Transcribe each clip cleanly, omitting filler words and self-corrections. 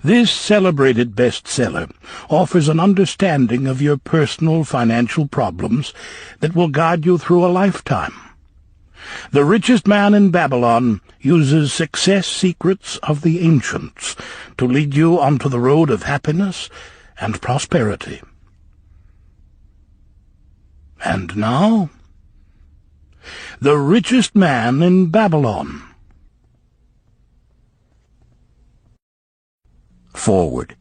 This celebrated bestseller offers an understanding of your personal financial problems that will guide you through a lifetime. The Richest Man in Babylon uses success secrets of the ancients to lead you onto the road of happiness and prosperity. And now, The Richest Man in Babylon. Foreword.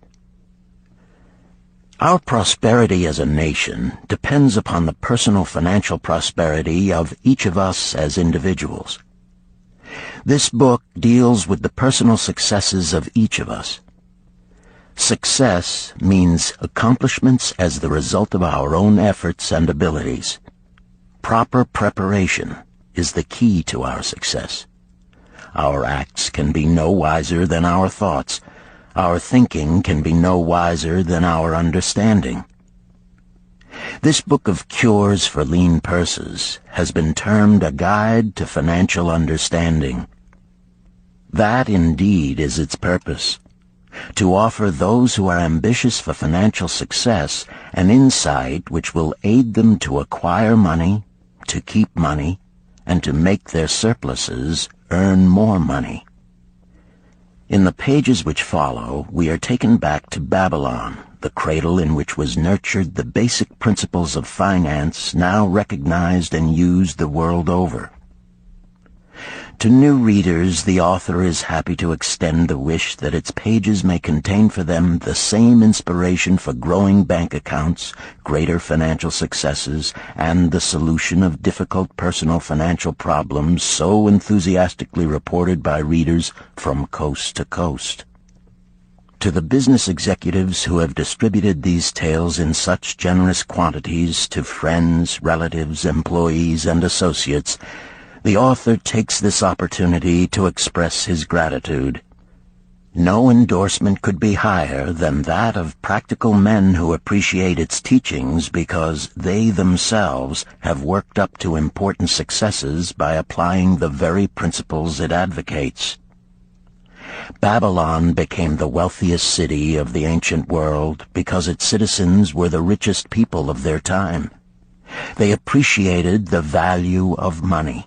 Our prosperity as a nation depends upon the personal financial prosperity of each of us as individuals. This book deals with the personal successes of each of us. Success means accomplishments as the result of our own efforts and abilities. Proper preparation is the key to our success. Our acts can be no wiser than our thoughts. Our thinking can be no wiser than our understanding. This book of cures for lean purses has been termed a guide to financial understanding. That indeed is its purpose, to offer those who are ambitious for financial success an insight which will aid them to acquire money, to keep money, and to make their surpluses earn more money. In the pages which follow, we are taken back to Babylon, the cradle in which was nurtured the basic principles of finance now recognized and used the world over. To new readers, the author is happy to extend the wish that its pages may contain for them the same inspiration for growing bank accounts, greater financial successes, and the solution of difficult personal financial problems so enthusiastically reported by readers from coast to coast. To the business executives who have distributed these tales in such generous quantities to friends, relatives, employees, and associates, the author takes this opportunity to express his gratitude. No endorsement could be higher than that of practical men who appreciate its teachings because they themselves have worked up to important successes by applying the very principles it advocates. Babylon became the wealthiest city of the ancient world because its citizens were the richest people of their time. They appreciated the value of money.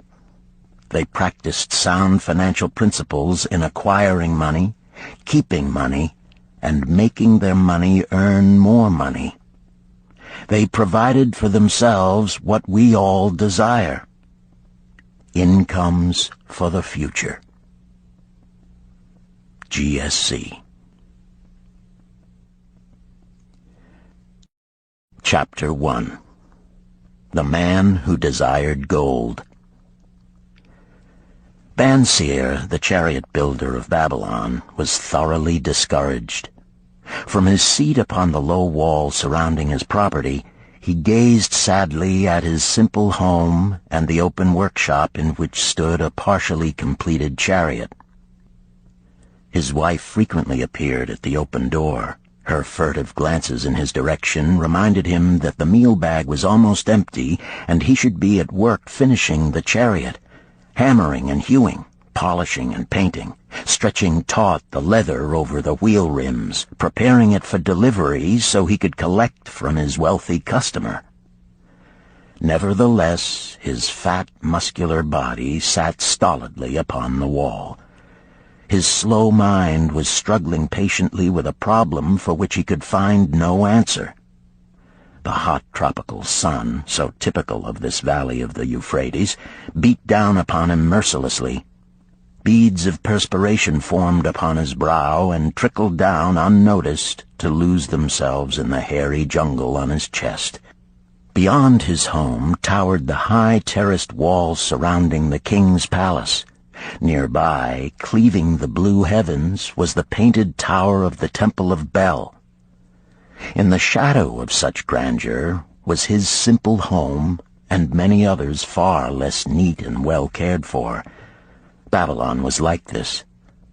They practiced sound financial principles in acquiring money, keeping money, and making their money earn more money. They provided for themselves what we all desire: incomes for the future. GSC. Chapter 1. The Man Who Desired Gold. Banseer, the chariot builder of Babylon, was thoroughly discouraged. From his seat upon the low wall surrounding his property, he gazed sadly at his simple home and the open workshop in which stood a partially completed chariot. His wife frequently appeared at the open door. Her furtive glances in his direction reminded him that the meal bag was almost empty and he should be at work finishing the chariot, hammering and hewing, polishing and painting, stretching taut the leather over the wheel rims, preparing it for delivery so he could collect from his wealthy customer. Nevertheless, his fat, muscular body sat stolidly upon the wall. His slow mind was struggling patiently with a problem for which he could find no answer. The hot tropical sun, so typical of this valley of the Euphrates, beat down upon him mercilessly. Beads of perspiration formed upon his brow and trickled down unnoticed to lose themselves in the hairy jungle on his chest. Beyond his home towered the high terraced walls surrounding the king's palace. Nearby, cleaving the blue heavens, was the painted tower of the Temple of Bel. In the shadow of such grandeur was his simple home and many others far less neat and well cared for. Babylon was like this,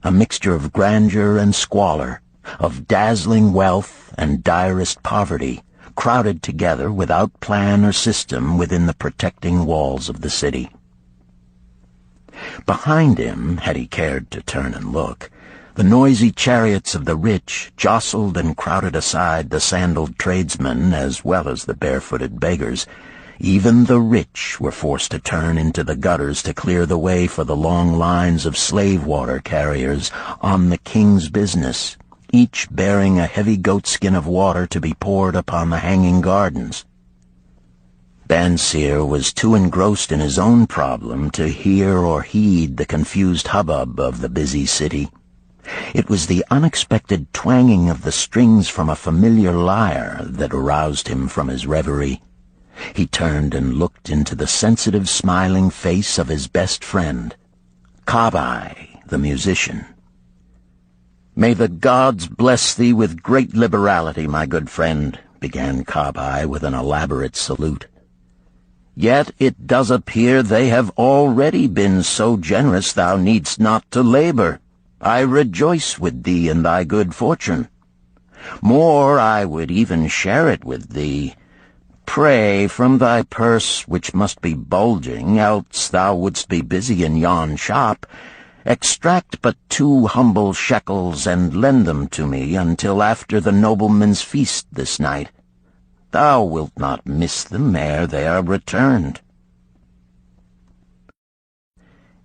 a mixture of grandeur and squalor, of dazzling wealth and direst poverty, crowded together without plan or system within the protecting walls of the city. Behind him, had he cared to turn and look, The noisy chariots of the rich jostled and crowded aside the sandaled tradesmen as well as the barefooted beggars. Even the rich were forced to turn into the gutters to clear the way for the long lines of slave water carriers on the king's business, each bearing a heavy goatskin of water to be poured upon the hanging gardens. Bansir was too engrossed in his own problem to hear or heed the confused hubbub of the busy city. It was the unexpected twanging of the strings from a familiar lyre that aroused him from his reverie. He turned and looked into the sensitive, smiling face of his best friend, Kabai, the musician. "May the gods bless thee with great liberality, my good friend," began Kabai with an elaborate salute. "Yet it does appear they have already been so generous thou needst not to labor. I rejoice with thee in thy good fortune. More, I would even share it with thee. Pray, from thy purse, which must be bulging, else thou wouldst be busy in yon shop, extract but 2 humble shekels and lend them to me until after the nobleman's feast this night. Thou wilt not miss them ere they are returned."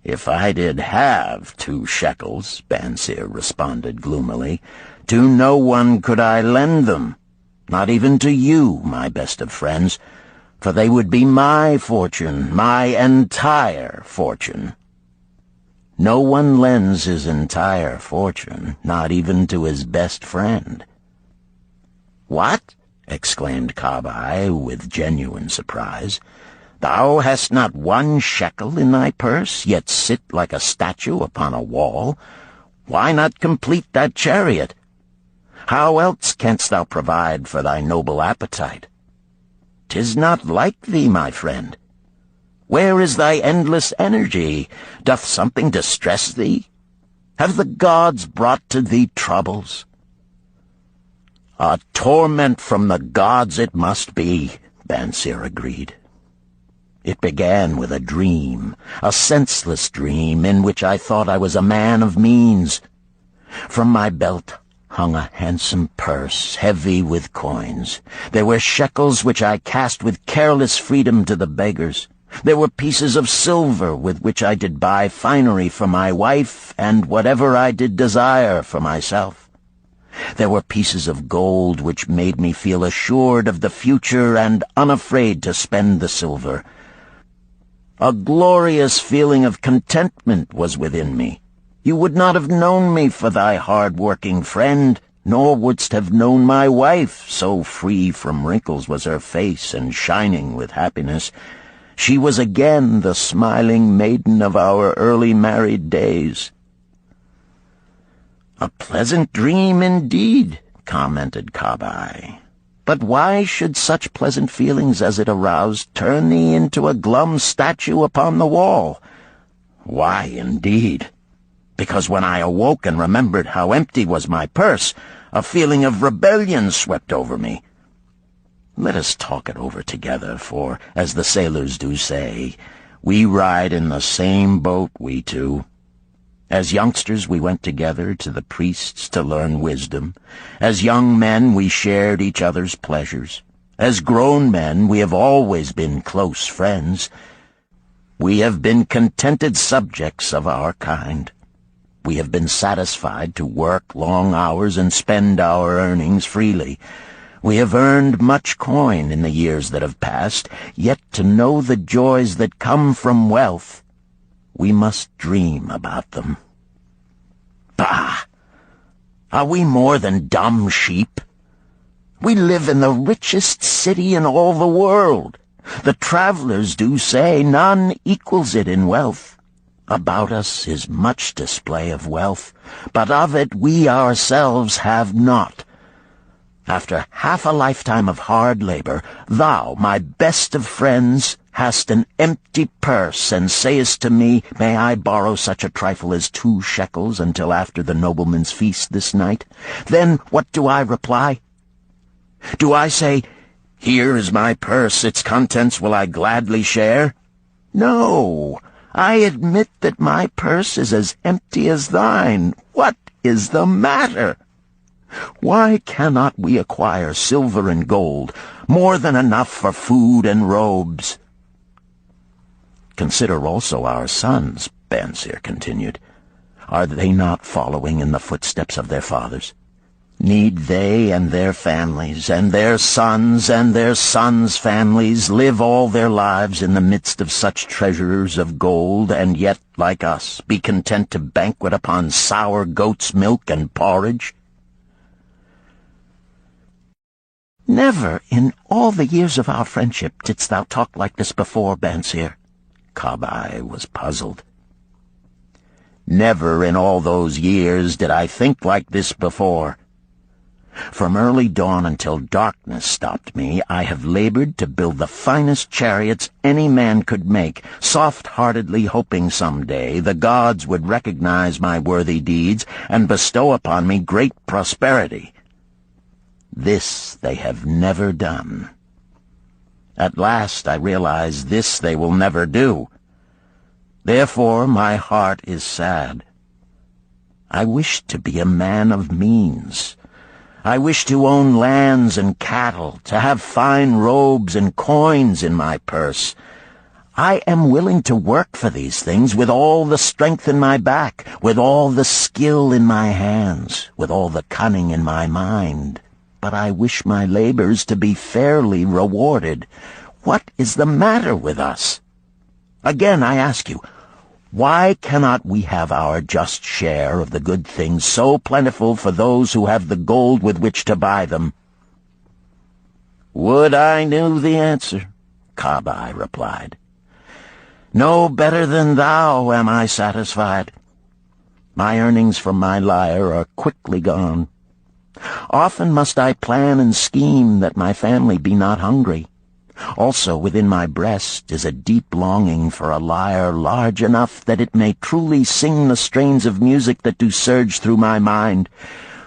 "If I did have 2 shekels," Bansir responded gloomily, "to no one could I lend them, not even to you, my best of friends, for they would be my fortune, my entire fortune." "No one lends his entire fortune, not even to his best friend." "What?" exclaimed Kabai with genuine surprise. "Thou hast not 1 shekel in thy purse, yet sit like a statue upon a wall. Why not complete that chariot? How else canst thou provide for thy noble appetite? 'Tis not like thee, my friend. Where is thy endless energy? Doth something distress thee? Have the gods brought to thee troubles?" "A torment from the gods it must be," Bansir agreed. "It began with a dream, a senseless dream in which I thought I was a man of means. From my belt hung a handsome purse, heavy with coins. There were shekels which I cast with careless freedom to the beggars. There were pieces of silver with which I did buy finery for my wife and whatever I did desire for myself. There were pieces of gold which made me feel assured of the future and unafraid to spend the silver. A glorious feeling of contentment was within me. You would not have known me for thy hard-working friend, nor wouldst have known my wife, so free from wrinkles was her face and shining with happiness. She was again the smiling maiden of our early married days." "A pleasant dream indeed," commented Kabai. "But why should such pleasant feelings as it aroused turn thee into a glum statue upon the wall?" "Why, indeed? Because when I awoke and remembered how empty was my purse, a feeling of rebellion swept over me. Let us talk it over together, for, as the sailors do say, we ride in the same boat, we two. As youngsters we went together to the priests to learn wisdom. As young men we shared each other's pleasures. As grown men we have always been close friends. We have been contented subjects of our kind. We have been satisfied to work long hours and spend our earnings freely. We have earned much coin in the years that have passed, yet to know the joys that come from wealth, we must dream about them. Bah! Are we more than dumb sheep? We live in the richest city in all the world. The travelers do say none equals it in wealth. About us is much display of wealth, but of it we ourselves have not. After half a lifetime of hard labor, thou, my best of friends, hast an empty purse, and sayest to me, may I borrow such a trifle as 2 shekels until after the nobleman's feast this night? Then what do I reply? Do I say, here is my purse, its contents will I gladly share? No, I admit that my purse is as empty as thine. What is the matter? Why cannot we acquire silver and gold, more than enough for food and robes? Consider also our sons, Bansir continued. Are they not following in the footsteps of their fathers? Need they and their families, and their sons' families, live all their lives in the midst of such treasures of gold, and yet, like us, be content to banquet upon sour goat's milk and porridge? Never in all the years of our friendship didst thou talk like this before, Bansir. Kabai was puzzled. Never in all those years did I think like this before. From early dawn until darkness stopped me, I have labored to build the finest chariots any man could make, soft-heartedly hoping some day the gods would recognize my worthy deeds and bestow upon me great prosperity. This they have never done. At last I realize this they will never do. Therefore my heart is sad. I wish to be a man of means. I wish to own lands and cattle, to have fine robes and coins in my purse. I am willing to work for these things with all the strength in my back, with all the skill in my hands, with all the cunning in my mind. But I wish my labors to be fairly rewarded. What is the matter with us? Again, I ask you, why cannot we have our just share of the good things so plentiful for those who have the gold with which to buy them? Would I knew the answer, Kabai replied. No better than thou am I satisfied. My earnings from my lyre are quickly gone. Often must I plan and scheme that my family be not hungry. Also within my breast is a deep longing for a lyre large enough that it may truly sing the strains of music that do surge through my mind.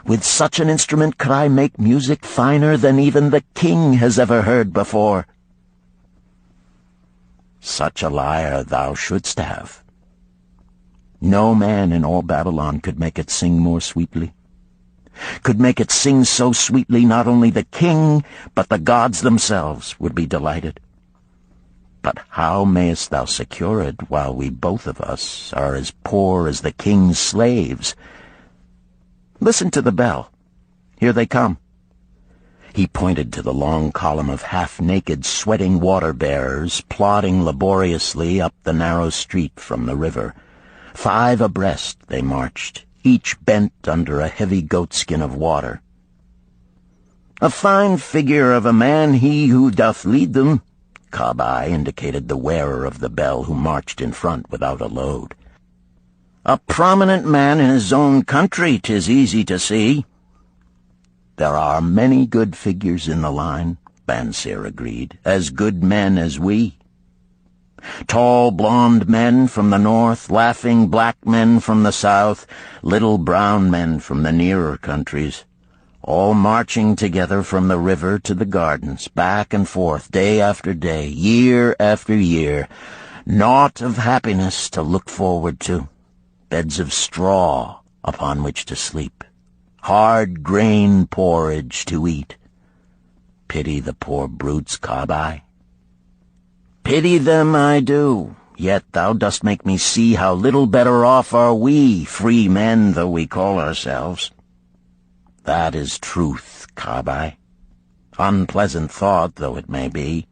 With such an instrument could I make music finer than even the king has ever heard before. Such a lyre thou shouldst have. No man in all Babylon could make it sing more sweetly. Could make it sing so sweetly not only the king, but the gods themselves would be delighted. But how mayest thou secure it while we both of us are as poor as the king's slaves? Listen to the bell. Here they come. He pointed to the long column of half-naked, sweating water-bearers plodding laboriously up the narrow street from the river. 5 abreast they marched, each bent under a heavy goatskin of water. A fine figure of a man he who doth lead them, Kabai indicated the wearer of the bell who marched in front without a load. A prominent man in his own country, 'tis easy to see. There are many good figures in the line, Bansir agreed, as good men as we. Tall blond men from the north, laughing black men from the south, little brown men from the nearer countries, all marching together from the river to the gardens, back and forth, day after day, year after year, naught of happiness to look forward to, beds of straw upon which to sleep, hard grain porridge to eat. Pity the poor brutes, Kabai. Pity them I do, yet thou dost make me see how little better off are we, free men though we call ourselves. That is truth, Kabai. Unpleasant thought though it may be.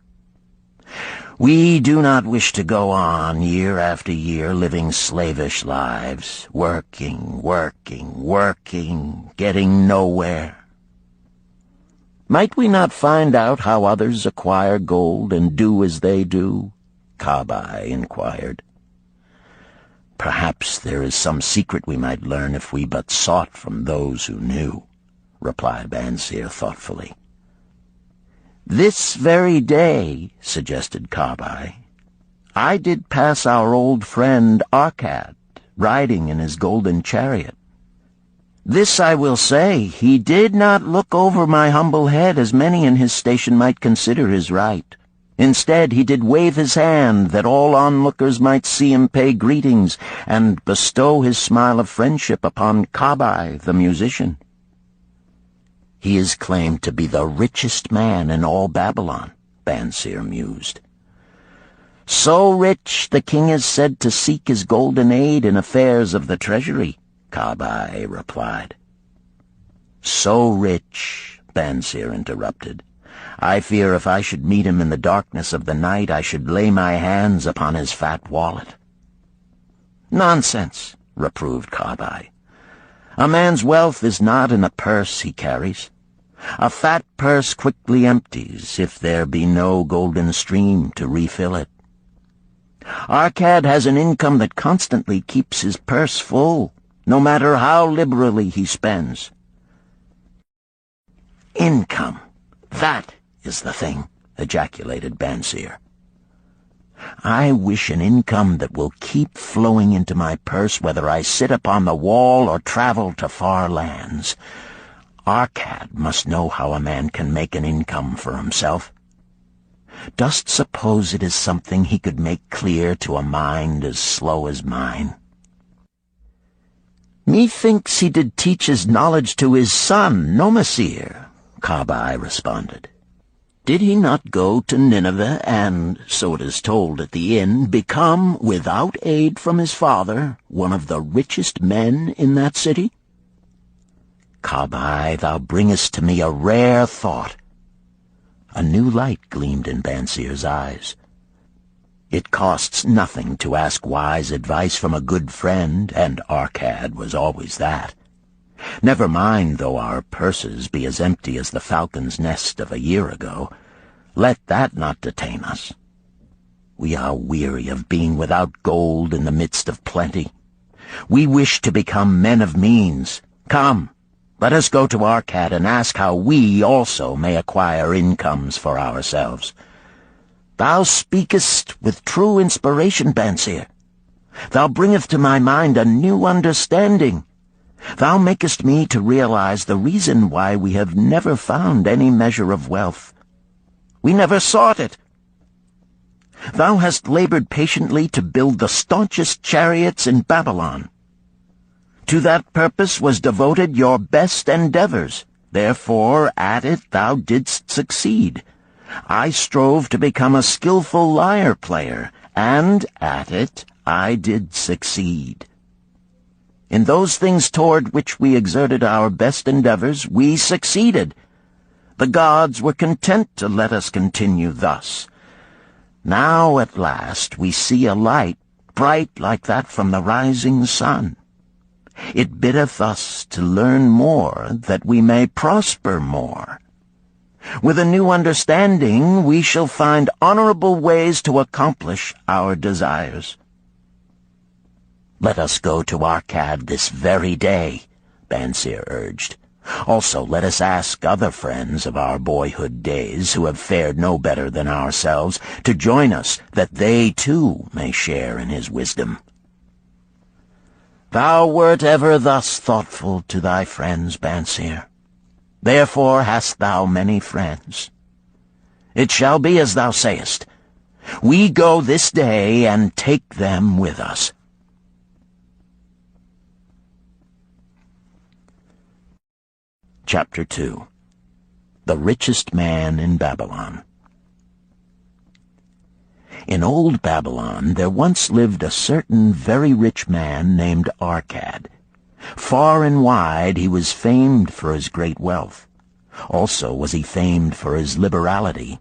We do not wish to go on year after year living slavish lives, working, getting nowhere. Might we not find out how others acquire gold and do as they do? Kabai inquired. Perhaps there is some secret we might learn if we but sought from those who knew, replied Bansir thoughtfully. This very day, suggested Kabai, I did pass our old friend Arkad, riding in his golden chariot. This I will say, he did not look over my humble head as many in his station might consider his right. Instead, he did wave his hand that all onlookers might see him pay greetings and bestow his smile of friendship upon Kabai, the musician. He is claimed to be the richest man in all Babylon, Bansir mused. So rich, the king is said to seek his golden aid in affairs of the treasury, Kabai replied. So rich, Bansir interrupted. I fear if I should meet him in the darkness of the night, I should lay my hands upon his fat wallet. Nonsense, reproved Kabai. A man's wealth is not in the purse he carries. A fat purse quickly empties if there be no golden stream to refill it. Arkad has an income that constantly keeps his purse full, no matter how liberally he spends. Income, that is the thing, ejaculated Bansir. I wish an income that will keep flowing into my purse whether I sit upon the wall or travel to far lands. Arkad must know how a man can make an income for himself. Dost suppose it is something he could make clear to a mind as slow as mine? Methinks he did teach his knowledge to his son, Nomasir, Kabai responded. Did he not go to Nineveh and, so it is told at the inn, become, without aid from his father, one of the richest men in that city? Kabai, thou bringest to me a rare thought. A new light gleamed in Bansir's eyes. It costs nothing to ask wise advice from a good friend, and Arkad was always that. Never mind though our purses be as empty as the falcon's nest of a year ago. Let that not detain us. We are weary of being without gold in the midst of plenty. We wish to become men of means. Come, let us go to Arkad and ask how we also may acquire incomes for ourselves. Thou speakest with true inspiration, Bansir. Thou bringest to my mind a new understanding. Thou makest me to realize the reason why we have never found any measure of wealth. We never sought it. Thou hast labored patiently to build the staunchest chariots in Babylon. To that purpose was devoted your best endeavors. Therefore, at it thou didst succeed. I strove to become a skillful lyre player, and at it I did succeed. In those things toward which we exerted our best endeavors, we succeeded. The gods were content to let us continue thus. Now at last we see a light, bright like that from the rising sun. It biddeth us to learn more, that we may prosper more. With a new understanding, we shall find honorable ways to accomplish our desires. Let us go to Arkad this very day, Bansir urged. Also, let us ask other friends of our boyhood days who have fared no better than ourselves to join us, that they too may share in his wisdom. Thou wert ever thus thoughtful to thy friends, Bansir. Therefore hast thou many friends. It shall be as thou sayest. We go this day and take them with us. Chapter 2. The Richest Man in Babylon. In old Babylon there once lived a certain very rich man named Arkad. Far and wide he was famed for his great wealth. Also was he famed for his liberality.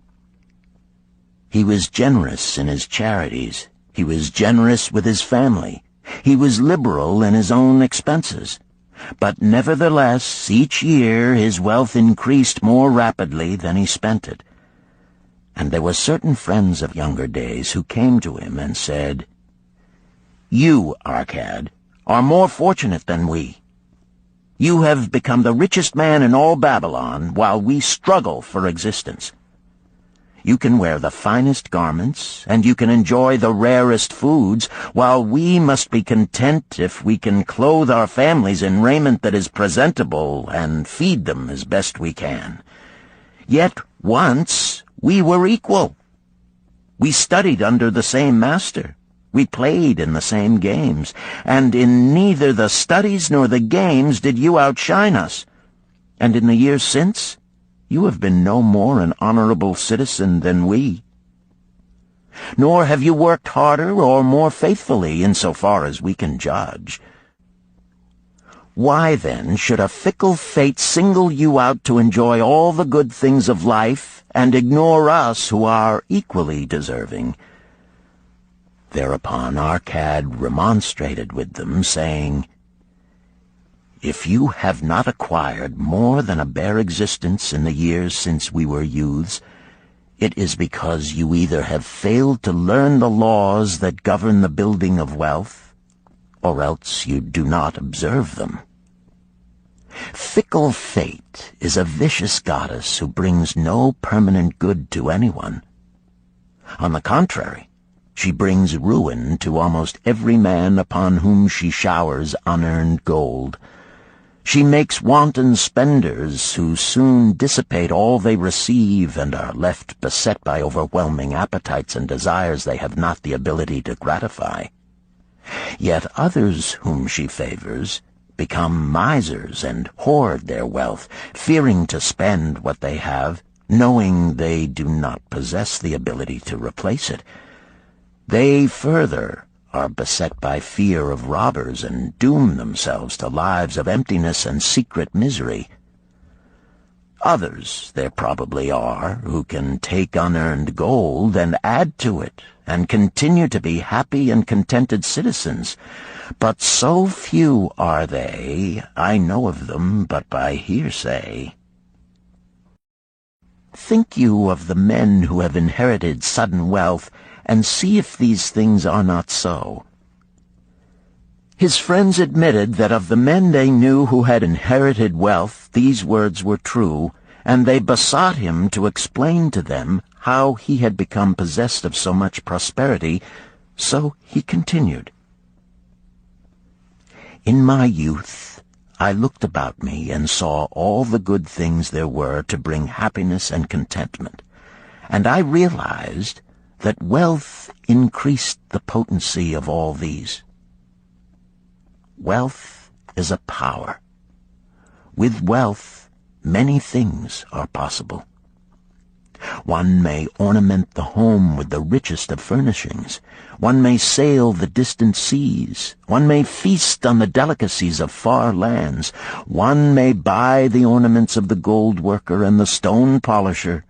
He was generous in his charities. He was generous with his family. He was liberal in his own expenses. But nevertheless, each year his wealth increased more rapidly than he spent it. And there were certain friends of younger days who came to him and said, You, Arkad, are more fortunate than we. You have become the richest man in all Babylon, while we struggle for existence. You can wear the finest garments, and you can enjoy the rarest foods, while we must be content if we can clothe our families in raiment that is presentable and feed them as best we can. Yet once we were equal. We studied under the same master. We played in the same games, and in neither the studies nor the games did you outshine us. And in the years since, you have been no more an honorable citizen than we. Nor have you worked harder or more faithfully insofar as we can judge. Why, then, should a fickle fate single you out to enjoy all the good things of life and ignore us who are equally deserving?" Thereupon Arcad remonstrated with them, saying, "If you have not acquired more than a bare existence in the years since we were youths, it is because you either have failed to learn the laws that govern the building of wealth, or else you do not observe them. Fickle fate is a vicious goddess who brings no permanent good to anyone. On the contrary, she brings ruin to almost every man upon whom she showers unearned gold. She makes wanton spenders who soon dissipate all they receive and are left beset by overwhelming appetites and desires they have not the ability to gratify. Yet others whom she favors become misers and hoard their wealth, fearing to spend what they have, knowing they do not possess the ability to replace it. They further are beset by fear of robbers and doom themselves to lives of emptiness and secret misery. Others there probably are who can take unearned gold and add to it and continue to be happy and contented citizens, but so few are they, I know of them but by hearsay. Think you of the men who have inherited sudden wealth, and see if these things are not so." His friends admitted that of the men they knew who had inherited wealth, these words were true, and they besought him to explain to them how he had become possessed of so much prosperity, so he continued. "In my youth, I looked about me and saw all the good things there were to bring happiness and contentment, and I realized that wealth increased the potency of all these. Wealth is a power. With wealth, many things are possible. One may ornament the home with the richest of furnishings. One may sail the distant seas. One may feast on the delicacies of far lands. One may buy the ornaments of the gold worker and the stone polisher.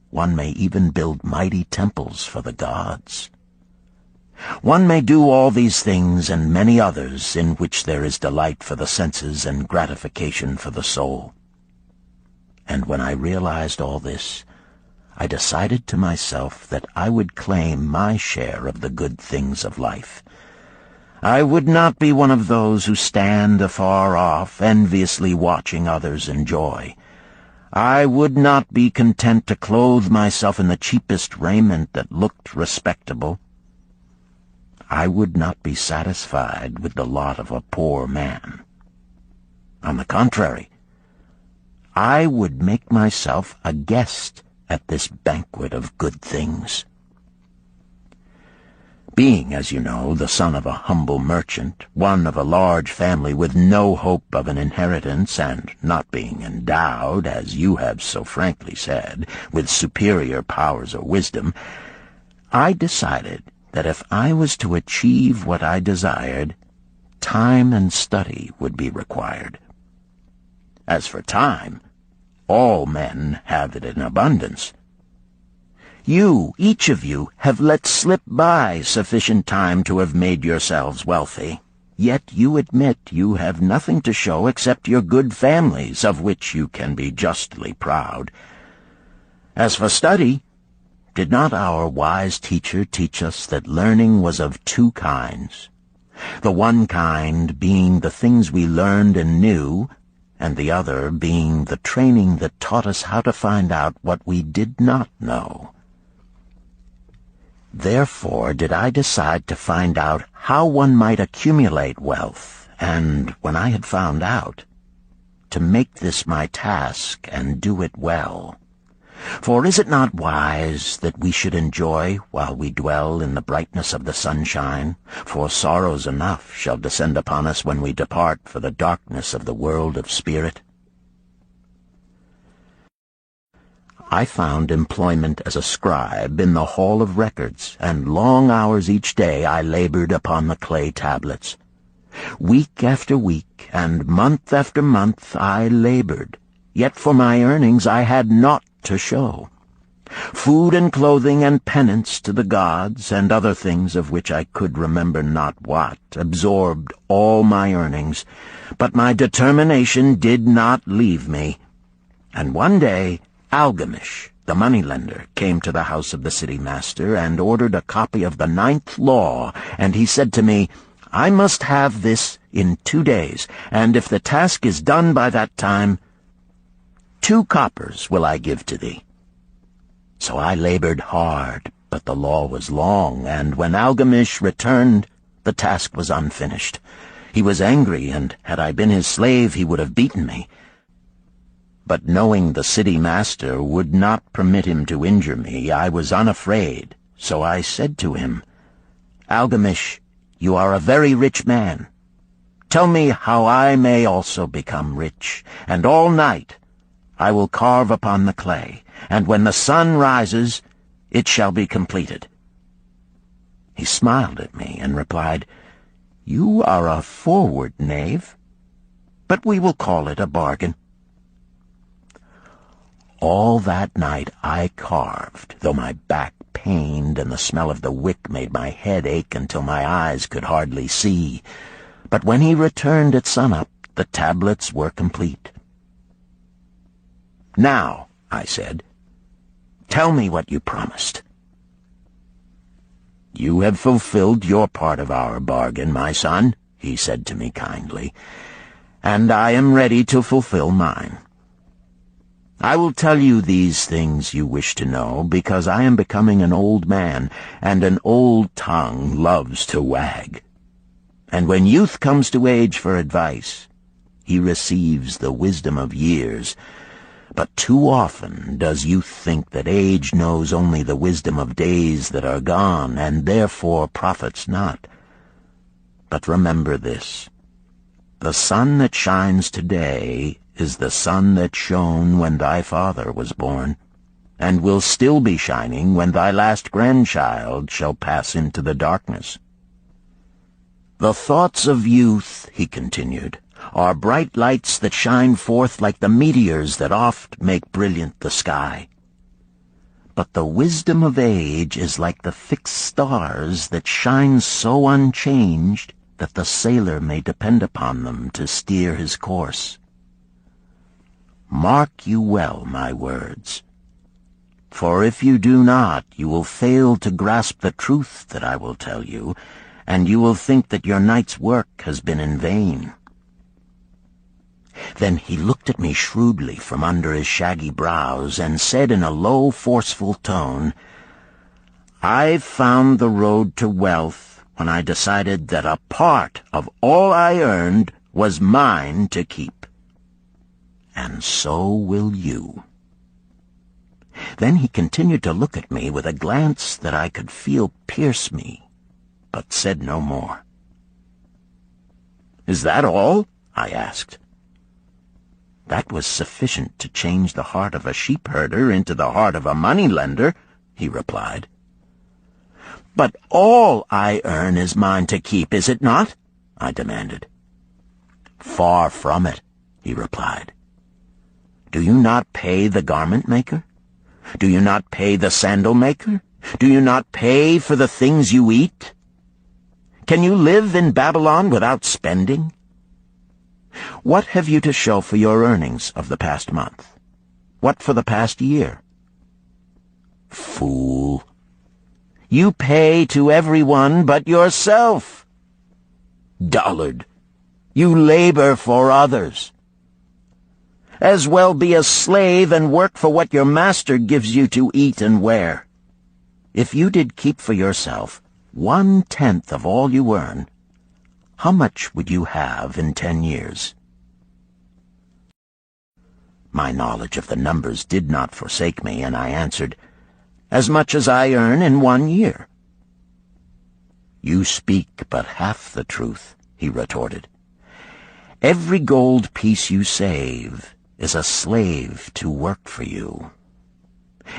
One may even build mighty temples for the gods. One may do all these things and many others in which there is delight for the senses and gratification for the soul. And when I realized all this, I decided to myself that I would claim my share of the good things of life. I would not be one of those who stand afar off, enviously watching others enjoy. I would not be content to clothe myself in the cheapest raiment that looked respectable. I would not be satisfied with the lot of a poor man. On the contrary, I would make myself a guest at this banquet of good things. Being, as you know, the son of a humble merchant, one of a large family with no hope of an inheritance, and not being endowed, as you have so frankly said, with superior powers or wisdom, I decided that if I was to achieve what I desired, time and study would be required. As for time, all men have it in abundance. You, each of you, have let slip by sufficient time to have made yourselves wealthy. Yet you admit you have nothing to show except your good families, of which you can be justly proud. As for study, did not our wise teacher teach us that learning was of two kinds, the one kind being the things we learned and knew, and the other being the training that taught us how to find out what we did not know? Therefore did I decide to find out how one might accumulate wealth, and, when I had found out, to make this my task and do it well. For is it not wise that we should enjoy while we dwell in the brightness of the sunshine? For sorrows enough shall descend upon us when we depart for the darkness of the world of spirit. I found employment as a scribe in the hall of records, and long hours each day I labored upon the clay tablets. Week after week, and month after month I labored, yet for my earnings I had naught to show. Food and clothing and penance to the gods, and other things of which I could remember not what, absorbed all my earnings, but my determination did not leave me. And one day Algamish, the moneylender, came to the house of the city master and ordered a copy of the 9th law, and he said to me, I must have this in 2 days, and if the task is done by that time, 2 coppers will I give to thee. So I labored hard, but the law was long, and when Algamish returned, the task was unfinished. He was angry, and had I been his slave, he would have beaten me. But knowing the city master would not permit him to injure me, I was unafraid, so I said to him, Algamish, you are a very rich man. Tell me how I may also become rich, and all night I will carve upon the clay, and when the sun rises, it shall be completed. He smiled at me and replied, You are a forward knave, but we will call it a bargain. All that night I carved, though my back pained and the smell of the wick made my head ache until my eyes could hardly see. But when he returned at sunup, the tablets were complete. Now, I said, tell me what you promised. You have fulfilled your part of our bargain, my son, he said to me kindly, and I am ready to fulfill mine. I will tell you these things you wish to know, because I am becoming an old man, and an old tongue loves to wag. And when youth comes to age for advice, he receives the wisdom of years. But too often does youth think that age knows only the wisdom of days that are gone, and therefore profits not. But remember this, the sun that shines today is the sun that shone when thy father was born, and will still be shining when thy last grandchild shall pass into the darkness. The thoughts of youth, he continued, are bright lights that shine forth like the meteors that oft make brilliant the sky. But the wisdom of age is like the fixed stars that shine so unchanged that the sailor may depend upon them to steer his course. Mark you well my words, for if you do not, you will fail to grasp the truth that I will tell you, and you will think that your night's work has been in vain. Then he looked at me shrewdly from under his shaggy brows and said in a low, forceful tone, I found the road to wealth when I decided that a part of all I earned was mine to keep. And so will you. Then he continued to look at me with a glance that I could feel pierce me, but said no more. Is that all? I asked. That was sufficient to change the heart of a sheep-herder into the heart of a money-lender, he replied. But all I earn is mine to keep, is it not? I demanded. Far from it, he replied. Do you not pay the garment-maker? Do you not pay the sandal-maker? Do you not pay for the things you eat? Can you live in Babylon without spending? What have you to show for your earnings of the past month? What for the past year? Fool! You pay to everyone but yourself. Dullard! You labor for others. As well be a slave and work for what your master gives you to eat and wear. If you did keep for yourself 1/10 of all you earn, how much would you have in 10 years? My knowledge of the numbers did not forsake me, and I answered, "As much as I earn in 1 year." "You speak but half the truth," he retorted. "Every gold piece you save is a slave to work for you.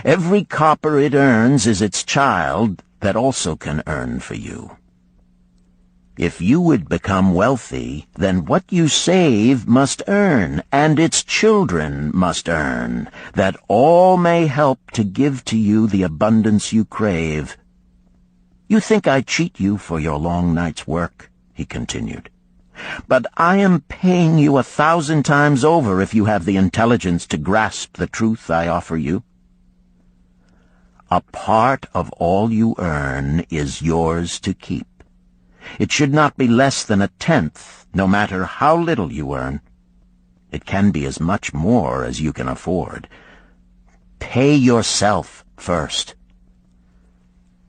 Every copper it earns is its child that also can earn for you. If you would become wealthy, then what you save must earn, and its children must earn, that all may help to give to you the abundance you crave. You think I cheat you for your long night's work," he continued, "but I am paying you 1,000 times over if you have the intelligence to grasp the truth I offer you. A part of all you earn is yours to keep. It should not be less than 1/10, no matter how little you earn. It can be as much more as you can afford. Pay yourself first.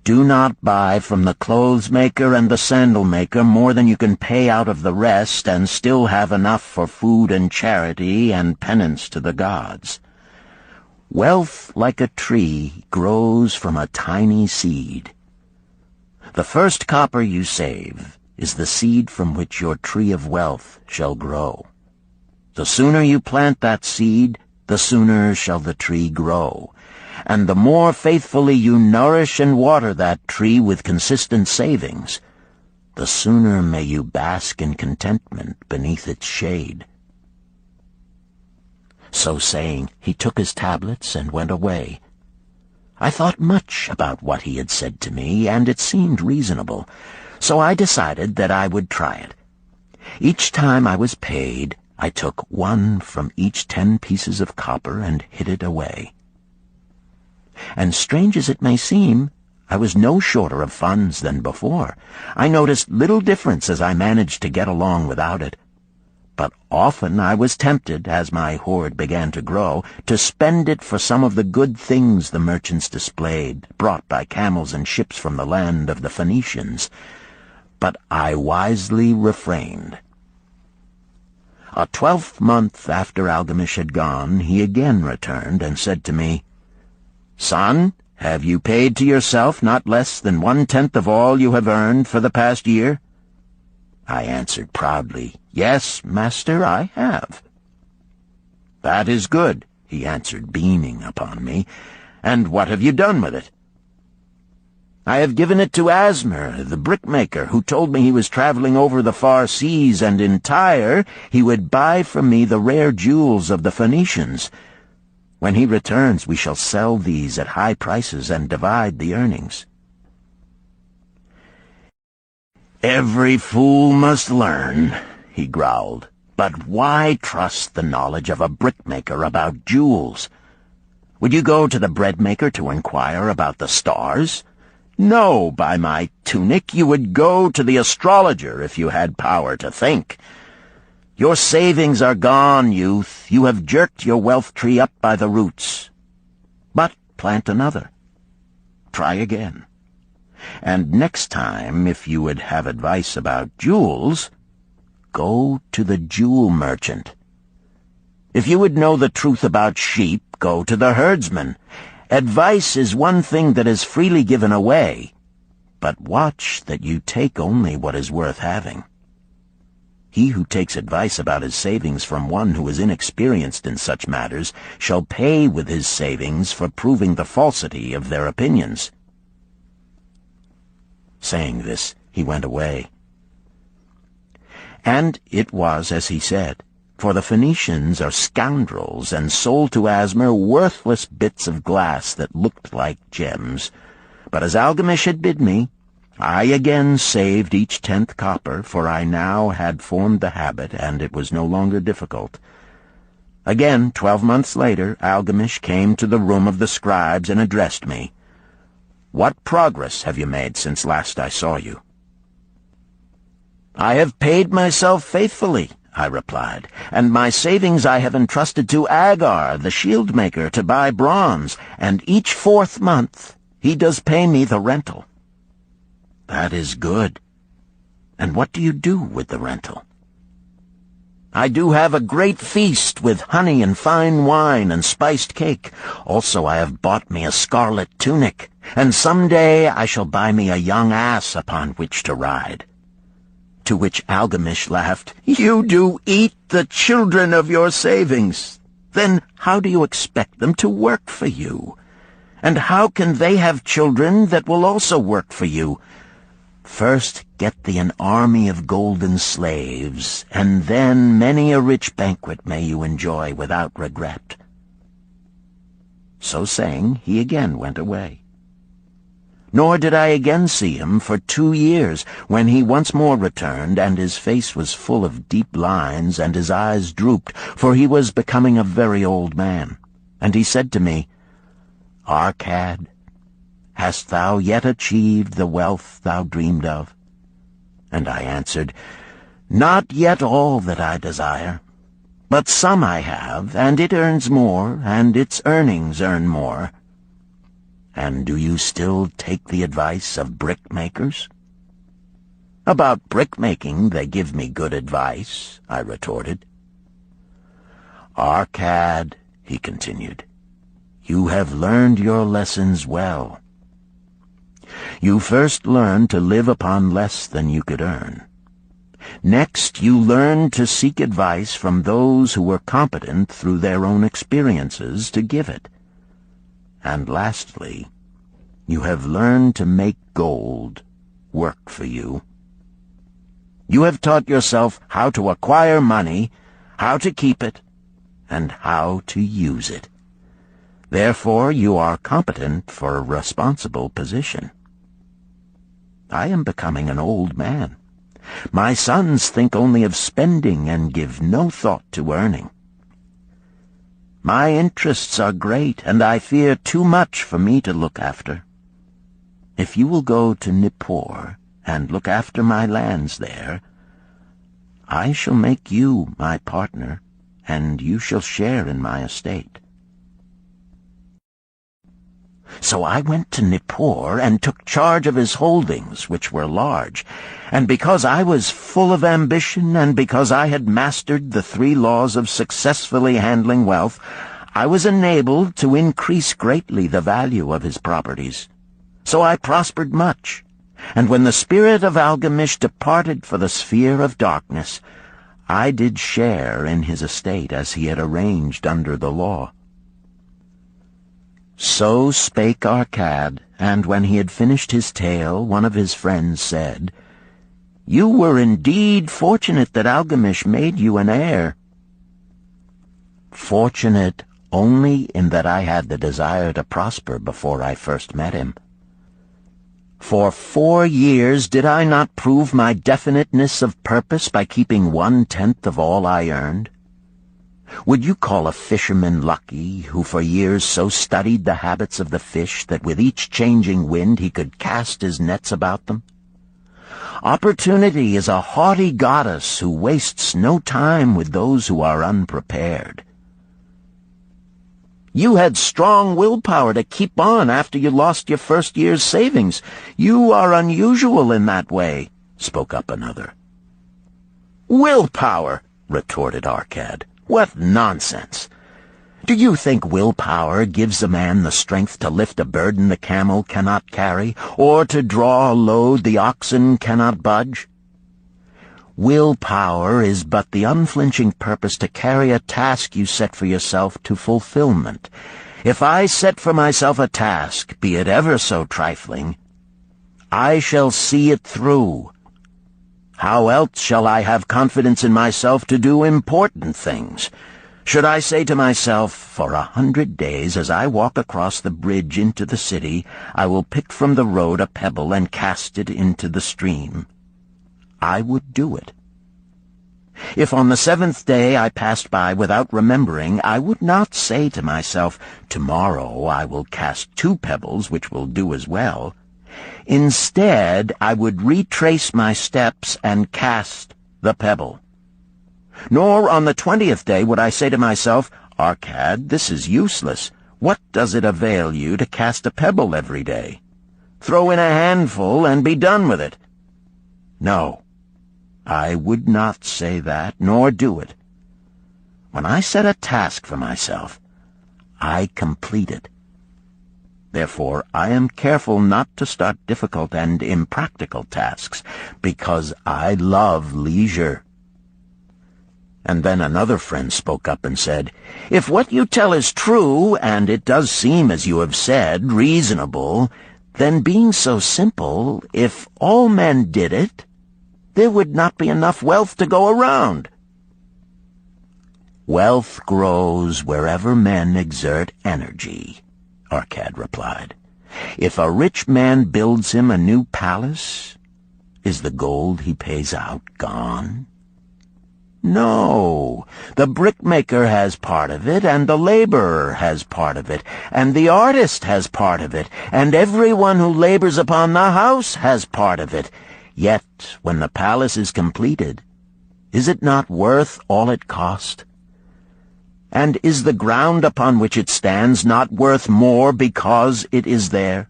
Do not buy from the clothes maker and the sandal maker more than you can pay out of the rest and still have enough for food and charity and penance to the gods. Wealth, like a tree, grows from a tiny seed. The first copper you save is the seed from which your tree of wealth shall grow. The sooner you plant that seed, the sooner shall the tree grow. And the more faithfully you nourish and water that tree with consistent savings, the sooner may you bask in contentment beneath its shade." So saying, he took his tablets and went away. I thought much about what he had said to me, and it seemed reasonable, so I decided that I would try it. Each time I was paid, I took 1 from each 10 pieces of copper and hid it away. And strange as it may seem, I was no shorter of funds than before. I noticed little difference as I managed to get along without it. But often I was tempted, as my hoard began to grow, to spend it for some of the good things the merchants displayed, brought by camels and ships from the land of the Phoenicians. But I wisely refrained. A 12th month after Algamish had gone, he again returned and said to me, "Son, have you paid to yourself not less than 1/10 of all you have earned for the past year?" I answered proudly, "Yes, master, I have." "That is good," he answered, beaming upon me. "And what have you done with it?" "I have given it to Asmer, the brickmaker, who told me he was traveling over the far seas, and in Tyre he would buy from me the rare jewels of the Phoenicians. When he returns, we shall sell these at high prices and divide the earnings." "Every fool must learn," he growled. "But why trust the knowledge of a brickmaker about jewels? Would you go to the breadmaker to inquire about the stars? No, by my tunic, you would go to the astrologer if you had power to think. Your savings are gone, youth. You have jerked your wealth tree up by the roots. But plant another. Try again. And next time, if you would have advice about jewels, go to the jewel merchant. If you would know the truth about sheep, go to the herdsman. Advice is one thing that is freely given away, but watch that you take only what is worth having. He who takes advice about his savings from one who is inexperienced in such matters shall pay with his savings for proving the falsity of their opinions." Saying this, he went away. And it was as he said, for the Phoenicians are scoundrels and sold to Asmer worthless bits of glass that looked like gems. But as Algamish had bid me, I again saved each 10th copper, for I now had formed the habit, and it was no longer difficult. Again, 12 months later, Algamish came to the room of the scribes and addressed me. "What progress have you made since last I saw you?" "I have paid myself faithfully," I replied, "and my savings I have entrusted to Agar, the shield-maker, to buy bronze, and each 4th month he does pay me the rental." "That is good. And what do you do with the rental?" I do have a great feast with honey and fine wine and spiced cake. Also I have bought me a scarlet tunic, and some day I shall buy me a young ass upon which to ride." To which Algamish laughed, "You do eat the children of your savings. Then how do you expect them to work for you? And how can they have children that will also work for you? First get thee an army of golden slaves, and then many a rich banquet may you enjoy without regret." So saying, he again went away. Nor did I again see him for 2 years, when he once more returned, and his face was full of deep lines, and his eyes drooped, for he was becoming a very old man. And he said to me, "Arcad, hast thou yet achieved the wealth thou dreamed of?" And I answered, "Not yet all that I desire, but some I have, and it earns more, and its earnings earn more." "And do you still take the advice of brickmakers?" "About brickmaking they give me good advice," I retorted. "Arcad," he continued, "you have learned your lessons well. You first learned to live upon less than you could earn. Next, you learned to seek advice from those who were competent through their own experiences to give it. And lastly, you have learned to make gold work for you. You have taught yourself how to acquire money, how to keep it, and how to use it. Therefore, you are competent for a responsible position. I am becoming an old man. My sons think only of spending and give no thought to earning. My interests are great, and I fear too much for me to look after. If you will go to Nippur and look after my lands there, I shall make you my partner, and you shall share in my estate." So I went to Nippur and took charge of his holdings, which were large, and because I was full of ambition and because I had mastered the 3 laws of successfully handling wealth, I was enabled to increase greatly the value of his properties. So I prospered much, and when the spirit of Algamish departed for the sphere of darkness, I did share in his estate as he had arranged under the law. So spake Arcad, and when he had finished his tale, one of his friends said, "You were indeed fortunate that Algamish made you an heir." "Fortunate only in that I had the desire to prosper before I first met him. For 4 years did I not prove my definiteness of purpose by keeping 1/10 of all I earned? Would you call a fisherman lucky who for years so studied the habits of the fish that with each changing wind he could cast his nets about them? Opportunity is a haughty goddess who wastes no time with those who are unprepared. You had strong willpower to keep on after you lost your first year's savings. You are unusual in that way," spoke up another. "Willpower," retorted Arcad. "What nonsense! Do you think willpower gives a man the strength to lift a burden the camel cannot carry, or to draw a load the oxen cannot budge? Willpower is but the unflinching purpose to carry a task you set for yourself to fulfillment. If I set for myself a task, be it ever so trifling, I shall see it through. How else shall I have confidence in myself to do important things? Should I say to myself, for 100 days as I walk across the bridge into the city, I will pick from the road a pebble and cast it into the stream? I would do it. If on the 7th day I passed by without remembering, I would not say to myself, tomorrow I will cast 2 pebbles which will do as well. Instead, I would retrace my steps and cast the pebble. Nor on the 20th day would I say to myself, Arcad, this is useless. What does it avail you to cast a pebble every day? Throw in a handful and be done with it. No, I would not say that, nor do it, When I set a task for myself, I complete it. Therefore, I am careful not to start difficult and impractical tasks, because I love leisure." And then another friend spoke up and said, "If what you tell is true, and it does seem, as you have said, reasonable, then being so simple, if all men did it, there would not be enough wealth to go around." "Wealth grows wherever men exert energy," Arcad replied. "If a rich man builds him a new palace, is the gold he pays out gone? No, the brickmaker has part of it, and the laborer has part of it, and the artist has part of it, and everyone who labors upon the house has part of it. Yet, when the palace is completed, is it not worth all it cost? And is the ground upon which it stands not worth more because it is there?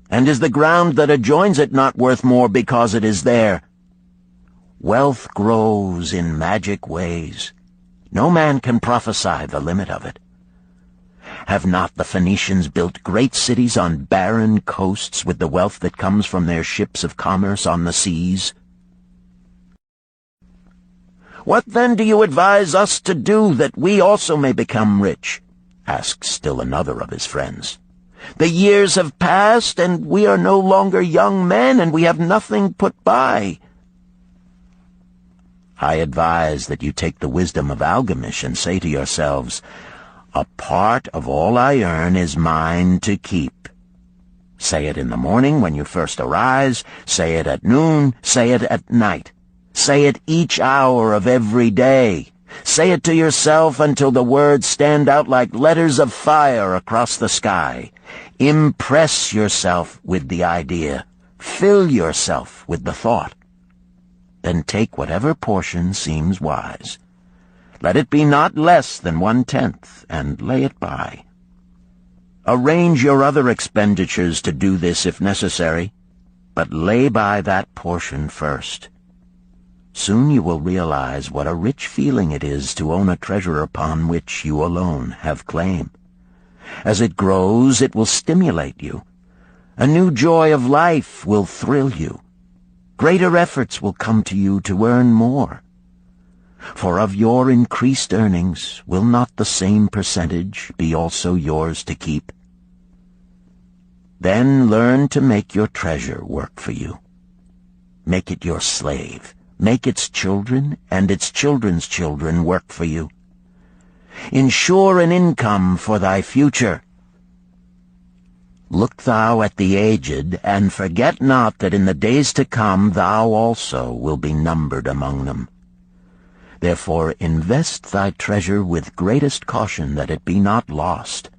And is the ground that adjoins it not worth more because it is there? Wealth grows in magic ways. No man can prophesy the limit of it. Have not the Phoenicians built great cities on barren coasts with the wealth that comes from their ships of commerce on the seas? "What then do you advise us to do that we also may become rich?" asked still another of his friends. "The years have passed, and we are no longer young men, and we have nothing put by." "I advise that you take the wisdom of Algamish and say to yourselves, 'A part of all I earn is mine to keep.' Say it in the morning when you first arise, say it at noon, say it at night. Say it each hour of every day. Say it to yourself until the words stand out like letters of fire across the sky. Impress yourself with the idea. Fill yourself with the thought. Then take whatever portion seems wise. Let it be not less than 1/10, and lay it by. Arrange your other expenditures to do this if necessary, but lay by that portion first. Soon you will realize what a rich feeling it is to own a treasure upon which you alone have claim. As it grows, it will stimulate you. A new joy of life will thrill you. Greater efforts will come to you to earn more. For of your increased earnings, will not the same percentage be also yours to keep? Then learn to make your treasure work for you. Make it your slave. Make its children and its children's children work for you. Ensure an income for thy future. Look thou at the aged, and forget not that in the days to come thou also will be numbered among them. Therefore invest thy treasure with greatest caution that it be not lost.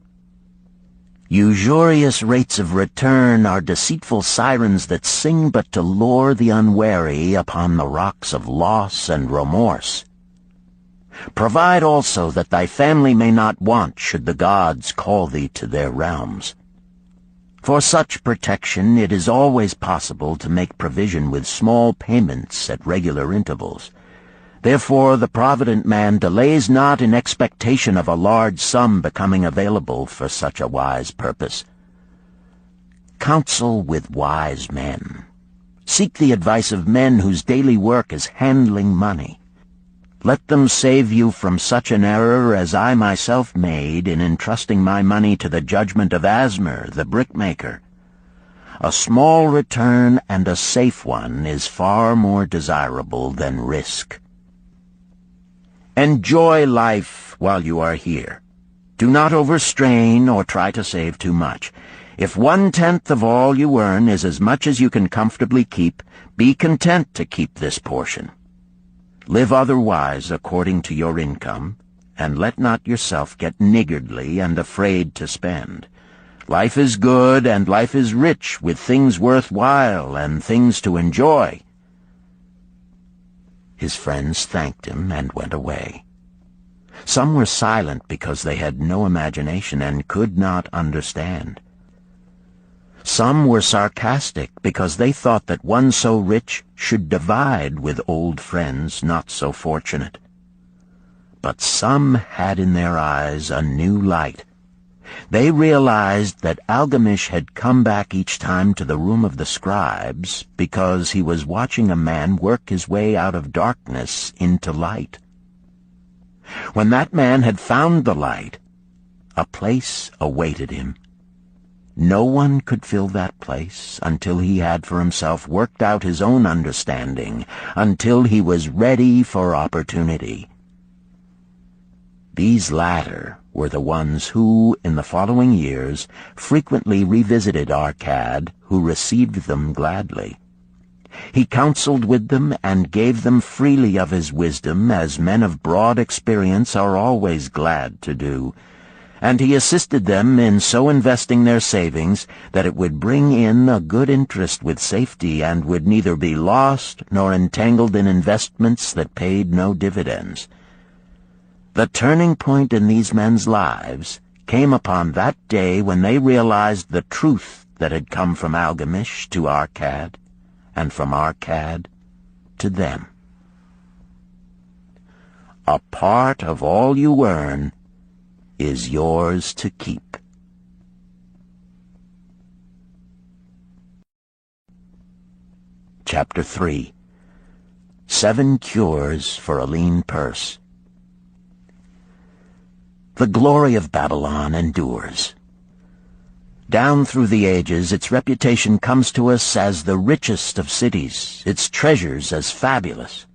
Usurious rates of return are deceitful sirens that sing but to lure the unwary upon the rocks of loss and remorse. Provide also that thy family may not want should the gods call thee to their realms. For such protection it is always possible to make provision with small payments at regular intervals. Therefore the provident man delays not in expectation of a large sum becoming available for such a wise purpose. Counsel with wise men. Seek the advice of men whose daily work is handling money. Let them save you from such an error as I myself made in entrusting my money to the judgment of Asmer, the brickmaker. A small return and a safe one is far more desirable than risk. Enjoy life while you are here. Do not overstrain or try to save too much. If 1/10 of all you earn is as much as you can comfortably keep, be content to keep this portion. Live otherwise according to your income, and let not yourself get niggardly and afraid to spend. Life is good, and life is rich with things worth while and things to enjoy. His friends thanked him and went away. Some were silent because they had no imagination and could not understand. Some were sarcastic because they thought that one so rich should divide with old friends not so fortunate. But some had in their eyes a new light. They realized that Algamish had come back each time to the room of the scribes because he was watching a man work his way out of darkness into light. When that man had found the light, a place awaited him. No one could fill that place until he had for himself worked out his own understanding, until he was ready for opportunity. These latter were the ones who, in the following years, frequently revisited Arcad, who received them gladly. He counseled with them and gave them freely of his wisdom, as men of broad experience are always glad to do, and he assisted them in so investing their savings that it would bring in a good interest with safety and would neither be lost nor entangled in investments that paid no dividends. The turning point in these men's lives came upon that day when they realized the truth that had come from Algamish to Arcad, and from Arcad to them. A part of all you earn is yours to keep. Chapter 3. 7 Cures for a Lean Purse. The glory of Babylon endures. Down through the ages, its reputation comes to us as the richest of cities, its treasures as fabulous.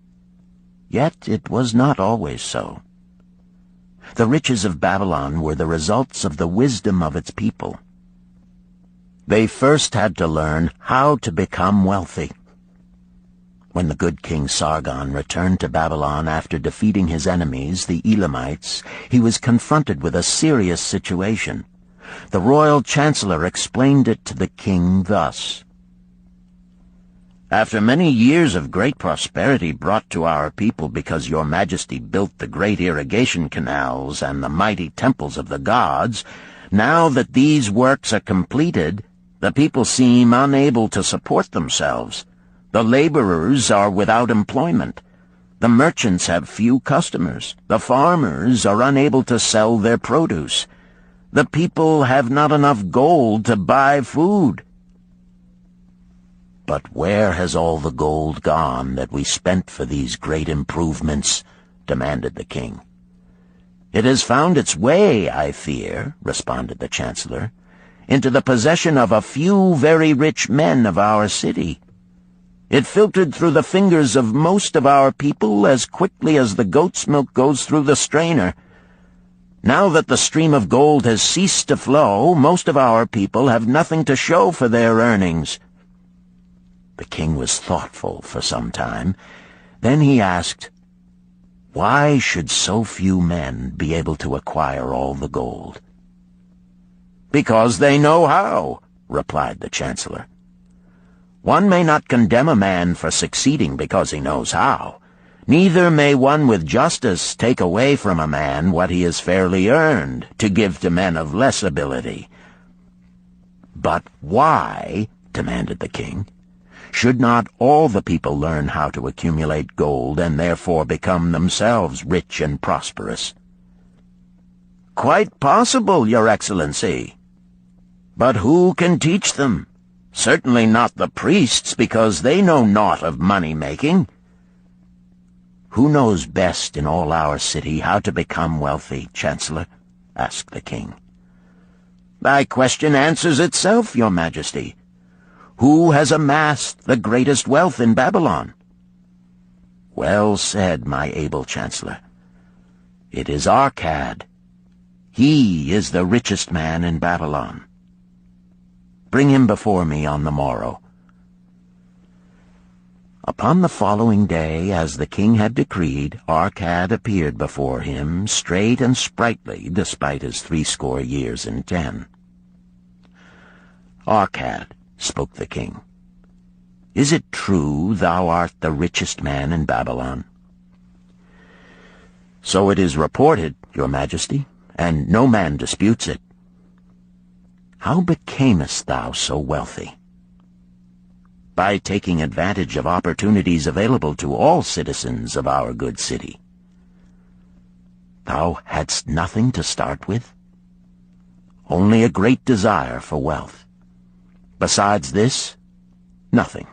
Yet it was not always so. The riches of Babylon were the results of the wisdom of its people. They first had to learn how to become wealthy. When the good King Sargon returned to Babylon after defeating his enemies, the Elamites, he was confronted with a serious situation. The royal chancellor explained it to the king thus: "After many years of great prosperity brought to our people because your majesty built the great irrigation canals and the mighty temples of the gods, now that these works are completed, the people seem unable to support themselves. The laborers are without employment. The merchants have few customers. The farmers are unable to sell their produce. The people have not enough gold to buy food." "But where has all the gold gone that we spent for these great improvements?" demanded the king. "It has found its way, I fear," responded the chancellor, "into the possession of a few very rich men of our city. It filtered through the fingers of most of our people as quickly as the goat's milk goes through the strainer. Now that the stream of gold has ceased to flow, most of our people have nothing to show for their earnings." The king was thoughtful for some time. Then he asked, "Why should so few men be able to acquire all the gold?" "Because they know how," replied the chancellor. "One may not condemn a man for succeeding because he knows how. Neither may one with justice take away from a man what he has fairly earned, to give to men of less ability." "But why," demanded the king, "should not all the people learn how to accumulate gold and therefore become themselves rich and prosperous?" "Quite possible, Your Excellency. But who can teach them? Certainly not the priests, because they know naught of money-making." "Who knows best in all our city how to become wealthy, Chancellor?" asked the king. "Thy question answers itself, Your Majesty. Who has amassed the greatest wealth in Babylon?" "Well said, my able Chancellor. It is Arcad. He is the richest man in Babylon. Bring him before me on the morrow." Upon the following day, as the king had decreed, Arcad appeared before him, straight and sprightly, despite his 80 years and 10. "Arcad," spoke the king, "is it true thou art the richest man in Babylon?" "So it is reported, Your Majesty, and no man disputes it." "How becamest thou so wealthy?" "By taking advantage of opportunities available to all citizens of our good city." Thou hadst nothing to start with? Only a great desire for wealth. Besides this, nothing.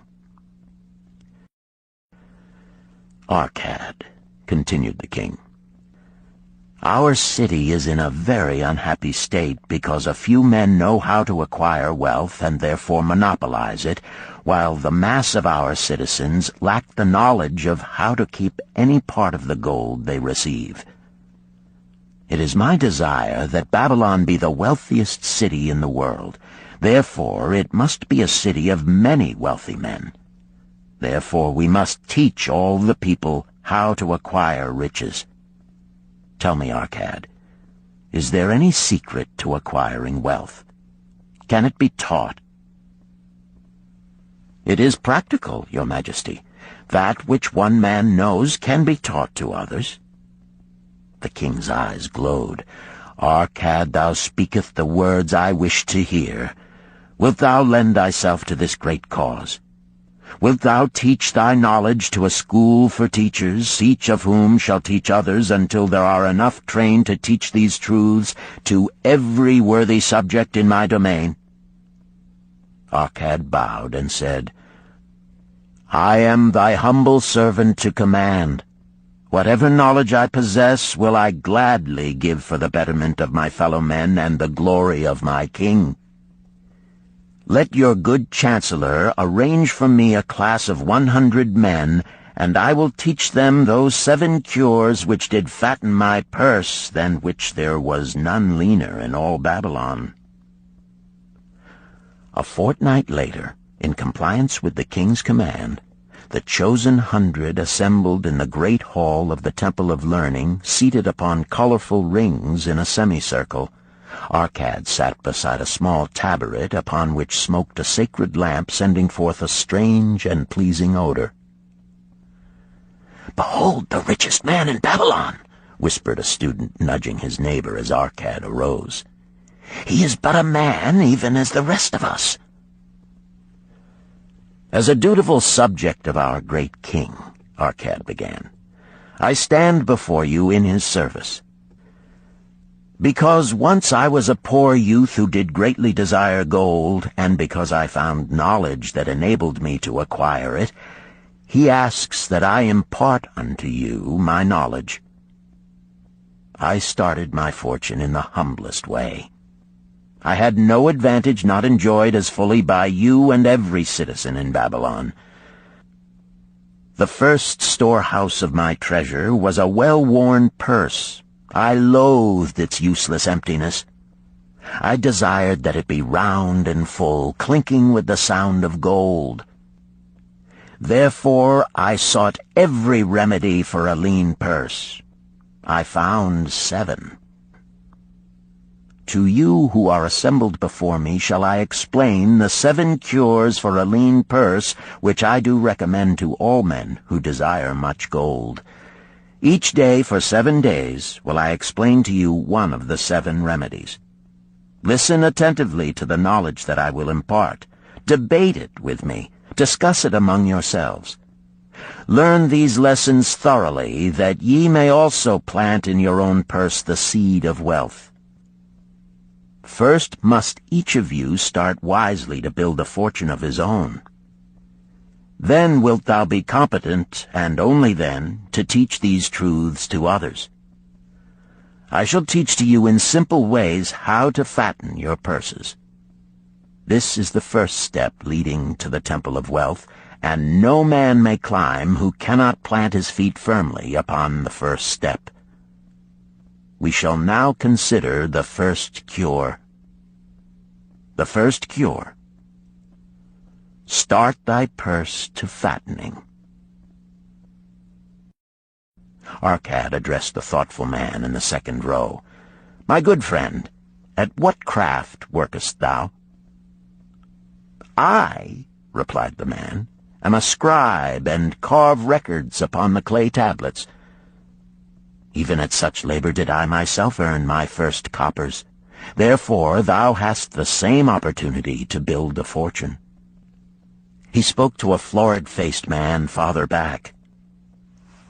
Arcad, continued the king, our city is in a very unhappy state because a few men know how to acquire wealth and therefore monopolize it, while the mass of our citizens lack the knowledge of how to keep any part of the gold they receive. It is my desire that Babylon be the wealthiest city in the world. Therefore it must be a city of many wealthy men. Therefore we must teach all the people how to acquire riches. Tell me, Arcad, is there any secret to acquiring wealth? Can it be taught? It is practical, Your Majesty. That which one man knows can be taught to others. The king's eyes glowed. Arcad, thou speakest the words I wish to hear. Wilt thou lend thyself to this great cause? Wilt thou teach thy knowledge to a school for teachers, each of whom shall teach others until there are enough trained to teach these truths to every worthy subject in my domain? Arcad bowed and said, I am thy humble servant to command. Whatever knowledge I possess will I gladly give for the betterment of my fellow men and the glory of my king. Let your good chancellor arrange for me a class of 100 men, and I will teach them those 7 cures which did fatten my purse, than which there was none leaner in all Babylon. A fortnight later, in compliance with the king's command, the chosen 100 assembled in the great hall of the Temple of Learning, seated upon colorful rings in a semicircle. Arcad sat beside a small taboret upon which smoked a sacred lamp sending forth a strange and pleasing odor. "Behold the richest man in Babylon," whispered a student, nudging his neighbor as Arcad arose. "He is but a man, even as the rest of us." "As a dutiful subject of our great king," Arcad began, "I stand before you in his service. Because once I was a poor youth who did greatly desire gold, and because I found knowledge that enabled me to acquire it, he asks that I impart unto you my knowledge. I started my fortune in the humblest way. I had no advantage not enjoyed as fully by you and every citizen in Babylon. The first storehouse of my treasure was a well-worn purse. I loathed its useless emptiness. I desired that it be round and full, clinking with the sound of gold. Therefore I sought every remedy for a lean purse. I found 7. To you who are assembled before me shall I explain the 7 cures for a lean purse which I do recommend to all men who desire much gold. Each day for 7 days will I explain to you one of the 7 remedies. Listen attentively to the knowledge that I will impart. Debate it with me. Discuss it among yourselves. Learn these lessons thoroughly, that ye may also plant in your own purse the seed of wealth. First must each of you start wisely to build a fortune of his own. Then wilt thou be competent, and only then, to teach these truths to others. I shall teach to you in simple ways how to fatten your purses. This is the first step leading to the Temple of Wealth, and no man may climb who cannot plant his feet firmly upon the first step. We shall now consider the first cure. The first cure. Start thy purse to fattening. Arcad addressed the thoughtful man in the second row. My good friend, at what craft workest thou? I, replied the man, am a scribe, and carve records upon the clay tablets. Even at such labor did I myself earn my first coppers. Therefore thou hast the same opportunity to build a fortune. He spoke to a florid-faced man farther back.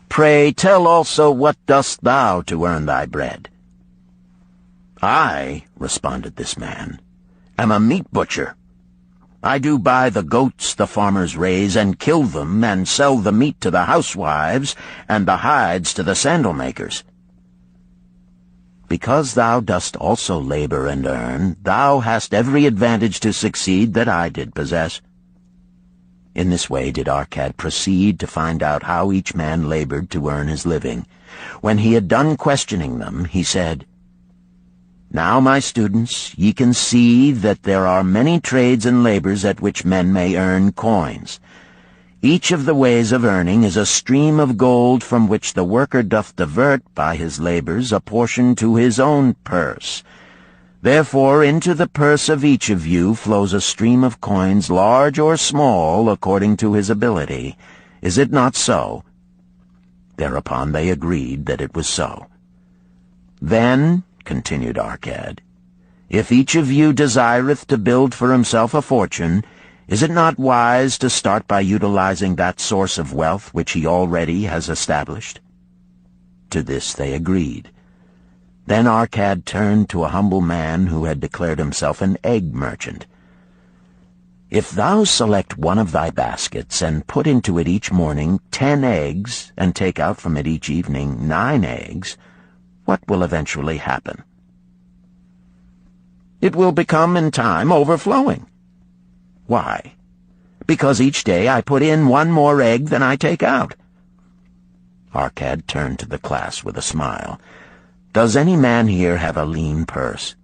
Pray tell also what dost thou to earn thy bread? I, responded this man, am a meat butcher. I do buy the goats the farmers raise and kill them and sell the meat to the housewives and the hides to the sandal makers. Because thou dost also labor and earn, thou hast every advantage to succeed that I did possess. In this way did Arcad proceed to find out how each man labored to earn his living. When he had done questioning them, he said, Now, my students, ye can see that there are many trades and labors at which men may earn coins. Each of the ways of earning is a stream of gold from which the worker doth divert by his labors a portion to his own purse. Therefore into the purse of each of you flows a stream of coins, large or small, according to his ability. Is it not so? Thereupon they agreed that it was so. Then, continued Arcad, if each of you desireth to build for himself a fortune, is it not wise to start by utilizing that source of wealth which he already has established? To this they agreed. Then Arcad turned to a humble man who had declared himself an egg merchant. If thou select one of thy baskets, and put into it each morning 10 eggs, and take out from it each evening 9 eggs, what will eventually happen? It will become in time overflowing. Why? Because each day I put in 1 more egg than I take out. Arcad turned to the class with a smile. Does any man here have a lean purse?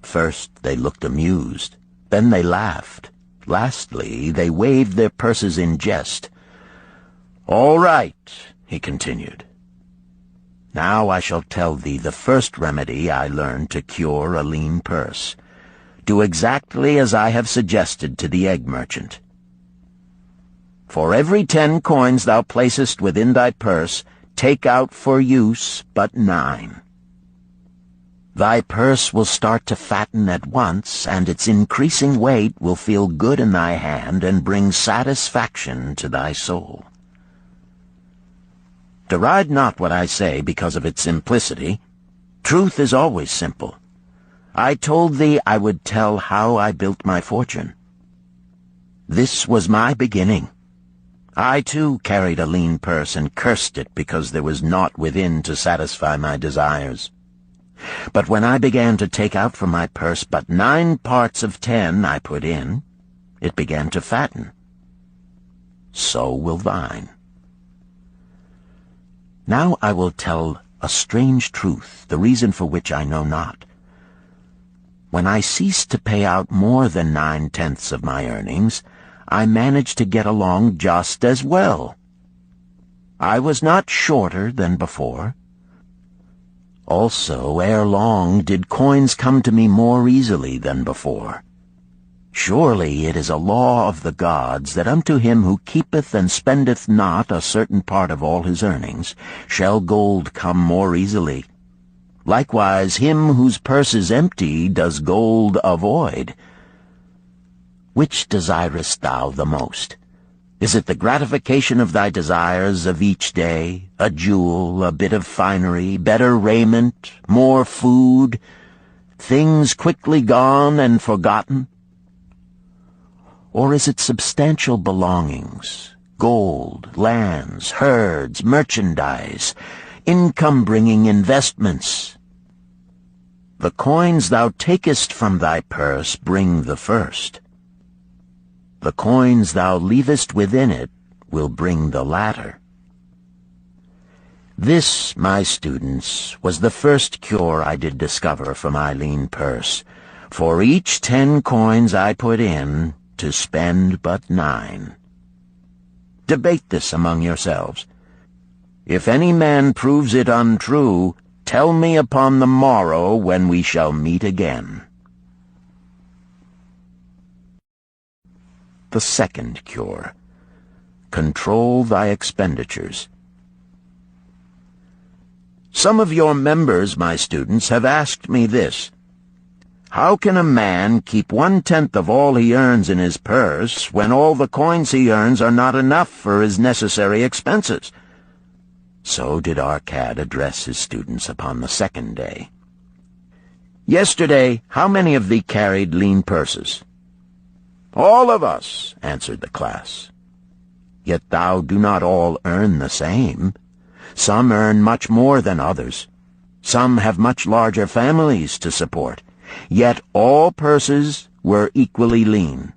First they looked amused, then they laughed. Lastly, they waved their purses in jest. All right, he continued. Now I shall tell thee the first remedy I learned to cure a lean purse. Do exactly as I have suggested to the egg merchant. For every 10 coins thou placest within thy purse, take out for use but 9. Thy purse will start to fatten at once, and its increasing weight will feel good in thy hand and bring satisfaction to thy soul. Deride not what I say because of its simplicity. Truth is always simple. I told thee I would tell how I built my fortune. This was my beginning. I, too, carried a lean purse and cursed it because there was naught within to satisfy my desires. But when I began to take out from my purse but 9 parts of 10 I put in, it began to fatten. So will thine. Now I will tell a strange truth, the reason for which I know not. When I ceased to pay out more than 9/10 of my earnings, I managed to get along just as well. I was not shorter than before. Also, ere long did coins come to me more easily than before. Surely it is a law of the gods that unto him who keepeth and spendeth not a certain part of all his earnings shall gold come more easily. Likewise him whose purse is empty does gold avoid. Which desirest thou the most? Is it the gratification of thy desires of each day, a jewel, a bit of finery, better raiment, more food, things quickly gone and forgotten? Or is it substantial belongings, gold, lands, herds, merchandise, income-bringing investments? The coins thou takest from thy purse bring the first. The coins thou leavest within it will bring the latter. This, my students, was the first cure I did discover for my lean purse. For each 10 coins I put in, to spend but 9. Debate this among yourselves. If any man proves it untrue, tell me upon the morrow when we shall meet again. The second cure. Control thy expenditures. Some of your members, my students, have asked me this. How can a man keep 1/10 of all he earns in his purse when all the coins he earns are not enough for his necessary expenses? So did Arcad address his students upon the second day. "Yesterday, how many of thee carried lean purses?" "All of us," answered the class. "Yet thou do not all earn the same. Some earn much more than others. Some have much larger families to support. Yet all purses were equally lean.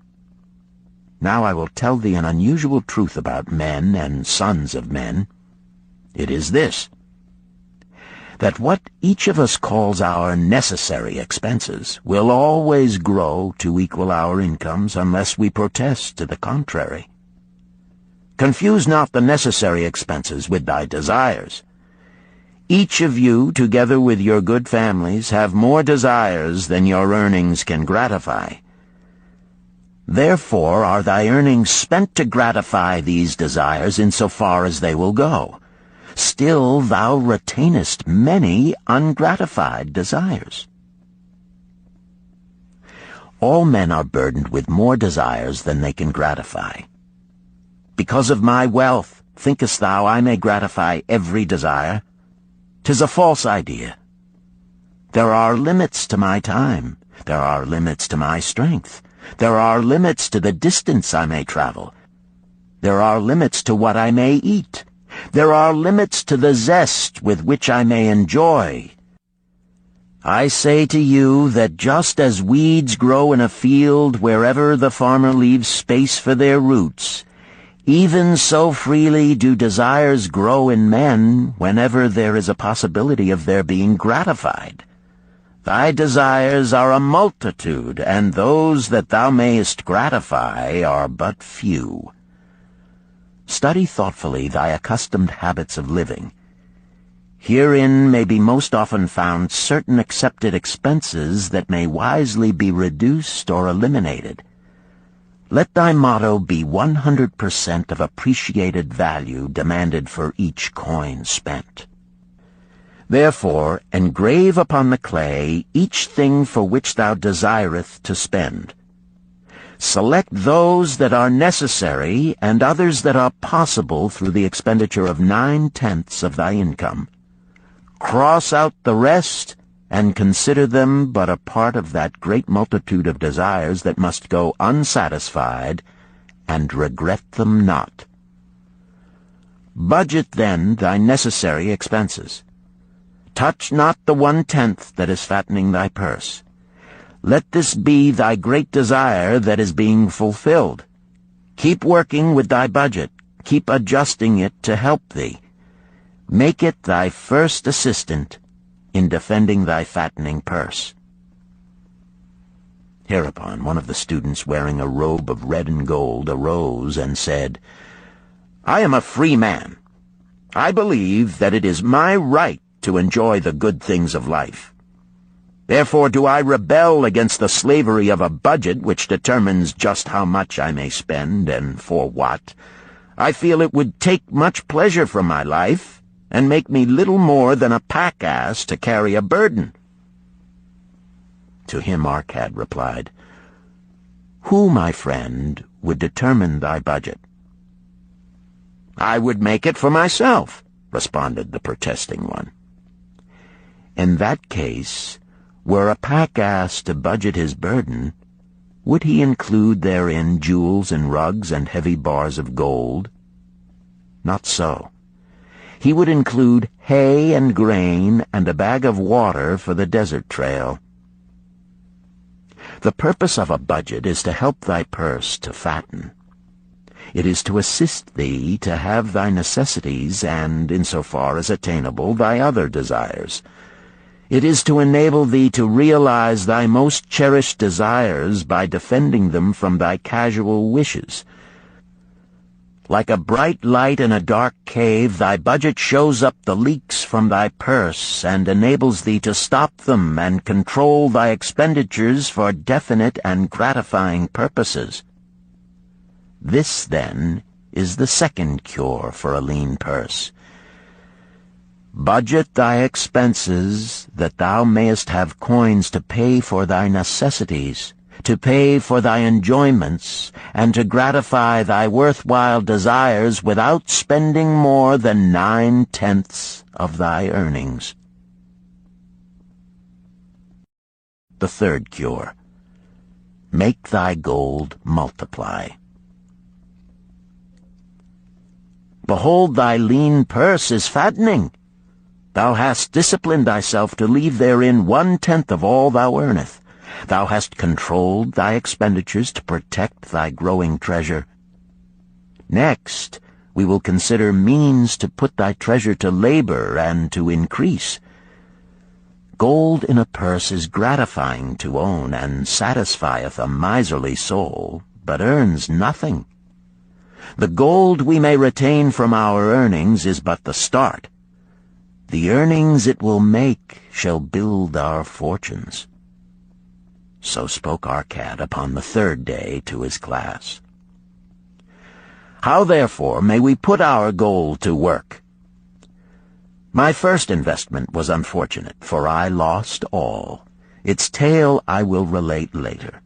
Now I will tell thee an unusual truth about men and sons of men. It is this, that what each of us calls our necessary expenses will always grow to equal our incomes unless we protest to the contrary. Confuse not the necessary expenses with thy desires. Each of you, together with your good families, have more desires than your earnings can gratify. Therefore are thy earnings spent to gratify these desires in so far as they will go. Still thou retainest many ungratified desires. All men are burdened with more desires than they can gratify. Because of my wealth, thinkest thou I may gratify every desire? 'Tis a false idea. There are limits to my time. There are limits to my strength. There are limits to the distance I may travel. There are limits to what I may eat. There are limits to the zest with which I may enjoy. I say to you that just as weeds grow in a field wherever the farmer leaves space for their roots, even so freely do desires grow in men whenever there is a possibility of their being gratified. Thy desires are a multitude, and those that thou mayest gratify are but few. Study thoughtfully thy accustomed habits of living. Herein may be most often found certain accepted expenses that may wisely be reduced or eliminated. Let thy motto be 100% of appreciated value demanded for each coin spent. Therefore, engrave upon the clay each thing for which thou desireth to spend. Select those that are necessary and others that are possible through the expenditure of 9/10 of thy income. Cross out the rest and consider them but a part of that great multitude of desires that must go unsatisfied, and regret them not. Budget then thy necessary expenses. Touch not the 1/10 that is fattening thy purse. Let this be thy great desire that is being fulfilled. Keep working with thy budget. Keep adjusting it to help thee. Make it thy first assistant in defending thy fattening purse. Hereupon one of the students, wearing a robe of red and gold, arose and said, "I am a free man. I believe that it is my right to enjoy the good things of life. Therefore do I rebel against the slavery of a budget which determines just how much I may spend and for what. I feel it would take much pleasure from my life and make me little more than a pack-ass to carry a burden." To him Arcad replied, "Who, my friend, would determine thy budget?" "I would make it for myself," responded the protesting one. "In that case, were a pack-ass to budget his burden, would he include therein jewels and rugs and heavy bars of gold? Not so. He would include hay and grain and a bag of water for the desert trail. The purpose of a budget is to help thy purse to fatten. It is to assist thee to have thy necessities and, insofar as attainable, thy other desires. It is to enable thee to realize thy most cherished desires by defending them from thy casual wishes. Like a bright light in a dark cave, thy budget shows up the leaks from thy purse and enables thee to stop them and control thy expenditures for definite and gratifying purposes. This, then, is the second cure for a lean purse. Budget thy expenses, that thou mayest have coins to pay for thy necessities, to pay for thy enjoyments, and to gratify thy worthwhile desires without spending more than 9/10 of thy earnings. The third cure: make thy gold multiply. Behold, thy lean purse is fattening. Thou hast disciplined thyself to leave therein 1/10 of all thou earnest. Thou hast controlled thy expenditures to protect thy growing treasure. Next, we will consider means to put thy treasure to labor and to increase. Gold in a purse is gratifying to own, and satisfieth a miserly soul, but earns nothing. The gold we may retain from our earnings is but the start. The earnings it will make shall build our fortunes. So spoke Arcad upon the third day to his class. How, therefore, may we put our gold to work? My first investment was unfortunate, for I lost all. Its tale I will relate later.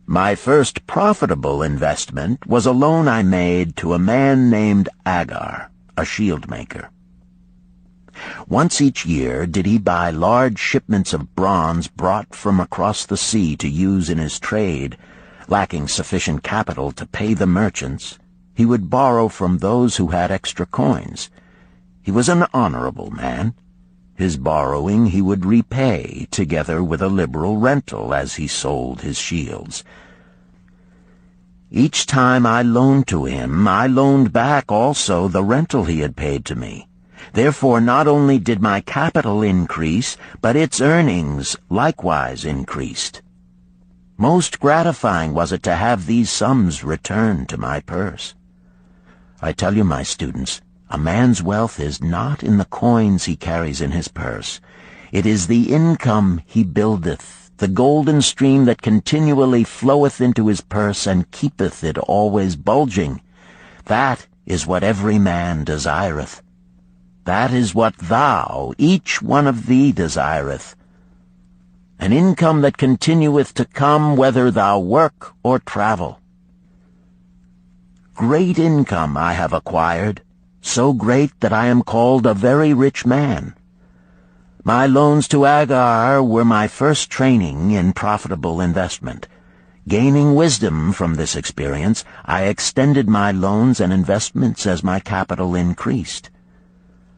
My first profitable investment was a loan I made to a man named Agar, a shield maker. Once each year did he buy large shipments of bronze brought from across the sea to use in his trade. Lacking sufficient capital to pay the merchants, he would borrow from those who had extra coins. He was an honorable man. His borrowing he would repay, together with a liberal rental as he sold his shields. Each time I loaned to him, I loaned back also the rental he had paid to me. Therefore not only did my capital increase, but its earnings likewise increased. Most gratifying was it to have these sums returned to my purse. I tell you, my students, a man's wealth is not in the coins he carries in his purse. It is the income he buildeth, the golden stream that continually floweth into his purse and keepeth it always bulging. That is what every man desireth. That is what thou, each one of thee, desireth. An income that continueth to come whether thou work or travel. Great income I have acquired, so great that I am called a very rich man. My loans to Agar were my first training in profitable investment. Gaining wisdom from this experience, I extended my loans and investments as my capital increased.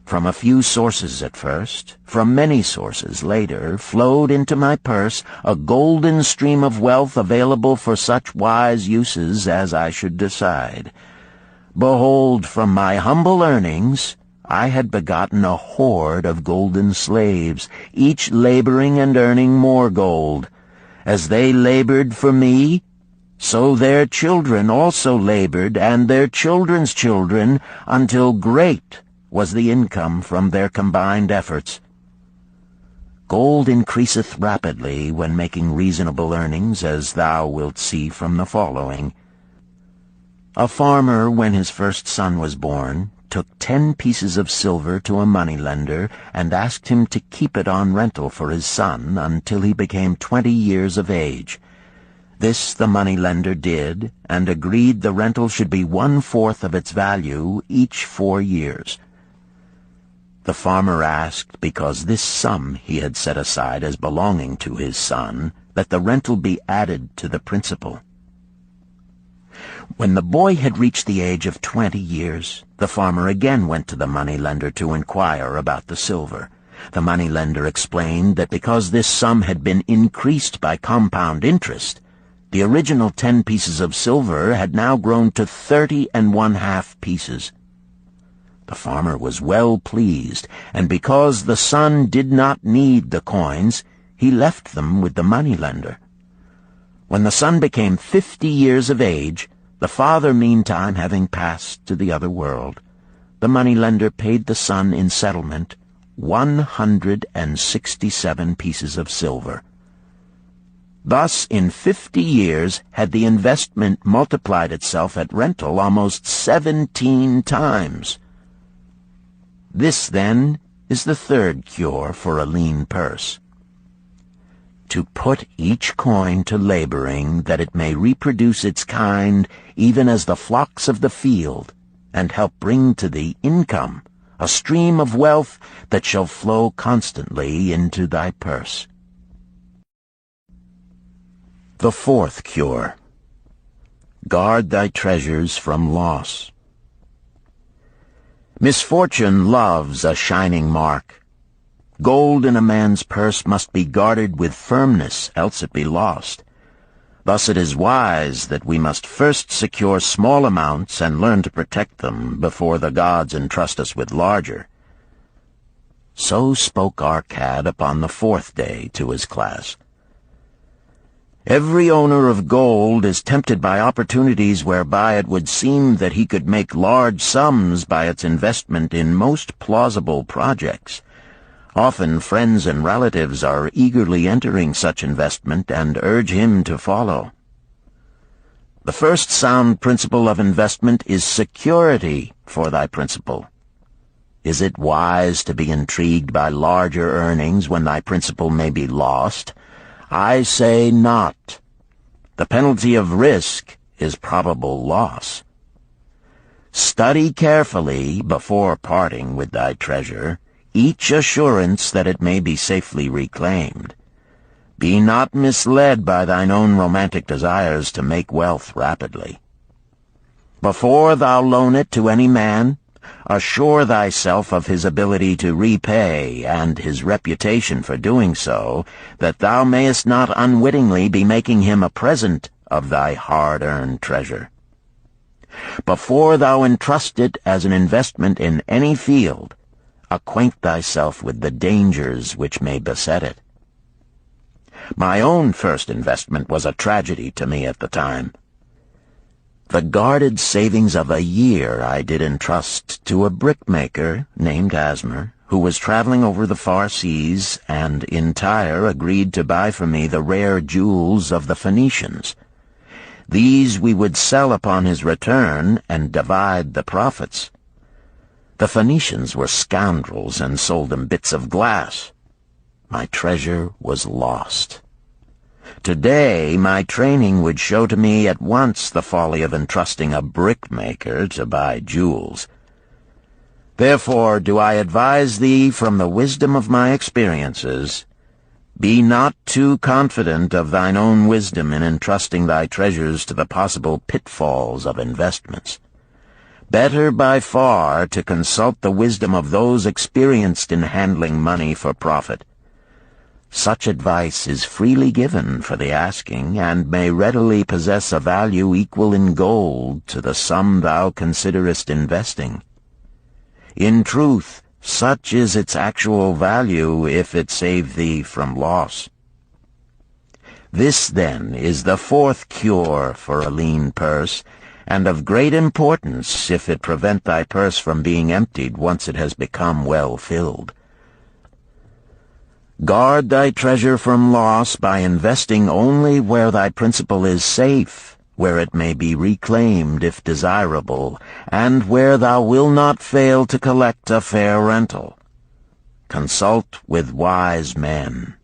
From a few sources at first, from many sources later, flowed into my purse a golden stream of wealth available for such wise uses as I should decide. Behold, from my humble earnings, I had begotten a horde of golden slaves, each laboring and earning more gold. As they labored for me, so their children also labored, and their children's children, until great was the income from their combined efforts. Gold increaseth rapidly when making reasonable earnings, as thou wilt see from the following. A farmer, when his first son was born, took 10 pieces of silver to a moneylender and asked him to keep it on rental for his son until he became 20 years of age. This the moneylender did, and agreed the rental should be 1/4 of its value each 4 years. The farmer asked, because this sum he had set aside as belonging to his son, that the rental be added to the principal. When the boy had reached the age of 20 years, the farmer again went to the moneylender to inquire about the silver. The moneylender explained that because this sum had been increased by compound interest, the original 10 pieces of silver had now grown to 30½ pieces. The farmer was well pleased, and because the son did not need the coins, he left them with the moneylender. When the son became 50 years of age, the father meantime having passed to the other world, the moneylender paid the son in settlement 167 pieces of silver. Thus, in 50 years, had the investment multiplied itself at rental almost 17 times. This, then, is the third cure for a lean purse. to put each coin to laboring, that it may reproduce its kind, even as the flocks of the field, and help bring to thee income, a stream of wealth that shall flow constantly into thy purse. The fourth cure. Guard thy treasures from loss. Misfortune loves a shining mark. Gold in a man's purse must be guarded with firmness, else it be lost. Thus it is wise that we must first secure small amounts and learn to protect them before the gods entrust us with larger. So spoke our cad upon the fourth day to his class. Every owner of gold is tempted by opportunities whereby it would seem that he could make large sums by its investment in most plausible projects. Often friends and relatives are eagerly entering such investment and urge him to follow. The first sound principle of investment is security for thy principal. Is it wise to be intrigued by larger earnings when thy principal may be lost? I say not. The penalty of risk is probable loss. Study carefully, before parting with thy treasure, each assurance that it may be safely reclaimed. Be not misled by thine own romantic desires to make wealth rapidly. Before thou loan it to any man, assure thyself of his ability to repay and his reputation for doing so, that thou mayest not unwittingly be making him a present of thy hard-earned treasure. Before thou entrust it as an investment in any field, acquaint thyself with the dangers which may beset it. My own first investment was a tragedy to me at the time. The guarded savings of a year I did entrust to a brickmaker named Asmer, who was traveling over the far seas, and in Tyre agreed to buy for me the rare jewels of the Phoenicians. These we would sell upon his return and divide the profits. The Phoenicians were scoundrels and sold him bits of glass. My treasure was lost. Today, my training would show to me at once the folly of entrusting a brickmaker to buy jewels. Therefore do I advise thee from the wisdom of my experiences, be not too confident of thine own wisdom in entrusting thy treasures to the possible pitfalls of investments. Better by far to consult the wisdom of those experienced in handling money for profit. Such advice is freely given for the asking, and may readily possess a value equal in gold to the sum thou considerest investing. In truth, such is its actual value if it save thee from loss. This, then, is the fourth cure for a lean purse, and of great importance if it prevent thy purse from being emptied once it has become well filled. Guard thy treasure from loss by investing only where thy principal is safe, where it may be reclaimed if desirable, and where thou wilt not fail to collect a fair rental. Consult with wise men.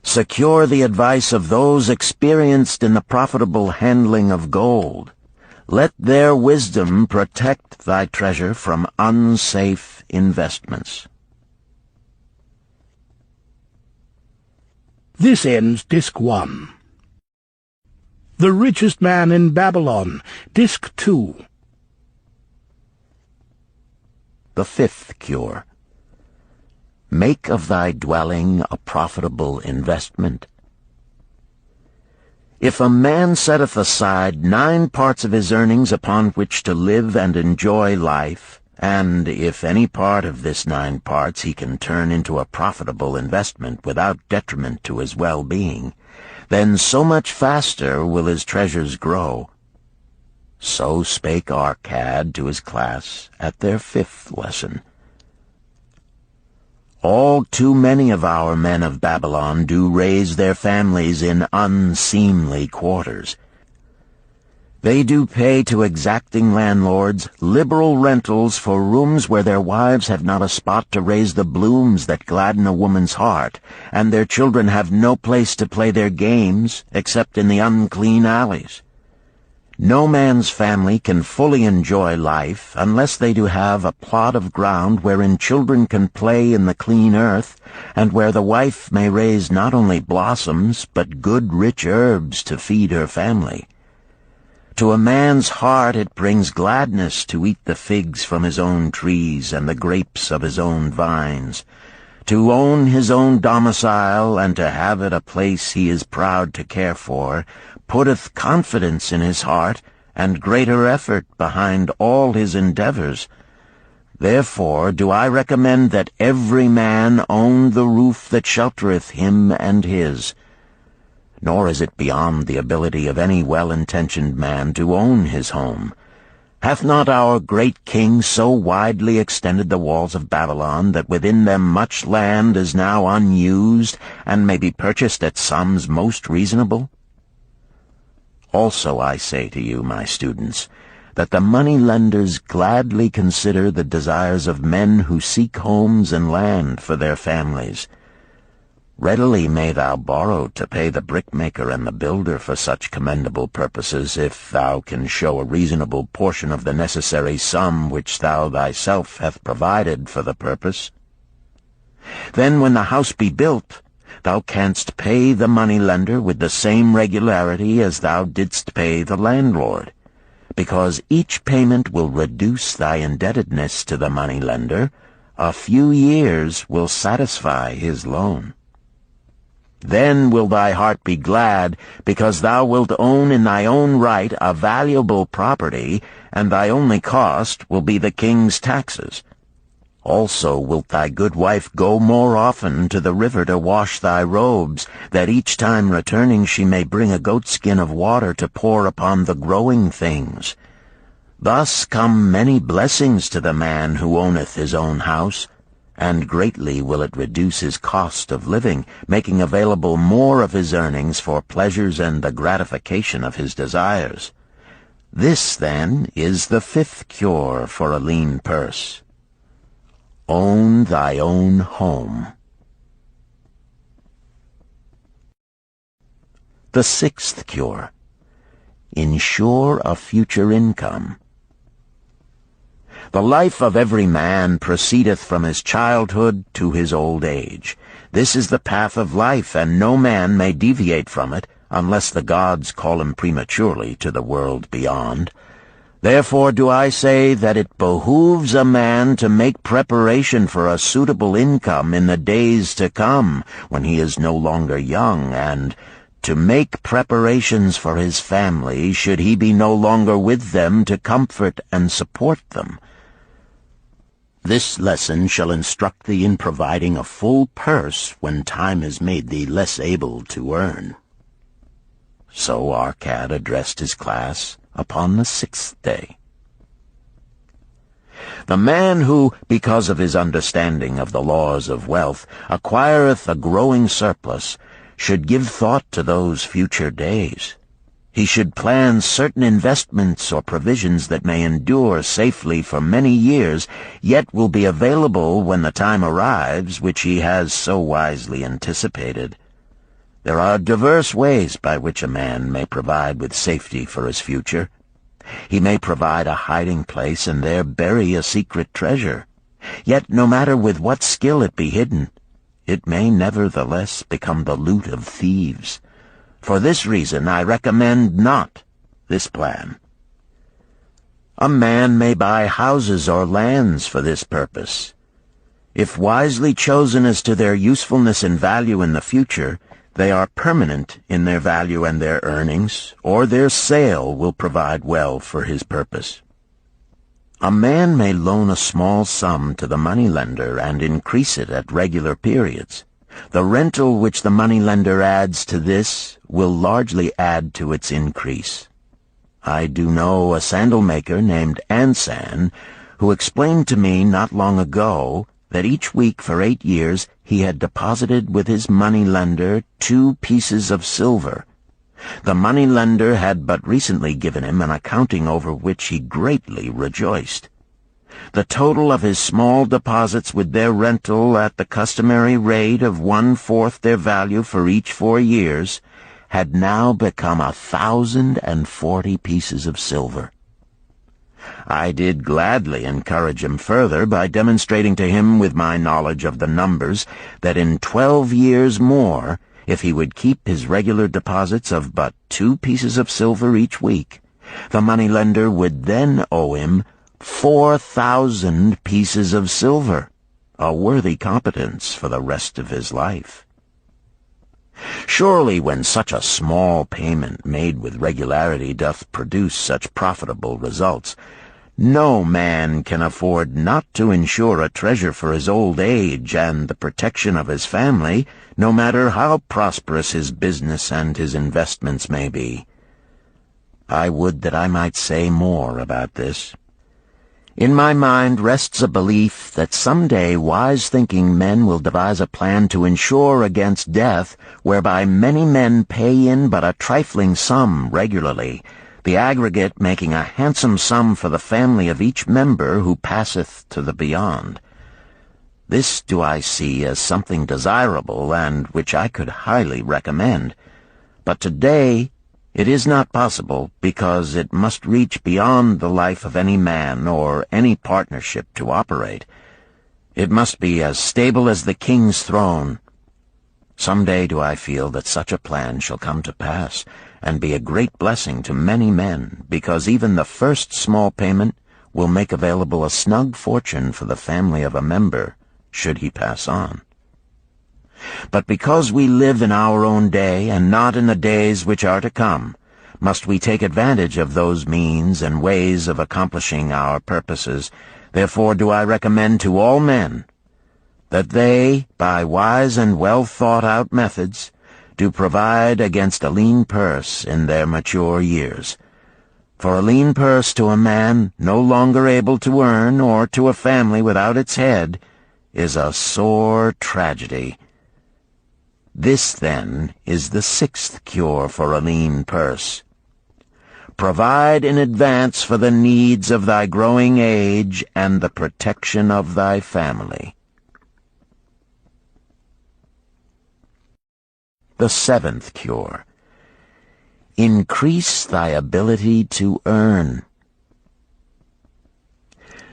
Secure the advice of those experienced in the profitable handling of gold. Let their wisdom protect thy treasure from unsafe investments. This ends Disc 1. The Richest Man in Babylon, Disc 2. The fifth cure. Make of thy dwelling a profitable investment. If a man setteth aside 9 parts of his earnings upon which to live and enjoy life, and if any part of this 9 parts he can turn into a profitable investment without detriment to his well-being, then so much faster will his treasures grow. So spake our cad to his class at their 5th lesson. All too many of our men of Babylon do raise their families in unseemly quarters. They do pay to exacting landlords liberal rentals for rooms where their wives have not a spot to raise the blooms that gladden a woman's heart, and their children have no place to play their games except in the unclean alleys. No man's family can fully enjoy life unless they do have a plot of ground wherein children can play in the clean earth, and where the wife may raise not only blossoms but good rich herbs to feed her family. To a man's heart it brings gladness to eat the figs from his own trees and the grapes of his own vines, to own his own domicile and to have it a place he is proud to care for, putteth confidence in his heart and greater effort behind all his endeavors. Therefore do I recommend that every man own the roof that sheltereth him and his. Nor is it beyond the ability of any well-intentioned man to own his home. Hath not our great king so widely extended the walls of Babylon that within them much land is now unused, and may be purchased at sums most reasonable? Also I say to you, my students, that the money-lenders gladly consider the desires of men who seek homes and land for their families. Readily may thou borrow to pay the brickmaker and the builder for such commendable purposes, if thou can show a reasonable portion of the necessary sum which thou thyself hast provided for the purpose. Then when the house be built, thou canst pay the money-lender with the same regularity as thou didst pay the landlord, because each payment will reduce thy indebtedness to the money-lender. A few years will satisfy his loan. Then will thy heart be glad, because thou wilt own in thy own right a valuable property, and thy only cost will be the king's taxes. Also wilt thy good wife go more often to the river to wash thy robes, that each time returning she may bring a goatskin of water to pour upon the growing things. Thus come many blessings to the man who owneth his own house, and greatly will it reduce his cost of living, making available more of his earnings for pleasures and the gratification of his desires. This, then, is the fifth cure for a lean purse. Own thy own home. The sixth cure. Ensure a future income. The life of every man proceedeth from his childhood to his old age. This is the path of life, and no man may deviate from it, unless the gods call him prematurely to the world beyond. Therefore do I say that it behooves a man to make preparation for a suitable income in the days to come, when he is no longer young, and to make preparations for his family, should he be no longer with them to comfort and support them. This lesson shall instruct thee in providing a full purse when time has made thee less able to earn. So Arcad addressed his class upon the sixth day. The man who, because of his understanding of the laws of wealth, acquireth a growing surplus, should give thought to those future days. He should plan certain investments or provisions that may endure safely for many years, yet will be available when the time arrives which he has so wisely anticipated. There are diverse ways by which a man may provide with safety for his future. He may provide a hiding place and there bury a secret treasure. Yet no matter with what skill it be hidden, it may nevertheless become the loot of thieves. For this reason I recommend not this plan. A man may buy houses or lands for this purpose. If wisely chosen as to their usefulness and value in the future, they are permanent in their value and their earnings, or their sale will provide well for his purpose. A man may loan a small sum to the moneylender and increase it at regular periods. The rental which the moneylender adds to this will largely add to its increase. I do know a sandal-maker named Ansan, who explained to me not long ago that each week for 8 years he had deposited with his moneylender 2 pieces of silver. The moneylender had but recently given him an accounting over which he greatly rejoiced. The total of his small deposits with their rental at the customary rate of 1/4 their value for each 4 years had now become 1,040 pieces of silver. I did gladly encourage him further by demonstrating to him with my knowledge of the numbers that in 12 years more, if he would keep his regular deposits of but 2 pieces of silver each week, the moneylender would then owe him 4,000 pieces of silver, a worthy competence for the rest of his life. Surely when such a small payment made with regularity doth produce such profitable results, no man can afford not to insure a treasure for his old age and the protection of his family, no matter how prosperous his business and his investments may be. I would that I might say more about this. In my mind rests a belief that someday wise-thinking men will devise a plan to insure against death, whereby many men pay in but a trifling sum regularly, the aggregate making a handsome sum for the family of each member who passeth to the beyond. This do I see as something desirable and which I could highly recommend. But today it is not possible, because it must reach beyond the life of any man or any partnership to operate. It must be as stable as the king's throne. Some day do I feel that such a plan shall come to pass, and be a great blessing to many men, because even the first small payment will make available a snug fortune for the family of a member, should he pass on. But because we live in our own day, and not in the days which are to come, must we take advantage of those means and ways of accomplishing our purposes. Therefore do I recommend to all men that they, by wise and well-thought-out methods, do provide against a lean purse in their mature years. For a lean purse to a man no longer able to earn, or to a family without its head, is a sore tragedy. This, then, is the 6th cure for a lean purse. Provide in advance for the needs of thy growing age and the protection of thy family. The 7th cure. Increase thy ability to earn.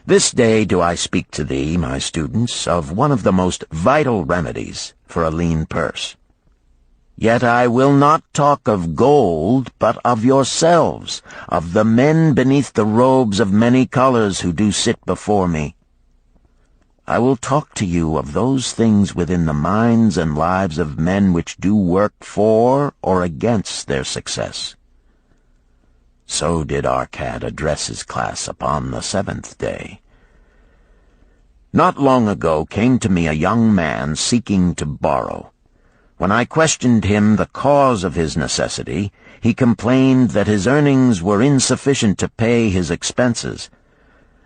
This day do I speak to thee, my students, of one of the most vital remedies for a lean purse. Yet I will not talk of gold, but of yourselves, of the men beneath the robes of many colors who do sit before me. I will talk to you of those things within the minds and lives of men which do work for or against their success. So did Arcad address his class upon the 7th day. Not long ago came to me a young man seeking to borrow. When I questioned him the cause of his necessity, he complained that his earnings were insufficient to pay his expenses.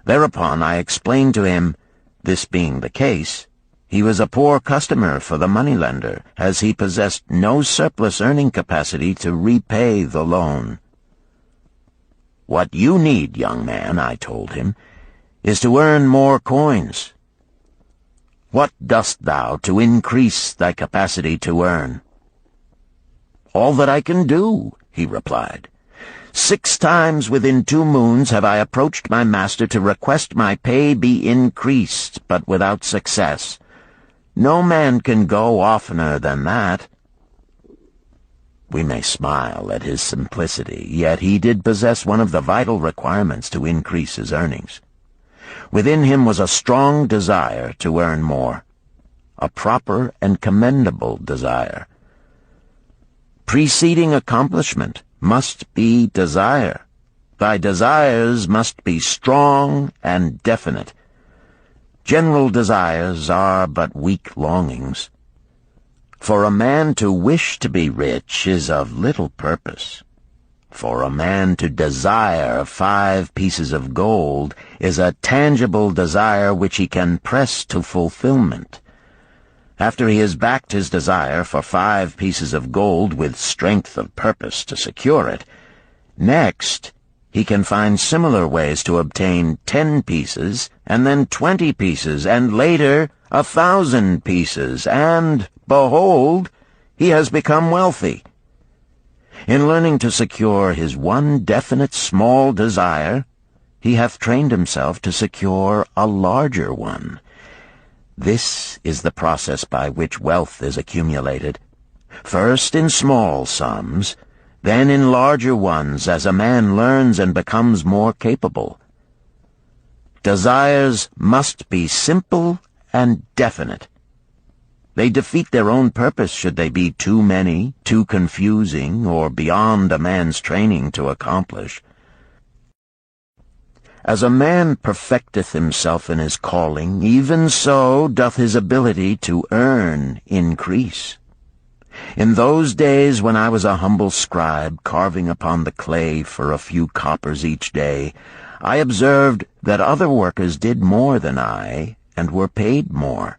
Thereupon I explained to him, this being the case, he was a poor customer for the moneylender, as he possessed no surplus earning capacity to repay the loan. What you need, young man, I told him, is to earn more coins. What dost thou to increase thy capacity to earn? All that I can do, he replied. 6 times within 2 moons have I approached my master to request my pay be increased, but without success. No man can go oftener than that. We may smile at his simplicity, yet he did possess one of the vital requirements to increase his earnings. Within him was a strong desire to earn more, a proper and commendable desire. Preceding accomplishment must be desire. Thy desires must be strong and definite. General desires are but weak longings. For a man to wish to be rich is of little purpose. For a man to desire 5 pieces of gold is a tangible desire which he can press to fulfillment. After he has backed his desire for 5 pieces of gold with strength of purpose to secure it, next he can find similar ways to obtain 10 pieces, and then 20 pieces, and later 1,000 pieces, and, behold, he has become wealthy. In learning to secure his one definite small desire, he hath trained himself to secure a larger one. This is the process by which wealth is accumulated, first in small sums, then in larger ones as a man learns and becomes more capable. Desires must be simple and definite. They defeat their own purpose should they be too many, too confusing, or beyond a man's training to accomplish. As a man perfecteth himself in his calling, even so doth his ability to earn increase. In those days when I was a humble scribe carving upon the clay for a few coppers each day, I observed that other workers did more than I, and were paid more.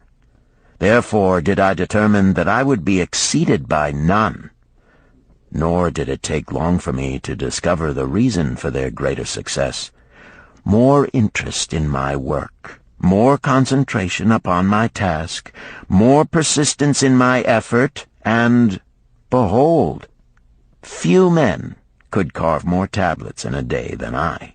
Therefore did I determine that I would be exceeded by none. Nor did it take long for me to discover the reason for their greater success. More interest in my work, more concentration upon my task, more persistence in my effort, and, behold, few men could carve more tablets in a day than I.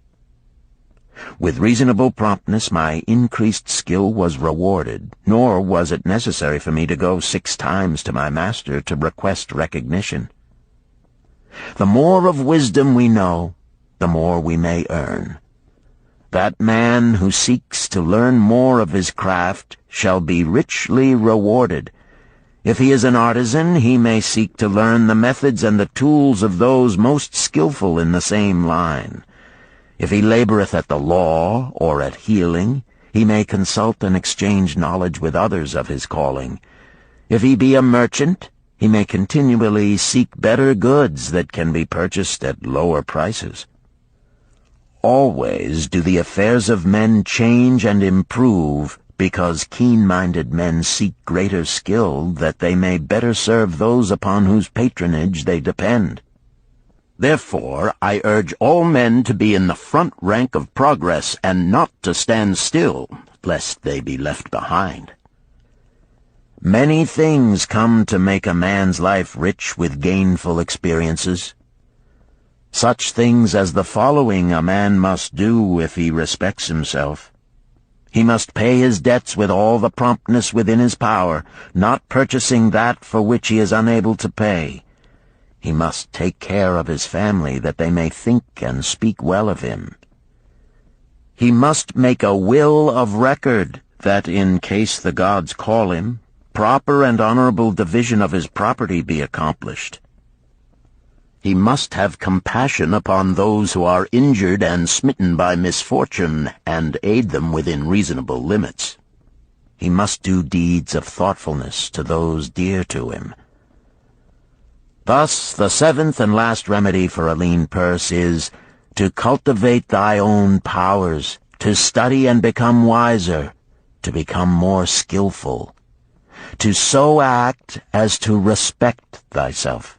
With reasonable promptness my increased skill was rewarded, nor was it necessary for me to go 6 times to my master to request recognition. The more of wisdom we know, the more we may earn. That man who seeks to learn more of his craft shall be richly rewarded. If he is an artisan, he may seek to learn the methods and the tools of those most skillful in the same line. If he laboreth at the law or at healing, he may consult and exchange knowledge with others of his calling. If he be a merchant, he may continually seek better goods that can be purchased at lower prices. Always do the affairs of men change and improve, because keen-minded men seek greater skill that they may better serve those upon whose patronage they depend. Therefore I urge all men to be in the front rank of progress, and not to stand still, lest they be left behind. Many things come to make a man's life rich with gainful experiences. Such things as the following a man must do if he respects himself. He must pay his debts with all the promptness within his power, not purchasing that for which he is unable to pay. He must take care of his family, that they may think and speak well of him. He must make a will of record, that in case the gods call him, proper and honorable division of his property be accomplished. He must have compassion upon those who are injured and smitten by misfortune, and aid them within reasonable limits. He must do deeds of thoughtfulness to those dear to him. Thus, the 7th and last remedy for a lean purse is to cultivate thy own powers, to study and become wiser, to become more skillful, to so act as to respect thyself.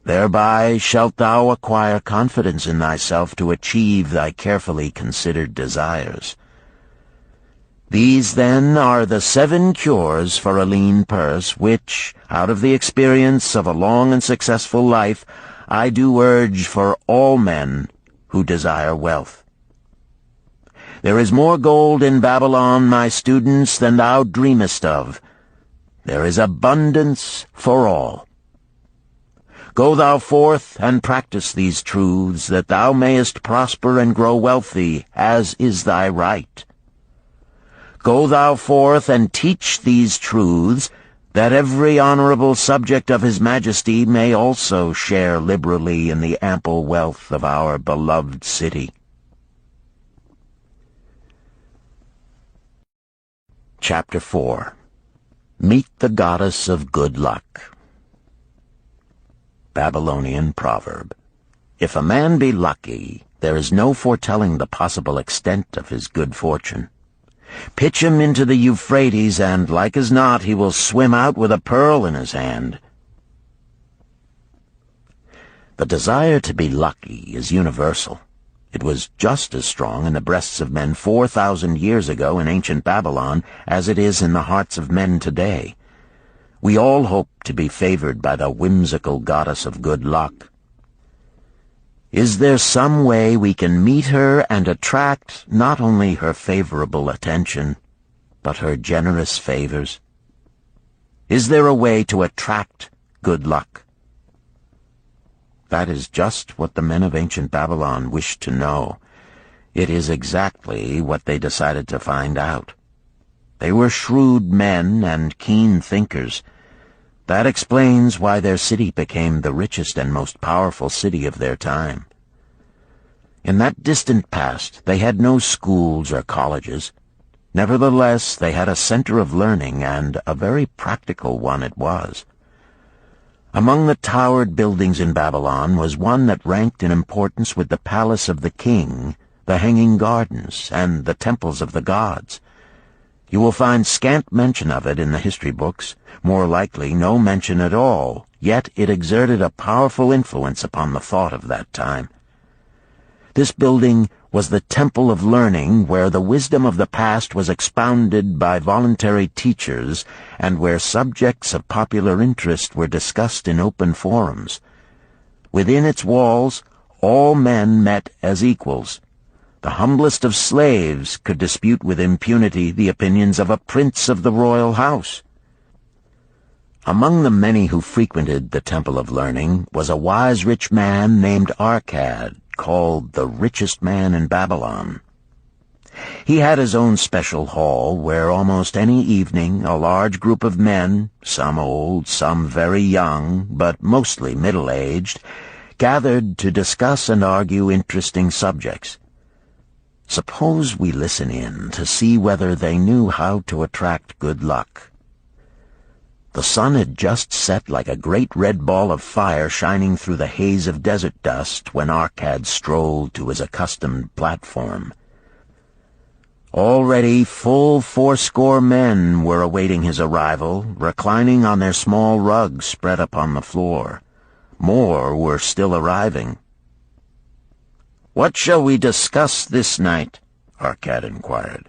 Thereby shalt thou acquire confidence in thyself to achieve thy carefully considered desires. These, then, are the 7 cures for a lean purse, which, out of the experience of a long and successful life, I do urge for all men who desire wealth. There is more gold in Babylon, my students, than thou dreamest of. There is abundance for all. Go thou forth and practice these truths, that thou mayest prosper and grow wealthy, as is thy right. Go thou forth and teach these truths, that every honorable subject of his majesty may also share liberally in the ample wealth of our beloved city. Chapter 4. Meet the Goddess of Good Luck. Babylonian Proverb. If a man be lucky, there is no foretelling the possible extent of his good fortune. Pitch him into the Euphrates, and like as not he will swim out with a pearl in his hand. The desire to be lucky is universal. It was just as strong in the breasts of men 4,000 years ago in ancient Babylon as it is in the hearts of men today. We all hope to be favored by the whimsical goddess of good luck. Is there some way we can meet her and attract not only her favorable attention, but her generous favors? Is there a way to attract good luck? That is just what the men of ancient Babylon wished to know. It is exactly what they decided to find out. They were shrewd men and keen thinkers. That explains why their city became the richest and most powerful city of their time. In that distant past, they had no schools or colleges. Nevertheless, they had a center of learning, and a very practical one it was. Among the towered buildings in Babylon was one that ranked in importance with the palace of the king, the hanging gardens, and the temples of the gods. You will find scant mention of it in the history books, more likely no mention at all, yet it exerted a powerful influence upon the thought of that time. This building was the temple of learning, where the wisdom of the past was expounded by voluntary teachers, and where subjects of popular interest were discussed in open forums. Within its walls, all men met as equals. The humblest of slaves could dispute with impunity the opinions of a prince of the royal house. Among the many who frequented the Temple of Learning was a wise rich man named Arcad, called the richest man in Babylon. He had his own special hall where almost any evening a large group of men, some old, some very young, but mostly middle-aged, gathered to discuss and argue interesting subjects. Suppose we listen in to see whether they knew how to attract good luck. The sun had just set like a great red ball of fire shining through the haze of desert dust when Arcad strolled to his accustomed platform. Already full 80 men were awaiting his arrival, reclining on their small rugs spread upon the floor. More were still arriving. "What shall we discuss this night?" Arcad inquired.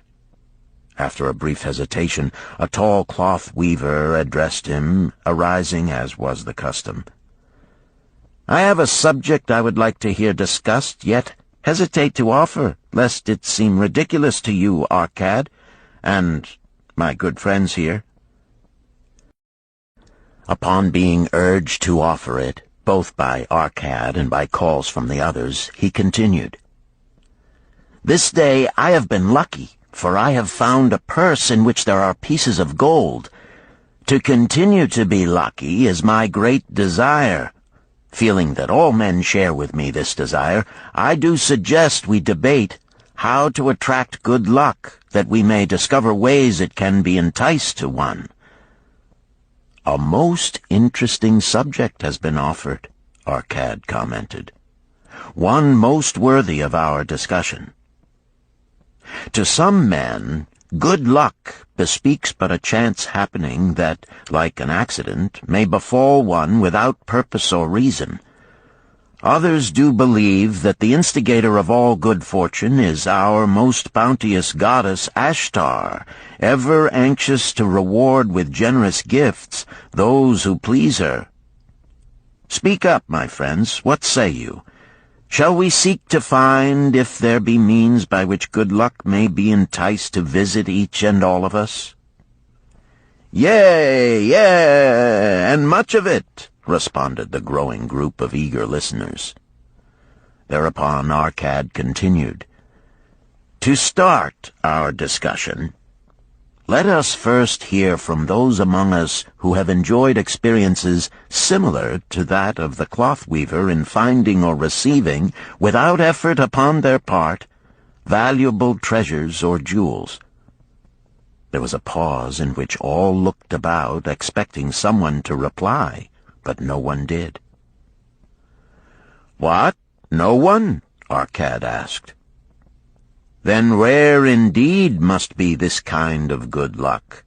After a brief hesitation, a tall cloth weaver addressed him, arising as was the custom. "I have a subject I would like to hear discussed, yet hesitate to offer, lest it seem ridiculous to you, Arcad, and my good friends here." Upon being urged to offer it, both by Arcad and by calls from the others, he continued, "This day I have been lucky, for I have found a purse in which there are pieces of gold. To continue to be lucky is my great desire. Feeling that all men share with me this desire, I do suggest we debate how to attract good luck, that we may discover ways it can be enticed to one." "A most interesting subject has been offered," Arcad commented. "One most worthy of our discussion. To some men, good luck bespeaks but a chance happening that, like an accident, may befall one without purpose or reason. Others do believe that the instigator of all good fortune is our most bounteous goddess Ashtar, ever anxious to reward with generous gifts those who please her. Speak up, my friends, what say you? Shall we seek to find if there be means by which good luck may be enticed to visit each and all of us?" "Yea, yea, and much of it," responded the growing group of eager listeners. Thereupon Arcad continued, "To start our discussion, let us first hear from those among us who have enjoyed experiences similar to that of the cloth weaver in finding or receiving, without effort upon their part, valuable treasures or jewels." There was a pause in which all looked about, expecting someone to reply, but no one did. "What? No one?" Arcad asked. then rare indeed must be this kind of good luck.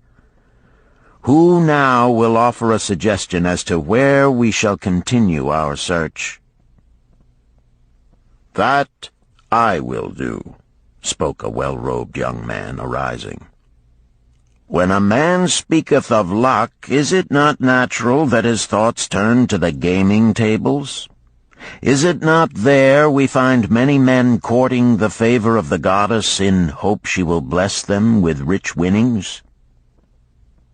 Who now will offer a suggestion as to where we shall continue our search?" "That I will do," spoke a well-robed young man, arising. "When a man speaketh of luck, is it not natural that his thoughts turn to the gaming tables? Is it not there we find many men courting the favor of the goddess in hope she will bless them with rich winnings?"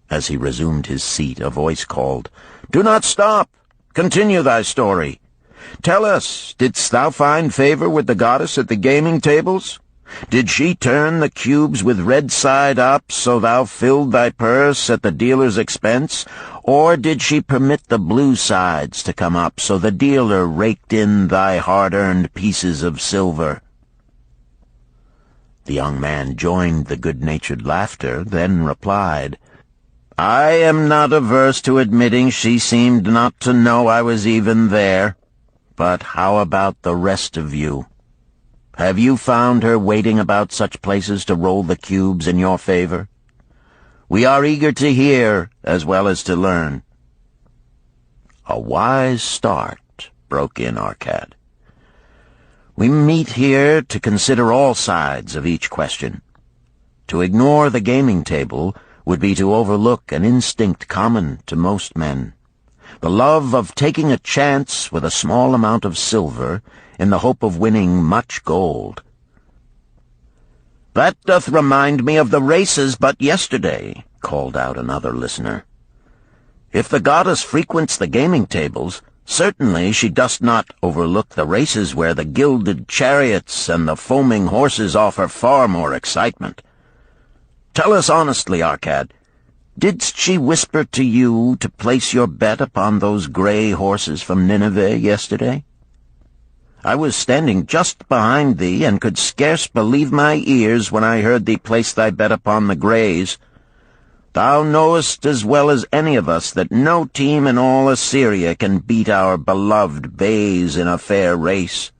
As he resumed his seat, a voice called, "Do not stop! Continue thy story. Tell us, didst thou find favor with the goddess at the gaming tables? Did she turn the cubes with red side up, so thou filled thy purse at the dealer's expense? Or did she permit the blue sides to come up, so the dealer raked in thy hard-earned pieces of silver?" The young man joined the good-natured laughter, then replied, "I am not averse to admitting she seemed not to know I was even there. But how about the rest of you? Have you found her waiting about such places to roll the cubes in your favor? We are eager to hear as well as to learn." "A wise start," broke in Arcad. "We meet here to consider all sides of each question. To ignore the gaming table would be to overlook an instinct common to most men, the love of taking a chance with a small amount of silver in the hope of winning much gold." "That doth remind me of the races but yesterday," called out another listener. "If the goddess frequents the gaming tables, certainly she doth not overlook the races where the gilded chariots and the foaming horses offer far more excitement. Tell us honestly, Arcad, didst she whisper to you to place your bet upon those gray horses from Nineveh yesterday? I was standing just behind thee, and could scarce believe my ears when I heard thee place thy bet upon the grays. Thou knowest as well as any of us that no team in all Assyria can beat our beloved bays in a fair race.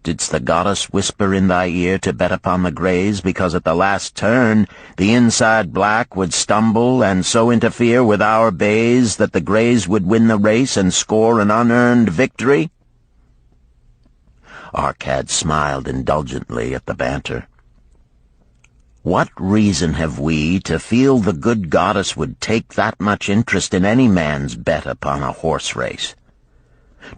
Didst the goddess whisper in thy ear to bet upon the grays, because at the last turn the inside black would stumble and so interfere with our bays that the grays would win the race and score an unearned victory?" Arcad smiled indulgently at the banter. "What reason have we to feel the good goddess would take that much interest in any man's bet upon a horse race?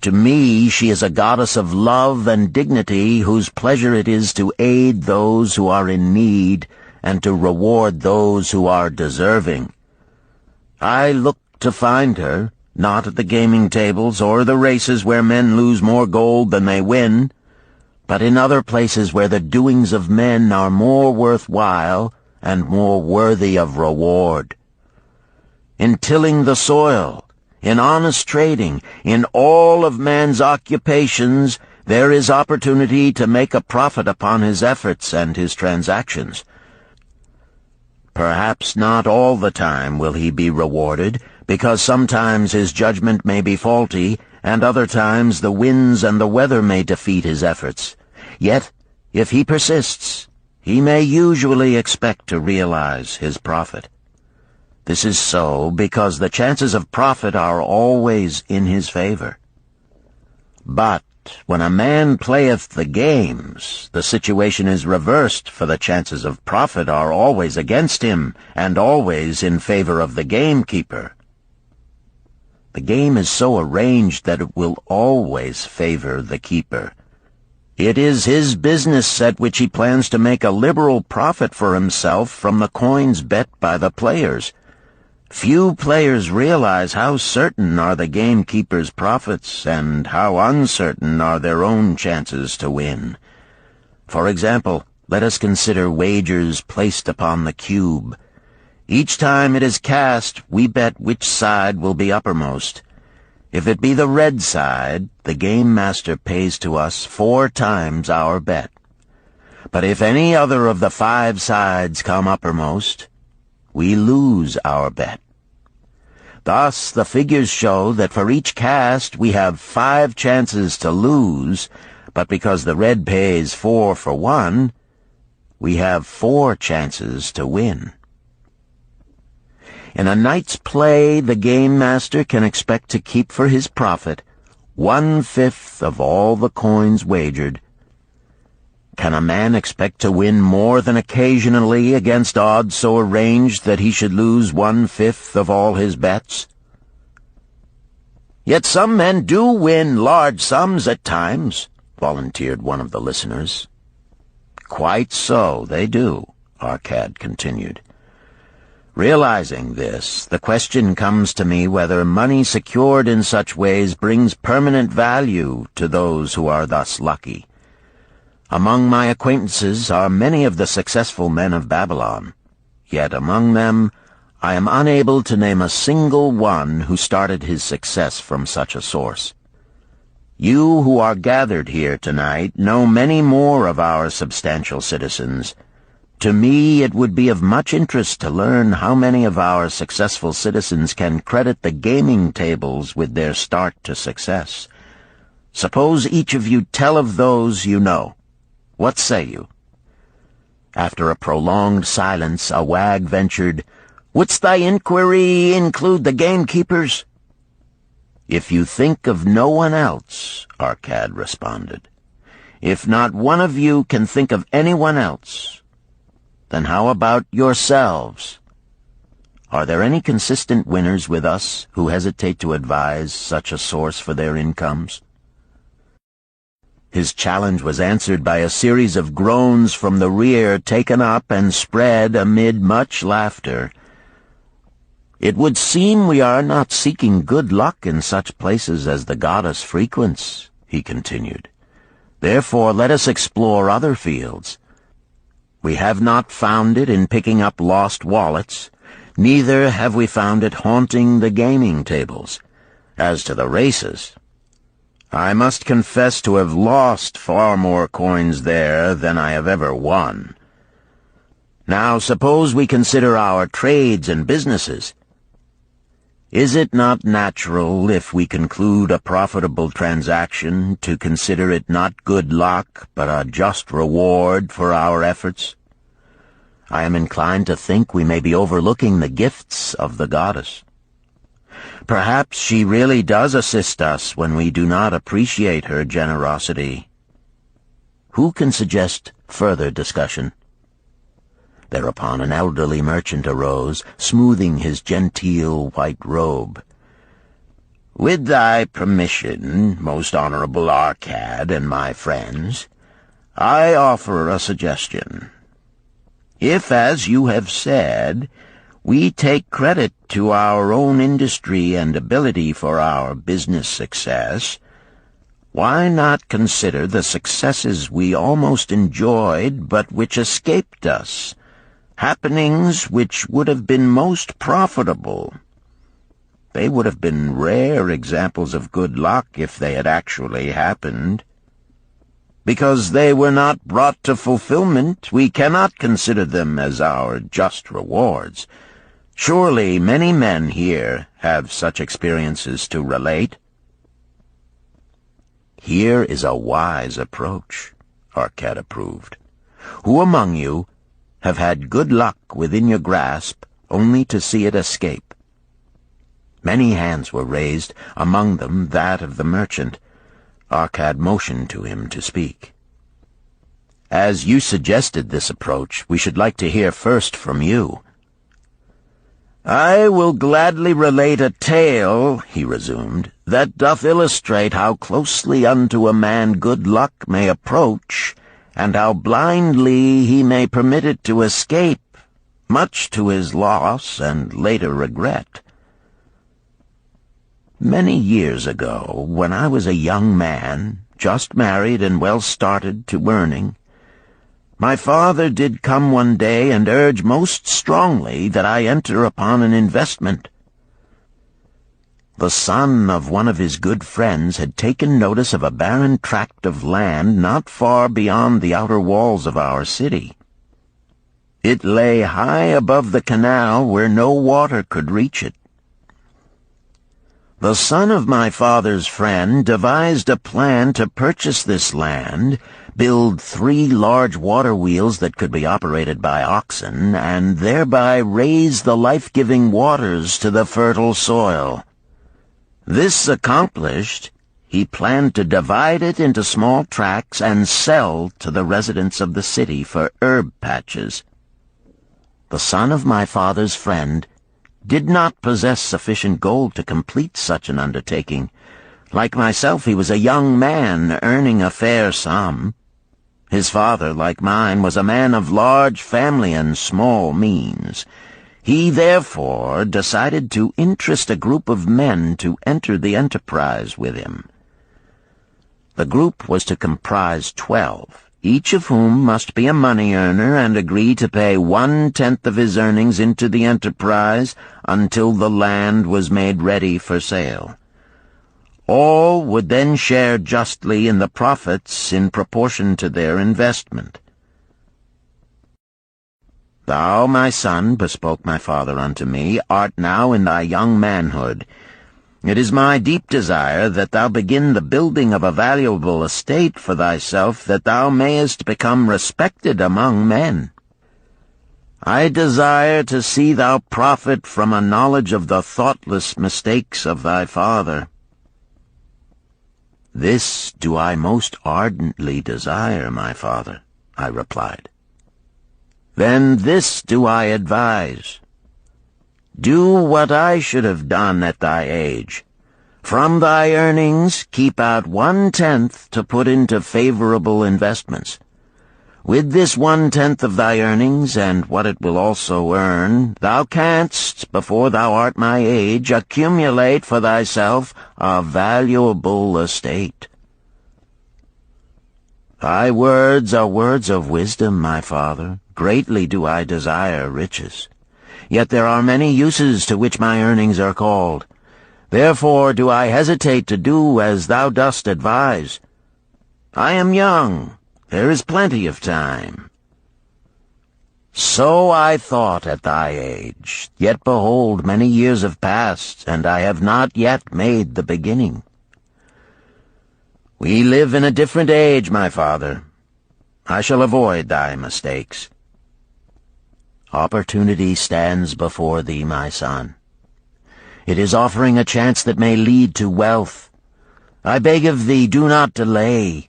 To me she is a goddess of love and dignity, whose pleasure it is to aid those who are in need and to reward those who are deserving. I look to find her, not at the gaming tables or the races where men lose more gold than they win, but in other places where the doings of men are more worthwhile and more worthy of reward. In tilling the soil, in honest trading, in all of man's occupations, there is opportunity to make a profit upon his efforts and his transactions. Perhaps not all the time will he be rewarded, because sometimes his judgment may be faulty, and other times the winds and the weather may defeat his efforts. Yet, if he persists, he may usually expect to realize his profit. This is so because the chances of profit are always in his favor. But when a man playeth the games, the situation is reversed, for the chances of profit are always against him, and always in favor of the gamekeeper. The game is so arranged that it will always favor the keeper. It is his business at which he plans to make a liberal profit for himself from the coins bet by the players. Few players realize how certain are the gamekeeper's profits and how uncertain are their own chances to win. For example, let us consider wagers placed upon the cube. Each time it is cast, we bet which side will be uppermost. If it be the red side, the game master pays to us 4 times our bet. But if any other of the 5 sides come uppermost, we lose our bet. Thus, the figures show that for each cast we have 5 chances to lose, but because the red pays 4 for 1, we have 4 chances to win. In a night's play, the game master can expect to keep for his profit 1/5 of all the coins wagered. Can a man expect to win more than occasionally against odds so arranged that he should lose 1/5 of all his bets? Yet some men do win large sums at times, volunteered one of the listeners. Quite so, they do, Arcad continued. Realizing this, the question comes to me whether money secured in such ways brings permanent value to those who are thus lucky. Among my acquaintances are many of the successful men of Babylon, yet among them I am unable to name a single one who started his success from such a source. You who are gathered here tonight know many more of our substantial citizens. To me, it would be of much interest to learn how many of our successful citizens can credit the gaming tables with their start to success. Suppose each of you tell of those you know. What say you? After a prolonged silence, a wag ventured, "Wouldst thy inquiry include the gamekeepers?" "If you think of no one else," Arcad responded. "If not one of you can think of anyone else, then how about yourselves? Are there any consistent winners with us who hesitate to advise such a source for their incomes?" His challenge was answered by a series of groans from the rear, taken up and spread amid much laughter. "It would seem we are not seeking good luck in such places as the goddess frequents," he continued. "Therefore let us explore other fields. We have not found it in picking up lost wallets, neither have we found it haunting the gaming tables. As to the races, I must confess to have lost far more coins there than I have ever won. Now suppose we consider our trades and businesses. Is it not natural, if we conclude a profitable transaction, to consider it not good luck, but a just reward for our efforts? I am inclined to think we may be overlooking the gifts of the goddess. Perhaps she really does assist us when we do not appreciate her generosity. Who can suggest further discussion?" Thereupon an elderly merchant arose, smoothing his genteel white robe. "With thy permission, most honorable Arcad and my friends, I offer a suggestion. If, as you have said, we take credit to our own industry and ability for our business success, why not consider the successes we almost enjoyed but which escaped us, happenings which would have been most profitable? They would have been rare examples of good luck if they had actually happened. Because they were not brought to fulfillment, we cannot consider them as our just rewards. Surely many men here have such experiences to relate." "Here is a wise approach," Arcad approved. "Who among you have had good luck within your grasp only to see it escape?" Many hands were raised, among them that of the merchant. Arcad motioned to him to speak. "As you suggested this approach, we should like to hear first from you." "I will gladly relate a tale," he resumed, "that doth illustrate how closely unto a man good luck may approach, and how blindly he may permit it to escape, much to his loss and later regret. Many years ago, when I was a young man, just married and well started to earning, my father did come one day and urge most strongly that I enter upon an investment. The son of one of his good friends had taken notice of a barren tract of land not far beyond the outer walls of our city. It lay high above the canal where no water could reach it. The son of my father's friend devised a plan to purchase this land, build 3 large water wheels that could be operated by oxen, and thereby raise the life-giving waters to the fertile soil. This accomplished, he planned to divide it into small tracts and sell to the residents of the city for herb patches. The son of my father's friend did not possess sufficient gold to complete such an undertaking. Like myself, he was a young man earning a fair sum. His father, like mine, was a man of large family and small means. He therefore decided to interest a group of men to enter the enterprise with him. The group was to comprise 12, each of whom must be a money earner and agree to pay 1/10 of his earnings into the enterprise until the land was made ready for sale. All would then share justly in the profits in proportion to their investment. "Thou, my son," bespoke my father unto me, "art now in thy young manhood. It is my deep desire that thou begin the building of a valuable estate for thyself, that thou mayest become respected among men. I desire to see thou profit from a knowledge of the thoughtless mistakes of thy father." "This do I most ardently desire, my father," I replied. "Then this do I advise. Do what I should have done at thy age. From thy earnings keep out 1/10 to put into favorable investments. With this 1/10 of thy earnings, and what it will also earn, thou canst, before thou art my age, accumulate for thyself a valuable estate." "Thy words are words of wisdom, my father. Greatly do I desire riches. Yet there are many uses to which my earnings are called. Therefore do I hesitate to do as thou dost advise. I am young. There is plenty of time." "So I thought at thy age. Yet behold, many years have passed, and I have not yet made the beginning." "We live in a different age, my father. I shall avoid thy mistakes." "Opportunity stands before thee, my son. It is offering a chance that may lead to wealth. I beg of thee, do not delay.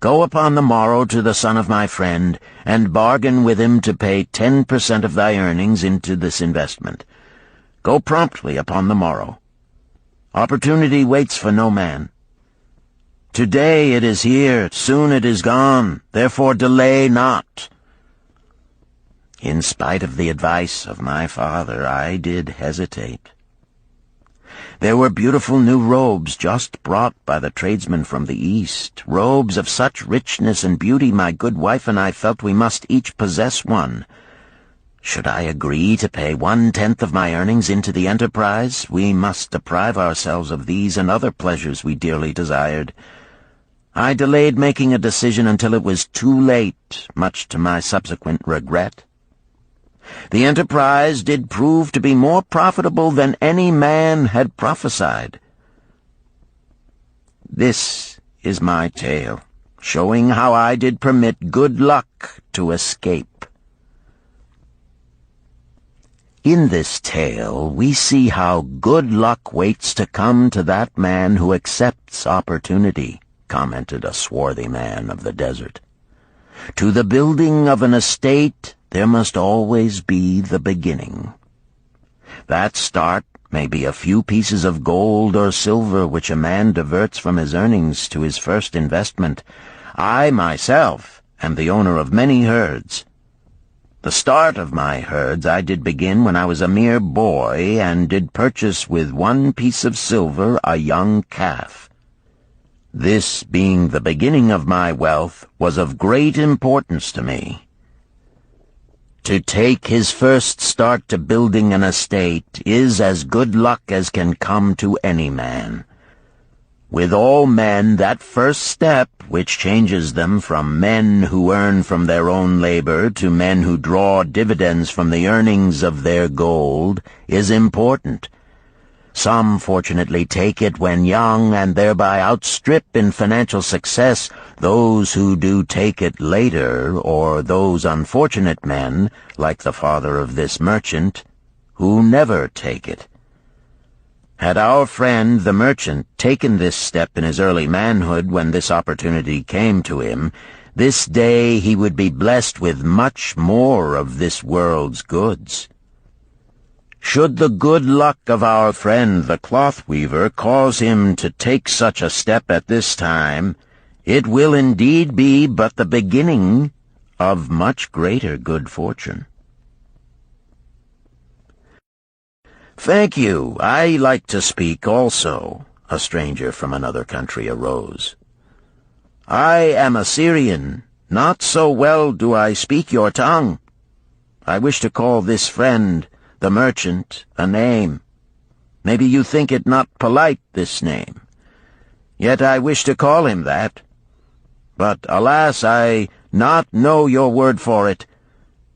Go upon the morrow to the son of my friend, and bargain with him to pay 10% of thy earnings into this investment. Go promptly upon the morrow. Opportunity waits for no man. Today it is here, soon it is gone, therefore delay not." In spite of the advice of my father, I did hesitate. There were beautiful new robes just brought by the tradesmen from the East, robes of such richness and beauty my good wife and I felt we must each possess one. Should I agree to pay 1/10 of my earnings into the enterprise, we must deprive ourselves of these and other pleasures we dearly desired. I delayed making a decision until it was too late, much to my subsequent regret. The enterprise did prove to be more profitable than any man had prophesied. This is my tale, showing how I did permit good luck to escape. In this tale, we see how good luck waits to come to that man who accepts opportunity, commented a swarthy man of the desert. To the building of an estate, there must always be the beginning. That start may be a few pieces of gold or silver which a man diverts from his earnings to his first investment. I, myself, am the owner of many herds. The start of my herds I did begin when I was a mere boy, and did purchase with 1 piece of silver a young calf. This, being the beginning of my wealth, was of great importance to me. To take his first start to building an estate is as good luck as can come to any man. With all men, that first step, which changes them from men who earn from their own labor to men who draw dividends from the earnings of their gold, is important. Some fortunately take it when young and thereby outstrip in financial success those who do take it later, or those unfortunate men, like the father of this merchant, who never take it. Had our friend the merchant taken this step in his early manhood when this opportunity came to him, this day he would be blessed with much more of this world's goods. Should the good luck of our friend the cloth weaver cause him to take such a step at this time, it will indeed be but the beginning of much greater good fortune. "Thank you. I like to speak also," a stranger from another country arose. "I am a Syrian. Not so well do I speak your tongue. I wish to call this friend, the merchant, a name. Maybe you think it not polite, this name. Yet I wish to call him that. But, alas, I not know your word for it.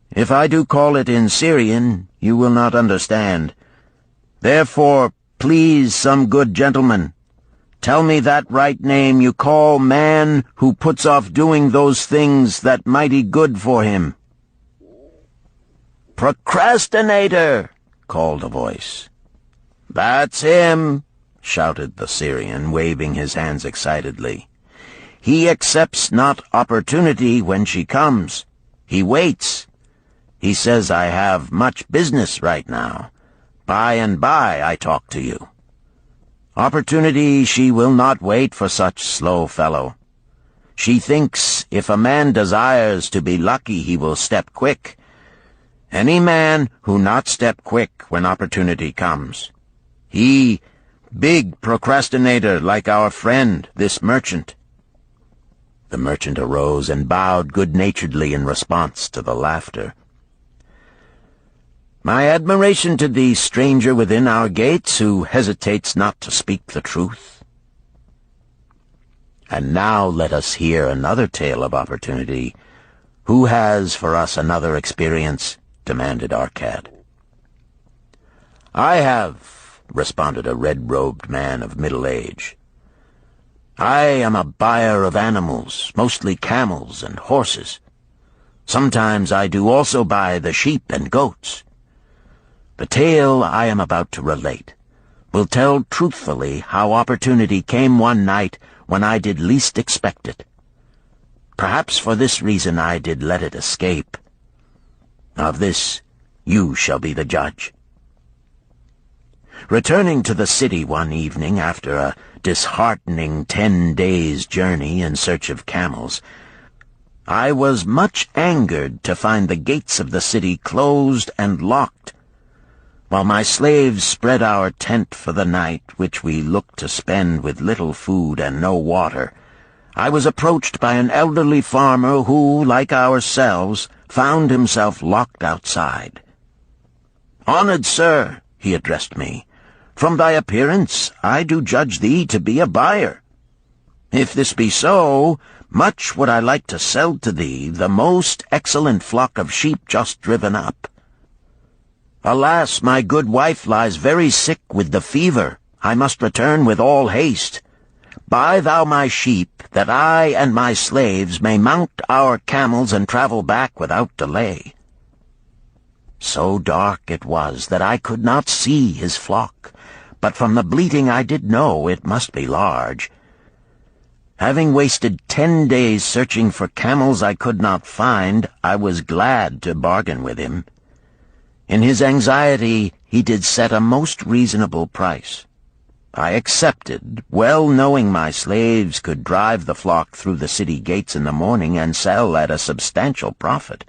If I do call it in Syrian, you will not understand. Therefore, please, some good gentleman, tell me that right name you call man who puts off doing those things that mighty good for him." "Procrastinator!" called a voice. "That's him!" shouted the Syrian, waving his hands excitedly. "He accepts not opportunity when she comes. He waits. He says, I have much business right now. By and by I talk to you. Opportunity she will not wait for such slow fellow. She thinks if a man desires to be lucky he will step quick. Any man who not step quick when opportunity comes. He, big procrastinator like our friend, this merchant." The merchant arose and bowed good-naturedly in response to the laughter. "My admiration to thee, stranger within our gates, who hesitates not to speak the truth." And now let us hear another tale of opportunity. "Who has for us another experience?" demanded Arcad. "I have," responded a red-robed man of middle age. "I am a buyer of animals, mostly camels and horses. Sometimes I do also buy the sheep and goats. The tale I am about to relate will tell truthfully how opportunity came one night when I did least expect it. Perhaps for this reason I did let it escape. Of this you shall be the judge. Returning to the city one evening after a disheartening 10 days' journey in search of camels, I was much angered to find the gates of the city closed and locked. While my slaves spread our tent for the night, which we looked to spend with little food and no water, I was approached by an elderly farmer who, like ourselves, found himself locked outside. "Honored sir," he addressed me, "from thy appearance I do judge thee to be a buyer. If this be so, much would I like to sell to thee the most excellent flock of sheep just driven up. Alas, my good wife lies very sick with the fever. I must return with all haste. Buy thou my sheep, that I and my slaves may mount our camels and travel back without delay." So dark it was that I could not see his flock, but from the bleating I did know it must be large. Having wasted 10 days searching for camels I could not find, I was glad to bargain with him. In his anxiety he did set a most reasonable price. I accepted, well knowing my slaves could drive the flock through the city gates in the morning and sell at a substantial profit.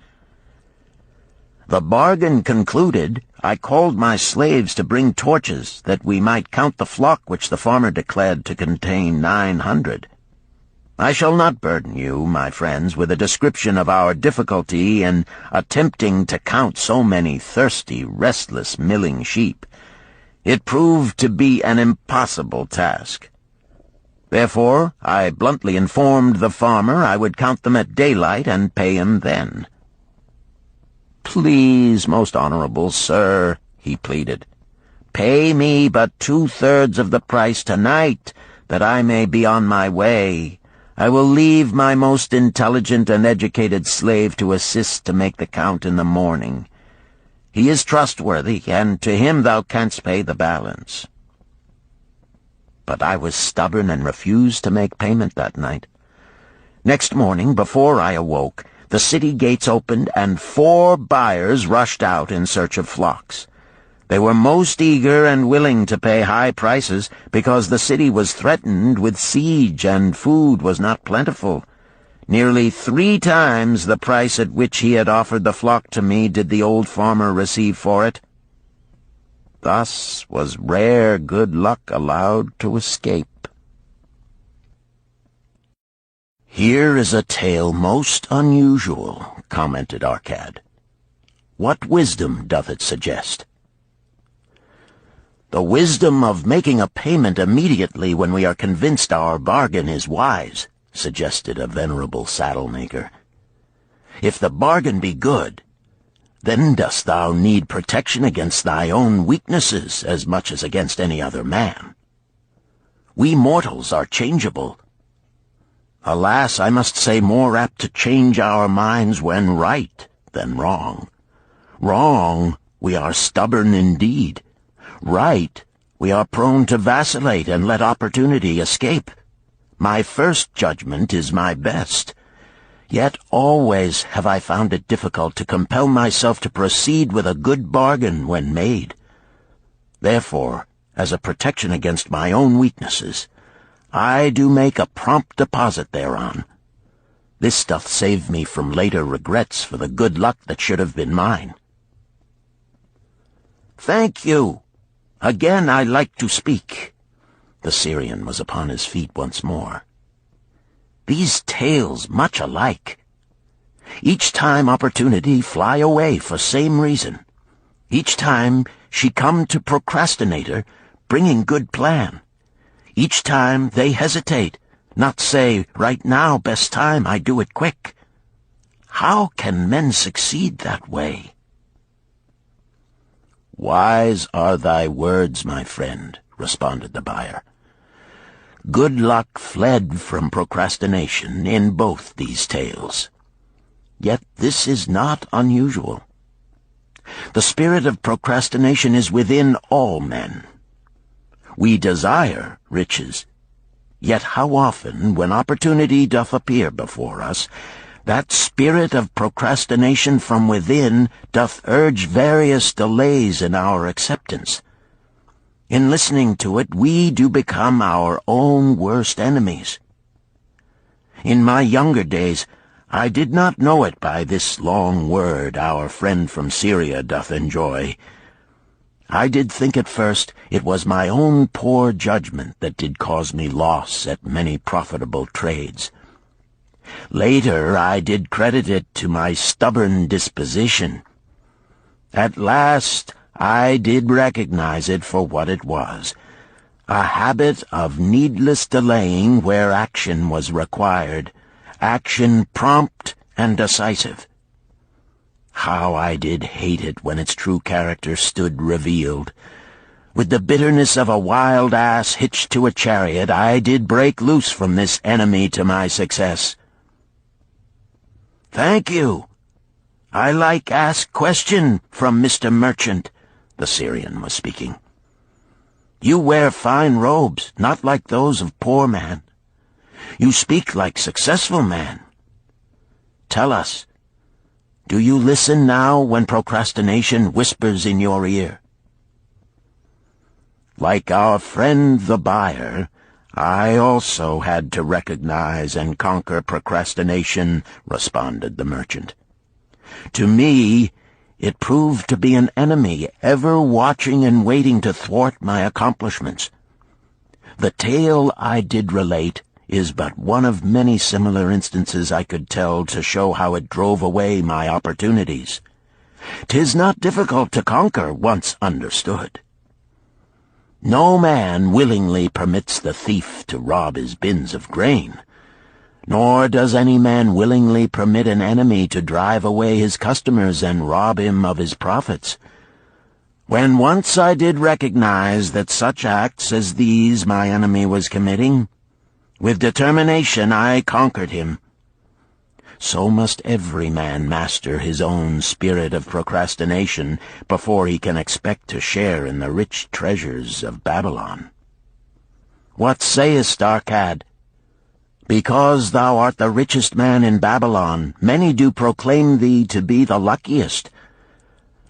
The bargain concluded, I called my slaves to bring torches that we might count the flock which the farmer declared to contain 900. I shall not burden you, my friends, with a description of our difficulty in attempting to count so many thirsty, restless, milling sheep. It proved to be an impossible task. Therefore, I bluntly informed the farmer I would count them at daylight and pay him then. "Please, most honorable sir," he pleaded, Pay me but 2/3 of the price tonight, that I may be on my way. I will leave my most intelligent and educated slave to assist to make the count in the morning. He is trustworthy, and to him thou canst pay the balance." But I was stubborn and refused to make payment that night. Next morning, before I awoke, the city gates opened, and 4 buyers rushed out in search of flocks. They were most eager and willing to pay high prices, because the city was threatened with siege and food was not plentiful. Nearly 3 times the price at which he had offered the flock to me did the old farmer receive for it. Thus was rare good luck allowed to escape. "Here is a tale most unusual," commented Arcad. "What wisdom doth it suggest?" "The wisdom of making a payment immediately when we are convinced our bargain is wise," suggested a venerable saddle-maker. "If the bargain be good, then dost thou need protection against thy own weaknesses as much as against any other man. We mortals are changeable. Alas, I must say, more apt to change our minds when right than wrong. Wrong, we are stubborn indeed. Right, we are prone to vacillate and let opportunity escape. My first judgment is my best. Yet always have I found it difficult to compel myself to proceed with a good bargain when made. Therefore, as a protection against my own weaknesses, I do make a prompt deposit thereon. This doth save me from later regrets for the good luck that should have been mine." "Thank you. Again I like to speak." The Syrian was upon his feet once more. "These tales much alike. Each time opportunity fly away for same reason. Each time she come to procrastinator, bringing good plan. Each time they hesitate, not say, right now, best time, I do it quick. How can men succeed that way?" "Wise are thy words, my friend," responded the buyer. "Good luck fled from procrastination in both these tales. Yet this is not unusual. The spirit of procrastination is within all men. We desire riches, yet how often, when opportunity doth appear before us, that spirit of procrastination from within doth urge various delays in our acceptance. In listening to it, we do become our own worst enemies. In my younger days, I did not know it by this long word our friend from Syria doth enjoy. I did think at first it was my own poor judgment that did cause me loss at many profitable trades. Later I did credit it to my stubborn disposition. At last I did recognize it for what it was, a habit of needless delaying where action was required, action prompt and decisive. How I did hate it when its true character stood revealed. With the bitterness of a wild ass hitched to a chariot, I did break loose from this enemy to my success. "Thank you. I like ask question from Mr. Merchant," the Syrian was speaking. "You wear fine robes, not like those of poor man. You speak like successful man. Tell us, do you listen now when procrastination whispers in your ear?" "Like our friend the buyer, I also had to recognize and conquer procrastination," responded the merchant. "To me, it proved to be an enemy ever watching and waiting to thwart my accomplishments. The tale I did relate is but one of many similar instances I could tell to show how it drove away my opportunities. 'Tis not difficult to conquer once understood. No man willingly permits the thief to rob his bins of grain, nor does any man willingly permit an enemy to drive away his customers and rob him of his profits. When once I did recognize that such acts as these my enemy was committing, with determination I conquered him. So must every man master his own spirit of procrastination before he can expect to share in the rich treasures of Babylon. What sayest, Arcad? Because thou art the richest man in Babylon, many do proclaim thee to be the luckiest.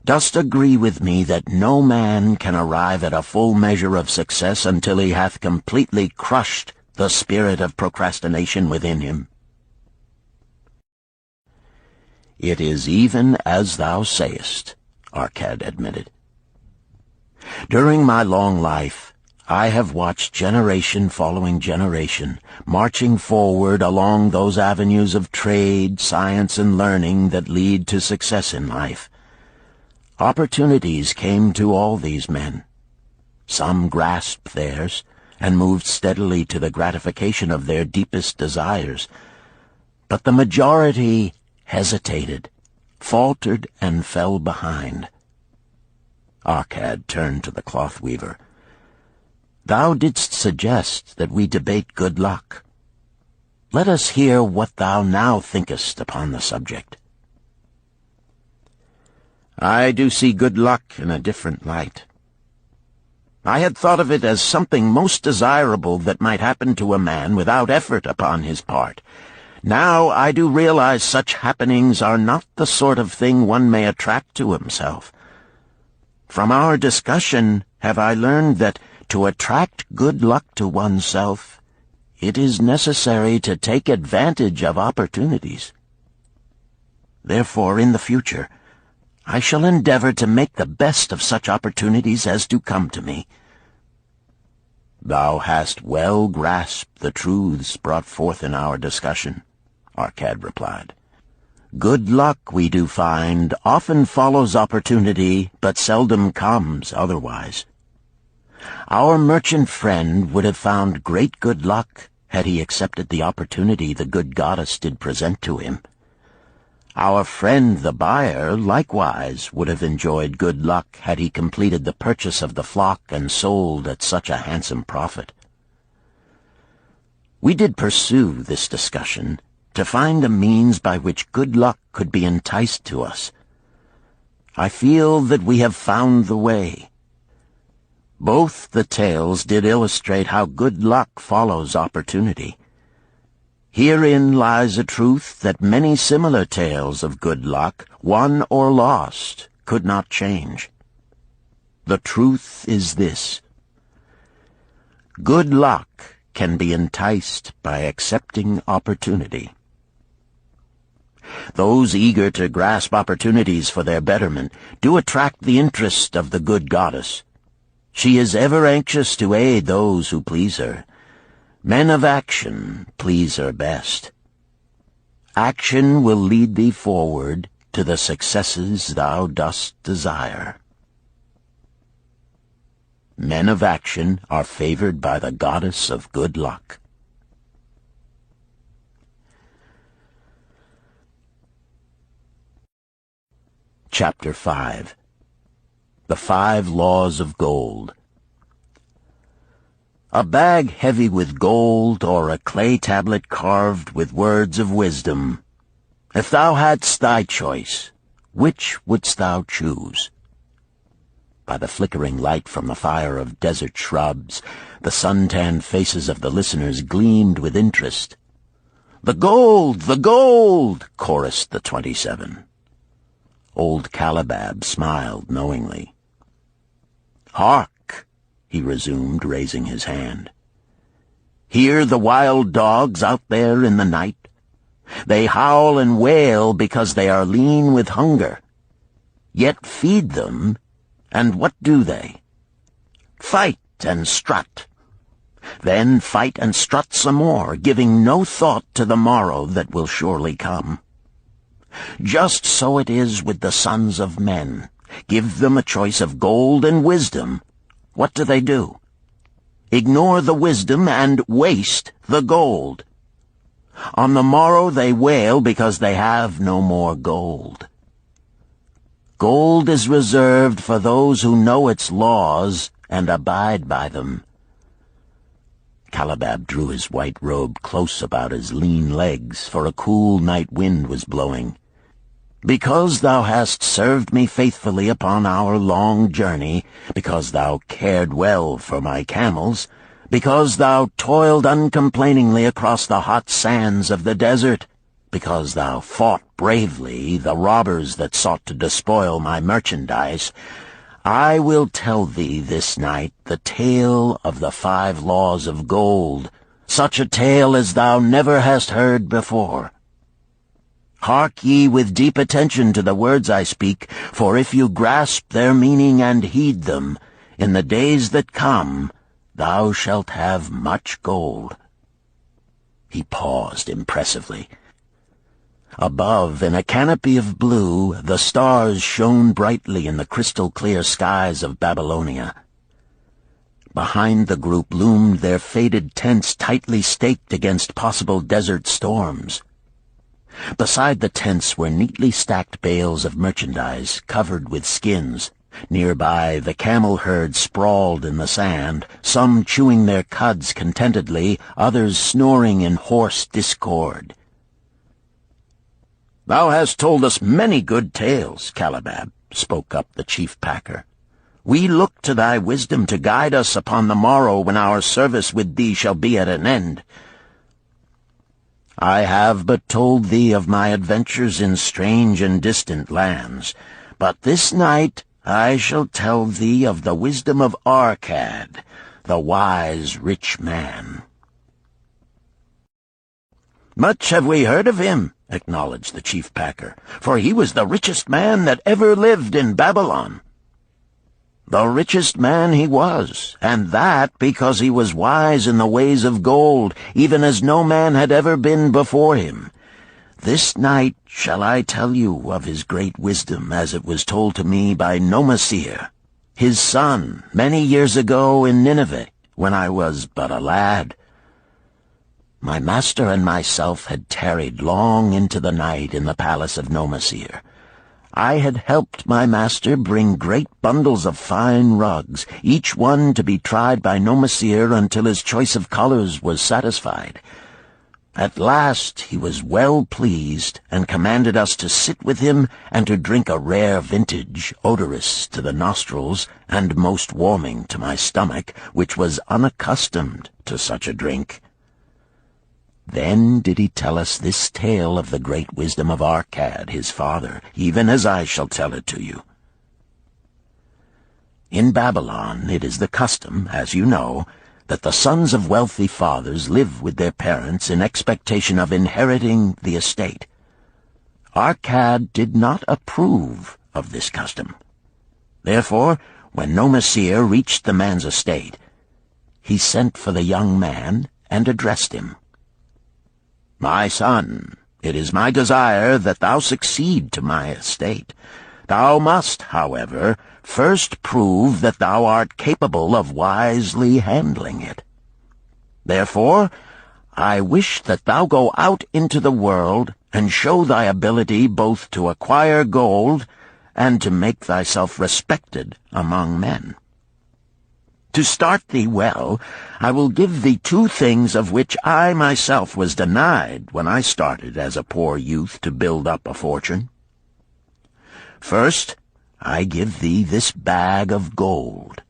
Dost agree with me that no man can arrive at a full measure of success until he hath completely crushed the spirit of procrastination within him? It is even as thou sayest, Arcad admitted. During my long life, I have watched generation following generation, marching forward along those avenues of trade, science, and learning that lead to success in life. Opportunities came to all these men. Some grasped theirs and moved steadily to the gratification of their deepest desires, but the majority hesitated, faltered, and fell behind. Arcad turned to the cloth weaver. Thou didst suggest that we debate good luck. Let us hear what thou now thinkest upon the subject. I do see good luck in a different light. I had thought of it as something most desirable that might happen to a man without effort upon his part. Now I do realize such happenings are not the sort of thing one may attract to himself. From our discussion have I learned that to attract good luck to oneself, it is necessary to take advantage of opportunities. Therefore, in the future, I shall endeavor to make the best of such opportunities as do come to me. Thou hast well grasped the truths brought forth in our discussion, Arcad replied. Good luck, we do find, often follows opportunity, but seldom comes otherwise. Our merchant friend would have found great good luck had he accepted the opportunity the good goddess did present to him. Our friend the buyer likewise would have enjoyed good luck had he completed the purchase of the flock and sold at such a handsome profit. We did pursue this discussion to find a means by which good luck could be enticed to us. I feel that we have found the way. Both the tales did illustrate how good luck follows opportunity. Herein lies a truth that many similar tales of good luck, won or lost, could not change. The truth is this: good luck can be enticed by accepting opportunity. Those eager to grasp opportunities for their betterment do attract the interest of the good goddess. She is ever anxious to aid those who please her. Men of action please her best. Action will lead thee forward to the successes thou dost desire. Men of action are favored by the goddess of good luck. Chapter 5. The 5 Laws of Gold. A bag heavy with gold, or a clay tablet carved with words of wisdom. If thou hadst thy choice, which wouldst thou choose? By the flickering light from the fire of desert shrubs, the sun-tanned faces of the listeners gleamed with interest. "The gold! The gold!" chorused the 27. Old Calibab smiled knowingly. "Hark!" he resumed, raising his hand. "Hear the wild dogs out there in the night? They howl and wail because they are lean with hunger. Yet feed them, and what do they? Fight and strut. Then fight and strut some more, giving no thought to the morrow that will surely come. Just so it is with the sons of men. Give them a choice of gold and wisdom. What do? Ignore the wisdom and waste the gold. On the morrow they wail because they have no more gold. Gold is reserved for those who know its laws and abide by them." Calabab drew his white robe close about his lean legs, for a cool night wind was blowing. "Because thou hast served me faithfully upon our long journey, because thou cared well for my camels, because thou toiled uncomplainingly across the hot sands of the desert, because thou fought bravely the robbers that sought to despoil my merchandise, I will tell thee this night the tale of the 5 laws of gold, such a tale as thou never hast heard before. Hark ye with deep attention to the words I speak, for if you grasp their meaning and heed them, in the days that come thou shalt have much gold." He paused impressively. Above, in a canopy of blue, the stars shone brightly in the crystal-clear skies of Babylonia. Behind the group loomed their faded tents tightly staked against possible desert storms. Beside the tents were neatly stacked bales of merchandise covered with skins. Nearby, the camel herd sprawled in the sand, some chewing their cuds contentedly, others snoring in hoarse discord. "Thou hast told us many good tales, Calabab," spoke up the chief packer. "We look to thy wisdom to guide us upon the morrow when our service with thee shall be at an end. I have but told thee of my adventures in strange and distant lands, but this night I shall tell thee of the wisdom of Arkad, the wise rich man." "Much have we heard of him," acknowledged the chief packer, "for he was the richest man that ever lived in Babylon." "The richest man he was, and that because he was wise in the ways of gold, even as no man had ever been before him. This night shall I tell you of his great wisdom as it was told to me by Nomasir, his son, many years ago in Nineveh, when I was but a lad. My master and myself had tarried long into the night in the palace of Nomasir. I had helped my master bring great bundles of fine rugs, each one to be tried by Nomasir until his choice of colors was satisfied. At last he was well pleased, and commanded us to sit with him and to drink a rare vintage, odorous to the nostrils and most warming to my stomach, which was unaccustomed to such a drink. Then did he tell us this tale of the great wisdom of Arkad, his father, even as I shall tell it to you. In Babylon it is the custom, as you know, that the sons of wealthy fathers live with their parents in expectation of inheriting the estate. Arkad did not approve of this custom. Therefore, when Nomasir reached the man's estate, he sent for the young man and addressed him. "My son, it is my desire that thou succeed to my estate. Thou must, however, first prove that thou art capable of wisely handling it. Therefore, I wish that thou go out into the world and show thy ability both to acquire gold and to make thyself respected among men. To start thee well, I will give thee 2 things of which I myself was denied when I started as a poor youth to build up a fortune. First, I give thee this bag of gold.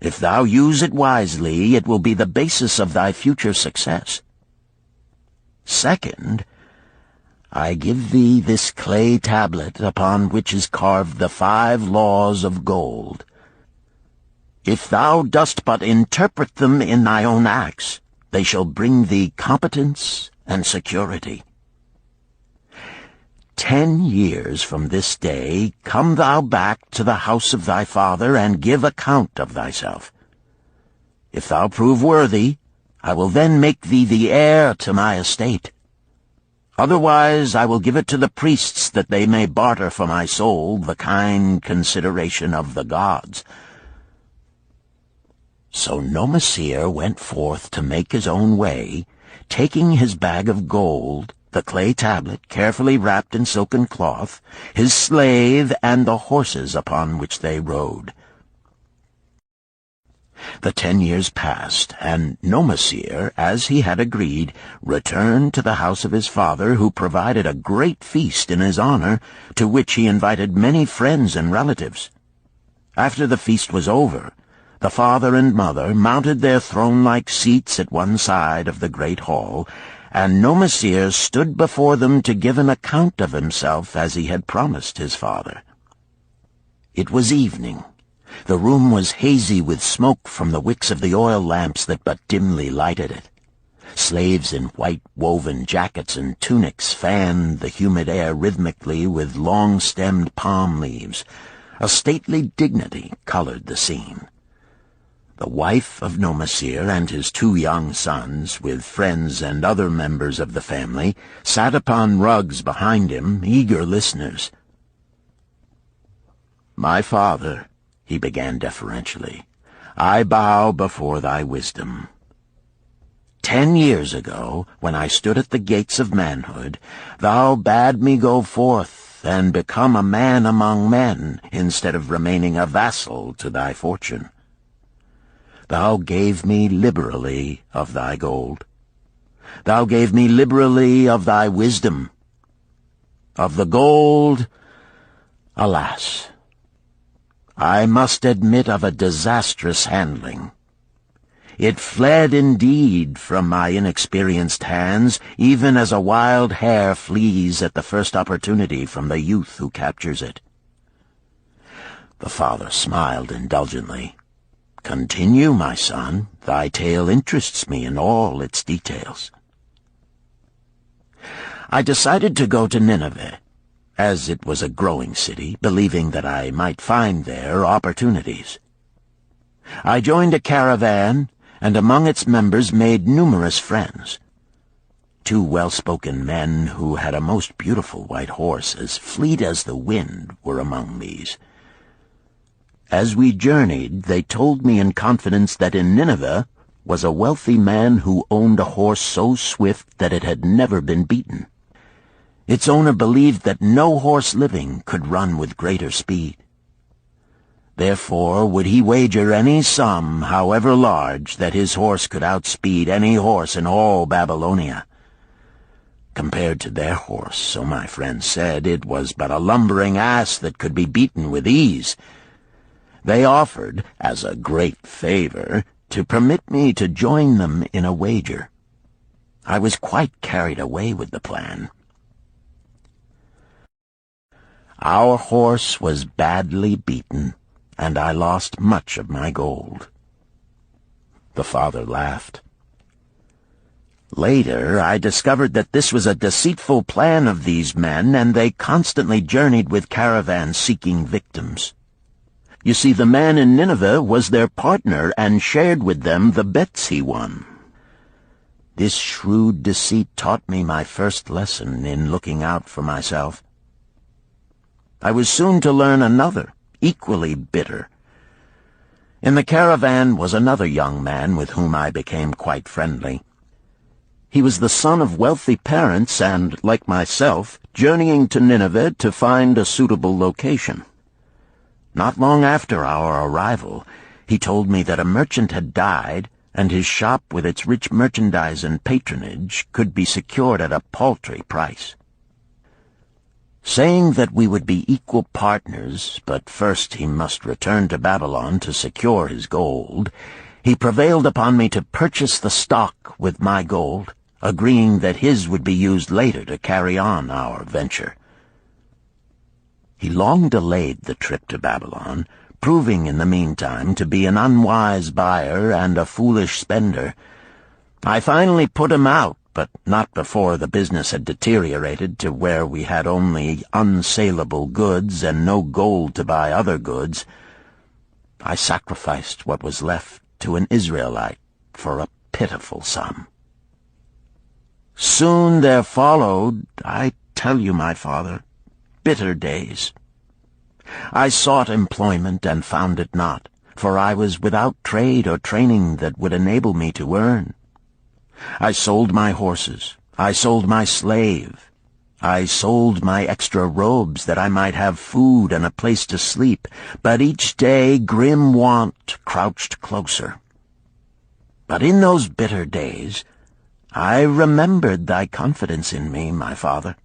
If thou use it wisely, it will be the basis of thy future success. Second, I give thee this clay tablet upon which is carved the 5 laws of gold. If thou dost but interpret them in thy own acts, they shall bring thee competence and security. 10 years from this day come thou back to the house of thy father and give account of thyself. If thou prove worthy, I will then make thee the heir to my estate. Otherwise I will give it to the priests that they may barter for my soul the kind consideration of the gods." So Nomasir went forth to make his own way, taking his bag of gold the clay tablet carefully wrapped in silken cloth, his slave, and the horses upon which they rode. The 10 years passed, and Nomasir, as he had agreed, returned to the house of his father, who provided a great feast in his honor, to which he invited many friends and relatives. After the feast was over, the father and mother mounted their throne-like seats at one side of the great hall, and Nomasir stood before them to give an account of himself as he had promised his father. It was evening. The room was hazy with smoke from the wicks of the oil lamps that but dimly lighted it. Slaves in white woven jackets and tunics fanned the humid air rhythmically with long-stemmed palm leaves. A stately dignity colored the scene. The wife of Nomasir and his 2 young sons, with friends and other members of the family, sat upon rugs behind him, eager listeners. "My father," he began deferentially, "I bow before thy wisdom. 10 years ago, when I stood at the gates of manhood, thou bade me go forth and become a man among men, instead of remaining a vassal to thy fortune. Thou gave me liberally of thy gold. Thou gave me liberally of thy wisdom. Of the gold, alas, I must admit of a disastrous handling. It fled indeed from my inexperienced hands, even as a wild hare flees at the first opportunity from the youth who captures it." The father smiled indulgently. "Continue, my son. Thy tale interests me in all its details." I decided to go to Nineveh, as it was a growing city, believing that I might find there opportunities. I joined a caravan, and among its members made numerous friends. 2 well-spoken men who had a most beautiful white horse, as fleet as the wind, were among these. As we journeyed, they told me in confidence that in Nineveh was a wealthy man who owned a horse so swift that it had never been beaten. Its owner believed that no horse living could run with greater speed. Therefore would he wager any sum, however large, that his horse could outspeed any horse in all Babylonia. Compared to their horse, so my friend said, it was but a lumbering ass that could be beaten with ease. They offered, as a great favor, to permit me to join them in a wager. I was quite carried away with the plan. Our horse was badly beaten, and I lost much of my gold. The father laughed. Later, I discovered that this was a deceitful plan of these men, and they constantly journeyed with caravans seeking victims. You see, the man in Nineveh was their partner and shared with them the bets he won. This shrewd deceit taught me my first lesson in looking out for myself. I was soon to learn another, equally bitter. In the caravan was another young man with whom I became quite friendly. He was the son of wealthy parents and, like myself, journeying to Nineveh to find a suitable location. Not long after our arrival, he told me that a merchant had died, and his shop with its rich merchandise and patronage could be secured at a paltry price. Saying that we would be equal partners, but first he must return to Babylon to secure his gold, he prevailed upon me to purchase the stock with my gold, agreeing that his would be used later to carry on our venture. He long delayed the trip to Babylon, proving in the meantime to be an unwise buyer and a foolish spender. I finally put him out, but not before the business had deteriorated to where we had only unsaleable goods and no gold to buy other goods. I sacrificed what was left to an Israelite for a pitiful sum. Soon there followed, I tell you, my father, bitter days. I sought employment and found it not, for I was without trade or training that would enable me to earn. I sold my horses, I sold my slave. I sold my extra robes that I might have food and a place to sleep, but each day grim want crouched closer. But in those bitter days I remembered thy confidence in me, my father.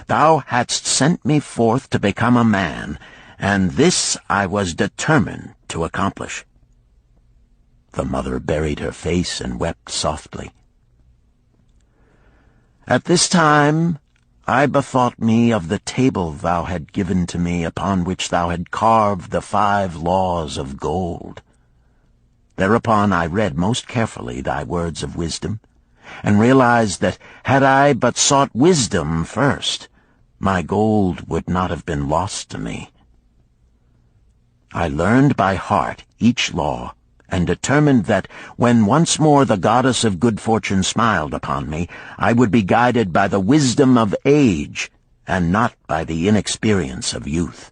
Thou hadst sent me forth to become a man, and this I was determined to accomplish. The mother buried her face and wept softly. At this time I bethought me of the table thou had given to me, upon which thou had carved the 5 laws of gold. Thereupon I read most carefully thy words of wisdom, and realized that had I but sought wisdom first, my gold would not have been lost to me. I learned by heart each law, and determined that when once more the goddess of good fortune smiled upon me, I would be guided by the wisdom of age, and not by the inexperience of youth.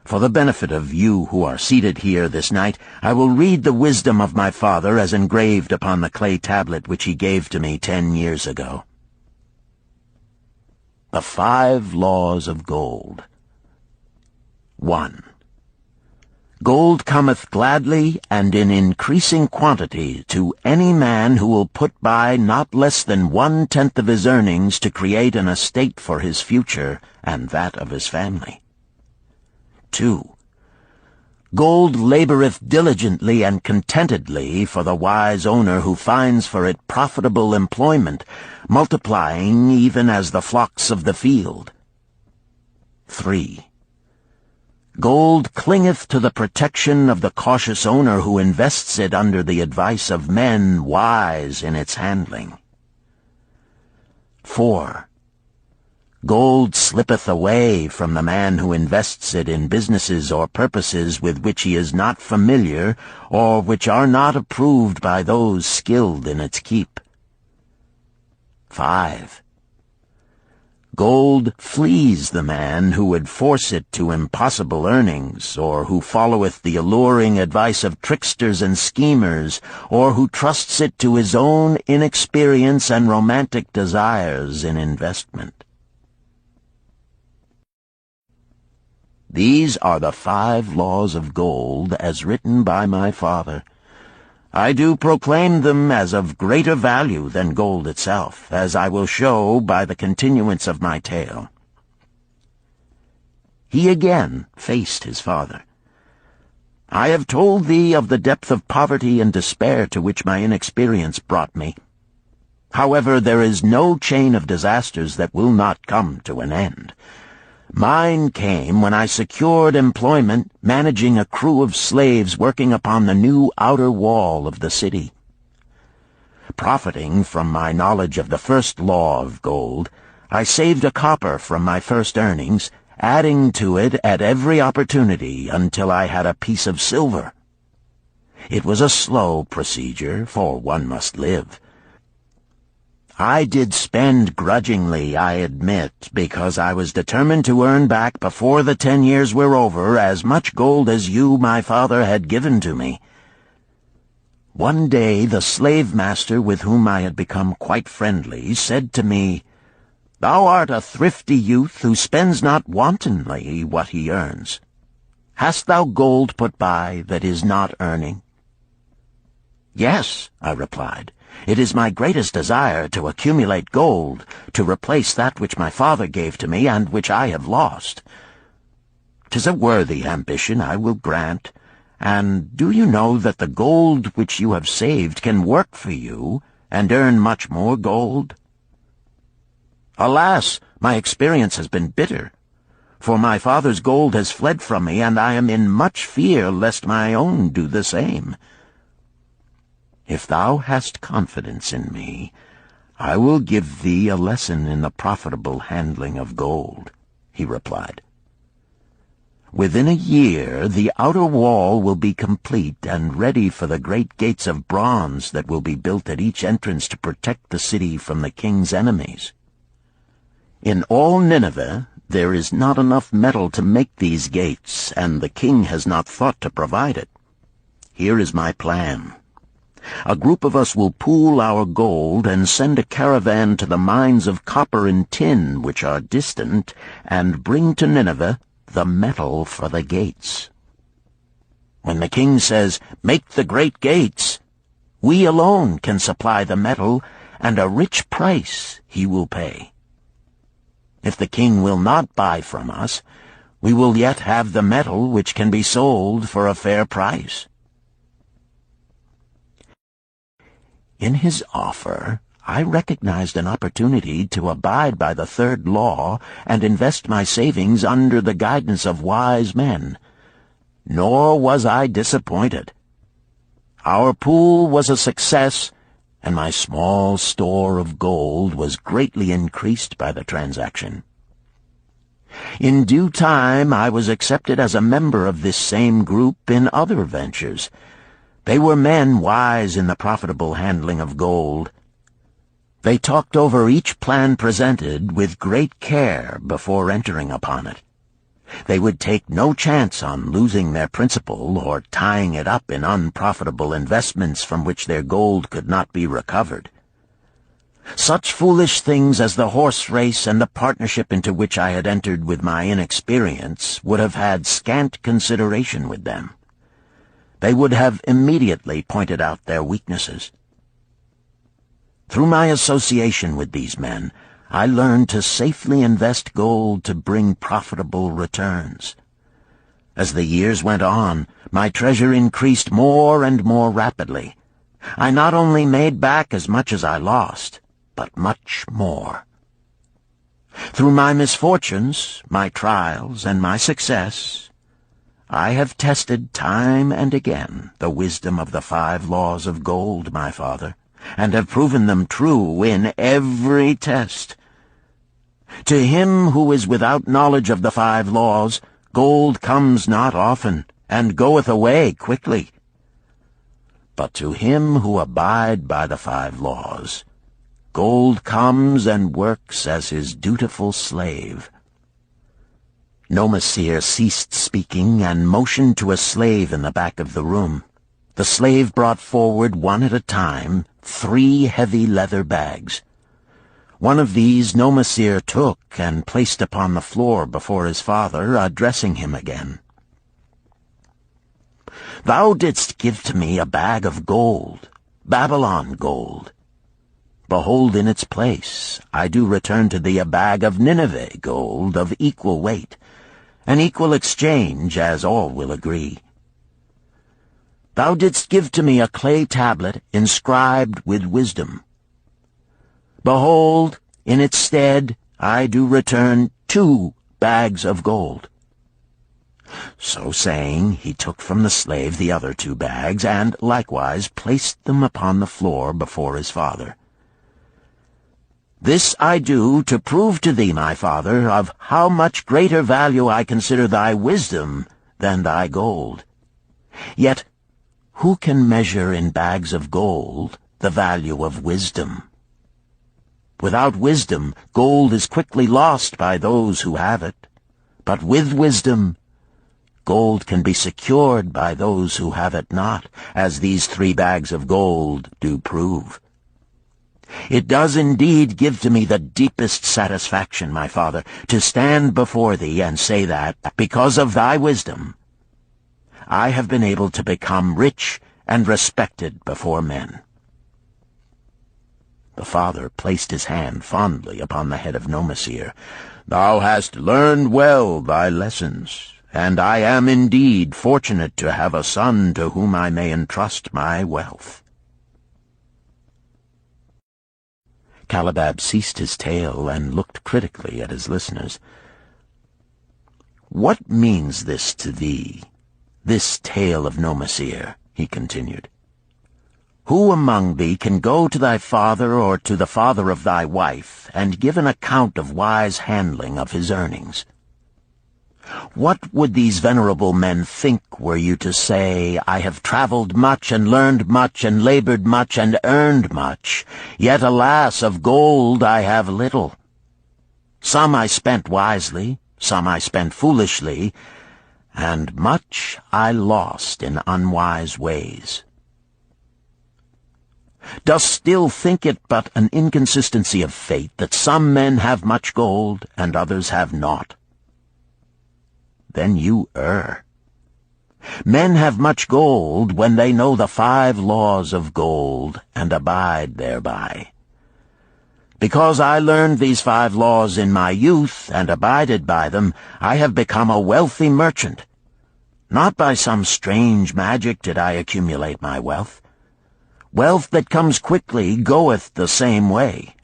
For the benefit of you who are seated here this night, I will read the wisdom of my father as engraved upon the clay tablet which he gave to me 10 years ago. The 5 laws of gold. 1. Gold cometh gladly and in increasing quantity to any man who will put by not less than 1/10 of his earnings to create an estate for his future and that of his family. 2. Gold laboreth diligently and contentedly for the wise owner who finds for it profitable employment, multiplying even as the flocks of the field. 3. Gold clingeth to the protection of the cautious owner who invests it under the advice of men wise in its handling. 4. Gold slippeth away from the man who invests it in businesses or purposes with which he is not familiar, or which are not approved by those skilled in its keep. 5. Gold flees the man who would force it to impossible earnings, or who followeth the alluring advice of tricksters and schemers, or who trusts it to his own inexperience and romantic desires in investment. These are the 5 laws of gold as written by my father. I do proclaim them as of greater value than gold itself, as I will show by the continuance of my tale. He again faced his father. I have told thee of the depth of poverty and despair to which my inexperience brought me. However, there is no chain of disasters that will not come to an end. Mine came when I secured employment managing a crew of slaves working upon the new outer wall of the city. Profiting from my knowledge of the first law of gold, I saved a copper from my first earnings, adding to it at every opportunity until I had a piece of silver. It was a slow procedure, for one must live. I did spend grudgingly, I admit, because I was determined to earn back before the 10 years were over as much gold as you, my father, had given to me. One day the slave-master with whom I had become quite friendly said to me, "Thou art a thrifty youth who spends not wantonly what he earns. Hast thou gold put by that is not earning?" "Yes," I replied. "It is my greatest desire to accumulate gold, to replace that which my father gave to me and which I have lost. 'Tis a worthy ambition, I will grant. And do you know that the gold which you have saved can work for you and earn much more gold?" "Alas, my experience has been bitter, for my father's gold has fled from me, and I am in much fear lest my own do the same." "If thou hast confidence in me, I will give thee a lesson in the profitable handling of gold," he replied. "Within a year the outer wall will be complete and ready for the great gates of bronze that will be built at each entrance to protect the city from the king's enemies. In all Nineveh there is not enough metal to make these gates, and the king has not thought to provide it. Here is my plan. A group of us will pool our gold and send a caravan to the mines of copper and tin which are distant, and bring to Nineveh the metal for the gates. When the king says, 'Make the great gates,' we alone can supply the metal, and a rich price he will pay. If the king will not buy from us, we will yet have the metal which can be sold for a fair price." In his offer, I recognized an opportunity to abide by the third law and invest my savings under the guidance of wise men. Nor was I disappointed. Our pool was a success, and my small store of gold was greatly increased by the transaction. In due time I was accepted as a member of this same group in other ventures. They were men wise in the profitable handling of gold. They talked over each plan presented with great care before entering upon it. They would take no chance on losing their principal or tying it up in unprofitable investments from which their gold could not be recovered. Such foolish things as the horse race and the partnership into which I had entered with my inexperience would have had scant consideration with them. They would have immediately pointed out their weaknesses. Through my association with these men, I learned to safely invest gold to bring profitable returns. As the years went on, my treasure increased more and more rapidly. I not only made back as much as I lost, but much more. Through my misfortunes, my trials, and my success, I have tested time and again the wisdom of the 5 laws of gold, my father, and have proven them true in every test. To him who is without knowledge of the 5 laws, gold comes not often, and goeth away quickly. But to him who abide by the 5 laws, gold comes and works as his dutiful slave. Nomasir ceased speaking and motioned to a slave in the back of the room. The slave brought forward one at a time 3 heavy leather bags. One of these Nomasir took and placed upon the floor before his father, addressing him again. "Thou didst give to me a bag of gold, Babylon gold. Behold, in its place I do return to thee a bag of Nineveh gold of equal weight, an equal exchange, as all will agree. Thou didst give to me a clay tablet inscribed with wisdom. Behold, in its stead I do return 2 bags of gold." So saying, he took from the slave the other 2 bags, and likewise placed them upon the floor before his father. "This I do to prove to thee, my father, of how much greater value I consider thy wisdom than thy gold. Yet who can measure in bags of gold the value of wisdom? Without wisdom, gold is quickly lost by those who have it. But with wisdom, gold can be secured by those who have it not, as these 3 bags of gold do prove. It does indeed give to me the deepest satisfaction, my father, to stand before thee and say that, because of thy wisdom, I have been able to become rich and respected before men." The father placed his hand fondly upon the head of Nomasir. "Thou hast learned well thy lessons, and I am indeed fortunate to have a son to whom I may entrust my wealth." Calibab ceased his tale and looked critically at his listeners. "What means this to thee, this tale of Nomasir?" he continued. "Who among thee can go to thy father or to the father of thy wife and give an account of wise handling of his earnings? What would these venerable men think were you to say, 'I have traveled much and learned much and labored much and earned much, yet alas, of gold I have little. Some I spent wisely, some I spent foolishly, and much I lost in unwise ways.' Dost still think it but an inconsistency of fate that some men have much gold and others have naught? Then you err. Men have much gold when they know the 5 laws of gold and abide thereby. Because I learned these 5 laws in my youth and abided by them, I have become a wealthy merchant. Not by some strange magic did I accumulate my wealth. Wealth that comes quickly goeth the same way.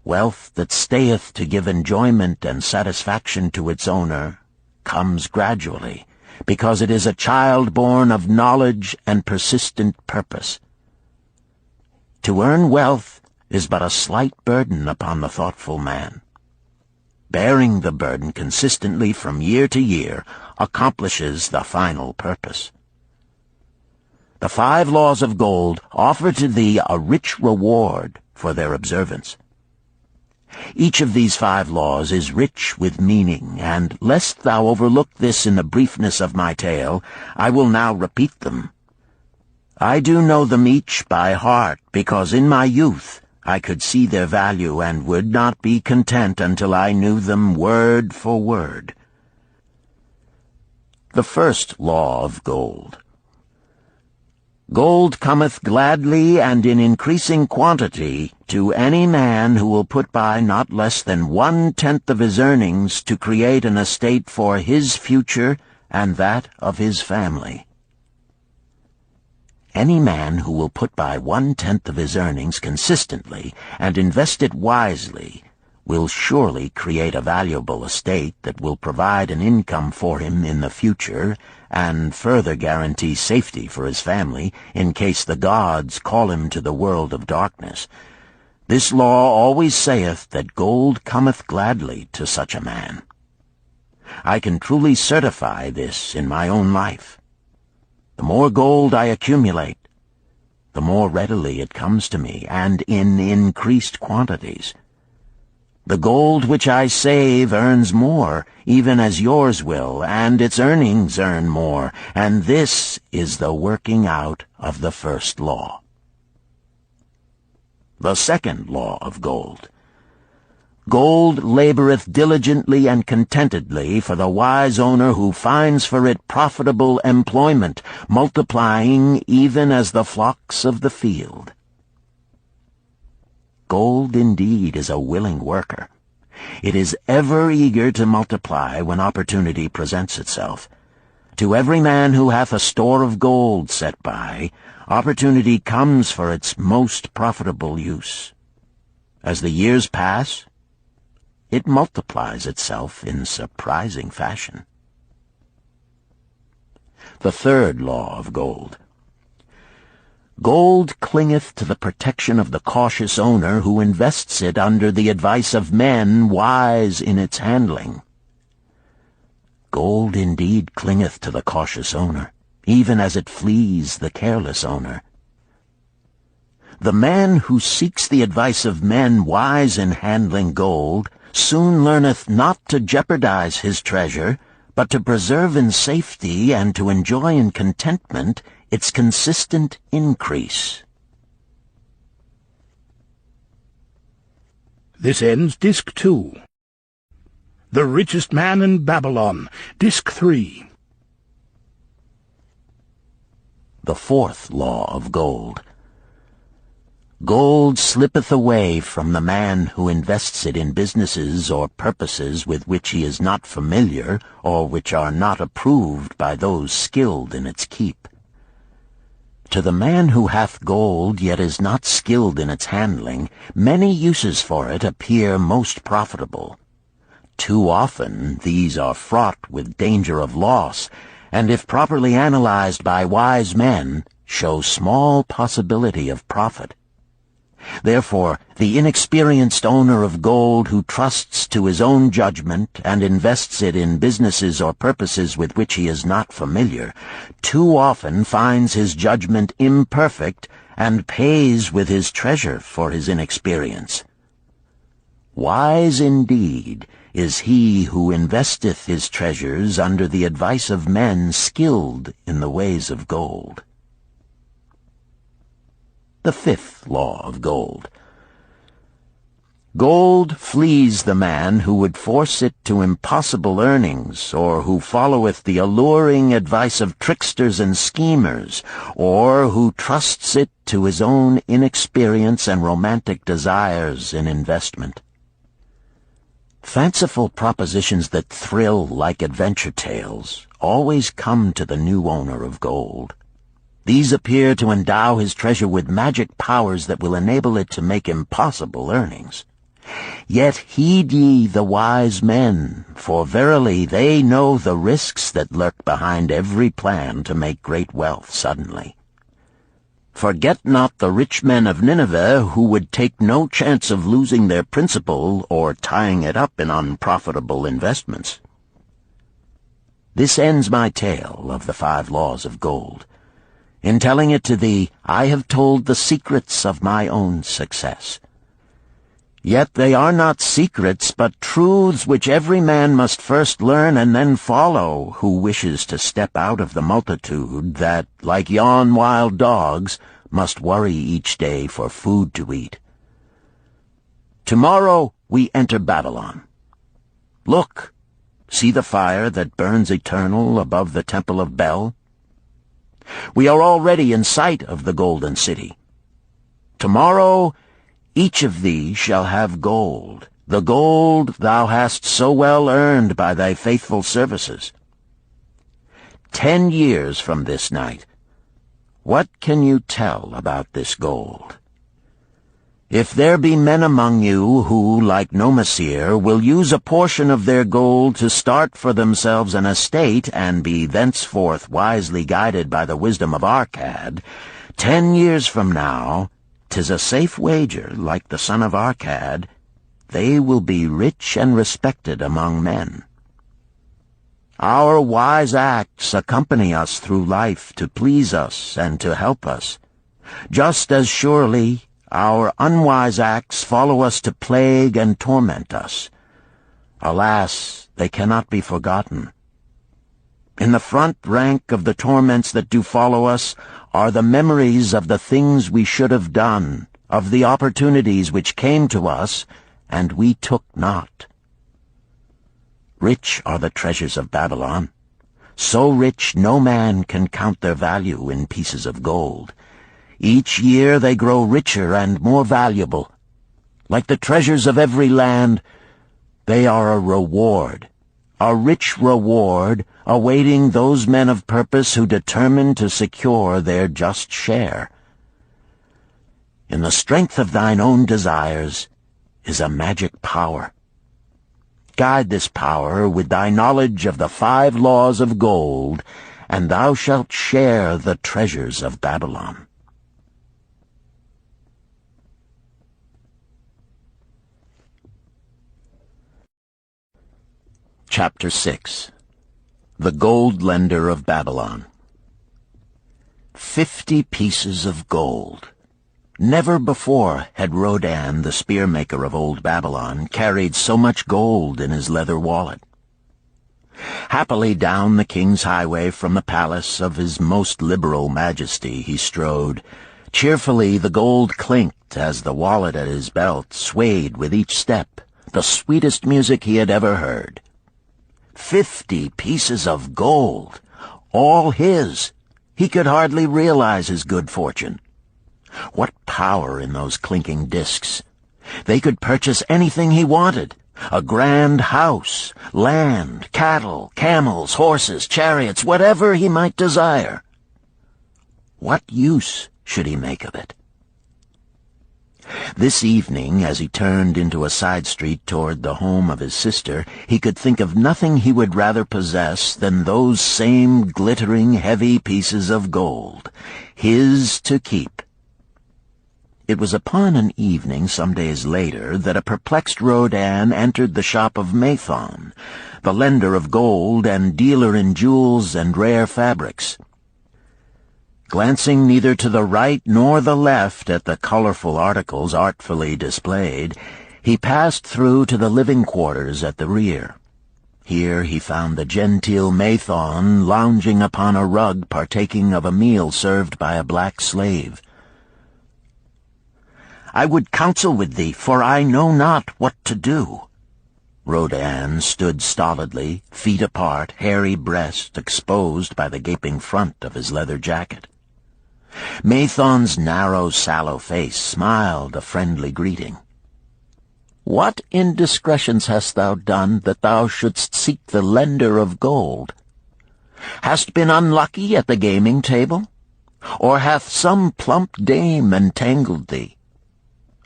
Wealth that stayeth to give enjoyment and satisfaction to its owner comes gradually, because it is a child born of knowledge and persistent purpose. To earn wealth is but a slight burden upon the thoughtful man. Bearing the burden consistently from year to year accomplishes the final purpose. The 5 laws of gold offer to thee a rich reward for their observance. Each of these 5 laws is rich with meaning, and lest thou overlook this in the briefness of my tale, I will now repeat them. I do know them each by heart, because in my youth I could see their value and would not be content until I knew them word for word. The first law of gold. Gold cometh gladly and in increasing quantity to any man who will put by not less than 1/10 of his earnings to create an estate for his future and that of his family. Any man who will put by 1/10 of his earnings consistently and invest it wisely will surely create a valuable estate that will provide an income for him in the future and further guarantee safety for his family in case the gods call him to the world of darkness. This law always saith that gold cometh gladly to such a man. I can truly certify this in my own life. The more gold I accumulate, the more readily it comes to me, and in increased quantities. The gold which I save earns more, even as yours will, and its earnings earn more, and this is the working out of the first law. The second law of gold. Gold laboreth diligently and contentedly for the wise owner who finds for it profitable employment, multiplying even as the flocks of the field. Gold indeed is a willing worker. It is ever eager to multiply when opportunity presents itself. To every man who hath a store of gold set by, opportunity comes for its most profitable use. As the years pass, it multiplies itself in surprising fashion. The third law of gold. Gold clingeth to the protection of the cautious owner who invests it under the advice of men wise in its handling. Gold indeed clingeth to the cautious owner, even as it flees the careless owner. The man who seeks the advice of men wise in handling gold soon learneth not to jeopardize his treasure, but to preserve in safety and to enjoy in contentment its consistent increase. This ends Disc 2. The Richest Man in Babylon, Disc 3. The fourth law of gold. Gold slippeth away from the man who invests it in businesses or purposes with which he is not familiar or which are not approved by those skilled in its keep. To the man who hath gold yet is not skilled in its handling, many uses for it appear most profitable. Too often these are fraught with danger of loss, and if properly analyzed by wise men, show small possibility of profit. Therefore, the inexperienced owner of gold who trusts to his own judgment and invests it in businesses or purposes with which he is not familiar, too often finds his judgment imperfect and pays with his treasure for his inexperience. Wise indeed is he who investeth his treasures under the advice of men skilled in the ways of gold. the 5th law of gold. Gold flees the man who would force it to impossible earnings, or who followeth the alluring advice of tricksters and schemers, or who trusts it to his own inexperience and romantic desires in investment. Fanciful propositions that thrill like adventure tales always come to the new owner of gold. These appear to endow his treasure with magic powers that will enable it to make impossible earnings. Yet heed ye the wise men, for verily they know the risks that lurk behind every plan to make great wealth suddenly. Forget not the rich men of Nineveh, who would take no chance of losing their principal or tying it up in unprofitable investments. This ends my tale of the 5 laws of gold. In telling it to thee, I have told the secrets of my own success. Yet they are not secrets, but truths which every man must first learn and then follow who wishes to step out of the multitude that, like yon wild dogs, must worry each day for food to eat. Tomorrow we enter Babylon. Look, see the fire that burns eternal above the temple of Bel? We are already in sight of the golden city. Tomorrow each of thee shall have gold, the gold thou hast so well earned by thy faithful services. 10 years from this night, what can you tell about this gold? If there be men among you who, like Nomasir, will use a portion of their gold to start for themselves an estate and be thenceforth wisely guided by the wisdom of Arkad, 10 years from now, 'tis a safe wager, like the son of Arkad, they will be rich and respected among men. Our wise acts accompany us through life to please us and to help us. Just as surely our unwise acts follow us to plague and torment us. Alas, they cannot be forgotten. In the front rank of the torments that do follow us are the memories of the things we should have done, of the opportunities which came to us, and we took not. Rich are the treasures of Babylon, so rich no man can count their value in pieces of gold. Each year they grow richer and more valuable. Like the treasures of every land, they are a reward, a rich reward awaiting those men of purpose who determine to secure their just share. In the strength of thine own desires is a magic power. Guide this power with thy knowledge of the 5 laws of gold, and thou shalt share the treasures of Babylon. Chapter 6. The Gold Lender of Babylon. 50 pieces of gold. Never before had Rodan, the spearmaker of old Babylon, carried so much gold in his leather wallet. Happily down the king's highway from the palace of his most liberal majesty he strode. Cheerfully the gold clinked as the wallet at his belt swayed with each step, the sweetest music he had ever heard. 50 pieces of gold, all his. He could hardly realize his good fortune. What power in those clinking discs! They could purchase anything he wanted. A grand house, land, cattle, camels, horses, chariots, whatever he might desire. What use should he make of it? This evening, as he turned into a side street toward the home of his sister, he could think of nothing he would rather possess than those same glittering, heavy pieces of gold, his to keep. It was upon an evening some days later that a perplexed Rodan entered the shop of Mathon, the lender of gold and dealer in jewels and rare fabrics. Glancing neither to the right nor the left at the colorful articles artfully displayed, he passed through to the living quarters at the rear. Here he found the genteel Mathon lounging upon a rug partaking of a meal served by a black slave. I would counsel with thee, for I know not what to do." Rodan stood stolidly, feet apart, hairy breast exposed by the gaping front of his leather jacket. Mathon's narrow, sallow face smiled a friendly greeting. "What indiscretions hast thou done that thou shouldst seek the lender of gold? Hast been unlucky at the gaming table? Or hath some plump dame entangled thee?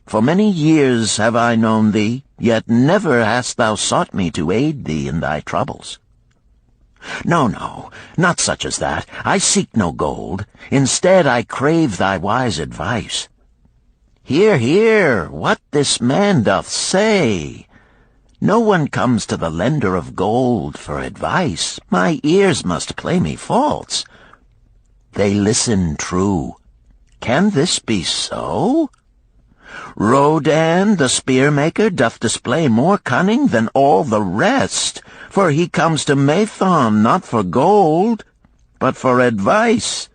For many years have I known thee, yet never hast thou sought me to aid thee in thy troubles. No, no, not such as that. I seek no gold. Instead I crave thy wise advice. Hear, hear, what this man doth say. No one comes to the lender of gold for advice. My ears must play me false. They listen true. Can this be so? Rodan, the spear-maker, doth display more cunning than all the rest, for he comes to Mathon not for gold, but for advice.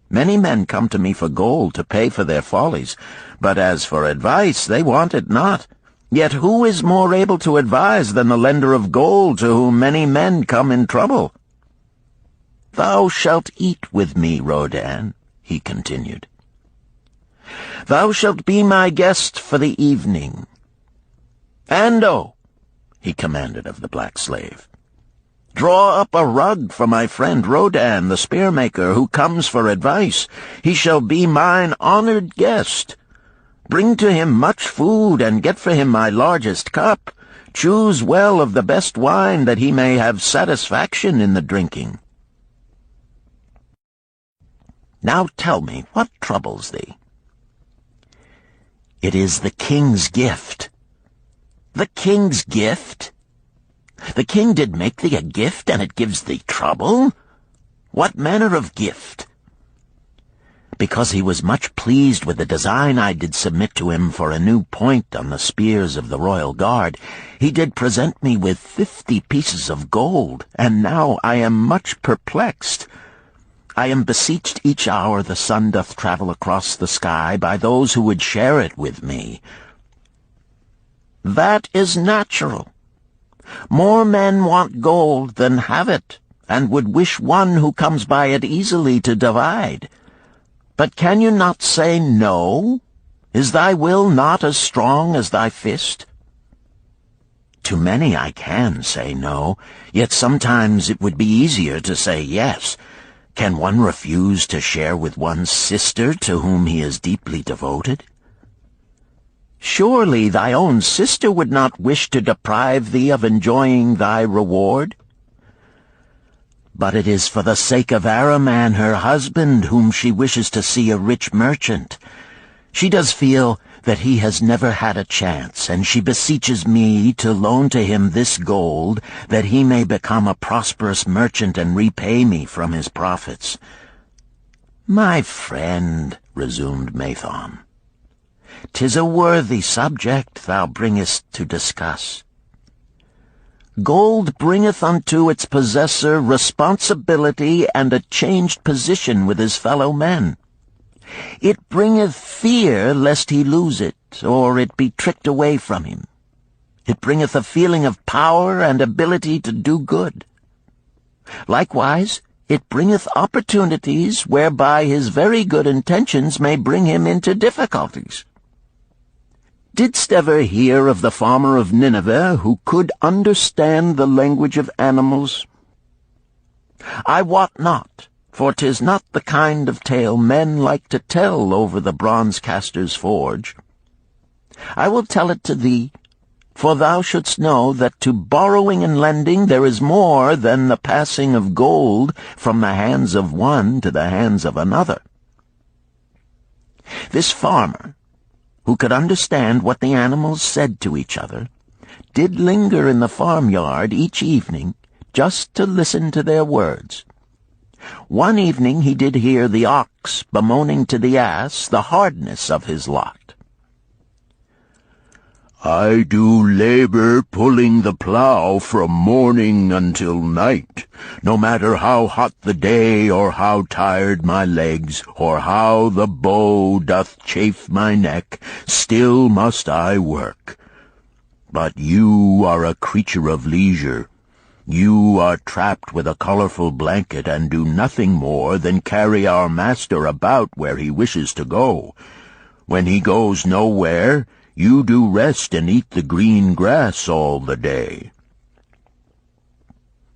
Many men come to me for gold to pay for their follies, but as for advice, they want it not. Yet who is more able to advise than the lender of gold to whom many men come in trouble? Thou shalt eat with me, Rodan, he continued. Thou shalt be my guest for the evening. Ando, he commanded of the black slave, draw up a rug for my friend Rodan, the spear-maker, who comes for advice. He shall be mine honored guest. Bring to him much food, and get for him my largest cup. Choose well of the best wine, that he may have satisfaction in the drinking. Now tell me, what troubles thee? It is the king's gift. The king's gift? The king did make thee a gift, and it gives thee trouble? What manner of gift? Because he was much pleased with the design I did submit to him for a new point on the spears of the royal guard, he did present me with 50 pieces of gold, and now I am much perplexed. I am beseeched each hour the sun doth travel across the sky by those who would share it with me. That is natural. More men want gold than have it, and would wish one who comes by it easily to divide. But can you not say no? Is thy will not as strong as thy fist? To many I can say no, yet sometimes it would be easier to say yes. Can one refuse to share with one's sister to whom he is deeply devoted? Surely thy own sister would not wish to deprive thee of enjoying thy reward? But it is for the sake of Araman, her husband, whom she wishes to see a rich merchant. She does feel that he has never had a chance, and she beseeches me to loan to him this gold, that he may become a prosperous merchant and repay me from his profits. My friend, resumed Mathon, 'tis a worthy subject thou bringest to discuss. Gold bringeth unto its possessor responsibility and a changed position with his fellow men. It bringeth fear lest he lose it, or it be tricked away from him. It bringeth a feeling of power and ability to do good. Likewise, it bringeth opportunities whereby his very good intentions may bring him into difficulties. Didst ever hear of the farmer of Nineveh who could understand the language of animals? I wot not, for 'tis not the kind of tale men like to tell over the bronze-caster's forge. I will tell it to thee, for thou shouldst know that to borrowing and lending there is more than the passing of gold from the hands of one to the hands of another. This farmer, who could understand what the animals said to each other, did linger in the farmyard each evening just to listen to their words. One evening he did hear the ox bemoaning to the ass the hardness of his lot. I do labor pulling the plow from morning until night, no matter how hot the day, or how tired my legs, or how the bow doth chafe my neck, still must I work. But you are a creature of leisure. You are trapped with a colorful blanket and do nothing more than carry our master about where he wishes to go. When he goes nowhere, you do rest and eat the green grass all the day."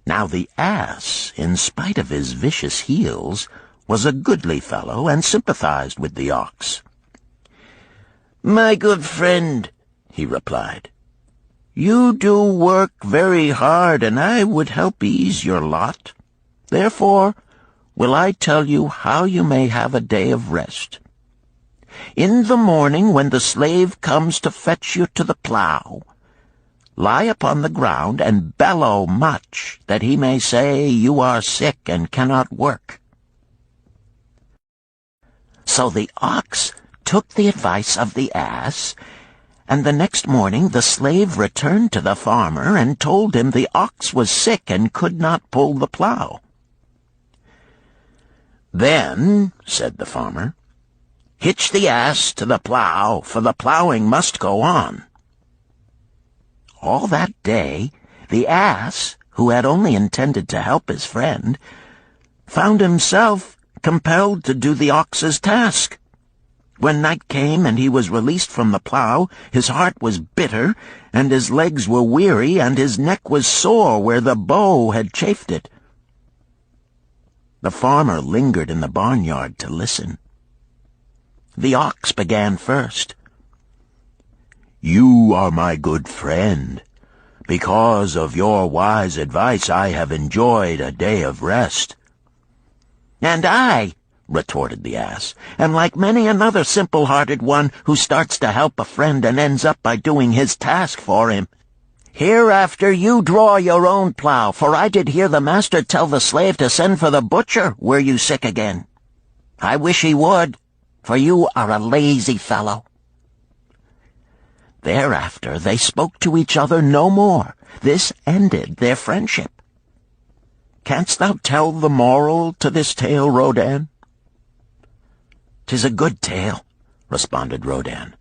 Now the ass, in spite of his vicious heels, was a goodly fellow and sympathized with the ox. "My good friend," he replied, "you do work very hard, and I would help ease your lot. Therefore will I tell you how you may have a day of rest. In the morning, when the slave comes to fetch you to the plow, lie upon the ground and bellow much, that he may say you are sick and cannot work." So the ox took the advice of the ass, and the next morning the slave returned to the farmer and told him the ox was sick and could not pull the plow. "Then," said the farmer, "hitch the ass to the plow, for the plowing must go on." All that day, the ass, who had only intended to help his friend, found himself compelled to do the ox's task. When night came and he was released from the plow, his heart was bitter, and his legs were weary, and his neck was sore where the bow had chafed it. The farmer lingered in the barnyard to listen. The ox began first. "You are my good friend. Because of your wise advice, I have enjoyed a day of rest." "And I," retorted the ass, "am like many another simple-hearted one who starts to help a friend and ends up by doing his task for him. Hereafter you draw your own plow, for I did hear the master tell the slave to send for the butcher were you sick again. I wish he would, for you are a lazy fellow." Thereafter they spoke to each other no more. This ended their friendship. "Canst thou tell the moral to this tale, Rodan?" "'Tis a good tale," responded Rodan,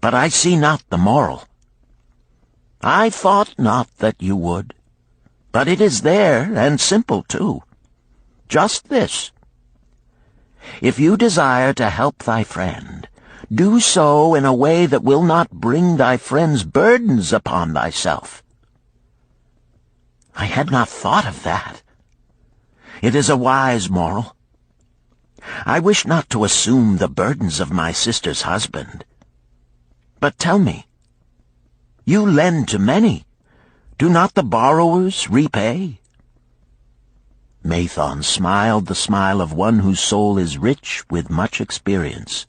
"but I see not the moral." "I thought not that you would, but it is there, and simple too. Just this: if you desire to help thy friend, do so in a way that will not bring thy friend's burdens upon thyself." "I had not thought of that. It is a wise moral. I wish not to assume the burdens of my sister's husband. But tell me, you lend to many. Do not the borrowers repay?" Mathon smiled the smile of one whose soul is rich with much experience.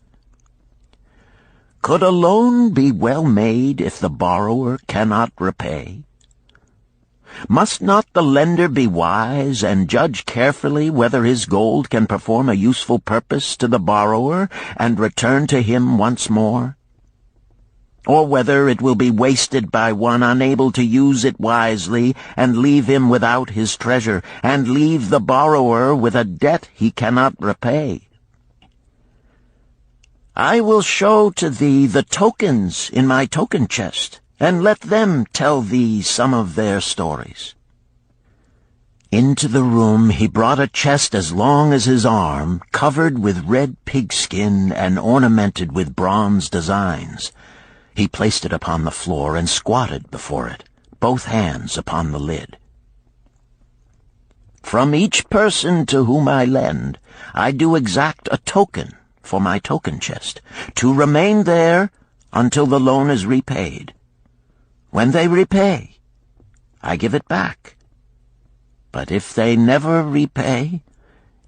"Could a loan be well made if the borrower cannot repay? Must not the lender be wise and judge carefully whether his gold can perform a useful purpose to the borrower and return to him once more? Or whether it will be wasted by one unable to use it wisely and leave him without his treasure, and leave the borrower with a debt he cannot repay? I will show to thee the tokens in my token chest, and let them tell thee some of their stories." Into the room he brought a chest as long as his arm, covered with red pigskin and ornamented with bronze designs. He placed it upon the floor and squatted before it, both hands upon the lid. "From each person to whom I lend, I do exact a token for my token chest, to remain there until the loan is repaid. When they repay, I give it back. But if they never repay,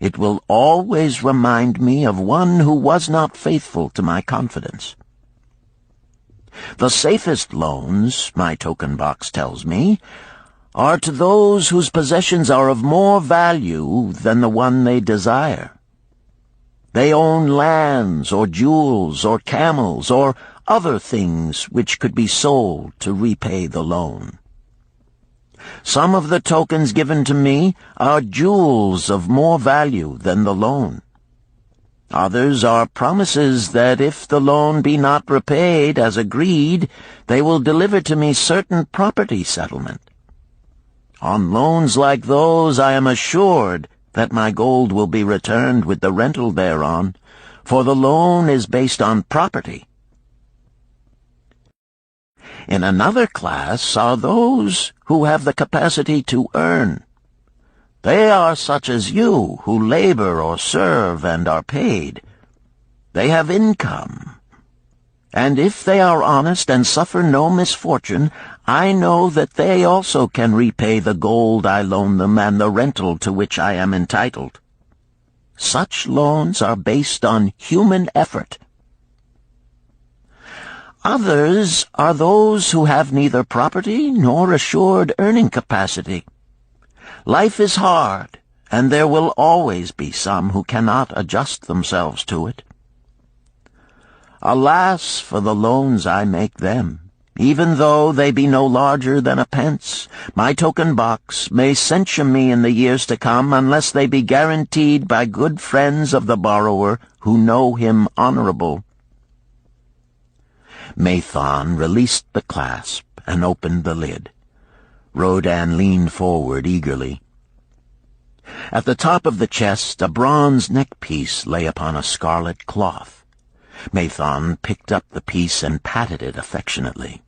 it will always remind me of one who was not faithful to my confidence. The safest loans, my token box tells me, are to those whose possessions are of more value than the one they desire. They own lands or jewels or camels or other things which could be sold to repay the loan. Some of the tokens given to me are jewels of more value than the loan. Others are promises that if the loan be not repaid as agreed, they will deliver to me certain property settlement. On loans like those I am assured that my gold will be returned with the rental thereon, for the loan is based on property. In another class are those who have the capacity to earn. They are such as you, who labor or serve and are paid. They have income. And if they are honest and suffer no misfortune, I know that they also can repay the gold I loan them and the rental to which I am entitled. Such loans are based on human effort. Others are those who have neither property nor assured earning capacity. Life is hard, and there will always be some who cannot adjust themselves to it. Alas for the loans I make them! Even though they be no larger than a pence, my token box may censure me in the years to come unless they be guaranteed by good friends of the borrower who know him honorable. Mathon released the clasp and opened the lid. Rodan leaned forward eagerly. At the top of the chest, a bronze neckpiece lay upon a scarlet cloth. Mathon picked up the piece and patted it affectionately.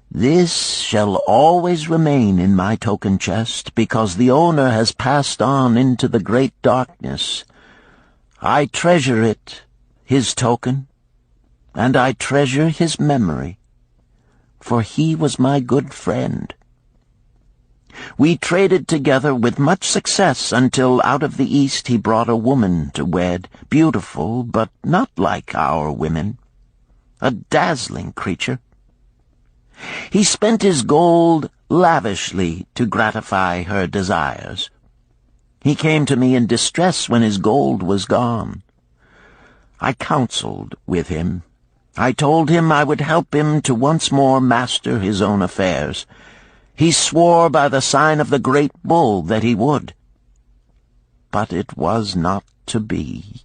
"This shall always remain in my token chest, because the owner has passed on into the great darkness. I treasure it, his token, and I treasure his memory, for he was my good friend. We traded together with much success until out of the East he brought a woman to wed, beautiful, but not like our women, a dazzling creature. He spent his gold lavishly to gratify her desires. He came to me in distress when his gold was gone. I counseled with him. I told him I would help him to once more master his own affairs. He swore by the sign of the great bull that he would. But it was not to be.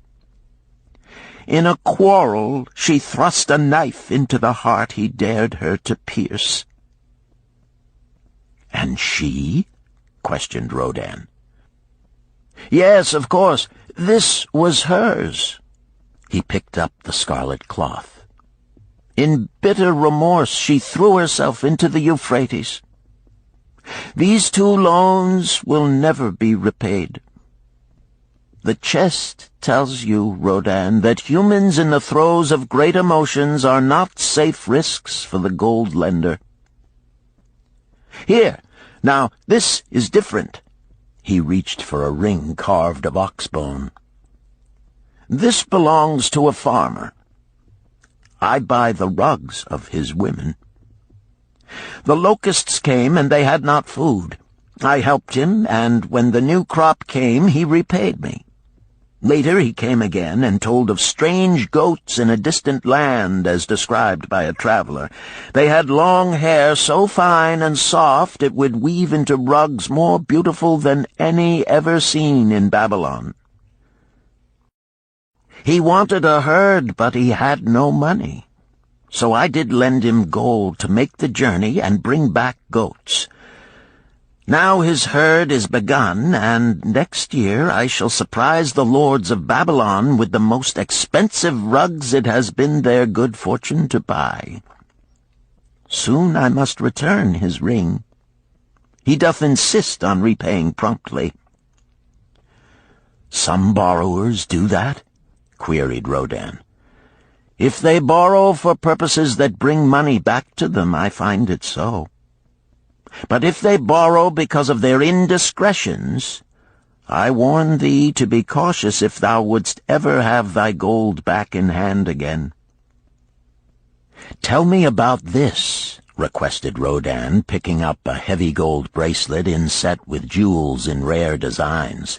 In a quarrel she thrust a knife into the heart he dared her to pierce." "And she?" questioned Rodan. "Yes, of course. This was hers." He picked up the scarlet cloth. "In bitter remorse she threw herself into the Euphrates. These 2 loans will never be repaid. The chest tells you, Rodan, that humans in the throes of great emotions are not safe risks for the gold lender. Here, now, this is different." He reached for a ring carved of ox-bone. "This belongs to a farmer. I buy the rugs of his women. The locusts came, and they had not food. I helped him, and when the new crop came, he repaid me. Later he came again and told of strange goats in a distant land, as described by a traveler. They had long hair so fine and soft it would weave into rugs more beautiful than any ever seen in Babylon. He wanted a herd, but he had no money. So I did lend him gold to make the journey and bring back goats. Now his herd is begun, and next year I shall surprise the lords of Babylon with the most expensive rugs it has been their good fortune to buy. Soon I must return his ring. He doth insist on repaying promptly." "Some borrowers do that?" queried Rodan. "If they borrow for purposes that bring money back to them, I find it so. But if they borrow because of their indiscretions, I warn thee to be cautious if thou wouldst ever have thy gold back in hand again." "Tell me about this," requested Rodan, picking up a heavy gold bracelet inset with jewels in rare designs.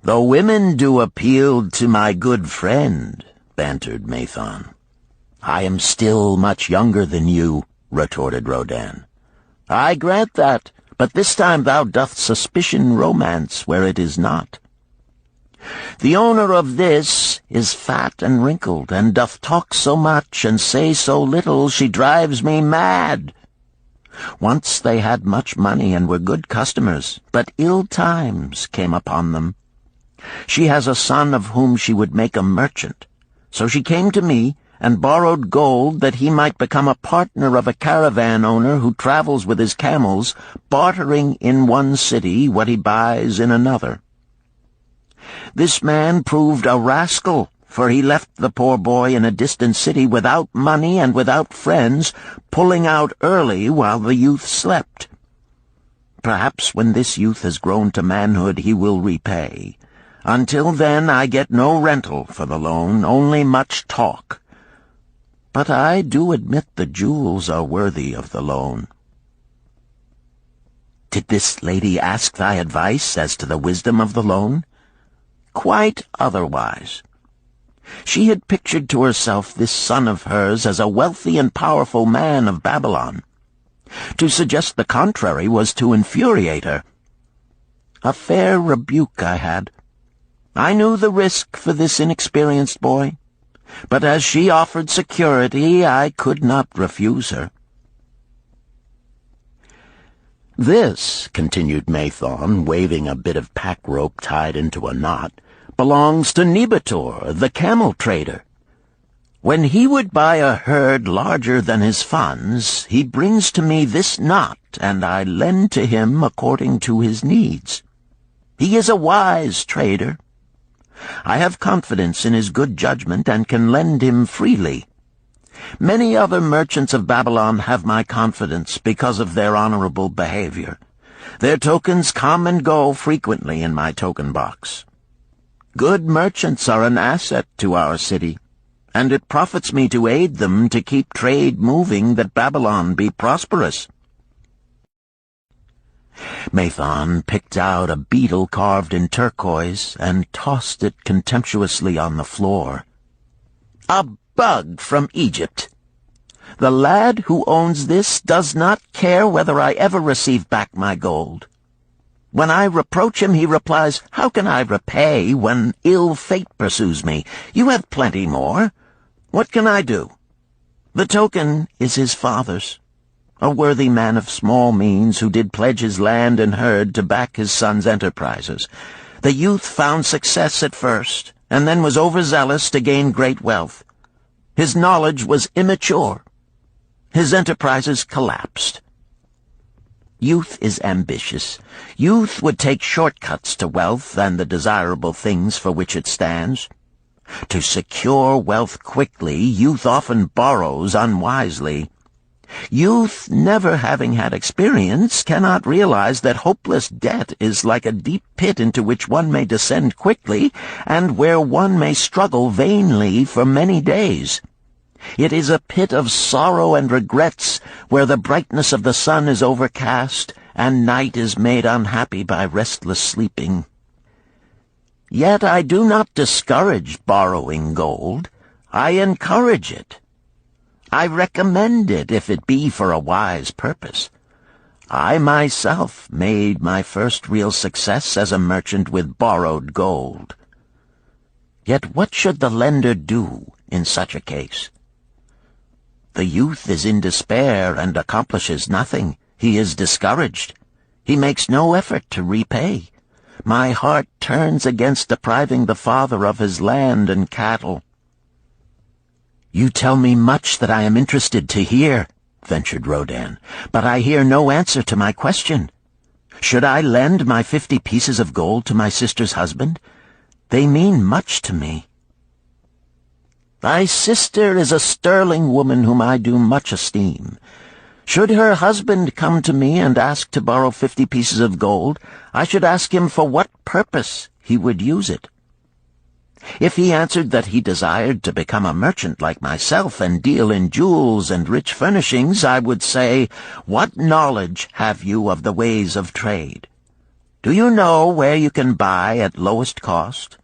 "The women do appeal to my good friend," bantered Mathon. "I am still much younger than you," retorted Rodan. "I grant that, but this time thou doth suspicion romance where it is not. The owner of this is fat and wrinkled, and doth talk so much and say so little, she drives me mad. Once they had much money and were good customers, but ill times came upon them. She has a son of whom she would make a merchant. So she came to me and borrowed gold that he might become a partner of a caravan owner who travels with his camels, bartering in one city what he buys in another. This man proved a rascal, for he left the poor boy in a distant city without money and without friends, pulling out early while the youth slept. Perhaps when this youth has grown to manhood he will repay. Until then I get no rental for the loan, only much talk. But I do admit the jewels are worthy of the loan." "Did this lady ask thy advice as to the wisdom of the loan?" "Quite otherwise. She had pictured to herself this son of hers as a wealthy and powerful man of Babylon. To suggest the contrary was to infuriate her. A fair rebuke I had. I knew the risk for this inexperienced boy, but as she offered security, I could not refuse her." "This," continued Mathon, waving a bit of pack rope tied into a knot, "belongs to Nebator, the camel trader. When he would buy a herd larger than his funds, he brings to me this knot, and I lend to him according to his needs. He is a wise trader. I have confidence in his good judgment and can lend him freely. Many other merchants of Babylon have my confidence because of their honorable behavior. Their tokens come and go frequently in my token box. Good merchants are an asset to our city, and it profits me to aid them to keep trade moving that Babylon be prosperous." Mathon picked out a beetle carved in turquoise and tossed it contemptuously on the floor. "A bug from Egypt. The lad who owns this does not care whether I ever receive back my gold. When I reproach him, he replies, 'How can I repay when ill fate pursues me? You have plenty more. What can I do?' The token is his father's, a worthy man of small means who did pledge his land and herd to back his son's enterprises. The youth found success at first, and then was overzealous to gain great wealth. His knowledge was immature. His enterprises collapsed. Youth is ambitious. Youth would take shortcuts to wealth and the desirable things for which it stands. To secure wealth quickly, youth often borrows unwisely. Youth, never having had experience, cannot realize that hopeless debt is like a deep pit into which one may descend quickly, and where one may struggle vainly for many days. It is a pit of sorrow and regrets, where the brightness of the sun is overcast, and night is made unhappy by restless sleeping. Yet I do not discourage borrowing gold. I encourage it. I recommend it if it be for a wise purpose. I myself made my first real success as a merchant with borrowed gold. Yet what should the lender do in such a case? The youth is in despair and accomplishes nothing. He is discouraged. He makes no effort to repay. My heart turns against depriving the father of his land and cattle." "You tell me much that I am interested to hear," ventured Rodan, "but I hear no answer to my question. Should I lend my 50 pieces of gold to my sister's husband? They mean much to me." "Thy sister is a sterling woman whom I do much esteem. Should her husband come to me and ask to borrow 50 pieces of gold, I should ask him for what purpose he would use it. If he answered that he desired to become a merchant like myself and deal in jewels and rich furnishings, I would say, 'What knowledge have you of the ways of trade? Do you know where you can buy at lowest cost?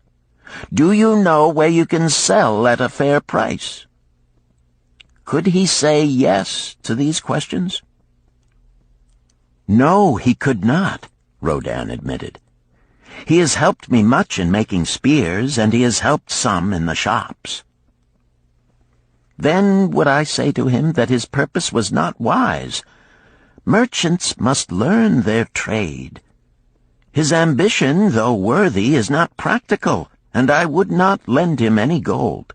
Do you know where you can sell at a fair price? Could he say yes to these questions? No, he could not, Rodin admitted. He has helped me much in making spears, and he has helped some in the shops. Then would I say to him that his purpose was not wise? Merchants must learn their trade. His ambition, though worthy, is not practical, and I would not lend him any gold.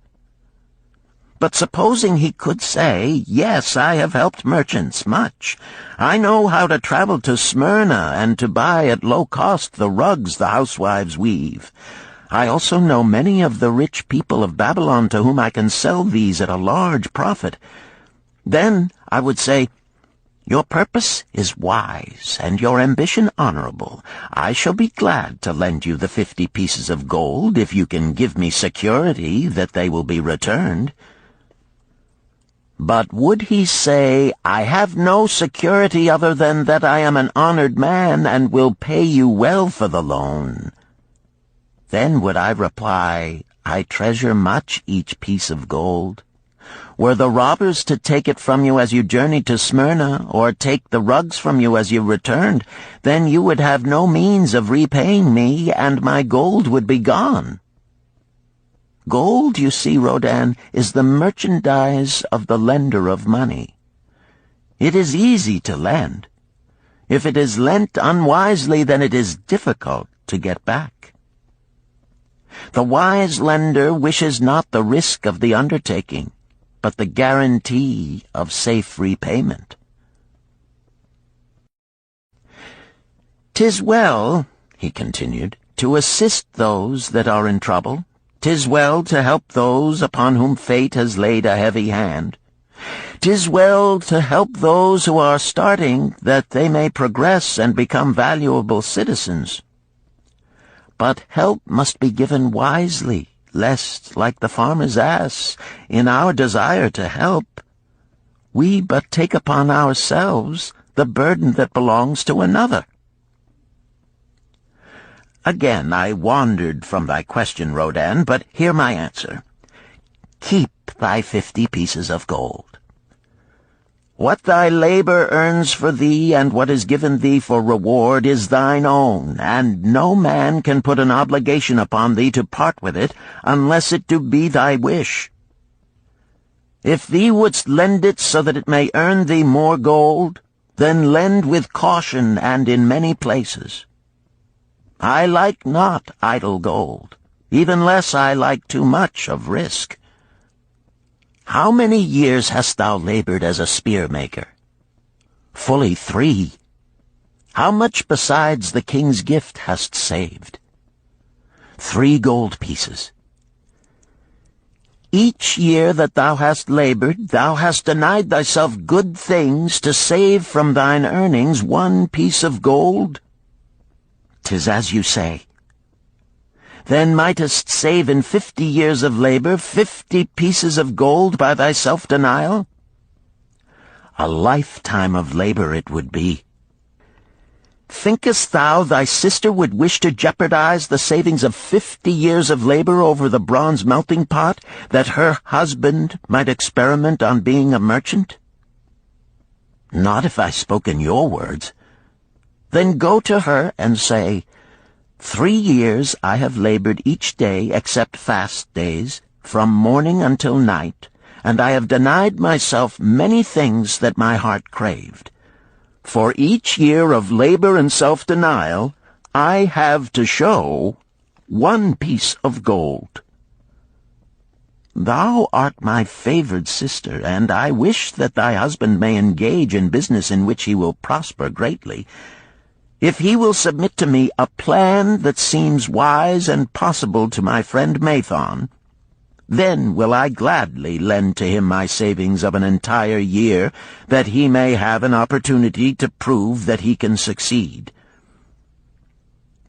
But supposing he could say, yes, I have helped merchants much. I know how to travel to Smyrna and to buy at low cost the rugs the housewives weave. I also know many of the rich people of Babylon to whom I can sell these at a large profit. Then I would say, your purpose is wise, and your ambition honorable. I shall be glad to lend you the 50 pieces of gold if you can give me security that they will be returned. But would he say, I have no security other than that I am an honored man and will pay you well for the loan? Then would I reply, I treasure much each piece of gold. Were the robbers to take it from you as you journeyed to Smyrna, or take the rugs from you as you returned, then you would have no means of repaying me, and my gold would be gone. Gold, you see, Rodin, is the merchandise of the lender of money. It is easy to lend. If it is lent unwisely, then it is difficult to get back. The wise lender wishes not the risk of the undertaking, but the guarantee of safe repayment. "'Tis well," he continued, "to assist those that are in trouble. 'Tis well to help those upon whom fate has laid a heavy hand. 'Tis well to help those who are starting, that they may progress and become valuable citizens. But help must be given wisely, lest, like the farmer's ass, in our desire to help, we but take upon ourselves the burden that belongs to another." Again I wandered from thy question, Rodin, but hear my answer. Keep thy 50 pieces of gold. What thy labor earns for thee and what is given thee for reward is thine own, and no man can put an obligation upon thee to part with it unless it do be thy wish. If thee wouldst lend it so that it may earn thee more gold, then lend with caution and in many places. I like not idle gold, even less I like too much of risk. How many years hast thou labored as a spear-maker? Fully 3. How much besides the king's gift hast saved? 3 gold pieces. Each year that thou hast labored, thou hast denied thyself good things to save from thine earnings 1 piece of gold? 'Tis as you say. Then mightest save in 50 years of labor 50 pieces of gold by thy self-denial? A lifetime of labor it would be. Thinkest thou thy sister would wish to jeopardize the savings of 50 years of labor over the bronze melting pot, that her husband might experiment on being a merchant? Not if I spoke in your words. Then go to her and say, 3 years I have labored each day except fast days, from morning until night, and I have denied myself many things that my heart craved. For each year of labor and self-denial, I have to show 1 piece of gold. Thou art my favored sister, and I wish that thy husband may engage in business in which he will prosper greatly. If he will submit to me a plan that seems wise and possible to my friend Mathon, then will I gladly lend to him my savings of an entire year, that he may have an opportunity to prove that he can succeed.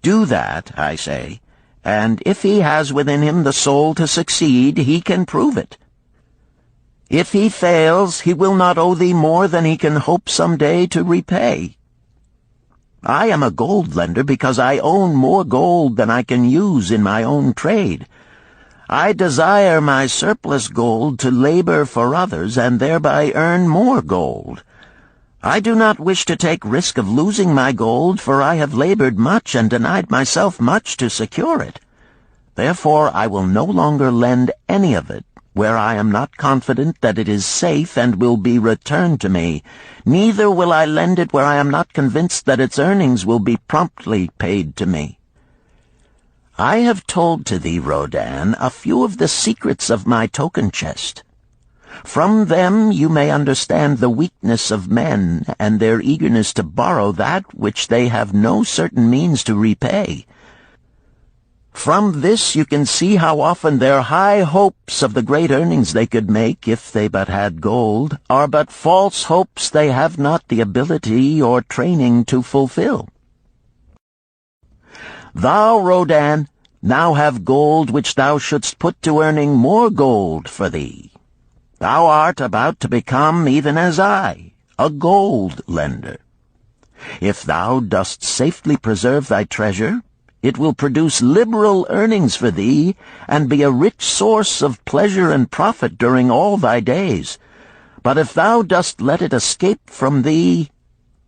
Do that, I say, and if he has within him the soul to succeed, he can prove it. If he fails, he will not owe thee more than he can hope some day to repay. I am a gold lender because I own more gold than I can use in my own trade. I desire my surplus gold to labor for others and thereby earn more gold. I do not wish to take risk of losing my gold, for I have labored much and denied myself much to secure it. Therefore I will no longer lend any of it where I am not confident that it is safe and will be returned to me. Neither will I lend it where I am not convinced that its earnings will be promptly paid to me. I have told to thee, Rodan, a few of the secrets of my token chest. From them you may understand the weakness of men and their eagerness to borrow that which they have no certain means to repay. From this you can see how often their high hopes of the great earnings they could make if they but had gold are but false hopes they have not the ability or training to fulfill. Thou, Rodan, now have gold which thou shouldst put to earning more gold for thee. Thou art about to become, even as I, a gold lender. If thou dost safely preserve thy treasure, it will produce liberal earnings for thee, and be a rich source of pleasure and profit during all thy days. But if thou dost let it escape from thee,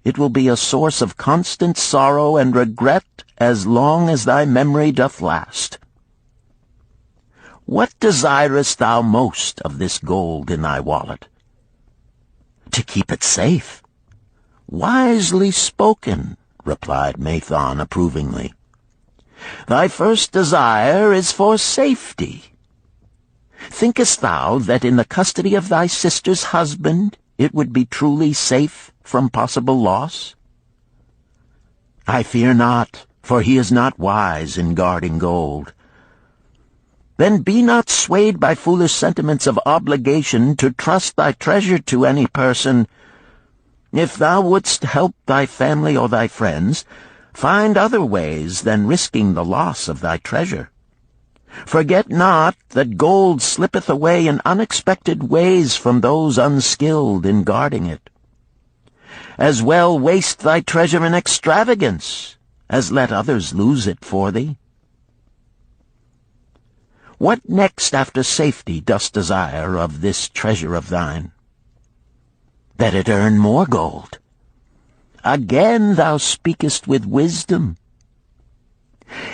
it will be a source of constant sorrow and regret as long as thy memory doth last. What desirest thou most of this gold in thy wallet? To keep it safe. Wisely spoken, replied Mathon approvingly. Thy first desire is for safety. Thinkest thou that in the custody of thy sister's husband it would be truly safe from possible loss? I fear not, for he is not wise in guarding gold. Then be not swayed by foolish sentiments of obligation to trust thy treasure to any person. If thou wouldst help thy family or thy friends, find other ways than risking the loss of thy treasure. Forget not that gold slippeth away in unexpected ways from those unskilled in guarding it. As well waste thy treasure in extravagance as let others lose it for thee. What next after safety dost desire of this treasure of thine? That it earn more gold. Again thou speakest with wisdom.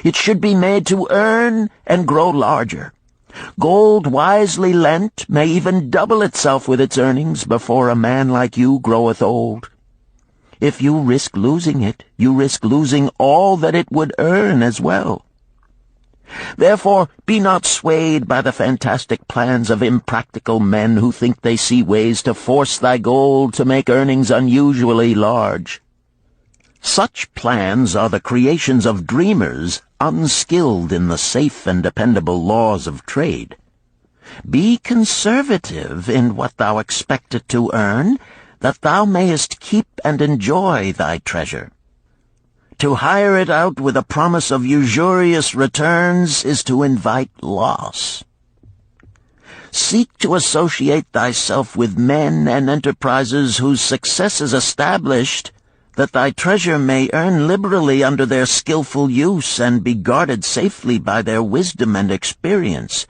It should be made to earn and grow larger. Gold wisely lent may even double itself with its earnings before a man like you groweth old. If you risk losing it, you risk losing all that it would earn as well. Therefore be not swayed by the fantastic plans of impractical men who think they see ways to force thy gold to make earnings unusually large. Such plans are the creations of dreamers unskilled in the safe and dependable laws of trade. Be conservative in what thou expectest to earn, that thou mayest keep and enjoy thy treasure. To hire it out with a promise of usurious returns is to invite loss. Seek to associate thyself with men and enterprises whose success is established, that thy treasure may earn liberally under their skillful use and be guarded safely by their wisdom and experience.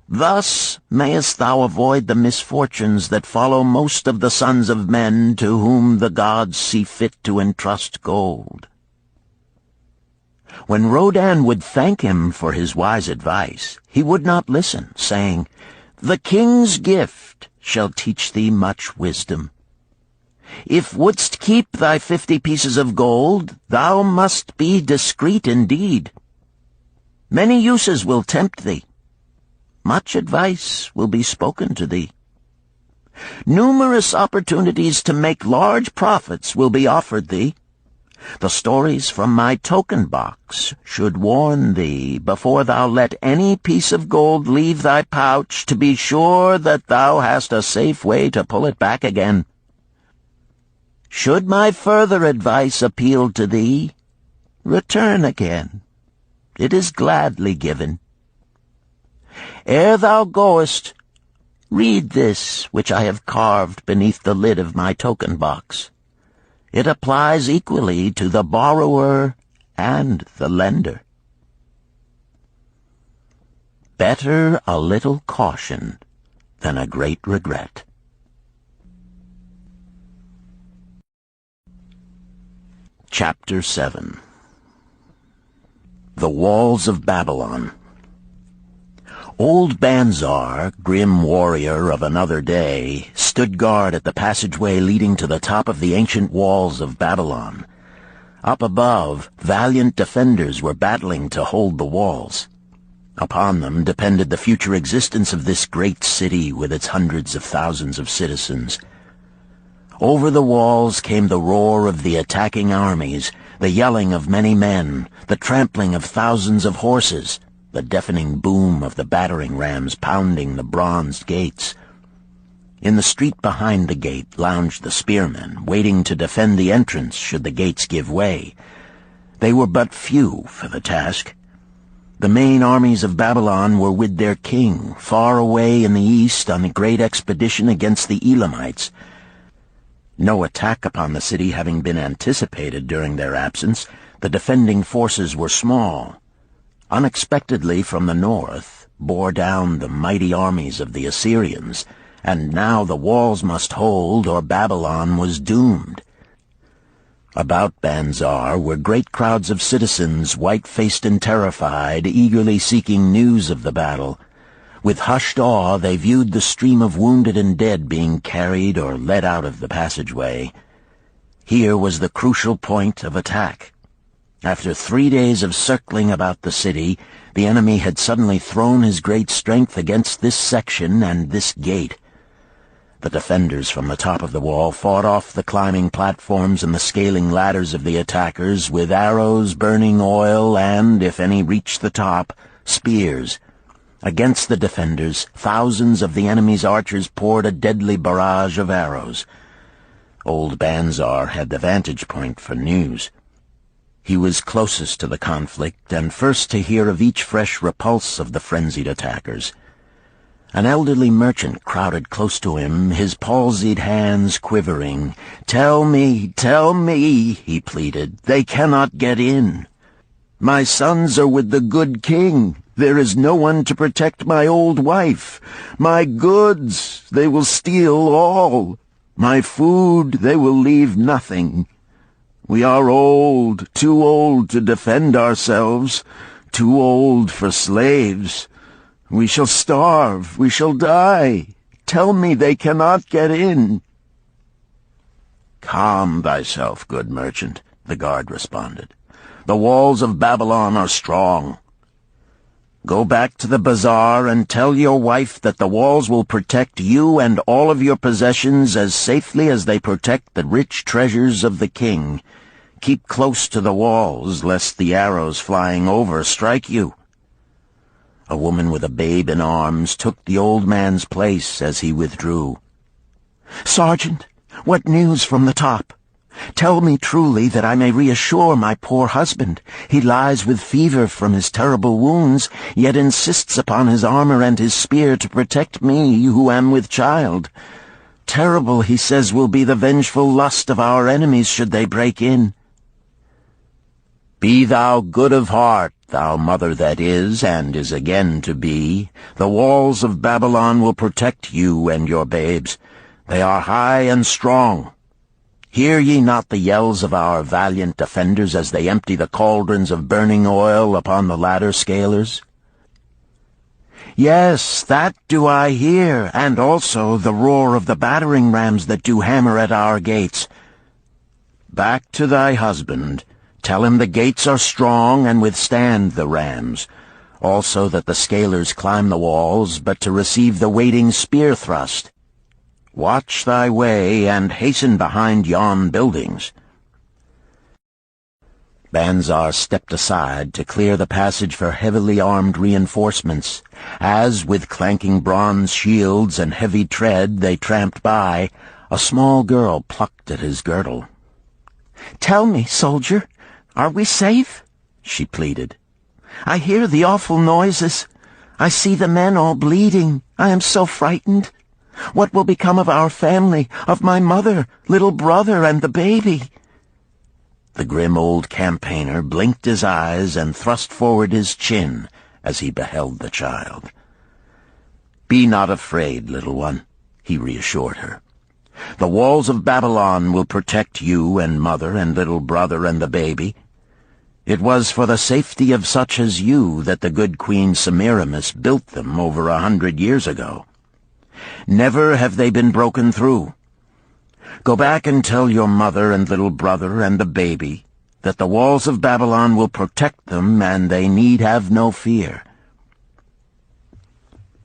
Thus mayest thou avoid the misfortunes that follow most of the sons of men to whom the gods see fit to entrust gold. When Rodan would thank him for his wise advice, he would not listen, saying, "The king's gift shall teach thee much wisdom. If wouldst keep thy 50 pieces of gold, thou must be discreet indeed. Many uses will tempt thee. Much advice will be spoken to thee. Numerous opportunities to make large profits will be offered thee. The stories from my token box should warn thee, before thou let any piece of gold leave thy pouch, to be sure that thou hast a safe way to pull it back again. Should my further advice appeal to thee, return again. It is gladly given. Ere thou goest, read this which I have carved beneath the lid of my token box. It applies equally to the borrower and the lender." Better a little caution than a great regret. Chapter 7. The Walls of Babylon. Old Banzar, grim warrior of another day, stood guard at the passageway leading to the top of the ancient walls of Babylon. Up above, valiant defenders were battling to hold the walls. Upon them depended the future existence of this great city with its hundreds of thousands of citizens. Over the walls came the roar of the attacking armies, the yelling of many men, the trampling of thousands of horses, the deafening boom of the battering rams pounding the bronzed gates. In the street behind the gate lounged the spearmen, waiting to defend the entrance should the gates give way. They were but few for the task. The main armies of Babylon were with their king, far away in the east on a great expedition against the Elamites. No attack upon the city having been anticipated during their absence, the defending forces were small. Unexpectedly from the north bore down the mighty armies of the Assyrians, and now the walls must hold or Babylon was doomed. About Banzar were great crowds of citizens, white-faced and terrified, eagerly seeking news of the battle. With hushed awe they viewed the stream of wounded and dead being carried or led out of the passageway. Here was the crucial point of attack. After 3 days of circling about the city, the enemy had suddenly thrown his great strength against this section and this gate. The defenders from the top of the wall fought off the climbing platforms and the scaling ladders of the attackers with arrows, burning oil, and, if any reached the top, spears. Against the defenders, thousands of the enemy's archers poured a deadly barrage of arrows. Old Banzar had the vantage point for news. He was closest to the conflict and first to hear of each fresh repulse of the frenzied attackers. An elderly merchant crowded close to him, his palsied hands quivering. tell me," he pleaded. "They cannot get in. My sons are with the good king. There is no one to protect my old wife. My goods, they will steal all. My food, they will leave nothing. We are old, too old to defend ourselves, too old for slaves. We shall starve, we shall die. Tell me they cannot get in." "Calm thyself, good merchant," the guard responded. "The walls of Babylon are strong. Go back to the bazaar and tell your wife that the walls will protect you and all of your possessions as safely as they protect the rich treasures of the king. Keep close to the walls, lest the arrows flying over strike you." A woman with a babe in arms took the old man's place as he withdrew. "Sergeant, what news from the top? Tell me truly that I may reassure my poor husband. He lies with fever from his terrible wounds, yet insists upon his armor and his spear to protect me, who am with child. Terrible, he says, will be the vengeful lust of our enemies should they break in." "Be thou good of heart, thou mother that is, and is again to be. The walls of Babylon will protect you and your babes. They are high and strong. Hear ye not the yells of our valiant defenders as they empty the cauldrons of burning oil upon the ladder scalers?" "Yes, that do I hear, and also the roar of the battering rams that do hammer at our gates." "Back to thy husband. Tell him the gates are strong and withstand the rams. Also that the scalers climb the walls, but to receive the waiting spear thrust. Watch thy way, and hasten behind yon buildings." Banzar stepped aside to clear the passage for heavily armed reinforcements. As, with clanking bronze shields and heavy tread, they tramped by, a small girl plucked at his girdle. "Tell me, soldier, are we safe?" she pleaded. "I hear the awful noises. I see the men all bleeding. I am so frightened. What will become of our family, of my mother, little brother, and the baby?" The grim old campaigner blinked his eyes and thrust forward his chin as he beheld the child. "Be not afraid, little one," he reassured her. "The walls of Babylon will protect you and mother and little brother and the baby. It was for the safety of such as you that the good Queen Semiramis built them over 100 years ago. Never have they been broken through. Go back and tell your mother and little brother and the baby that the walls of Babylon will protect them, and they need have no fear."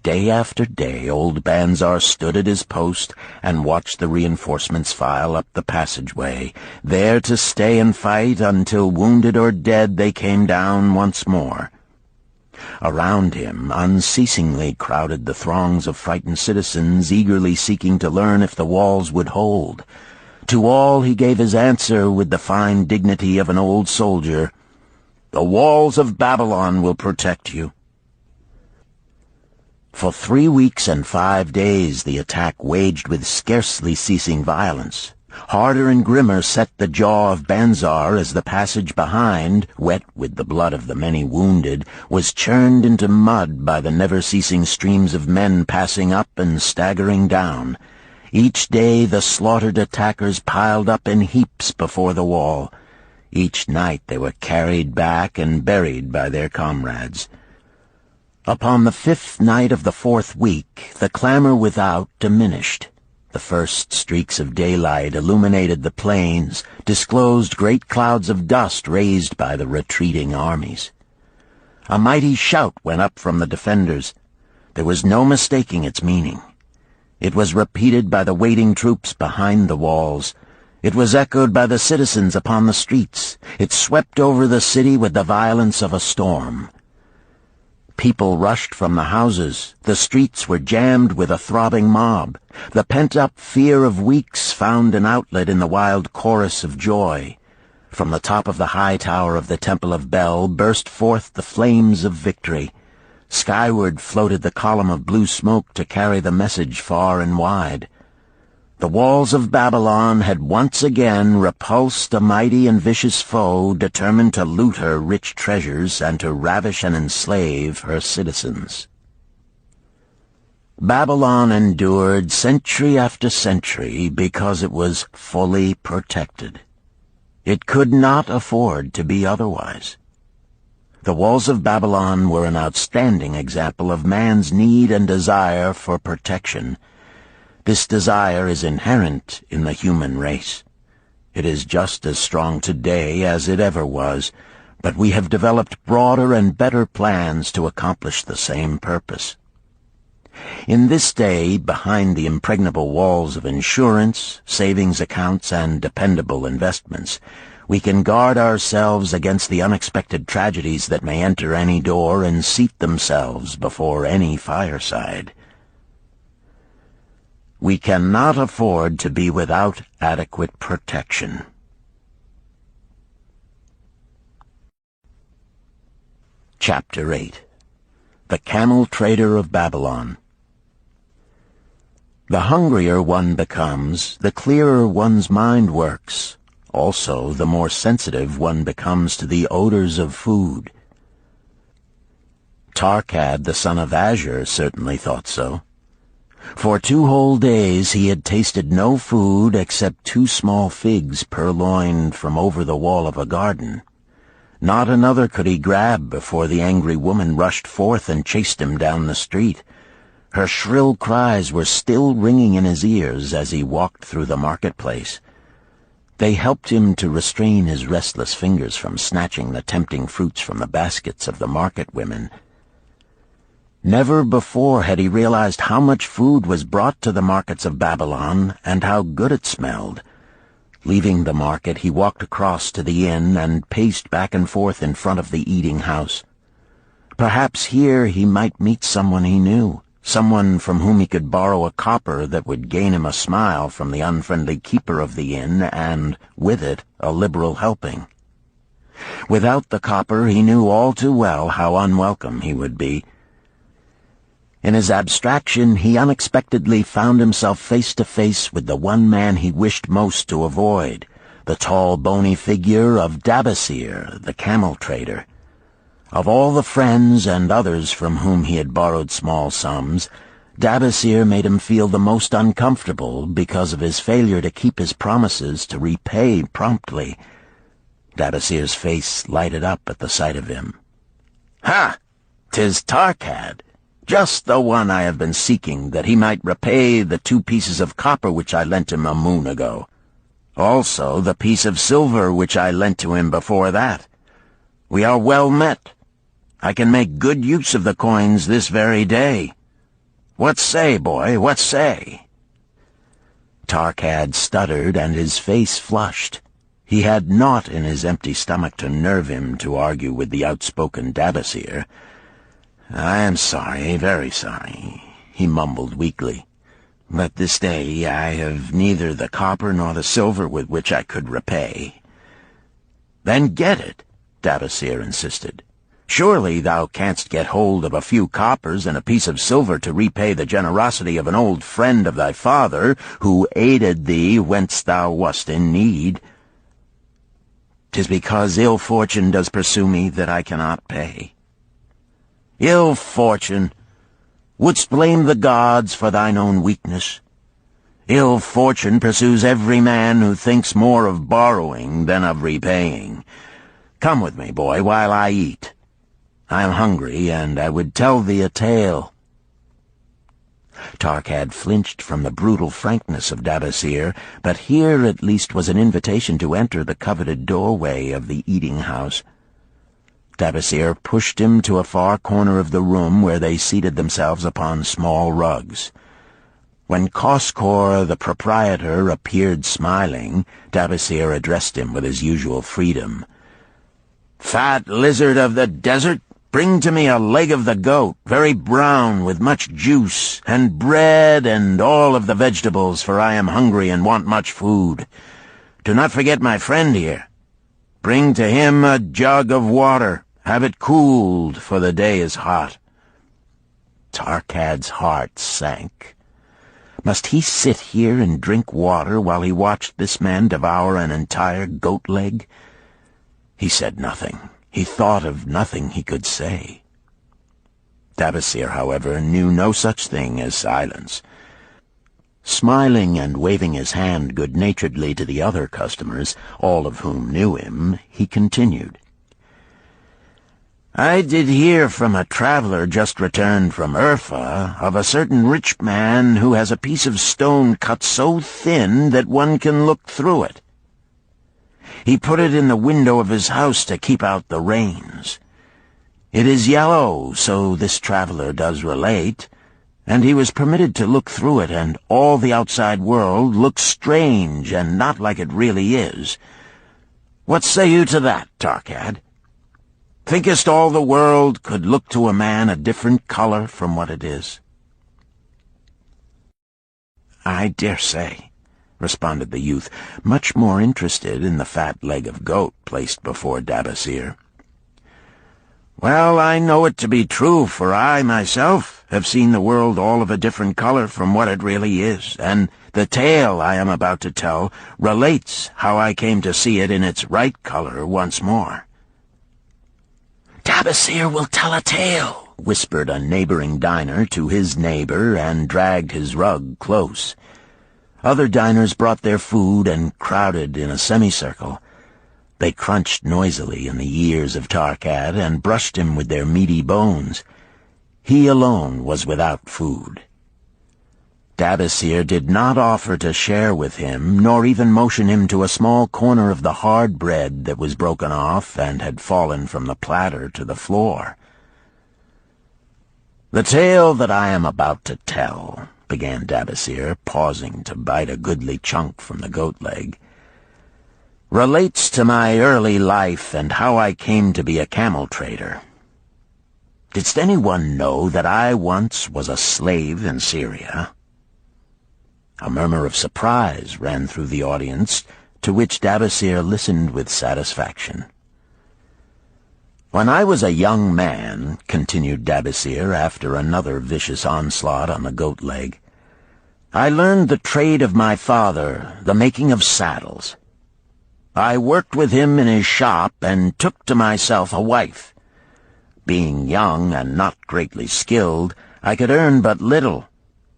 Day after day old Banzar stood at his post and watched the reinforcements file up the passageway, there to stay and fight until, wounded or dead, they came down once more. Around him unceasingly crowded the throngs of frightened citizens, eagerly seeking to learn if the walls would hold. To all he gave his answer with the fine dignity of an old soldier: "The walls of Babylon will protect you." For 3 weeks and 5 days the attack waged with scarcely ceasing violence. Harder and grimmer set the jaw of Banzar as the passage behind, wet with the blood of the many wounded, was churned into mud by the never-ceasing streams of men passing up and staggering down. Each day the slaughtered attackers piled up in heaps before the wall. Each night they were carried back and buried by their comrades. Upon the 5th night of the 4th week, the clamor without diminished. The first streaks of daylight illuminated the plains, disclosed great clouds of dust raised by the retreating armies. A mighty shout went up from the defenders. There was no mistaking its meaning. It was repeated by the waiting troops behind the walls. It was echoed by the citizens upon the streets. It swept over the city with the violence of a storm. People rushed from the houses. The streets were jammed with a throbbing mob. The pent-up fear of weeks found an outlet in the wild chorus of joy. From the top of the high tower of the Temple of Bel burst forth the flames of victory. Skyward floated the column of blue smoke to carry the message far and wide. The walls of Babylon had once again repulsed a mighty and vicious foe determined to loot her rich treasures and to ravish and enslave her citizens. Babylon endured century after century because it was fully protected. It could not afford to be otherwise. The walls of Babylon were an outstanding example of man's need and desire for protection. This desire is inherent in the human race. It is just as strong today as it ever was, but we have developed broader and better plans to accomplish the same purpose. In this day, behind the impregnable walls of insurance, savings accounts, and dependable investments, we can guard ourselves against the unexpected tragedies that may enter any door and seat themselves before any fireside. We cannot afford to be without adequate protection. Chapter 8. The Camel Trader of Babylon. The hungrier one becomes, the clearer one's mind works. Also, the more sensitive one becomes to the odors of food. Tarkad, the son of Azure, certainly thought so. For 2 whole days he had tasted no food except 2 small figs purloined from over the wall of a garden. Not another could he grab before the angry woman rushed forth and chased him down the street. Her shrill cries were still ringing in his ears as he walked through the marketplace. They helped him to restrain his restless fingers from snatching the tempting fruits from the baskets of the market women. Never before had he realized how much food was brought to the markets of Babylon and how good it smelled. Leaving the market, he walked across to the inn and paced back and forth in front of the eating house. Perhaps here he might meet someone he knew, someone from whom he could borrow a copper that would gain him a smile from the unfriendly keeper of the inn and, with it, a liberal helping. Without the copper, he knew all too well how unwelcome he would be. In his abstraction, he unexpectedly found himself face to face with the one man he wished most to avoid, the tall, bony figure of Dabasir, the camel trader. Of all the friends and others from whom he had borrowed small sums, Dabasir made him feel the most uncomfortable because of his failure to keep his promises to repay promptly. Dabasir's face lighted up at the sight of him. "Ha! 'Tis Tarkad, just the one I have been seeking, that he might repay the 2 pieces of copper which I lent him a moon ago. Also the piece of silver which I lent to him before that. We are well met. I can make good use of the coins this very day. What say, boy, what say?" Tarkad stuttered, and his face flushed. He had naught in his empty stomach to nerve him to argue with the outspoken Dabasir. "I am sorry, very sorry," he mumbled weakly. "But this day I have neither the copper nor the silver with which I could repay." "Then get it," Dabasir insisted. "Surely thou canst get hold of a few coppers and a piece of silver to repay the generosity of an old friend of thy father, who aided thee whence thou wast in need." "'Tis because ill fortune does pursue me that I cannot pay." "Ill fortune? Wouldst blame the gods for thine own weakness? Ill fortune pursues every man who thinks more of borrowing than of repaying. Come with me, boy, while I eat. I am hungry, and I would tell thee a tale." Tarkad flinched from the brutal frankness of Dabasir, but here at least was an invitation to enter the coveted doorway of the eating-house. Dabasir pushed him to a far corner of the room where they seated themselves upon small rugs. When Koskor, the proprietor, appeared smiling, Dabasir addressed him with his usual freedom. "Fat lizard of the desert, bring to me a leg of the goat, very brown, with much juice, and bread and all of the vegetables, for I am hungry and want much food. Do not forget my friend here. Bring to him a jug of water. Have it cooled, for the day is hot." Tarkad's heart sank. Must he sit here and drink water while he watched this man devour an entire goat leg? He said nothing. He thought of nothing he could say. Dabasir, however, knew no such thing as silence. Smiling and waving his hand good-naturedly to the other customers, all of whom knew him, he continued. "I did hear from a traveler just returned from Urfa of a certain rich man who has a piece of stone cut so thin that one can look through it. He put it in the window of his house to keep out the rains. It is yellow, so this traveler does relate, and he was permitted to look through it, and all the outside world looks strange and not like it really is. What say you to that, Tarkad? Thinkest all the world could look to a man a different color from what it is?" "I dare say," responded the youth, much more interested in the fat leg of goat placed before Dabasir. "Well, I know it to be true, for I, myself, have seen the world all of a different color from what it really is, and the tale I am about to tell relates how I came to see it in its right color once more." "Dabasir will tell a tale," whispered a neighboring diner to his neighbor, and dragged his rug close. Other diners brought their food and crowded in a semicircle. They crunched noisily in the ears of Tarkad and brushed him with their meaty bones. He alone was without food. Dabasir did not offer to share with him, nor even motion him to a small corner of the hard bread that was broken off and had fallen from the platter to the floor. "The tale that I am about to tell," began Dabasir, pausing to bite a goodly chunk from the goat leg, "relates to my early life and how I came to be a camel trader. Didst anyone know that I once was a slave in Syria?" A murmur of surprise ran through the audience, to which Dabasir listened with satisfaction. "When I was a young man," continued Dabasir after another vicious onslaught on the goat leg, "I learned the trade of my father, the making of saddles. I worked with him in his shop and took to myself a wife. Being young and not greatly skilled, I could earn but little,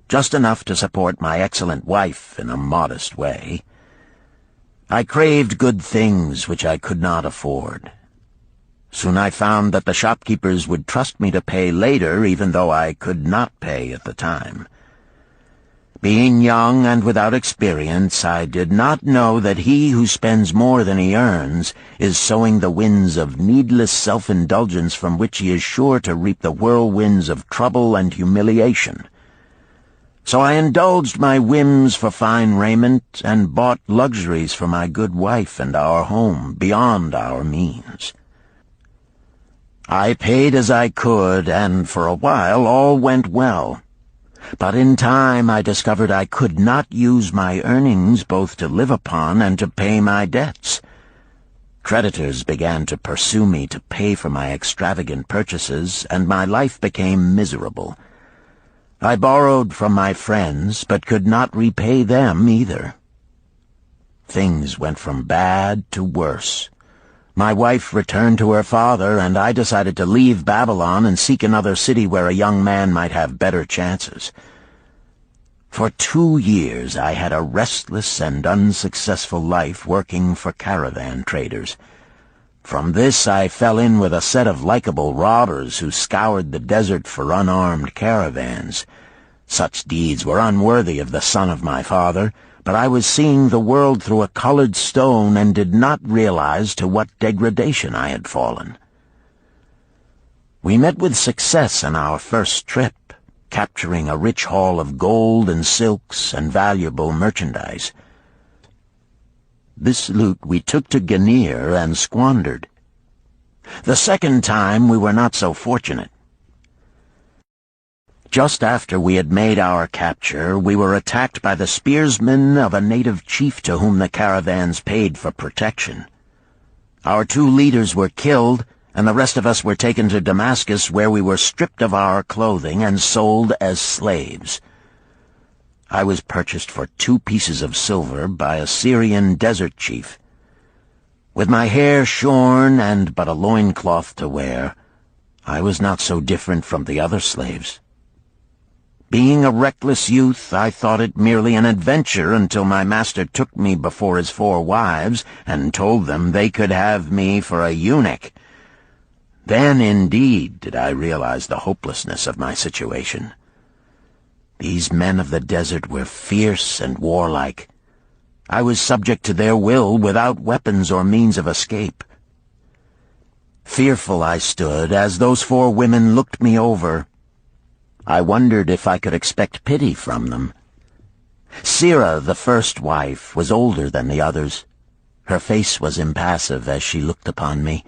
just enough to support my excellent wife in a modest way. I craved good things which I could not afford. Soon I found that the shopkeepers would trust me to pay later, even though I could not pay at the time. Being young and without experience, I did not know that he who spends more than he earns is sowing the winds of needless self-indulgence from which he is sure to reap the whirlwinds of trouble and humiliation. So I indulged my whims for fine raiment and bought luxuries for my good wife and our home beyond our means. I paid as I could, and for a while all went well. But in time I discovered I could not use my earnings both to live upon and to pay my debts. Creditors began to pursue me to pay for my extravagant purchases, and my life became miserable. I borrowed from my friends, but could not repay them either. Things went from bad to worse. My wife returned to her father, and I decided to leave Babylon and seek another city where a young man might have better chances. For 2 years I had a restless and unsuccessful life working for caravan traders. From this I fell in with a set of likable robbers who scoured the desert for unarmed caravans. Such deeds were unworthy of the son of my father, but I was seeing the world through a colored stone and did not realize to what degradation I had fallen. We met with success on our first trip, capturing a rich haul of gold and silks and valuable merchandise. This loot we took to Ganir and squandered. The second time we were not so fortunate. Just after we had made our capture, we were attacked by the spearsmen of a native chief to whom the caravans paid for protection. Our 2 leaders were killed, and the rest of us were taken to Damascus, where we were stripped of our clothing and sold as slaves. I was purchased for 2 pieces of silver by a Syrian desert chief. With my hair shorn and but a loincloth to wear, I was not so different from the other slaves. Being a reckless youth, I thought it merely an adventure until my master took me before his 4 wives and told them they could have me for a eunuch. Then, indeed, did I realize the hopelessness of my situation. These men of the desert were fierce and warlike. I was subject to their will without weapons or means of escape. Fearful I stood as those 4 women looked me over. I wondered if I could expect pity from them. Sirah, the first wife, was older than the others. Her face was impassive as she looked upon me.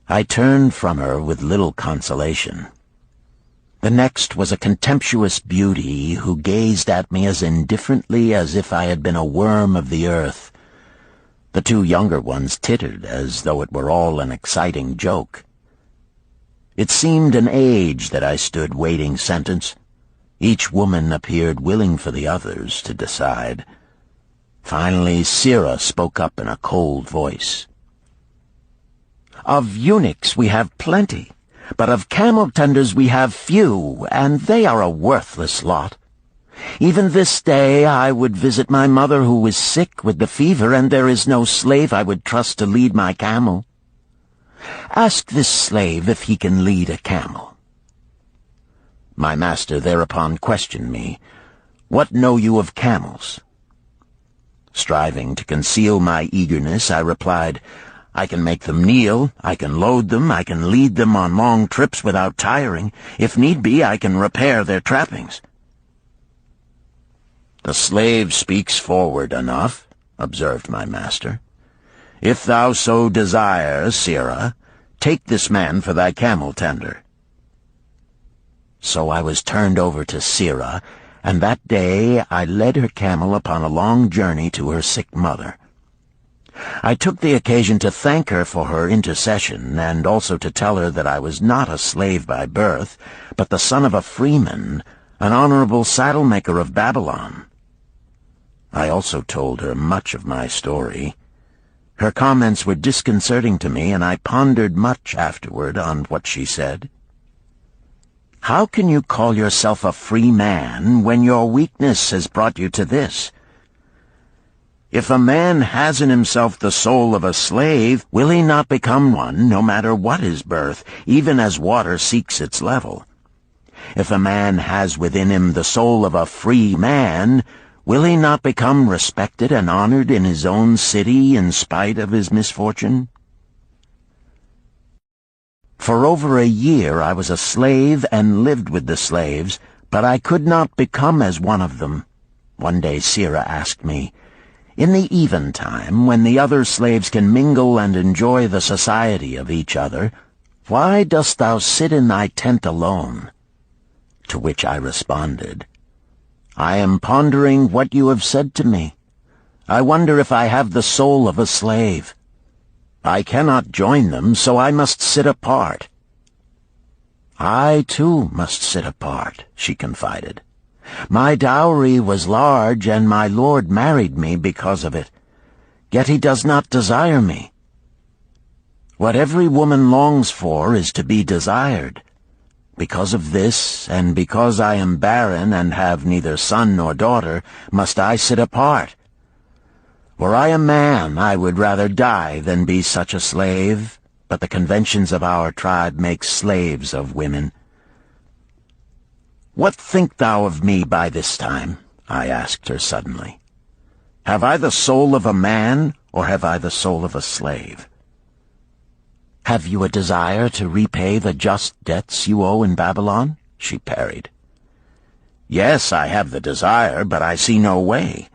I turned from her with little consolation. The next was a contemptuous beauty who gazed at me as indifferently as if I had been a worm of the earth. The 2 younger ones tittered as though it were all an exciting joke. It seemed an age that I stood waiting sentence. Each woman appeared willing for the others to decide. Finally, Sirah spoke up in a cold voice. "Of eunuchs we have plenty, but of camel tenders we have few, and they are a worthless lot. Even this day I would visit my mother who is sick with the fever, and there is no slave I would trust to lead my camel. Ask this slave if he can lead a camel." My master thereupon questioned me, "What know you of camels?" Striving to conceal my eagerness, I replied, "I can make them kneel, I can load them, I can lead them on long trips without tiring. If need be, I can repair their trappings." "The slave speaks forward enough," observed my master. "If thou so desire, Sirah, take this man for thy camel tender." So I was turned over to Sirah, and that day I led her camel upon a long journey to her sick mother. I took the occasion to thank her for her intercession, and also to tell her that I was not a slave by birth, but the son of a freeman, an honorable saddle-maker of Babylon. I also told her much of my story. Her comments were disconcerting to me, and I pondered much afterward on what she said. How can you call yourself a free man when your weakness has brought you to this? If a man has in himself the soul of a slave, will he not become one, no matter what his birth, even as water seeks its level? If a man has within him the soul of a free man, will he not become respected and honored in his own city in spite of his misfortune? For over a year I was a slave and lived with the slaves, but I could not become as one of them. One day Sira asked me, "In the eventime, when the other slaves can mingle and enjoy the society of each other, why dost thou sit in thy tent alone?" To which I responded, "I am pondering what you have said to me. I wonder if I have the soul of a slave. I cannot join them, so I must sit apart." "I, too, must sit apart," she confided. "My dowry was large, and my lord married me because of it. Yet he does not desire me. What every woman longs for is to be desired. Because of this, and because I am barren and have neither son nor daughter, must I sit apart. Were I a man, I would rather die than be such a slave, but the conventions of our tribe make slaves of women." "What think thou of me by this time?" I asked her suddenly. "Have I the soul of a man, or have I the soul of a slave?" "Have you a desire to repay the just debts you owe in Babylon?" she parried. "Yes, I have the desire, but I see no way."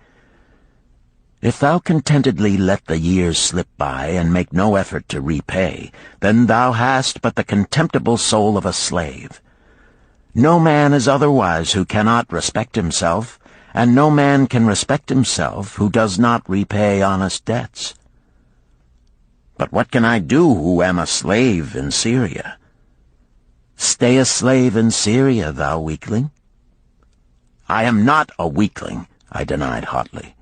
"If thou contentedly let the years slip by and make no effort to repay, then thou hast but the contemptible soul of a slave. No man is otherwise who cannot respect himself, and no man can respect himself who does not repay honest debts." "But what can I do who am a slave in Syria?" "Stay a slave in Syria, thou weakling." "I am not a weakling," I denied hotly.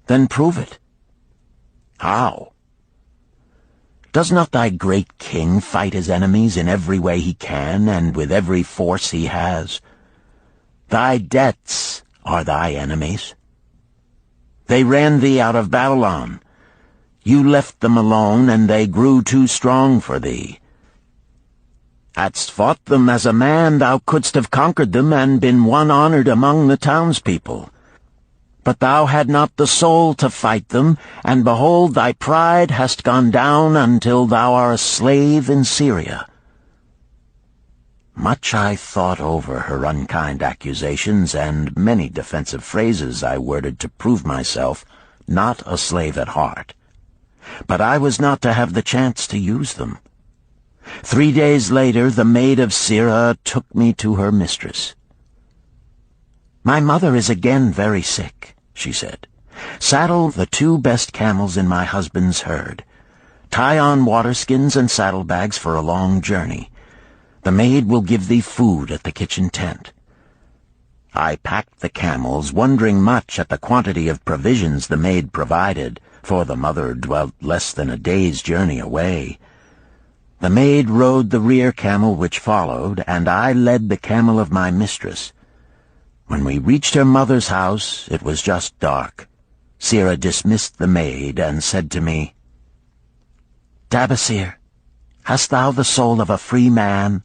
"Then prove it." "How?" "Does not thy great king fight his enemies in every way he can and with every force he has? Thy debts are thy enemies. They ran thee out of Babylon. You left them alone, and they grew too strong for thee. Hadst fought them as a man, thou couldst have conquered them and been one honored among the townspeople. But thou had not the soul to fight them, and behold, thy pride hast gone down until thou art a slave in Syria." Much I thought over her unkind accusations, and many defensive phrases I worded to prove myself not a slave at heart. But I was not to have the chance to use them. 3 days later, the maid of Sira took me to her mistress. "My mother is again very sick," she said. "Saddle the 2 best camels in my husband's herd. Tie on waterskins and saddlebags for a long journey. The maid will give thee food at the kitchen tent." I packed the camels, wondering much at the quantity of provisions the maid provided, for the mother dwelt less than a day's journey away. The maid rode the rear camel which followed, and I led the camel of my mistress. When we reached her mother's house, it was just dark. Sira dismissed the maid and said to me, "Dabasir, hast thou the soul of a free man,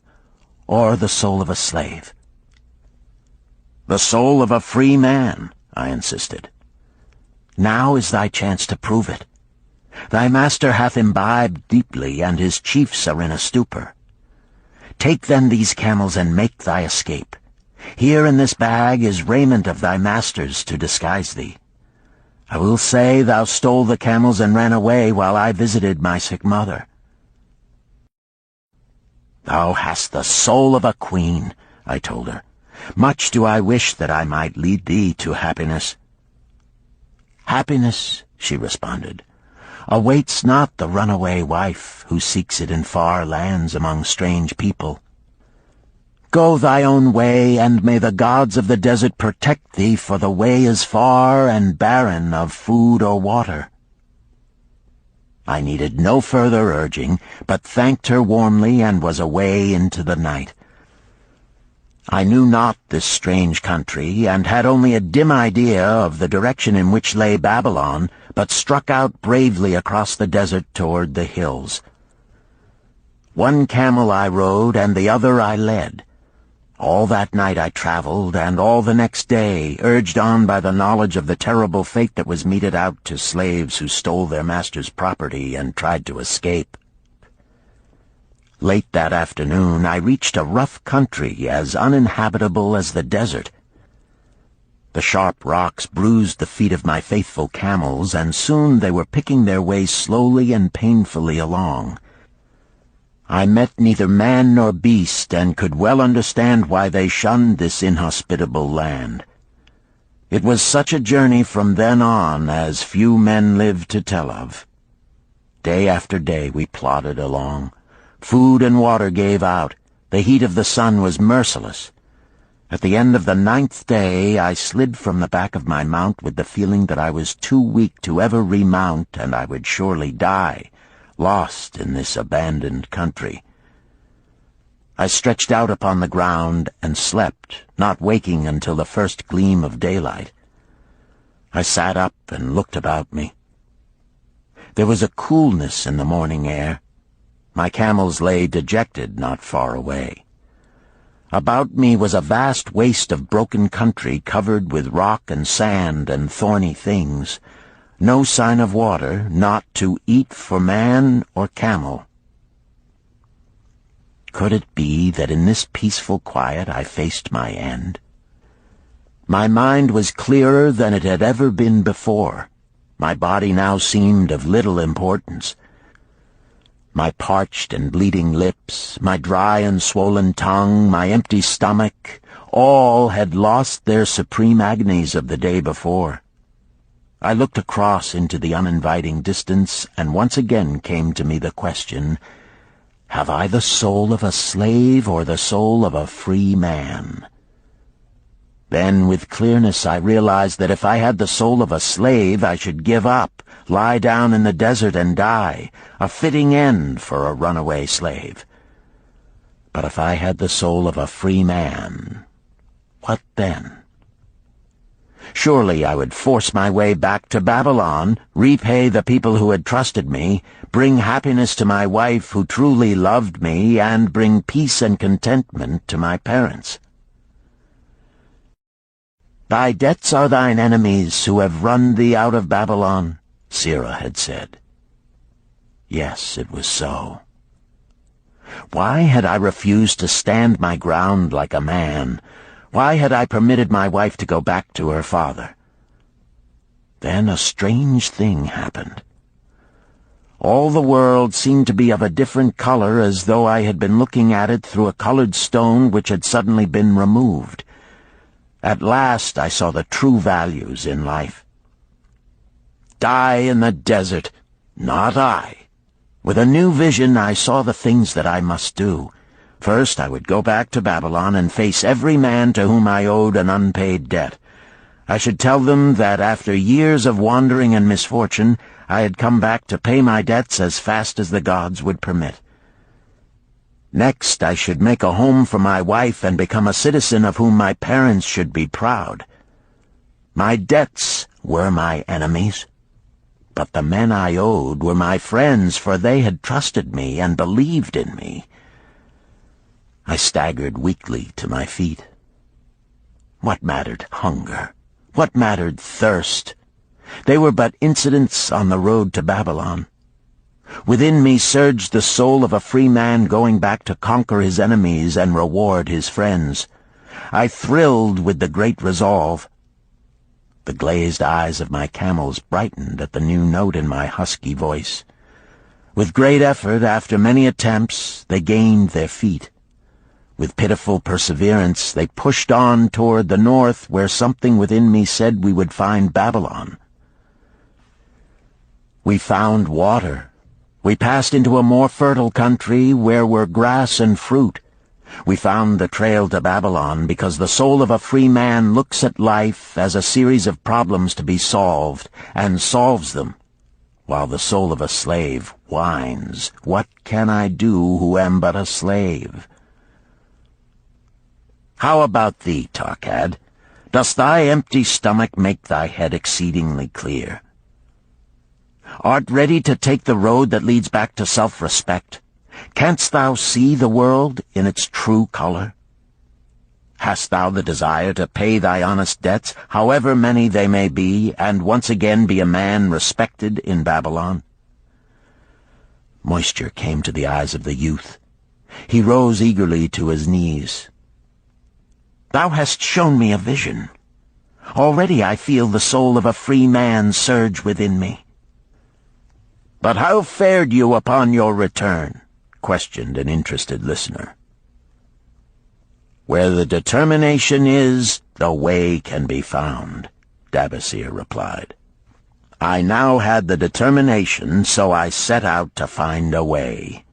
or the soul of a slave?" "The soul of a free man," I insisted. "Now is thy chance to prove it. Thy master hath imbibed deeply, and his chiefs are in a stupor. Take then these camels and make thy escape. Here in this bag is raiment of thy master's to disguise thee. I will say thou stole the camels and ran away while I visited my sick mother." "Thou hast the soul of a queen," I told her. "Much do I wish that I might lead thee to happiness." "Happiness," she responded, "awaits not the runaway wife who seeks it in far lands among strange people. Go thy own way, and may the gods of the desert protect thee, for the way is far and barren of food or water." I needed no further urging, but thanked her warmly and was away into the night. I knew not this strange country, and had only a dim idea of the direction in which lay Babylon, but struck out bravely across the desert toward the hills. One camel I rode, and the other I led. All that night I traveled, and all the next day, urged on by the knowledge of the terrible fate that was meted out to slaves who stole their master's property and tried to escape. Late that afternoon I reached a rough country as uninhabitable as the desert. The sharp rocks bruised the feet of my faithful camels, and soon they were picking their way slowly and painfully along. I met neither man nor beast, and could well understand why they shunned this inhospitable land. It was such a journey from then on as few men live to tell of. Day after day we plodded along. Food and water gave out. The heat of the sun was merciless. At the end of the 9th day I slid from the back of my mount with the feeling that I was too weak to ever remount, and I would surely die, lost in this abandoned country. I stretched out upon the ground and slept, not waking until the first gleam of daylight. I sat up and looked about me. There was a coolness in the morning air. My camels lay dejected not far away. About me was a vast waste of broken country covered with rock and sand and thorny things. No sign of water, not to eat for man or camel. Could it be that in this peaceful quiet I faced my end? My mind was clearer than it had ever been before. My body now seemed of little importance. My parched and bleeding lips, my dry and swollen tongue, my empty stomach, all had lost their supreme agonies of the day before. I looked across into the uninviting distance, and once again came to me the question, have I the soul of a slave or the soul of a free man? Then, with clearness, I realized that if I had the soul of a slave, I should give up, lie down in the desert and die, a fitting end for a runaway slave. But if I had the soul of a free man, what then? Surely I would force my way back to Babylon, repay the people who had trusted me, bring happiness to my wife who truly loved me, and bring peace and contentment to my parents. Thy debts are thine enemies who have run thee out of Babylon, Sirrah had said. Yes, it was so. Why had I refused to stand my ground like a man? Why had I permitted my wife to go back to her father? Then a strange thing happened. All the world seemed to be of a different color, as though I had been looking at it through a colored stone which had suddenly been removed. At last I saw the true values in life. Die in the desert, not I. With a new vision I saw the things that I must do. First, I would go back to Babylon and face every man to whom I owed an unpaid debt. I should tell them that after years of wandering and misfortune, I had come back to pay my debts as fast as the gods would permit. Next, I should make a home for my wife and become a citizen of whom my parents should be proud. My debts were my enemies, but the men I owed were my friends, for they had trusted me and believed in me. I staggered weakly to my feet. What mattered hunger? What mattered thirst? They were but incidents on the road to Babylon. Within me surged the soul of a free man going back to conquer his enemies and reward his friends. I thrilled with the great resolve. The glazed eyes of my camels brightened at the new note in my husky voice. With great effort, after many attempts, they gained their feet. With pitiful perseverance, they pushed on toward the north, where something within me said we would find Babylon. We found water. We passed into a more fertile country where were grass and fruit. We found the trail to Babylon because the soul of a free man looks at life as a series of problems to be solved, and solves them. while the soul of a slave whines, "What can I do who am but a slave?" How about thee, Tarkad? Does thy empty stomach make thy head exceedingly clear? Art ready to take the road that leads back to self-respect? Canst thou see the world in its true color? Hast thou the desire to pay thy honest debts, however many they may be, and once again be a man respected in Babylon? Moisture came to the eyes of the youth. He rose eagerly to his knees. Thou hast shown me a vision. Already I feel the soul of a free man surge within me. But how fared you upon your return? Questioned an interested listener. Where the determination is, the way can be found, Dabasir replied. I now had the determination, so I set out to find a way.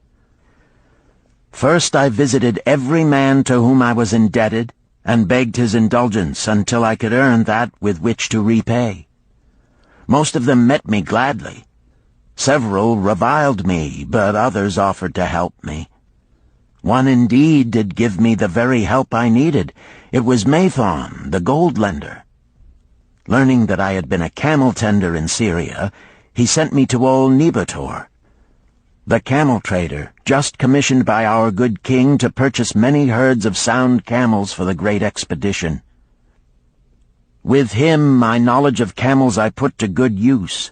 First I visited every man to whom I was indebted, and begged his indulgence until I could earn that with which to repay. Most of them met me gladly. Several reviled me, but others offered to help me. One indeed did give me the very help I needed. It was Mathon, the gold lender. Learning that I had been a camel tender in Syria, he sent me to old Nebator, the camel trader, just commissioned by our good king to purchase many herds of sound camels for the great expedition. With him, my knowledge of camels I put to good use.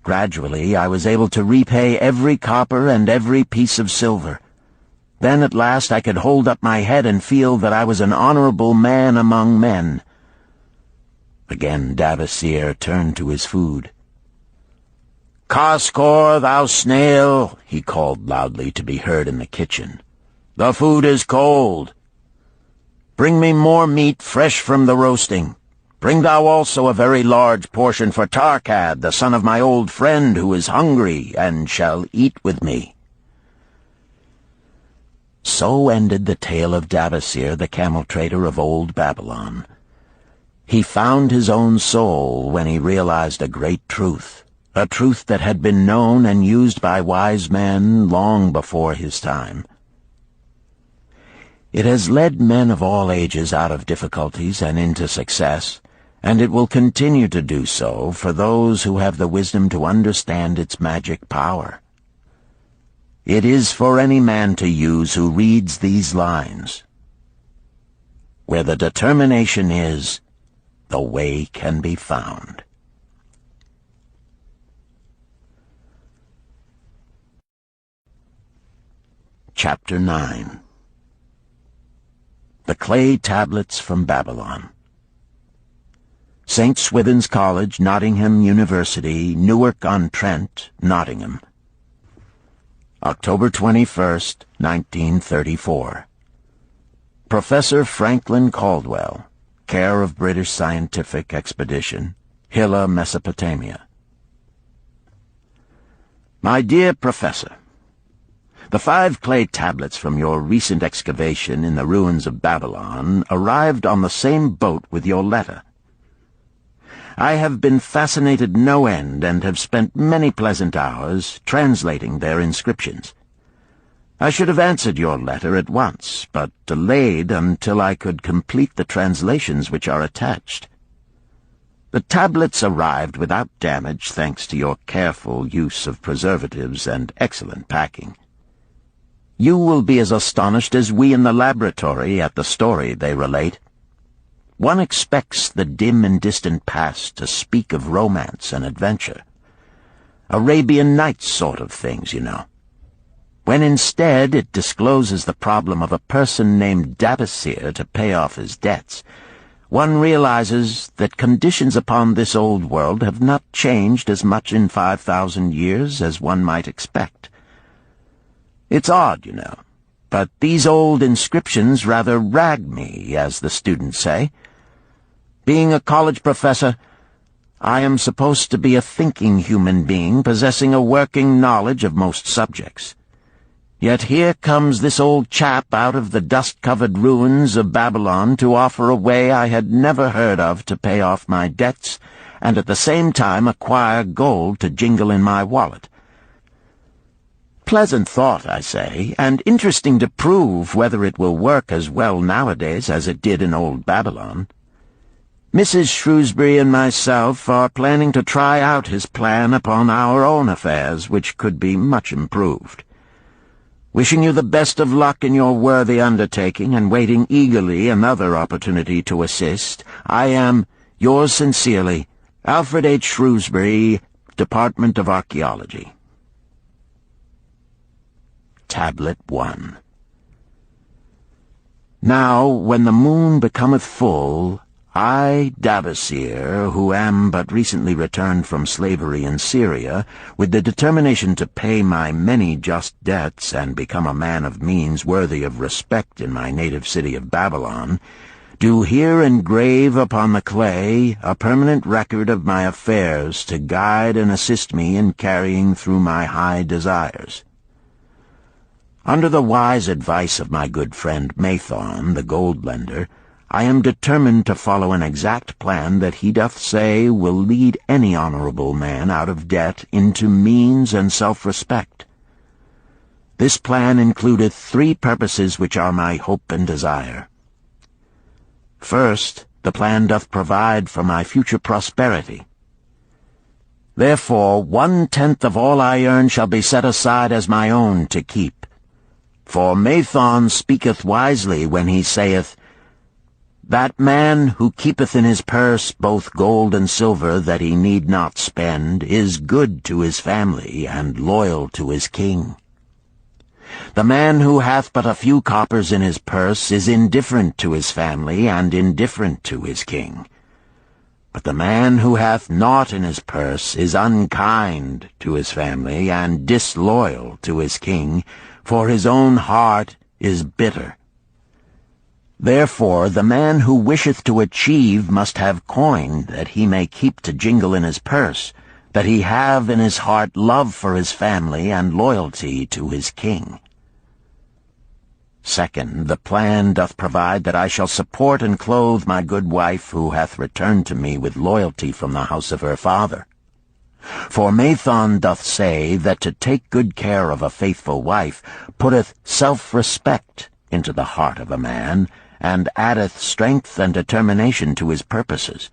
Gradually, I was able to repay every copper and every piece of silver. Then at last I could hold up my head and feel that I was an honorable man among men. Again Dabasir turned to his food. "Kaskor, thou snail," he called loudly to be heard in the kitchen. "The food is cold. Bring me more meat fresh from the roasting. Bring thou also a very large portion for Tarkad, the son of my old friend, who is hungry and shall eat with me." So ended the tale of Dabasir, the camel trader of old Babylon. He found his own soul when he realized a great truth, a truth that had been known and used by wise men long before his time. It has led men of all ages out of difficulties and into success, and it will continue to do so for those who have the wisdom to understand its magic power. It is for any man to use who reads these lines. Where the determination is, the way can be found. Chapter 9. The Clay Tablets from Babylon. St. Swithin's College, Nottingham University, Newark-on-Trent, Nottingham. October 21st, 1934. Professor Franklin Caldwell, care of British Scientific Expedition, Hilla, Mesopotamia. My dear Professor, the 5 clay tablets from your recent excavation in the ruins of Babylon arrived on the same boat with your letter. I have been fascinated no end and have spent many pleasant hours translating their inscriptions. I should have answered your letter at once, but delayed until I could complete the translations which are attached. The tablets arrived without damage thanks to your careful use of preservatives and excellent packing. You will be as astonished as we in the laboratory at the story they relate. One expects the dim and distant past to speak of romance and adventure. Arabian Nights sort of things, you know. When instead it discloses the problem of a person named Dabasir to pay off his debts, one realizes that conditions upon this old world have not changed as much in 5,000 years as one might expect. It's odd, you know, but these old inscriptions rather rag me, as the students say. Being a college professor, I am supposed to be a thinking human being possessing a working knowledge of most subjects. Yet here comes this old chap out of the dust-covered ruins of Babylon to offer a way I had never heard of to pay off my debts and at the same time acquire gold to jingle in my wallet. Pleasant thought, I say, and interesting to prove whether it will work as well nowadays as it did in old Babylon. Mrs. Shrewsbury and myself are planning to try out his plan upon our own affairs, which could be much improved. Wishing you the best of luck in your worthy undertaking, and waiting eagerly another opportunity to assist, I am, yours sincerely, Alfred H. Shrewsbury, Department of Archaeology. Tablet 1. Now, when the moon becometh full, I, Davasir, who am but recently returned from slavery in Syria, with the determination to pay my many just debts and become a man of means worthy of respect in my native city of Babylon, do here engrave upon the clay a permanent record of my affairs to guide and assist me in carrying through my high desires. Under the wise advice of my good friend Mathon, the gold lender, I am determined to follow an exact plan that he doth say will lead any honorable man out of debt into means and self-respect. This plan includeth 3 purposes which are my hope and desire. First, the plan doth provide for my future prosperity. Therefore 1/10 of all I earn shall be set aside as my own to keep. For Mathon speaketh wisely when he saith, "That man who keepeth in his purse both gold and silver that he need not spend is good to his family and loyal to his king. The man who hath but a few coppers in his purse is indifferent to his family and indifferent to his king. But the man who hath naught in his purse is unkind to his family and disloyal to his king, for his own heart is bitter. Therefore the man who wisheth to achieve must have coin that he may keep to jingle in his purse, that he have in his heart love for his family and loyalty to his king. Second, the plan doth provide that I shall support and clothe my good wife who hath returned to me with loyalty from the house of her father. For Mathon doth say that to take good care of a faithful wife putteth self-respect into the heart of a man, and addeth strength and determination to his purposes.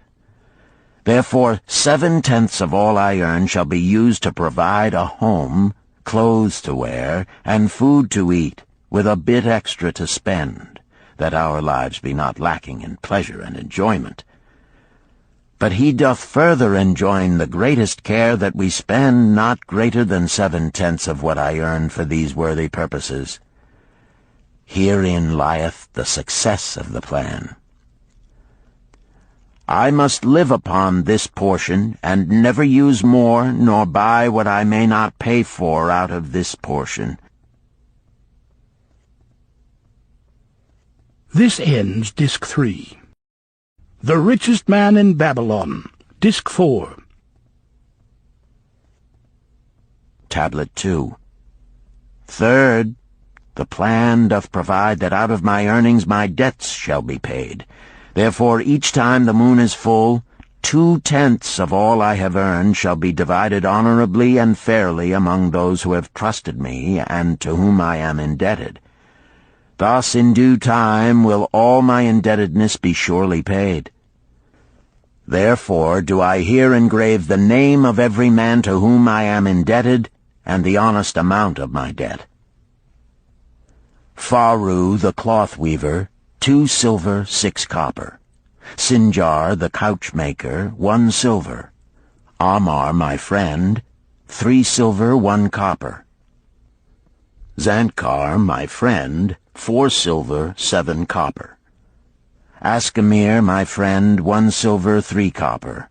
Therefore 7/10 of all I earn shall be used to provide a home, clothes to wear, and food to eat, with a bit extra to spend, that our lives be not lacking in pleasure and enjoyment. But he doth further enjoin the greatest care that we spend not greater than 7/10 of what I earn for these worthy purposes. Herein lieth the success of the plan. I must live upon this portion, and never use more, nor buy what I may not pay for out of this portion. This ends Disc 3. The Richest Man in Babylon, Disc 4. Tablet 2. Third, the plan doth provide that out of my earnings my debts shall be paid. Therefore each time the moon is full, 2/10 of all I have earned shall be divided honorably and fairly among those who have trusted me and to whom I am indebted. Thus in due time will all my indebtedness be surely paid. Therefore do I here engrave the name of every man to whom I am indebted, and the honest amount of my debt. Faru the cloth-weaver, 2 silver, 6 copper. Sinjar the couch-maker, 1 silver. Amar my friend, 3 silver, 1 copper. Zantkar my friend, 4 silver, 7 copper. Askamir my friend, 1 silver, 3 copper.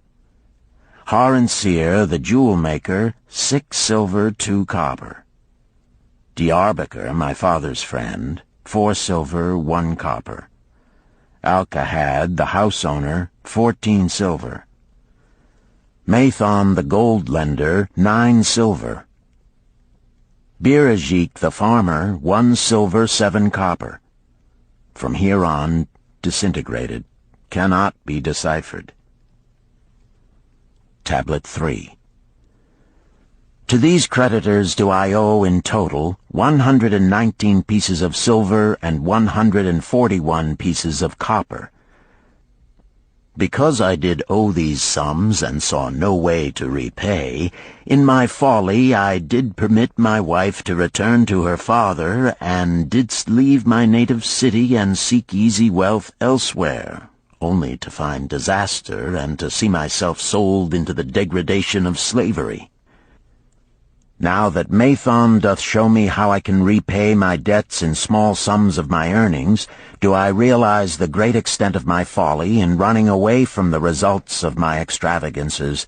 Haransir the jewel-maker, 6 silver, 2 copper. Diarbekir, my father's friend, 4 silver, 1 copper. Alkahad, the house-owner, 14 silver. Mathon, the gold-lender, 9 silver. Birajik, the farmer, 1 silver, 7 copper. From here on, disintegrated, cannot be deciphered. Tablet 3. To these creditors do I owe in total 119 pieces of silver and 141 pieces of copper. Because I did owe these sums and saw no way to repay, in my folly I did permit my wife to return to her father, and didst leave my native city and seek easy wealth elsewhere, only to find disaster and to see myself sold into the degradation of slavery. Now that Mathon doth show me how I can repay my debts in small sums of my earnings, do I realize the great extent of my folly in running away from the results of my extravagances.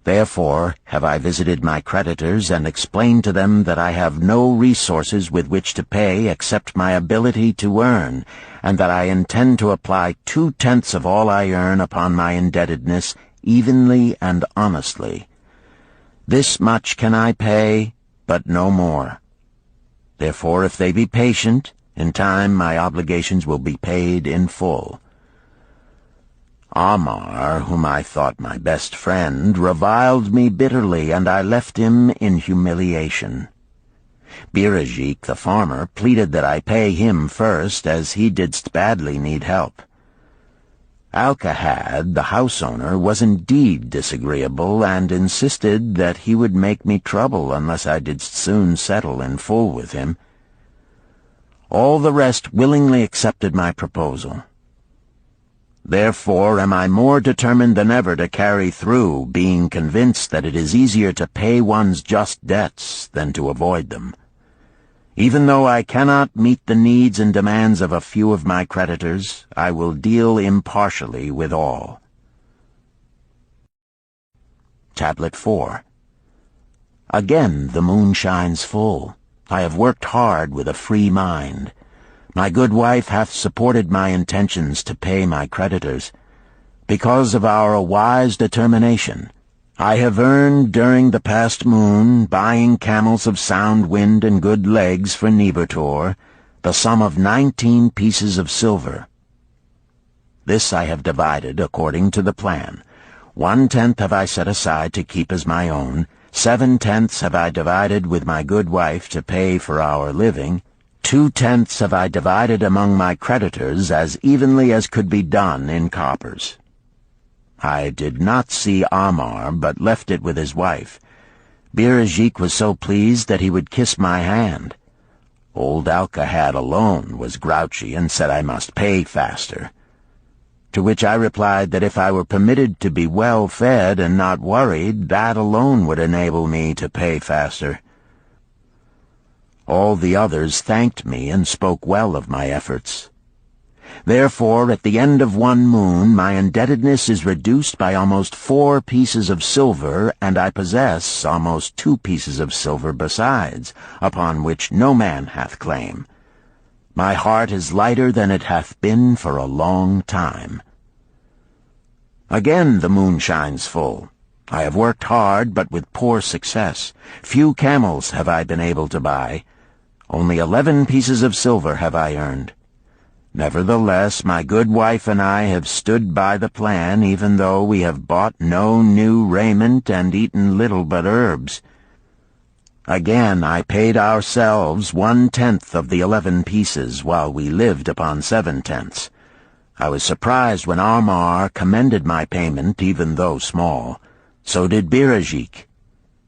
Therefore have I visited my creditors and explained to them that I have no resources with which to pay except my ability to earn, and that I intend to apply 2/10 of all I earn upon my indebtedness evenly and honestly. This much can I pay, but no more. Therefore, if they be patient, in time my obligations will be paid in full. Amar, whom I thought my best friend, reviled me bitterly, and I left him in humiliation. Birajik, the farmer, pleaded that I pay him first, as he didst badly need help. Alcahad, the house owner, was indeed disagreeable, and insisted that he would make me trouble unless I didst soon settle in full with him. All the rest willingly accepted my proposal. Therefore am I more determined than ever to carry through, being convinced that it is easier to pay one's just debts than to avoid them. Even though I cannot meet the needs and demands of a few of my creditors, I will deal impartially with all. Tablet 4. Again the moon shines full. I have worked hard with a free mind. My good wife hath supported my intentions to pay my creditors. Because of our wise determination, I have earned during the past moon, buying camels of sound wind and good legs for Nebertor, the sum of 19 pieces of silver. This I have divided according to the plan. 1/10 have I set aside to keep as my own, 7/10 have I divided with my good wife to pay for our living, 2/10 have I divided among my creditors as evenly as could be done in coppers. I did not see Amar, but left it with his wife. Birajik was so pleased that he would kiss my hand. Old Alcahad alone was grouchy and said I must pay faster. To which I replied that if I were permitted to be well fed and not worried, that alone would enable me to pay faster. All the others thanked me and spoke well of my efforts. Therefore, at the end of one moon, my indebtedness is reduced by almost 4 pieces of silver, and I possess almost 2 pieces of silver besides, upon which no man hath claim. My heart is lighter than it hath been for a long time. Again the moon shines full. I have worked hard, but with poor success. Few camels have I been able to buy. Only 11 pieces of silver have I earned. Nevertheless, my good wife and I have stood by the plan, even though we have bought no new raiment and eaten little but herbs. Again I paid ourselves 1/10 of the 11 pieces, while we lived upon 7/10. I was surprised when Amar commended my payment, even though small. So did Birajik.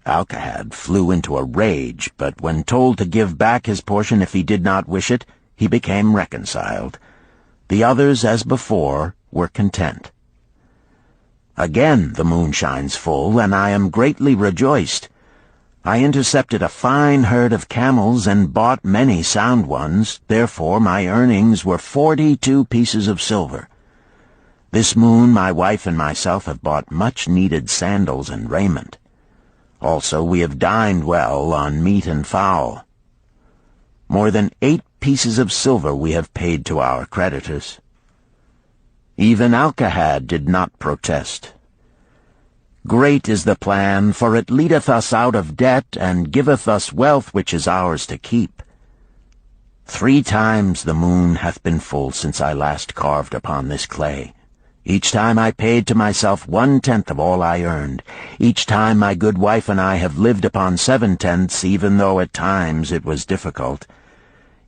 Alcahad flew into a rage, but when told to give back his portion if he did not wish it, he became reconciled. The others, as before, were content. Again the moon shines full, and I am greatly rejoiced. I intercepted a fine herd of camels and bought many sound ones, therefore my earnings were 42 pieces of silver. This moon my wife and myself have bought much-needed sandals and raiment. Also we have dined well on meat and fowl. More than 8 pieces of silver we have paid to our creditors. Even Alcahad did not protest. Great is the plan, for it leadeth us out of debt, and giveth us wealth which is ours to keep. 3 times the moon hath been full since I last carved upon this clay. Each time I paid to myself 1/10 of all I earned. Each time my good wife and I have lived upon 7/10, even though at times it was difficult.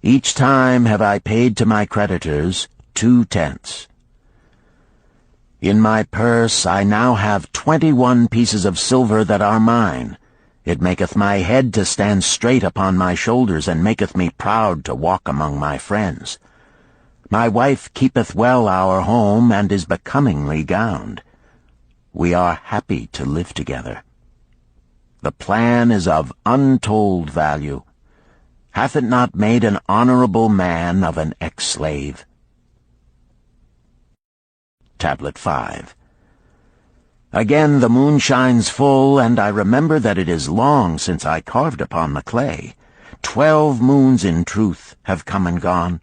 Each time have I paid to my creditors 2/10. In my purse I now have 21 pieces of silver that are mine. It maketh my head to stand straight upon my shoulders, and maketh me proud to walk among my friends. My wife keepeth well our home, and is becomingly gowned. We are happy to live together. The plan is of untold value. Hath it not made an honorable man of an ex-slave? Tablet 5. Again the moon shines full, and I remember that it is long since I carved upon the clay. 12 moons in truth have come and gone.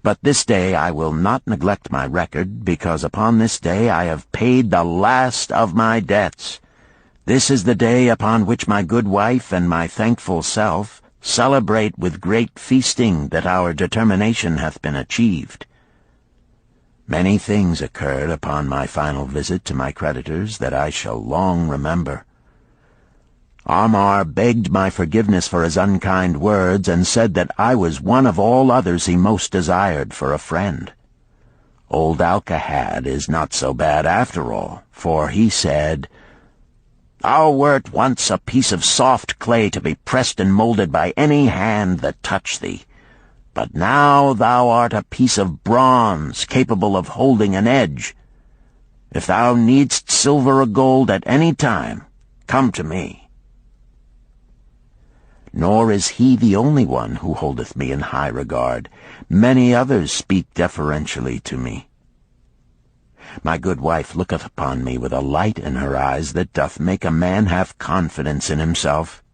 But this day I will not neglect my record, because upon this day I have paid the last of my debts. This is the day upon which my good wife and my thankful self celebrate with great feasting that our determination hath been achieved. Many things occurred upon my final visit to my creditors that I shall long remember. Amar begged my forgiveness for his unkind words, and said that I was one of all others he most desired for a friend. Old Alcahad is not so bad after all, for he said, "Thou wert once a piece of soft clay to be pressed and molded by any hand that touched thee. But now thou art a piece of bronze capable of holding an edge. If thou needst silver or gold at any time, come to me." Nor is he the only one who holdeth me in high regard. Many others speak deferentially to me. My good wife looketh upon me with a light in her eyes that doth make a man have confidence in himself.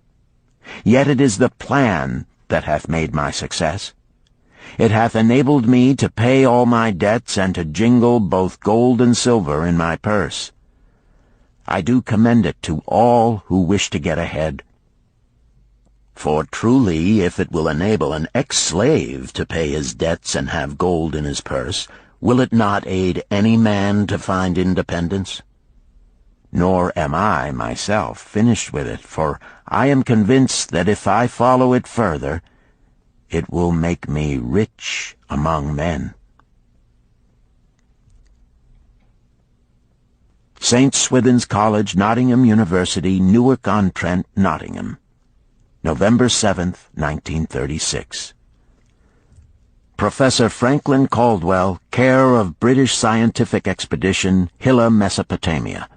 Yet it is the plan that hath made my success. It hath enabled me to pay all my debts, and to jingle both gold and silver in my purse. I do commend it to all who wish to get ahead. For truly, if it will enable an ex-slave to pay his debts and have gold in his purse, will it not aid any man to find independence? Nor am I, myself, finished with it, for I am convinced that if I follow it further, it will make me rich among men. St. Swithin's College, Nottingham University, Newark-on-Trent, Nottingham, November 7th, 1936. Professor Franklin Caldwell, care of British Scientific Expedition, Hilla, Mesopotamia.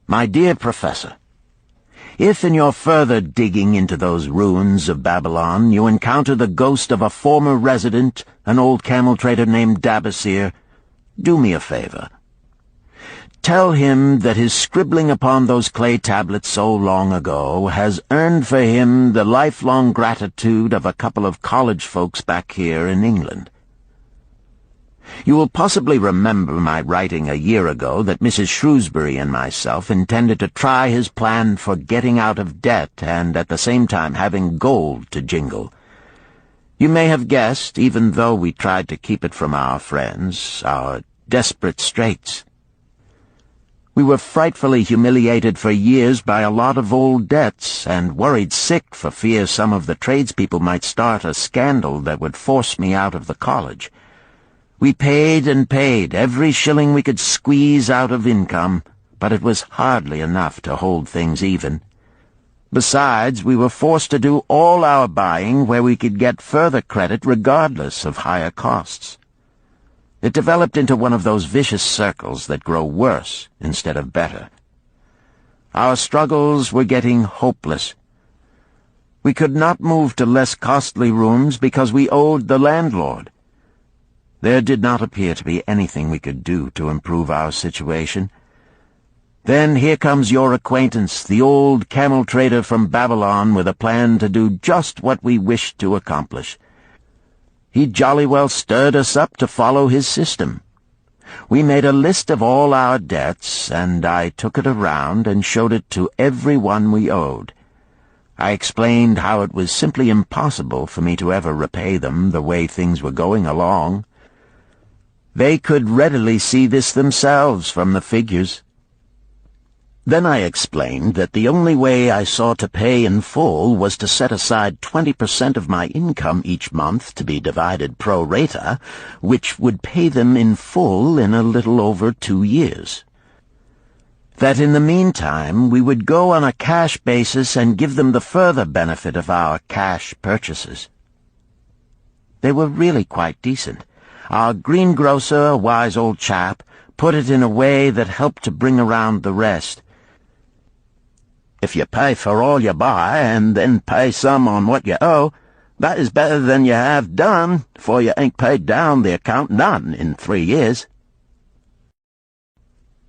My dear Professor, if in your further digging into those ruins of Babylon you encounter the ghost of a former resident, an old camel trader named Dabasir, do me a favor. Tell him that his scribbling upon those clay tablets so long ago has earned for him the lifelong gratitude of a couple of college folks back here in England. You will possibly remember my writing a year ago that Mrs. Shrewsbury and myself intended to try his plan for getting out of debt and at the same time having gold to jingle. You may have guessed, even though we tried to keep it from our friends, our desperate straits. We were frightfully humiliated for years by a lot of old debts, and worried sick for fear some of the tradespeople might start a scandal that would force me out of the college. We paid and paid, every shilling we could squeeze out of income, but it was hardly enough to hold things even. Besides, we were forced to do all our buying where we could get further credit regardless of higher costs. It developed into one of those vicious circles that grow worse instead of better. Our struggles were getting hopeless. We could not move to less costly rooms because we owed the landlord. There did not appear to be anything we could do to improve our situation. Then here comes your acquaintance, the old camel trader from Babylon, with a plan to do just what we wished to accomplish. He jolly well stirred us up to follow his system. We made a list of all our debts, and I took it around and showed it to every one we owed. I explained how it was simply impossible for me to ever repay them the way things were going along. They could readily see this themselves from the figures. Then I explained that the only way I saw to pay in full was to set aside 20% of my income each month to be divided pro rata, which would pay them in full in a little over 2 years. That in the meantime we would go on a cash basis and give them the further benefit of our cash purchases. They were really quite decent. Our greengrocer, a wise old chap, put it in a way that helped to bring around the rest. If you pay for all you buy, and then pay some on what you owe, that is better than you have done, for you ain't paid down the account none in 3 years.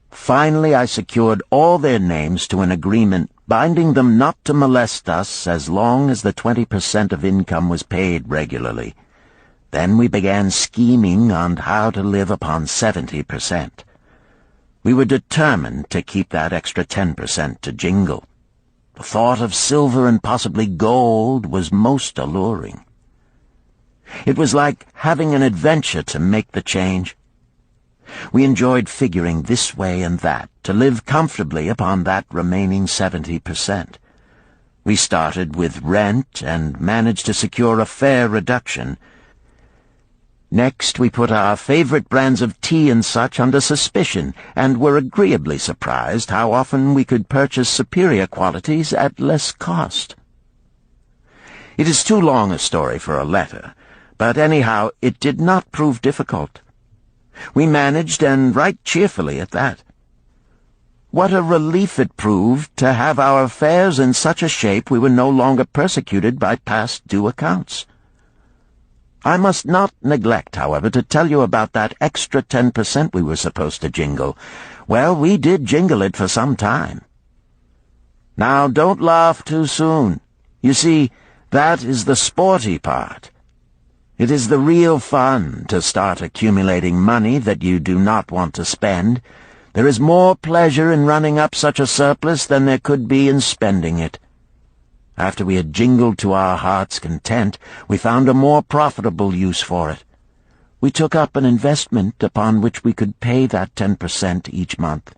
Finally I secured all their names to an agreement binding them not to molest us as long as the 20% of income was paid regularly. Then we began scheming on how to live upon 70%. We were determined to keep that extra 10% to jingle. The thought of silver and possibly gold was most alluring. It was like having an adventure to make the change. We enjoyed figuring this way and that to live comfortably upon that remaining 70%. We started with rent and managed to secure a fair reduction. Next, we put our favorite brands of tea and such under suspicion, and were agreeably surprised how often we could purchase superior qualities at less cost. It is too long a story for a letter, but anyhow it did not prove difficult. We managed, and right cheerfully at that. What a relief it proved to have our affairs in such a shape we were no longer persecuted by past due accounts. I must not neglect, however, to tell you about that extra 10% we were supposed to jingle. Well, we did jingle it for some time. Now, don't laugh too soon. You see, that is the sporty part. It is the real fun to start accumulating money that you do not want to spend. There is more pleasure in running up such a surplus than there could be in spending it. After we had jingled to our heart's content, we found a more profitable use for it. We took up an investment upon which we could pay that 10% each month.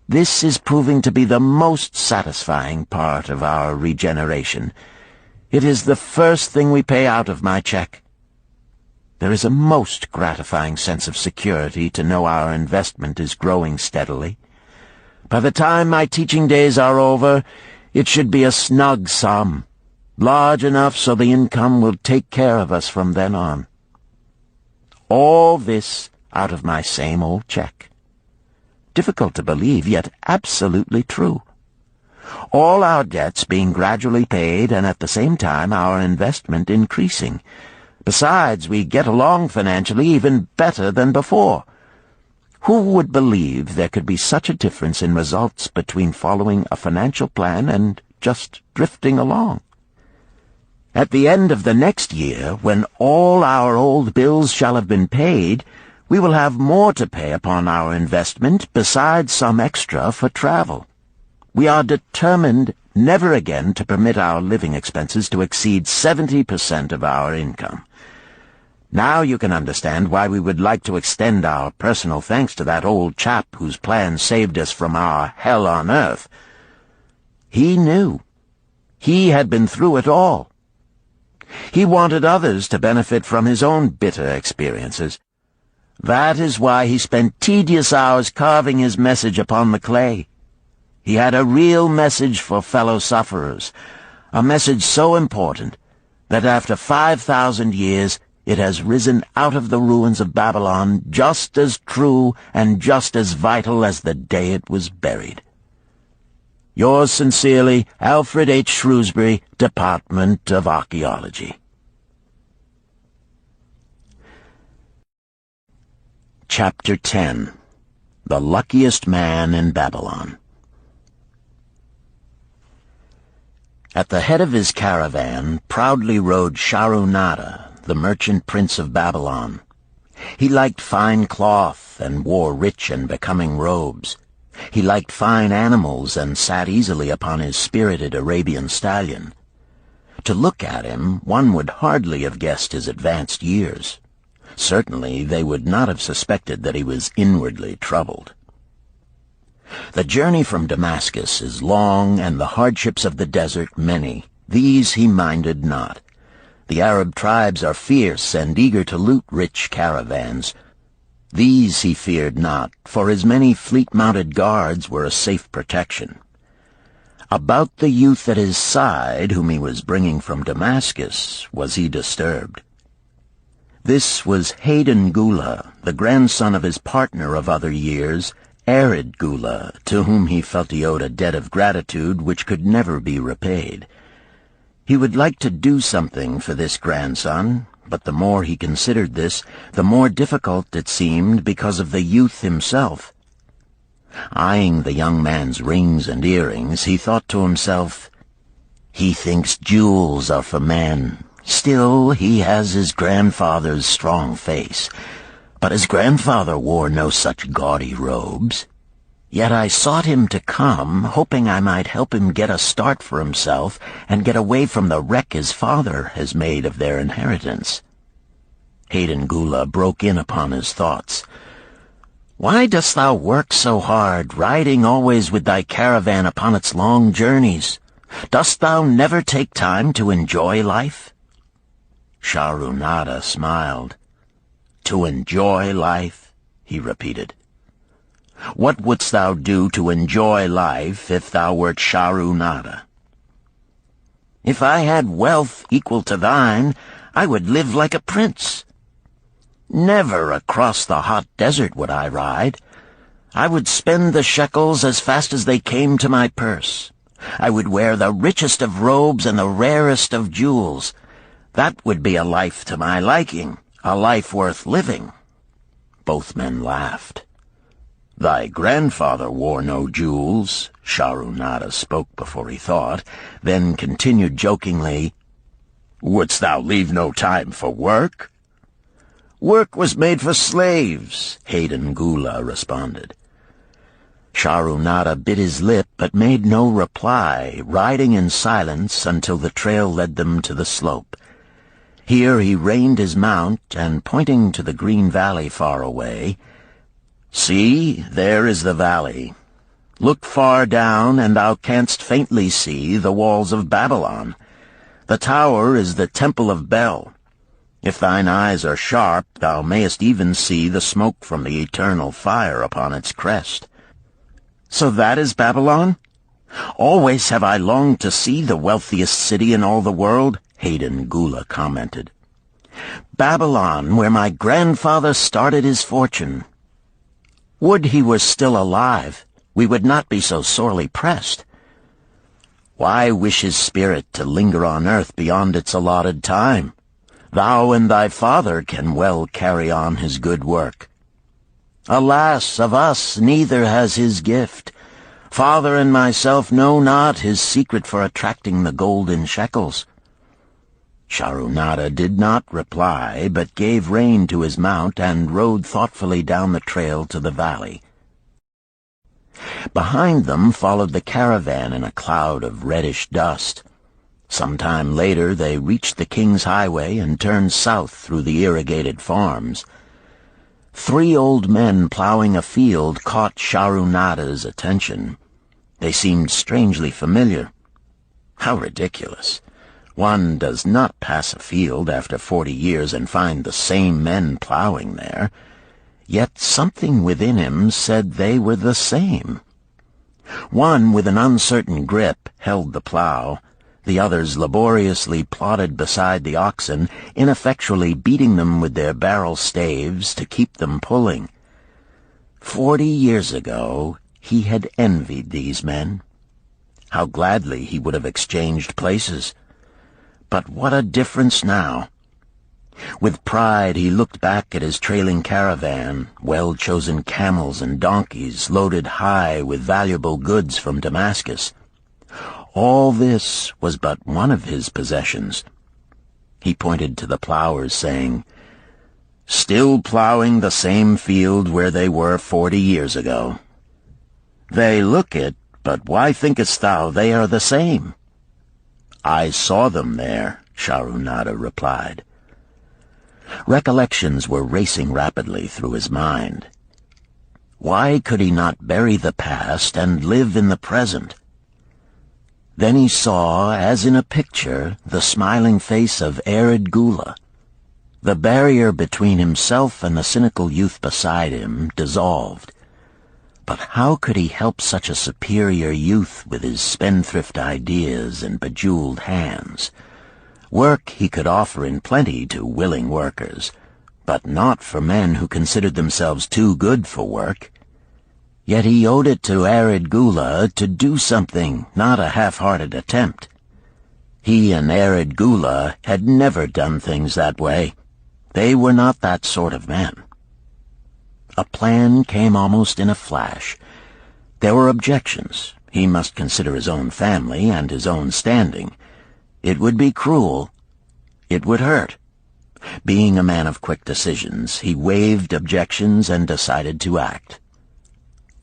This is proving to be the most satisfying part of our regeneration. It is the first thing we pay out of my check. There is a most gratifying sense of security to know our investment is growing steadily. By the time my teaching days are over, it should be a snug sum, large enough so the income will take care of us from then on. All this out of my same old check. Difficult to believe, yet absolutely true. All our debts being gradually paid, and at the same time our investment increasing. Besides, we get along financially even better than before. Who would believe there could be such a difference in results between following a financial plan and just drifting along? At the end of the next year, when all our old bills shall have been paid, we will have more to pay upon our investment besides some extra for travel. We are determined never again to permit our living expenses to exceed 70% of our income. Now you can understand why we would like to extend our personal thanks to that old chap whose plan saved us from our hell on earth. He knew. He had been through it all. He wanted others to benefit from his own bitter experiences. That is why he spent tedious hours carving his message upon the clay. He had a real message for fellow sufferers, a message so important that after 5,000 years it has risen out of the ruins of Babylon just as true and just as vital as the day it was buried. Yours sincerely, Alfred H. Shrewsbury, Department of Archaeology. Chapter 10. The Luckiest Man in Babylon. At the head of his caravan proudly rode Sharonada, the merchant prince of Babylon. He liked fine cloth and wore rich and becoming robes. He liked fine animals and sat easily upon his spirited Arabian stallion. To look at him, one would hardly have guessed his advanced years. Certainly they would not have suspected that he was inwardly troubled. The journey from Damascus is long, and the hardships of the desert many. These he minded not. The Arab tribes are fierce and eager to loot rich caravans. These he feared not, for his many fleet-mounted guards were a safe protection. About the youth at his side, whom he was bringing from Damascus, was he disturbed. This was Hayden Gula, the grandson of his partner of other years, Arid Gula, to whom he felt he owed a debt of gratitude which could never be repaid. He would like to do something for this grandson, but the more he considered this, the more difficult it seemed because of the youth himself. Eyeing the young man's rings and earrings, he thought to himself, "He thinks jewels are for men. Still, he has his grandfather's strong face. But his grandfather wore no such gaudy robes. Yet I sought him to come, hoping I might help him get a start for himself and get away from the wreck his father has made of their inheritance." Hayden Gula broke in upon his thoughts. "Why dost thou work so hard, riding always with thy caravan upon its long journeys? Dost thou never take time to enjoy life?" Shahrunada smiled. "To enjoy life?" he repeated. "What wouldst thou do to enjoy life if thou wert Shahrunada?" "If I had wealth equal to thine, I would live like a prince. Never across the hot desert would I ride. I would spend the shekels as fast as they came to my purse. I would wear the richest of robes and the rarest of jewels. That would be a life to my liking, a life worth living." Both men laughed. "Thy grandfather wore no jewels," Shahrunada spoke before he thought, then continued jokingly, "Wouldst thou leave no time for work?" "Work was made for slaves," Hayden Gula responded. Shahrunada bit his lip but made no reply, riding in silence until the trail led them to the slope. Here he reined his mount, and pointing to the green valley far away, "See, there is the valley. Look far down, and thou canst faintly see the walls of Babylon. The tower is the temple of Bel. If thine eyes are sharp, thou mayest even see the smoke from the eternal fire upon its crest." "So that is Babylon? Always have I longed to see the wealthiest city in all the world," Hayden Gula commented. "Babylon, where my grandfather started his fortune. Would he were still alive, we would not be so sorely pressed. Why wish his spirit to linger on earth beyond its allotted time? Thou and thy father can well carry on his good work. Alas, of us neither has his gift. Father and myself know not his secret for attracting the golden shekels." Shahrunada did not reply, but gave rein to his mount and rode thoughtfully down the trail to the valley. Behind them followed the caravan in a cloud of reddish dust. Some time later they reached the King's Highway and turned south through the irrigated farms. 3 old men plowing a field caught Shahrunada's attention. They seemed strangely familiar. How ridiculous! One does not pass a field after 40 years and find the same men plowing there. Yet something within him said they were the same. One, with an uncertain grip, held the plow. The others laboriously plodded beside the oxen, ineffectually beating them with their barrel staves to keep them pulling. 40 years ago, he had envied these men. How gladly he would have exchanged places. But what a difference now! With pride he looked back at his trailing caravan, well-chosen camels and donkeys loaded high with valuable goods from Damascus. All this was but one of his possessions. He pointed to the plowers, saying, "Still plowing the same field where they were 40 years ago. They look it, but why thinkest thou they are the same?" "I saw them there," Shahrunada replied. Recollections were racing rapidly through his mind. Why could he not bury the past and live in the present? Then he saw, as in a picture, the smiling face of Arid Gula. The barrier between himself and the cynical youth beside him dissolved. But how could he help such a superior youth with his spendthrift ideas and bejeweled hands? Work he could offer in plenty to willing workers, but not for men who considered themselves too good for work. Yet he owed it to Arid Gula to do something, not a half-hearted attempt. He and Arid Gula had never done things that way. They were not that sort of men. A plan came almost in a flash. There were objections. He must consider his own family and his own standing. It would be cruel. It would hurt. Being a man of quick decisions, he waived objections and decided to act.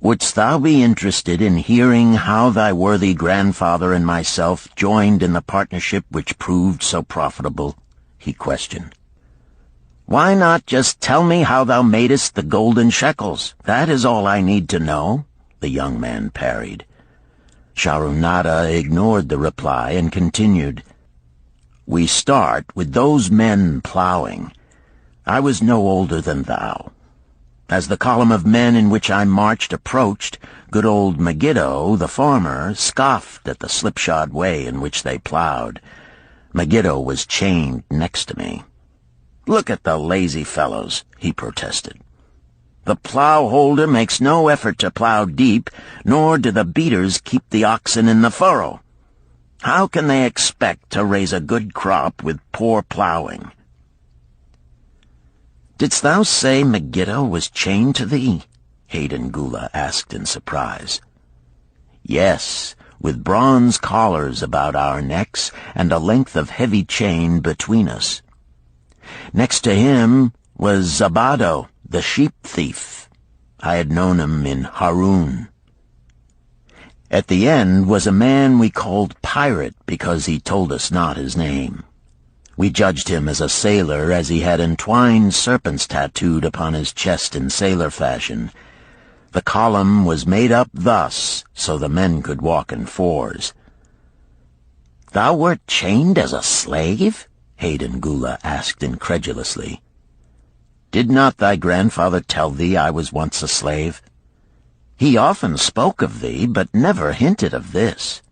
"Wouldst thou be interested in hearing how thy worthy grandfather and myself joined in the partnership which proved so profitable?" he questioned. "Why not just tell me how thou madest the golden shekels? That is all I need to know," the young man parried. Sharunada ignored the reply and continued, "We start with those men plowing. I was no older than thou. As the column of men in which I marched approached, good old Megiddo, the farmer, scoffed at the slipshod way in which they plowed. Megiddo was chained next to me. 'Look at the lazy fellows,' he protested. 'The plow-holder makes no effort to plow deep, nor do the beaters keep the oxen in the furrow. How can they expect to raise a good crop with poor plowing?' "'Didst thou say Megiddo was chained to thee?' Hayden Gula asked in surprise. "'Yes, with bronze collars about our necks and a length of heavy chain between us. Next to him was Zabado, the sheep thief. I had known him in Harun. At the end was a man we called Pirate because he told us not his name. We judged him as a sailor as he had entwined serpents tattooed upon his chest in sailor fashion. The column was made up thus, so the men could walk in fours." "Thou wert chained as a slave?" Hayden Gula asked incredulously. "Did not thy grandfather tell thee I was once a slave? He often spoke of thee, but never hinted of this.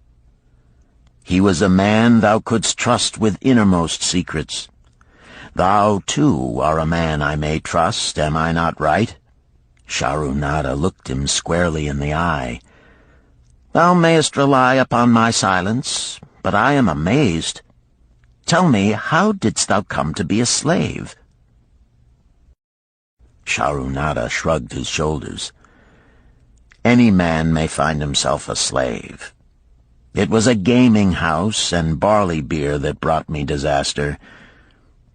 He was a man thou couldst trust with innermost secrets. Thou, too, are a man I may trust, am I not right?" Sharunada looked him squarely in the eye. "Thou mayest rely upon my silence, but I am amazed. Tell me, how didst thou come to be a slave?" Sharunada shrugged his shoulders. "Any man may find himself a slave. It was a gaming house and barley beer that brought me disaster.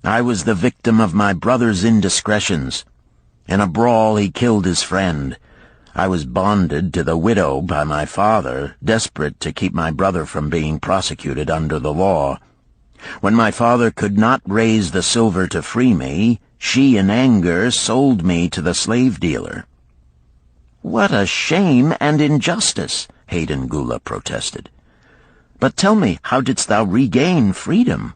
I was the victim of my brother's indiscretions. In a brawl he killed his friend. I was bonded to the widow by my father, desperate to keep my brother from being prosecuted under the law. When my father could not raise the silver to free me, she in anger sold me to the slave dealer." "What a shame and injustice!" Hayden Gula protested. "But tell me, how didst thou regain freedom?"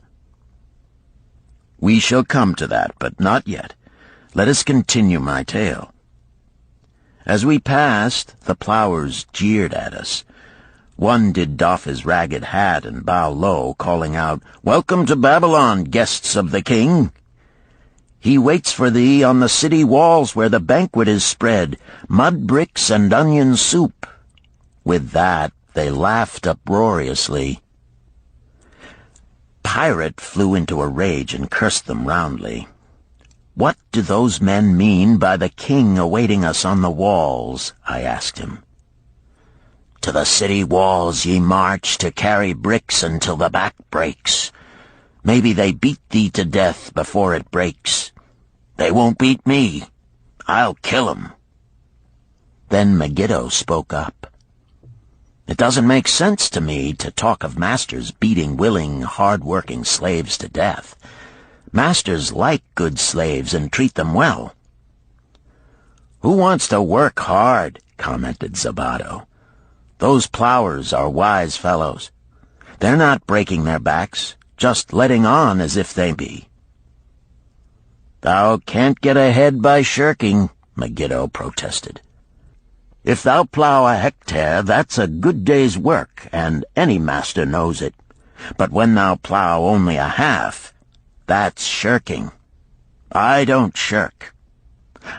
"We shall come to that, but not yet. Let us continue my tale. As we passed, the plowers jeered at us. One did doff his ragged hat and bow low, calling out, 'Welcome to Babylon, guests of the king! He waits for thee on the city walls where the banquet is spread, mud bricks and onion soup.' With that, they laughed uproariously. Pirate flew into a rage and cursed them roundly. 'What do those men mean by the king awaiting us on the walls?' I asked him. 'To the city walls ye march to carry bricks until the back breaks. Maybe they beat thee to death before it breaks. They won't beat me. I'll kill 'em.' Then Megiddo spoke up. 'It doesn't make sense to me to talk of masters beating willing, hard-working slaves to death. Masters like good slaves and treat them well." "Who wants to work hard?" commented Zabato. "Those plowers are wise fellows. They're not breaking their backs, just letting on as if they be." "Thou can't get ahead by shirking," Megiddo protested. "If thou plow a hectare, that's a good day's work, and any master knows it. But when thou plow only a half, that's shirking. I don't shirk.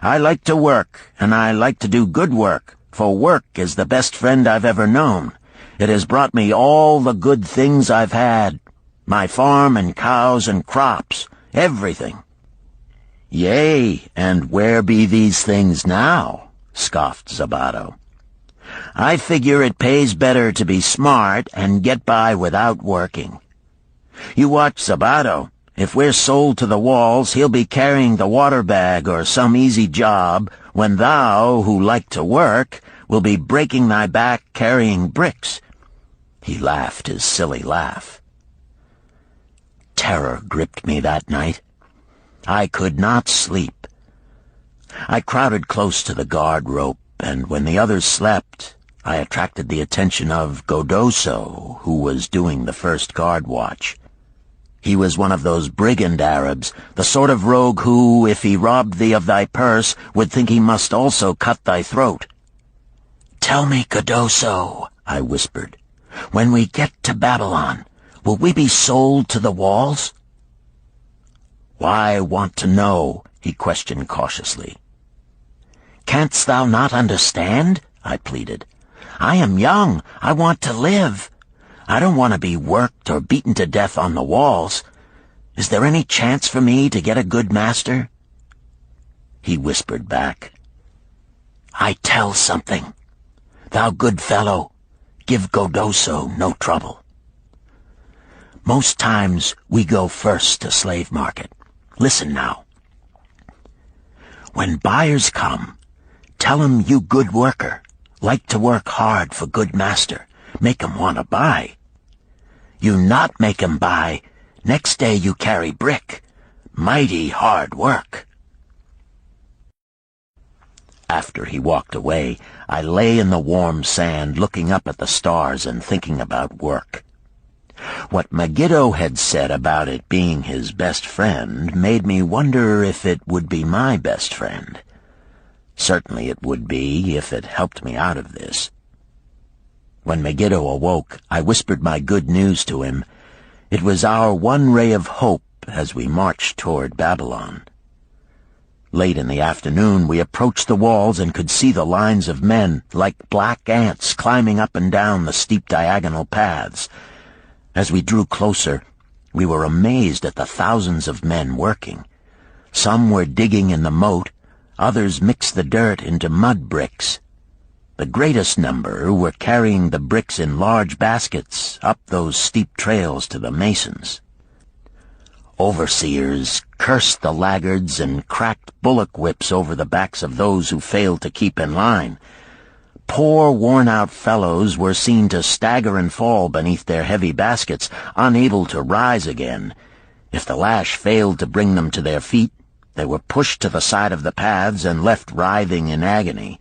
I like to work, and I like to do good work, for work is the best friend I've ever known. It has brought me all the good things I've had, my farm and cows and crops, everything." "Yea, and where be these things now?" scoffed Zabato. "I figure it pays better to be smart and get by without working. You watch Zabato. If we're sold to the walls, he'll be carrying the water bag or some easy job, when thou, who like to work, will be breaking thy back carrying bricks." He laughed his silly laugh. Terror gripped me that night. I could not sleep. I crowded close to the guard rope, and when the others slept, I attracted the attention of Godoso, who was doing the first guard watch. He was one of those brigand Arabs, the sort of rogue who, if he robbed thee of thy purse, would think he must also cut thy throat. "Tell me, Godoso," I whispered, "when we get to Babylon, will we be sold to the walls?" "Why want to know?" he questioned cautiously. "Canst thou not understand?" I pleaded. "I am young. I want to live. I don't want to be worked or beaten to death on the walls. Is there any chance for me to get a good master?" He whispered back, "I tell something. Thou good fellow, give Godoso no trouble. Most times we go first to slave market. Listen now. When buyers come, tell 'em you good worker, like to work hard for good master, make 'em want to buy. You not make 'em buy, next day you carry brick. Mighty hard work." After he walked away, I lay in the warm sand looking up at the stars and thinking about work. What Megiddo had said about it being his best friend made me wonder if it would be my best friend. Certainly it would be if it helped me out of this. When Megiddo awoke, I whispered my good news to him. It was our one ray of hope as we marched toward Babylon. Late in the afternoon, we approached the walls and could see the lines of men, like black ants, climbing up and down the steep diagonal paths. As we drew closer, we were amazed at the thousands of men working. Some were digging in the moat, others mixed the dirt into mud bricks. The greatest number were carrying the bricks in large baskets up those steep trails to the masons. Overseers cursed the laggards and cracked bullock whips over the backs of those who failed to keep in line. Poor, worn-out fellows were seen to stagger and fall beneath their heavy baskets, unable to rise again. If the lash failed to bring them to their feet, they were pushed to the side of the paths and left writhing in agony.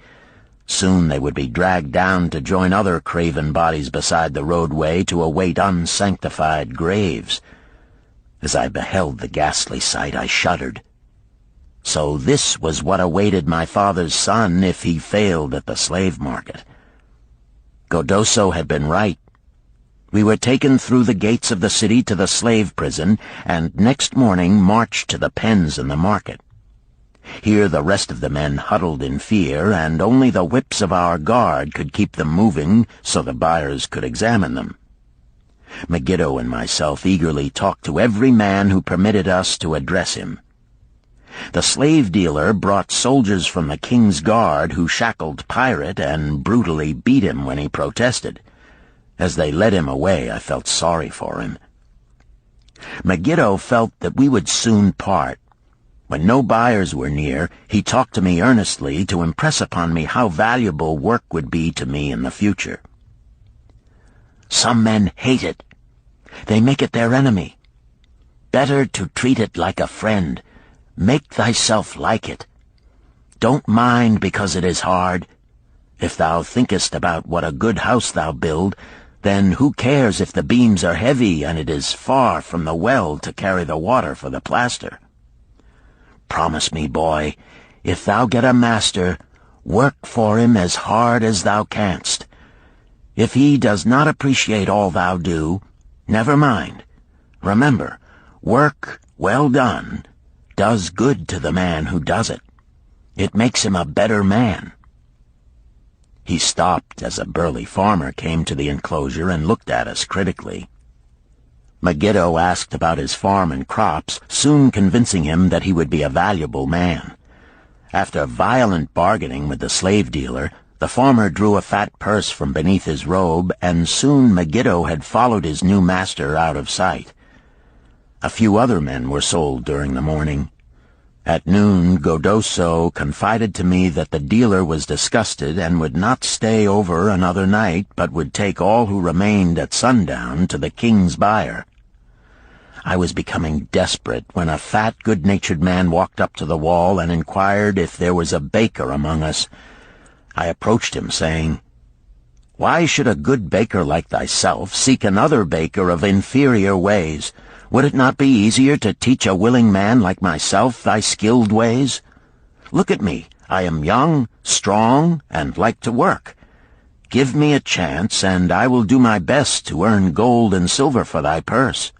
Soon they would be dragged down to join other craven bodies beside the roadway to await unsanctified graves. As I beheld the ghastly sight, I shuddered. So this was what awaited my father's son if he failed at the slave market. Godoso had been right. We were taken through the gates of the city to the slave prison, and next morning marched to the pens in the market. Here the rest of the men huddled in fear, and only the whips of our guard could keep them moving so the buyers could examine them. Megiddo and myself eagerly talked to every man who permitted us to address him. The slave dealer brought soldiers from the king's guard who shackled Pirate and brutally beat him when he protested. As they led him away, I felt sorry for him. Megiddo felt that we would soon part. When no buyers were near, he talked to me earnestly to impress upon me how valuable work would be to me in the future. Some men hate it. They make it their enemy. better to treat it like a friend. Make thyself like it. Don't mind because it is hard. If thou thinkest about what a good house thou build, then who cares if the beams are heavy and it is far from the well to carry the water for the plaster? Promise me, boy, if thou get a master, work for him as hard as thou canst. If he does not appreciate all thou do, never mind. Remember, work well done does good to the man who does it. It makes him a better man. He stopped as a burly farmer came to the enclosure and looked at us critically. Megiddo asked about his farm and crops, soon convincing him that he would be a valuable man. After violent bargaining with the slave dealer, the farmer drew a fat purse from beneath his robe, and soon Megiddo had followed his new master out of sight. A few other men were sold during the morning. At noon, Godoso confided to me that the dealer was disgusted and would not stay over another night, but would take all who remained at sundown to the king's buyer. I was becoming desperate when a fat, good-natured man walked up to the wall and inquired if there was a baker among us. I approached him, saying, "Why should a good baker like thyself seek another baker of inferior ways? Would it not be easier to teach a willing man like myself thy skilled ways? Look at me. I am young, strong, and like to work. Give me a chance, and I will do my best to earn gold and silver for thy purse."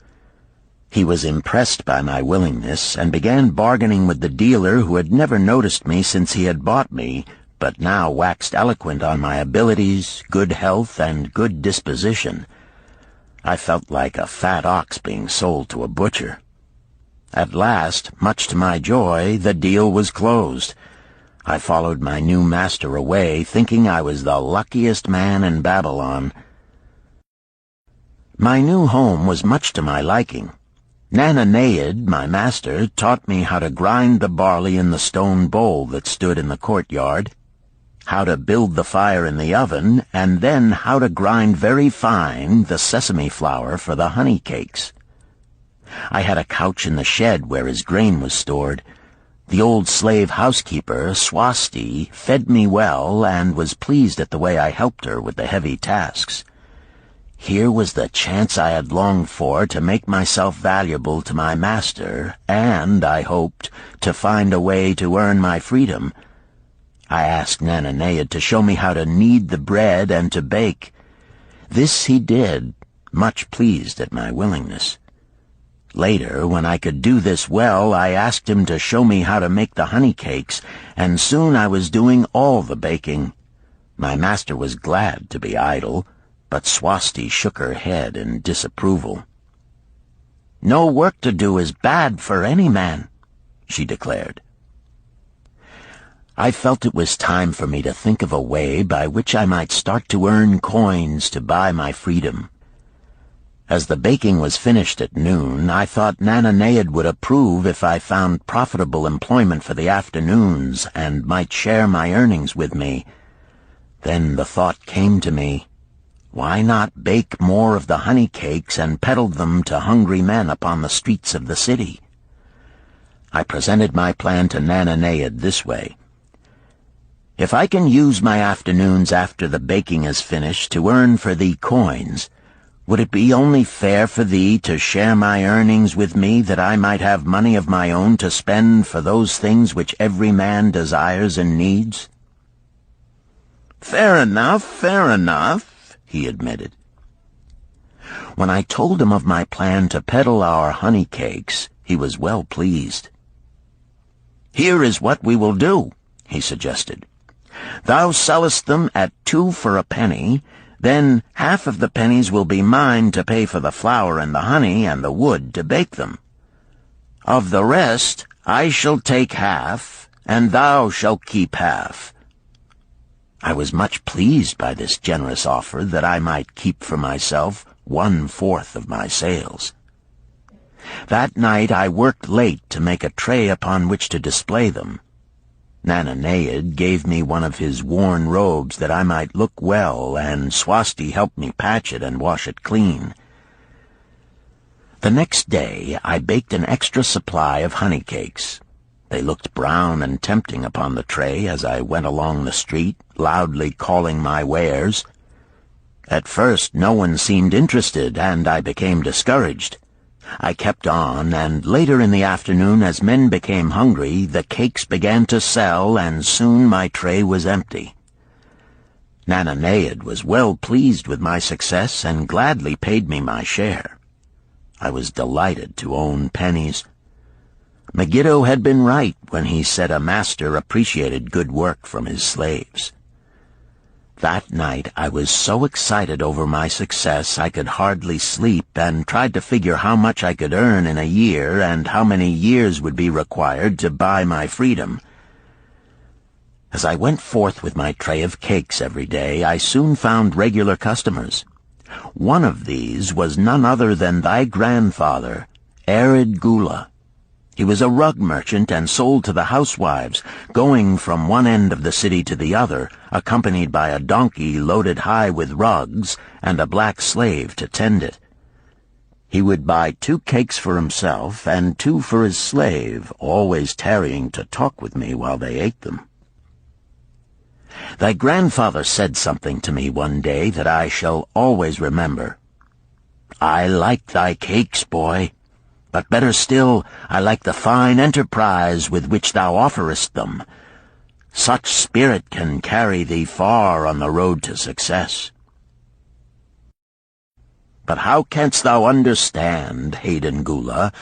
He was impressed by my willingness, and began bargaining with the dealer, who had never noticed me since he had bought me, but now waxed eloquent on my abilities, good health, and good disposition. I felt like a fat ox being sold to a butcher. At last, much to my joy, the deal was closed. I followed my new master away, thinking I was the luckiest man in Babylon. My new home was much to my liking. Nananeid, my master, taught me how to grind the barley in the stone bowl that stood in the courtyard, how to build the fire in the oven, and then how to grind very fine the sesame flour for the honey cakes. I had a couch in the shed where his grain was stored. The old slave housekeeper, Swasti, fed me well and was pleased at the way I helped her with the heavy tasks. Here was the chance I had longed for to make myself valuable to my master, and, I hoped, to find a way to earn my freedom. I asked Nananeid to show me how to knead the bread and to bake. This he did, much pleased at my willingness. Later, when I could do this well, I asked him to show me how to make the honey cakes, and soon I was doing all the baking. My master was glad to be idle, but Swasti shook her head in disapproval. "No work to do is bad for any man," she declared. I felt it was time for me to think of a way by which I might start to earn coins to buy my freedom. As the baking was finished at noon, I thought Nananeid would approve if I found profitable employment for the afternoons and might share my earnings with me. Then the thought came to me, why not bake more of the honey cakes and peddle them to hungry men upon the streets of the city? I presented my plan to Nananeid this way. "If I can use my afternoons after the baking is finished to earn for thee coins, would it be only fair for thee to share my earnings with me, that I might have money of my own to spend for those things which every man desires and needs?" Fair enough," he admitted. When I told him of my plan to peddle our honey cakes, he was well pleased. "Here is what we will do," he suggested. "Thou sellest them at 2 for a penny, then half of the pennies will be mine to pay for the flour and the honey and the wood to bake them. Of the rest I shall take half, and thou shalt keep half." I was much pleased by this generous offer that I might keep for myself 1/4 of my sales. That night I worked late to make a tray upon which to display them. Nananeid gave me one of his worn robes that I might look well, and Swasti helped me patch it and wash it clean. The next day I baked an extra supply of honey cakes. They looked brown and tempting upon the tray as I went along the street, loudly calling my wares. At first no one seemed interested, and I became discouraged. I kept on, and later in the afternoon, as men became hungry, the cakes began to sell, and soon my tray was empty. Nananeid was well pleased with my success and gladly paid me my share. I was delighted to own pennies. Megiddo had been right when he said a master appreciated good work from his slaves. That night I was so excited over my success I could hardly sleep, and tried to figure how much I could earn in a year and how many years would be required to buy my freedom. As I went forth with my tray of cakes every day, I soon found regular customers. One of these was none other than thy grandfather, Arid Gula. He was a rug merchant and sold to the housewives, going from one end of the city to the other, accompanied by a donkey loaded high with rugs and a black slave to tend it. He would buy 2 cakes for himself and 2 for his slave, always tarrying to talk with me while they ate them. Thy grandfather said something to me one day that I shall always remember. "I like thy cakes, boy. But better still, I like the fine enterprise with which thou offerest them. Such spirit can carry thee far on the road to success." But how canst thou understand, Hayden Gula,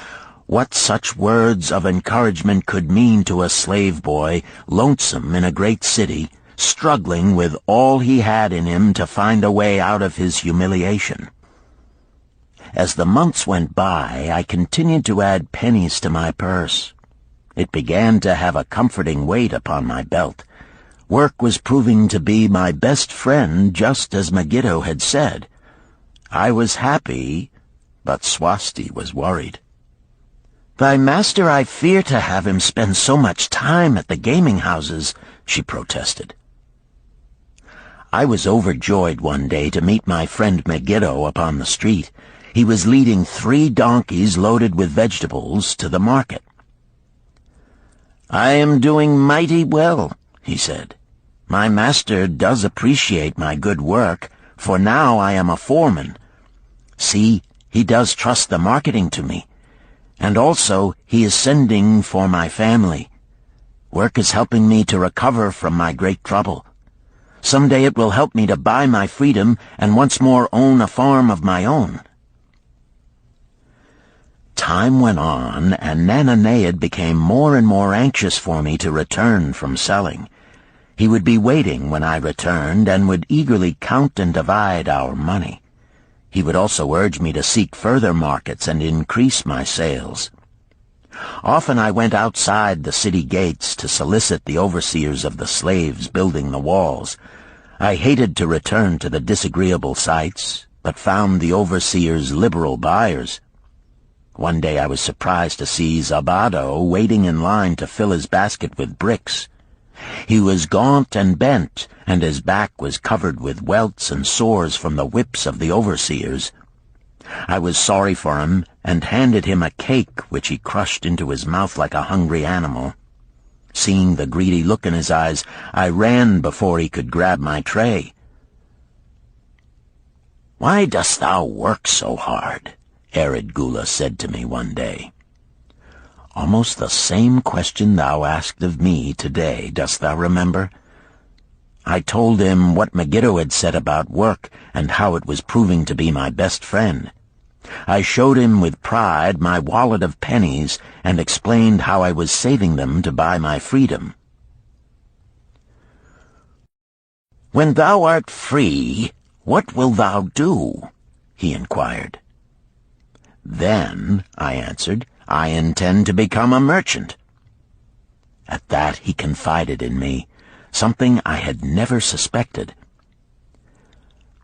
what such words of encouragement could mean to a slave boy, lonesome in a great city, struggling with all he had in him to find a way out of his humiliation? As the months went by, I continued to add pennies to my purse. It began to have a comforting weight upon my belt. Work was proving to be my best friend, just as Megiddo had said. I was happy, but Swasti was worried. "Thy master, I fear to have him spend so much time at the gaming houses," she protested. I was overjoyed one day to meet my friend Megiddo upon the street. He was leading 3 donkeys loaded with vegetables to the market. "I am doing mighty well," he said. "My master does appreciate my good work, for now I am a foreman. See, he does trust the marketing to me. And also he is sending for my family. Work is helping me to recover from my great trouble. Someday it will help me to buy my freedom and once more own a farm of my own." Time went on, and Nananeid became more and more anxious for me to return from selling. He would be waiting when I returned, and would eagerly count and divide our money. He would also urge me to seek further markets and increase my sales. Often I went outside the city gates to solicit the overseers of the slaves building the walls. I hated to return to the disagreeable sights, but found the overseers liberal buyers. One day I was surprised to see Zabado waiting in line to fill his basket with bricks. He was gaunt and bent, and his back was covered with welts and sores from the whips of the overseers. I was sorry for him, and handed him a cake which he crushed into his mouth like a hungry animal. Seeing the greedy look in his eyes, I ran before he could grab my tray. "Why dost thou work so hard?" Arid Gula said to me one day. Almost the same question thou asked of me today, dost thou remember? I told him what Megiddo had said about work and how it was proving to be my best friend. I showed him with pride my wallet of pennies and explained how I was saving them to buy my freedom. "When thou art free, what wilt thou do?" he inquired. "Then," I answered, "I intend to become a merchant." At that he confided in me, something I had never suspected.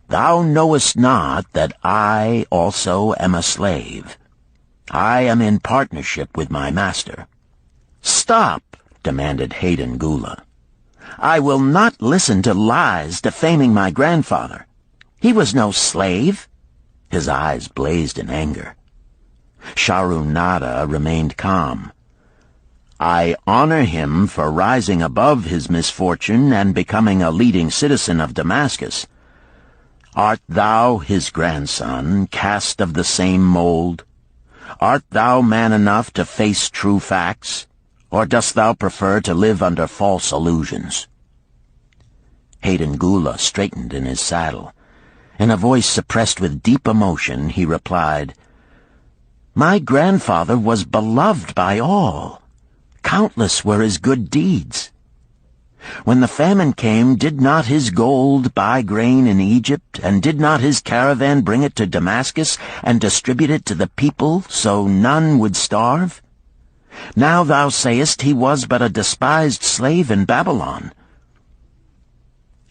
"Thou knowest not that I also am a slave. I am in partnership with my master." "Stop," demanded Hayden Gula. "I will not listen to lies defaming my grandfather. He was no slave." His eyes blazed in anger. Sharunada remained calm. "I honor him for rising above his misfortune and becoming a leading citizen of Damascus. Art thou, his grandson, cast of the same mold? Art thou man enough to face true facts, or dost thou prefer to live under false illusions?" Hayden Gula straightened in his saddle. In a voice suppressed with deep emotion, he replied, "My grandfather was beloved by all. Countless were his good deeds. When the famine came, did not his gold buy grain in Egypt, and did not his caravan bring it to Damascus and distribute it to the people so none would starve? Now thou sayest he was but a despised slave in Babylon.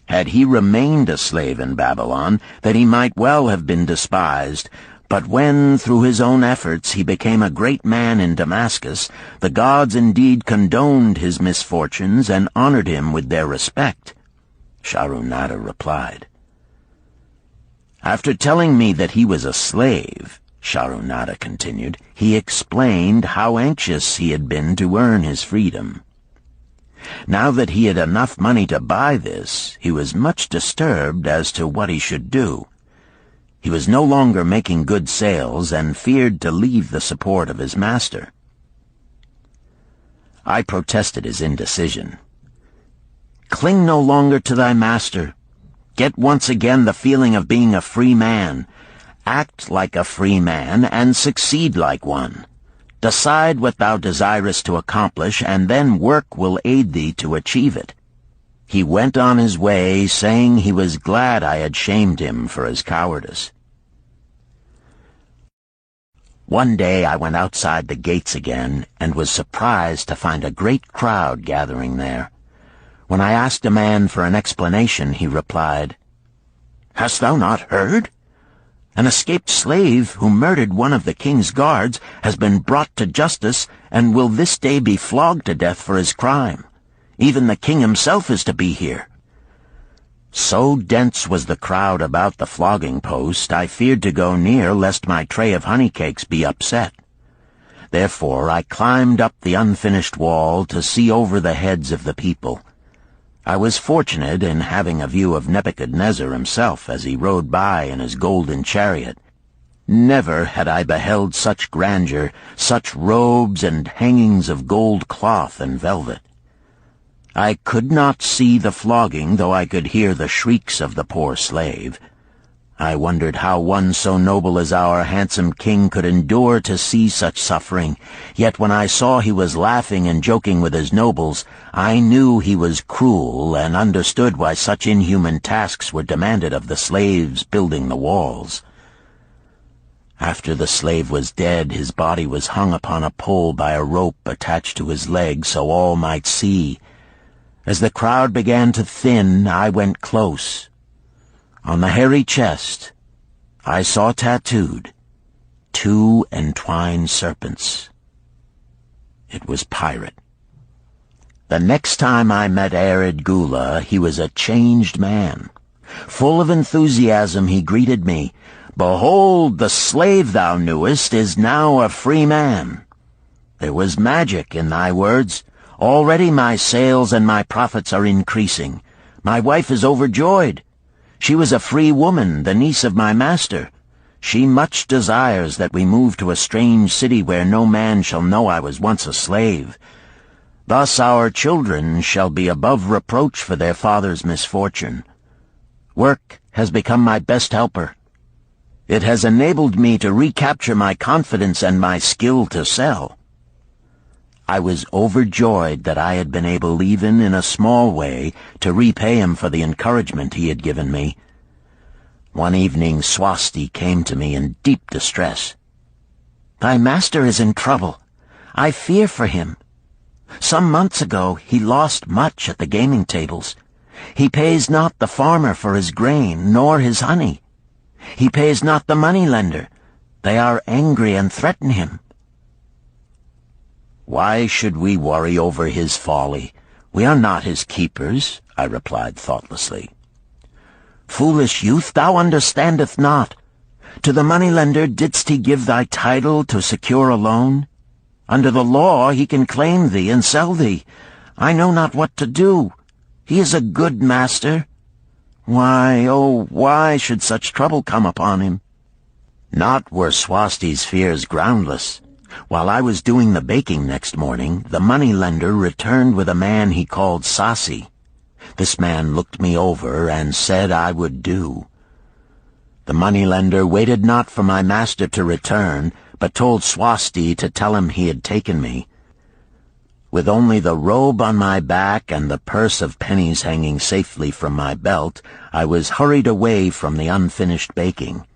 Had he remained a slave in Babylon, that he might well have been despised, but when, through his own efforts, he became a great man in Damascus, the gods indeed condoned his misfortunes and honored him with their respect," Sharunada replied. "After telling me that he was a slave," Sharunada continued, "he explained how anxious he had been to earn his freedom. Now that he had enough money to buy this, he was much disturbed as to what he should do. He was no longer making good sales and feared to leave the support of his master." I protested his indecision. "Cling no longer to thy master. Get once again the feeling of being a free man. Act like a free man and succeed like one. Decide what thou desirest to accomplish, and then work will aid thee to achieve it." He went on his way, saying he was glad I had shamed him for his cowardice. One day I went outside the gates again, and was surprised to find a great crowd gathering there. When I asked a man for an explanation, he replied, "Hast thou not heard? An escaped slave who murdered one of the king's guards has been brought to justice and will this day be flogged to death for his crime. Even the king himself is to be here." So dense was the crowd about the flogging post, I feared to go near lest my tray of honey cakes be upset. Therefore I climbed up the unfinished wall to see over the heads of the people. I was fortunate in having a view of Nebuchadnezzar himself as he rode by in his golden chariot. Never had I beheld such grandeur, such robes and hangings of gold cloth and velvet. I could not see the flogging, though I could hear the shrieks of the poor slave. I wondered how one so noble as our handsome king could endure to see such suffering, yet when I saw he was laughing and joking with his nobles, I knew he was cruel and understood why such inhuman tasks were demanded of the slaves building the walls. After the slave was dead, his body was hung upon a pole by a rope attached to his leg so all might see. As the crowd began to thin, I went close. On the hairy chest, I saw tattooed 2 entwined serpents. It was Pirate. The next time I met Arid Gula, he was a changed man. Full of enthusiasm, he greeted me. "Behold, the slave thou knewest is now a free man. There was magic in thy words. Already my sales and my profits are increasing. My wife is overjoyed. She was a free woman, the niece of my master. She much desires that we move to a strange city where no man shall know I was once a slave. Thus our children shall be above reproach for their father's misfortune. Work has become my best helper. It has enabled me to recapture my confidence and my skill to sell." I was overjoyed that I had been able, even in a small way, to repay him for the encouragement he had given me. One evening Swasti came to me in deep distress. "Thy master is in trouble. I fear for him. Some months ago he lost much at the gaming tables. He pays not the farmer for his grain, nor his honey. He pays not the moneylender. They are angry and threaten him." "Why should we worry over his folly? We are not his keepers," I replied thoughtlessly. "Foolish youth, thou understandest not. To the moneylender didst he give thy title to secure a loan? Under the law he can claim thee and sell thee. I know not what to do. He is a good master. Why, oh, why should such trouble come upon him? Not were Swasti's fears groundless. While I was doing the baking next morning, the moneylender returned with a man he called Sasi. This man looked me over and said I would do. The moneylender waited not for my master to return, but told Swasti to tell him he had taken me. With only the robe on my back and the purse of pennies hanging safely from my belt, I was hurried away from the unfinished baking.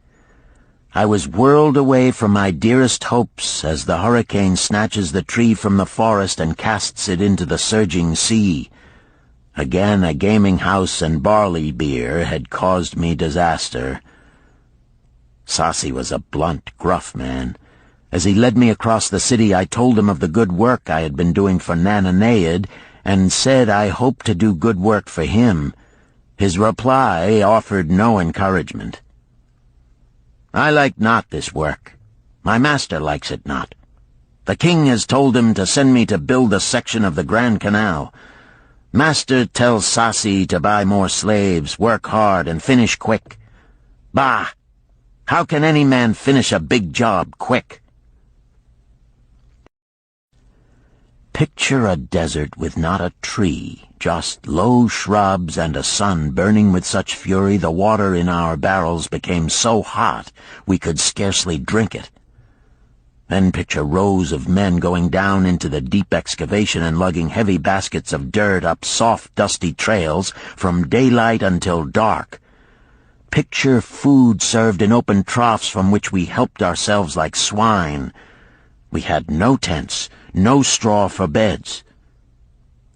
I was whirled away from my dearest hopes as the hurricane snatches the tree from the forest and casts it into the surging sea. Again a gaming house and barley beer had caused me disaster. Sasi was a blunt, gruff man. As he led me across the city, I told him of the good work I had been doing for Nananeid, and said I hoped to do good work for him. His reply offered no encouragement. I like not this work. My master likes it not. The king has told him to send me to build a section of the Grand Canal. Master tells Sasi to buy more slaves, work hard, and finish quick. Bah! How can any man finish a big job quick? Picture a desert with not a tree, just low shrubs and a sun burning with such fury the water in our barrels became so hot we could scarcely drink it. Then picture rows of men going down into the deep excavation and lugging heavy baskets of dirt up soft, dusty trails from daylight until dark. Picture food served in open troughs from which we helped ourselves like swine. We had no tents, no straw for beds.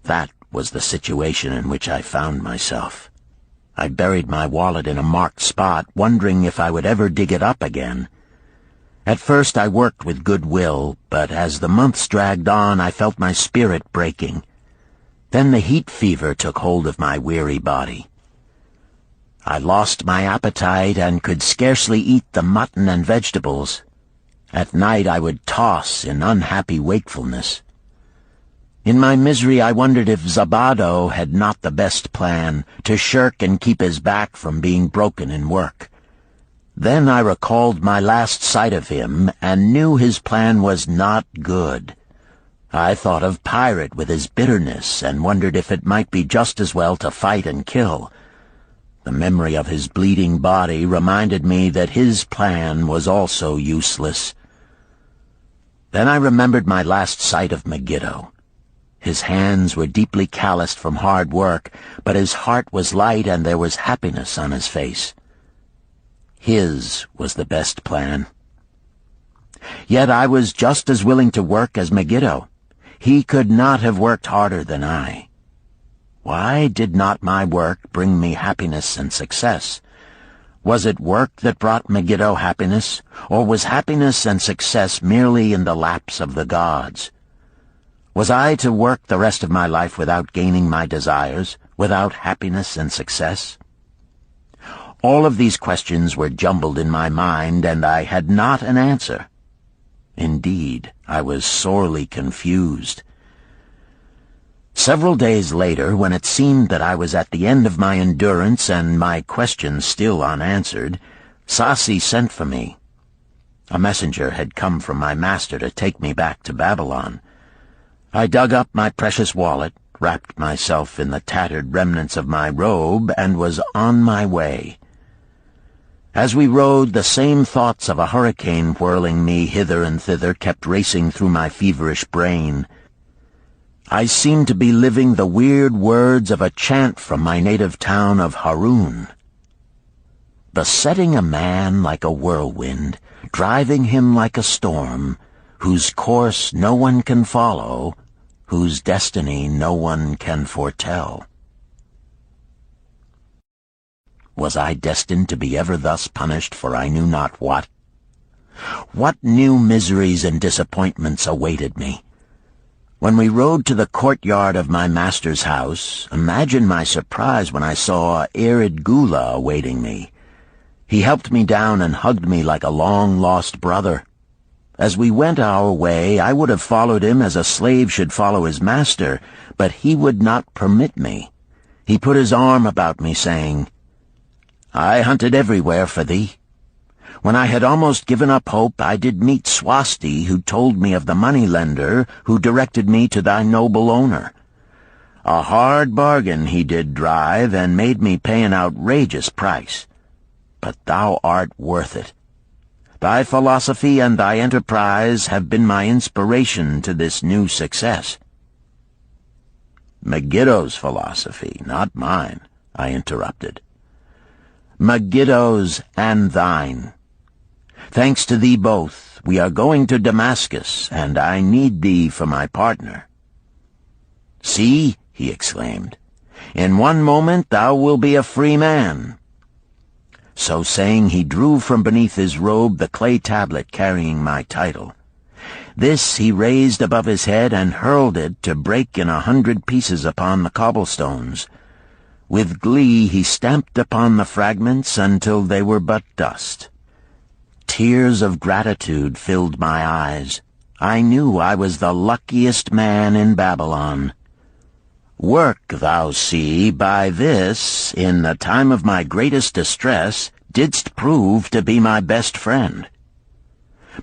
That was the situation in which I found myself. I buried my wallet in a marked spot, wondering if I would ever dig it up again. At first I worked with good will, but as the months dragged on I felt my spirit breaking. Then the heat fever took hold of my weary body. I lost my appetite and could scarcely eat the mutton and vegetables. At night I would toss in unhappy wakefulness. In my misery I wondered if Zabado had not the best plan, to shirk and keep his back from being broken in work. Then I recalled my last sight of him and knew his plan was not good. I thought of Pirate with his bitterness and wondered if it might be just as well to fight and kill. The memory of his bleeding body reminded me that his plan was also useless. Then I remembered my last sight of Megiddo. His hands were deeply calloused from hard work, but his heart was light and there was happiness on his face. His was the best plan. Yet I was just as willing to work as Megiddo. He could not have worked harder than I. Why did not my work bring me happiness and success? Was it work that brought Megiddo happiness, or was happiness and success merely in the laps of the gods? Was I to work the rest of my life without gaining my desires, without happiness and success? All of these questions were jumbled in my mind, and I had not an answer. Indeed, I was sorely confused. Several days later, when it seemed that I was at the end of my endurance and my questions still unanswered, Sasi sent for me. A messenger had come from my master to take me back to Babylon. I dug up my precious wallet, wrapped myself in the tattered remnants of my robe, and was on my way. As we rode, the same thoughts of a hurricane whirling me hither and thither kept racing through my feverish brain. I seemed to be living the weird words of a chant from my native town of Harun. Besetting a man like a whirlwind, driving him like a storm, whose course no one can follow, whose destiny no one can foretell. Was I destined to be ever thus punished for I knew not what? What new miseries and disappointments awaited me? When we rode to the courtyard of my master's house, imagine my surprise when I saw Erid Gula awaiting me. He helped me down and hugged me like a long-lost brother. As we went our way, I would have followed him as a slave should follow his master, but he would not permit me. He put his arm about me, saying, "I hunted everywhere for thee. When I had almost given up hope, I did meet Swasti, who told me of the money-lender who directed me to thy noble owner. A hard bargain he did drive, and made me pay an outrageous price. But thou art worth it. Thy philosophy and thy enterprise have been my inspiration to this new success." "Megiddo's philosophy, not mine," I interrupted. "Megiddo's and thine. Thanks to thee both, we are going to Damascus, and I need thee for my partner." "See," he exclaimed, "in one moment thou wilt be a free man." So saying, he drew from beneath his robe the clay tablet carrying my title. This he raised above his head and hurled it to break in 100 pieces upon the cobblestones. With glee he stamped upon the fragments until they were but dust. Tears of gratitude filled my eyes. I knew I was the luckiest man in Babylon. Work, thou see, by this, in the time of my greatest distress, didst prove to be my best friend.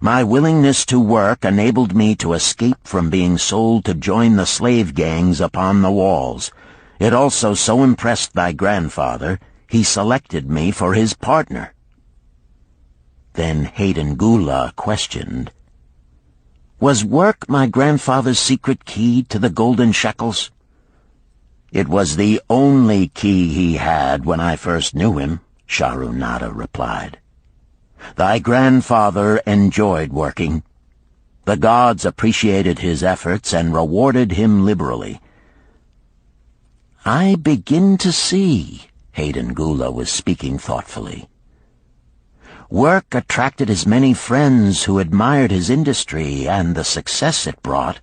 My willingness to work enabled me to escape from being sold to join the slave gangs upon the walls. It also so impressed thy grandfather, he selected me for his partner. Then Hayden Gula questioned, "Was work my grandfather's secret key to the golden shekels?" "It was the only key he had when I first knew him," Sharunada replied. "Thy grandfather enjoyed working. The gods appreciated his efforts and rewarded him liberally." "I begin to see," Hayden Gula was speaking thoughtfully. "Work attracted as many friends who admired his industry and the success it brought.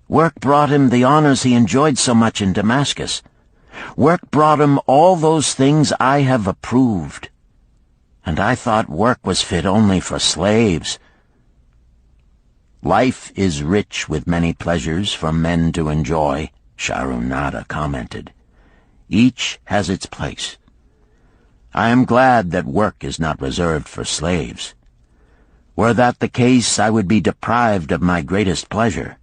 Work brought him the honors he enjoyed so much in Damascus. Work brought him all those things I have approved. And I thought work was fit only for slaves." "Life is rich with many pleasures for men to enjoy," Sharunada commented. "Each has its place. I am glad that work is not reserved for slaves. Were that the case, I would be deprived of my greatest pleasure.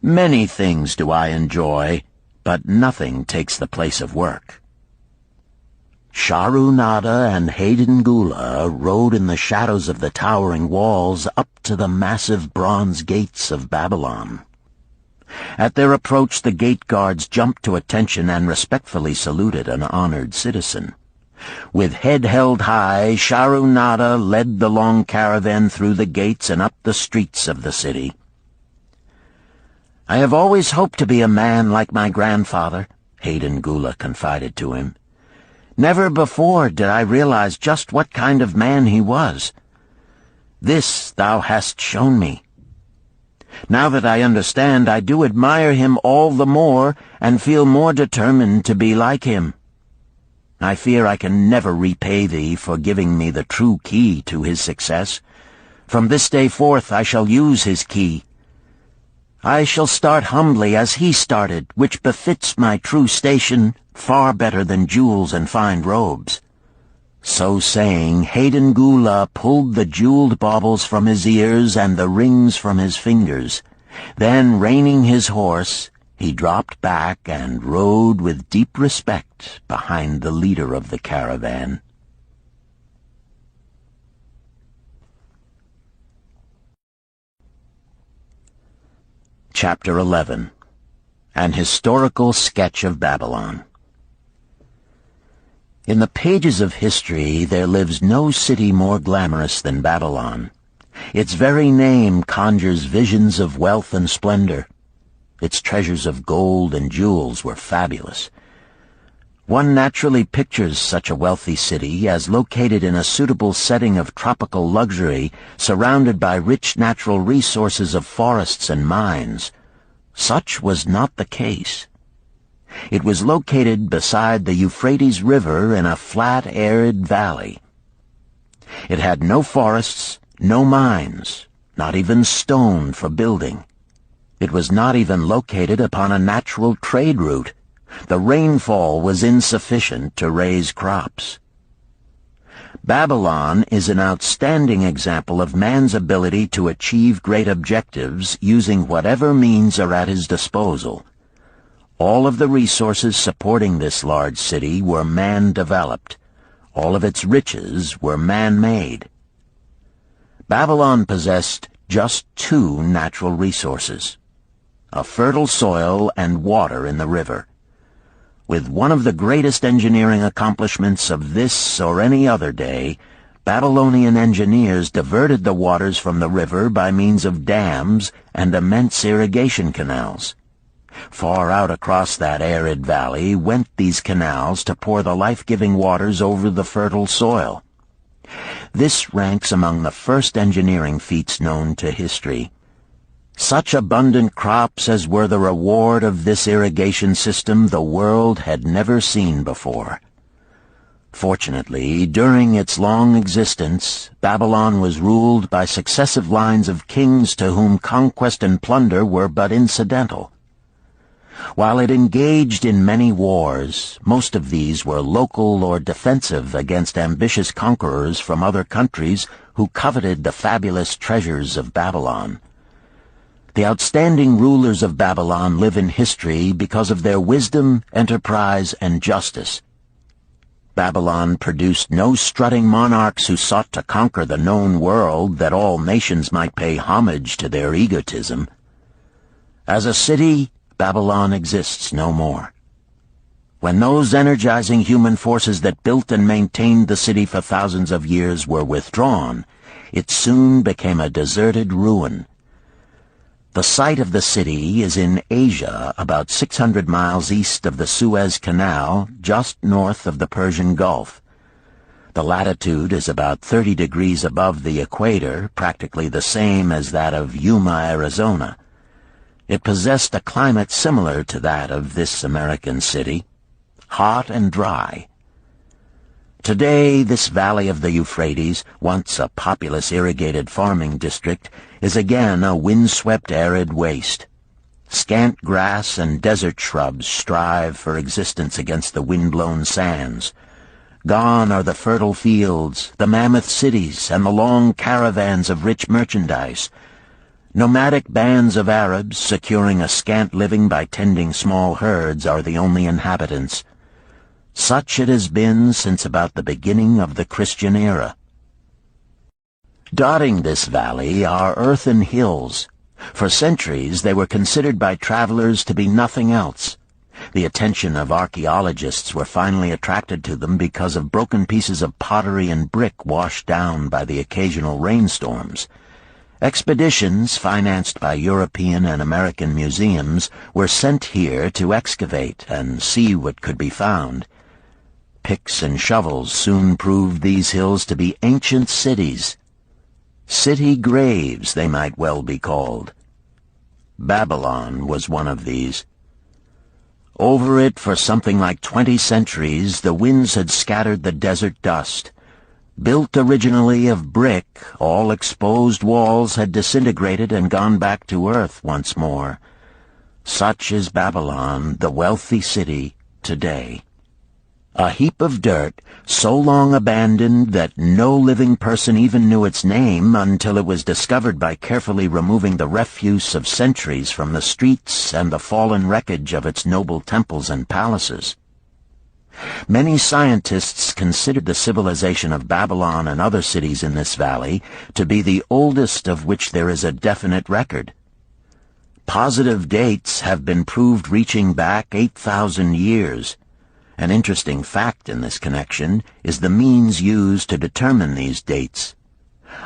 Many things do I enjoy, but nothing takes the place of work." Sharunada and Hayden Gula rode in the shadows of the towering walls up to the massive bronze gates of Babylon. At their approach, the gate guards jumped to attention and respectfully saluted an honored citizen. With head held high, Sharunada led the long caravan through the gates and up the streets of the city. "I have always hoped to be a man like my grandfather," Hayden Gula confided to him. "Never before did I realize just what kind of man he was. This thou hast shown me. Now that I understand, I do admire him all the more and feel more determined to be like him. I fear I can never repay thee for giving me the true key to his success. From this day forth I shall use his key. I shall start humbly as he started, which befits my true station far better than jewels and fine robes." So saying, Hayden Gula pulled the jeweled baubles from his ears and the rings from his fingers. Then, reining his horse, he dropped back and rode with deep respect behind the leader of the caravan. Chapter 11. An Historical Sketch of Babylon. In the pages of history there lives no city more glamorous than Babylon. Its very name conjures visions of wealth and splendor. Its treasures of gold and jewels were fabulous. One naturally pictures such a wealthy city as located in a suitable setting of tropical luxury, surrounded by rich natural resources of forests and mines. Such was not the case. It was located beside the Euphrates River in a flat, arid valley. It had no forests, no mines, not even stone for building. It was not even located upon a natural trade route. The rainfall was insufficient to raise crops. Babylon is an outstanding example of man's ability to achieve great objectives using whatever means are at his disposal. All of the resources supporting this large city were man-developed. All of its riches were man-made. Babylon possessed just two natural resources: a fertile soil and water in the river. With one of the greatest engineering accomplishments of this or any other day, Babylonian engineers diverted the waters from the river by means of dams and immense irrigation canals. Far out across that arid valley went these canals to pour the life-giving waters over the fertile soil. This ranks among the first engineering feats known to history. Such abundant crops as were the reward of this irrigation system the world had never seen before. Fortunately, during its long existence, Babylon was ruled by successive lines of kings to whom conquest and plunder were but incidental. While it engaged in many wars, most of these were local or defensive against ambitious conquerors from other countries who coveted the fabulous treasures of Babylon. The outstanding rulers of Babylon live in history because of their wisdom, enterprise, and justice. Babylon produced no strutting monarchs who sought to conquer the known world that all nations might pay homage to their egotism. As a city, Babylon exists no more. When those energizing human forces that built and maintained the city for thousands of years were withdrawn, it soon became a deserted ruin. The site of the city is in Asia, about 600 miles east of the Suez Canal, just north of the Persian Gulf. The latitude is about 30 degrees above the equator, practically the same as that of Yuma, Arizona. It possessed a climate similar to that of this American city, hot and dry. Today, this valley of the Euphrates, once a populous irrigated farming district, is again a windswept arid waste. Scant grass and desert shrubs strive for existence against the wind-blown sands. Gone are the fertile fields, the mammoth cities, and the long caravans of rich merchandise. Nomadic bands of Arabs, securing a scant living by tending small herds, are the only inhabitants. Such it has been since about the beginning of the Christian era. Dotting this valley are earthen hills. For centuries they were considered by travelers to be nothing else. The attention of archaeologists were finally attracted to them because of broken pieces of pottery and brick washed down by the occasional rainstorms. Expeditions, financed by European and American museums, were sent here to excavate and see what could be found. Picks and shovels soon proved these hills to be ancient cities. City graves, they might well be called. Babylon was one of these. Over it for something like 20 centuries, the winds had scattered the desert dust. Built originally of brick, all exposed walls had disintegrated and gone back to earth once more. Such is Babylon, the wealthy city, today. A heap of dirt, so long abandoned that no living person even knew its name until it was discovered by carefully removing the refuse of centuries from the streets and the fallen wreckage of its noble temples and palaces. Many scientists considered the civilization of Babylon and other cities in this valley to be the oldest of which there is a definite record. Positive dates have been proved reaching back 8,000 years. An interesting fact in this connection is the means used to determine these dates.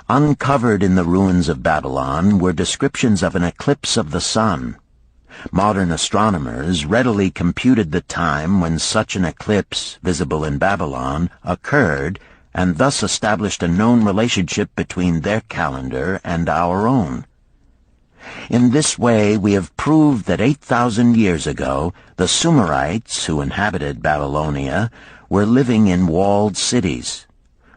Uncovered in the ruins of Babylon were descriptions of an eclipse of the sun. Modern astronomers readily computed the time when such an eclipse, visible in Babylon, occurred, and thus established a known relationship between their calendar and our own. In this way we have proved that 8,000 years ago the Sumerites, who inhabited Babylonia, were living in walled cities.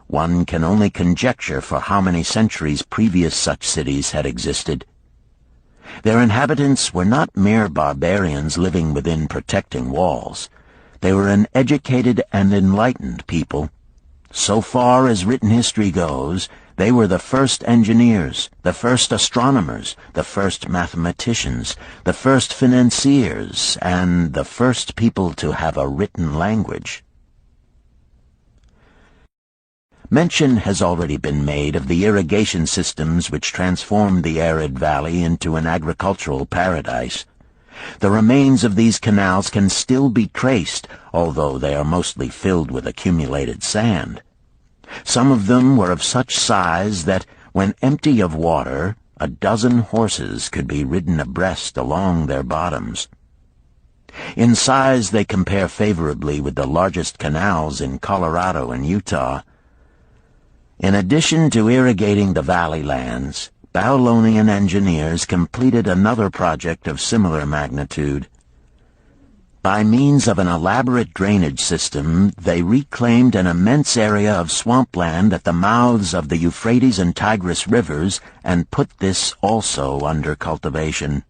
one can only conjecture for how many centuries previous such cities had existed. Their inhabitants were not mere barbarians living within protecting walls. They were an educated and enlightened people. So far as written history goes, they were the first engineers, the first astronomers, the first mathematicians, the first financiers, and the first people to have a written language. Mention has already been made of the irrigation systems which transformed the arid valley into an agricultural paradise. The remains of these canals can still be traced, although they are mostly filled with accumulated sand. Some of them were of such size that, when empty of water, a dozen horses could be ridden abreast along their bottoms. In size they compare favorably with the largest canals in Colorado and Utah. In addition to irrigating the valley lands, Babylonian engineers completed another project of similar magnitude. By means of an elaborate drainage system, they reclaimed an immense area of swampland at the mouths of the Euphrates and Tigris rivers and put this also under cultivation.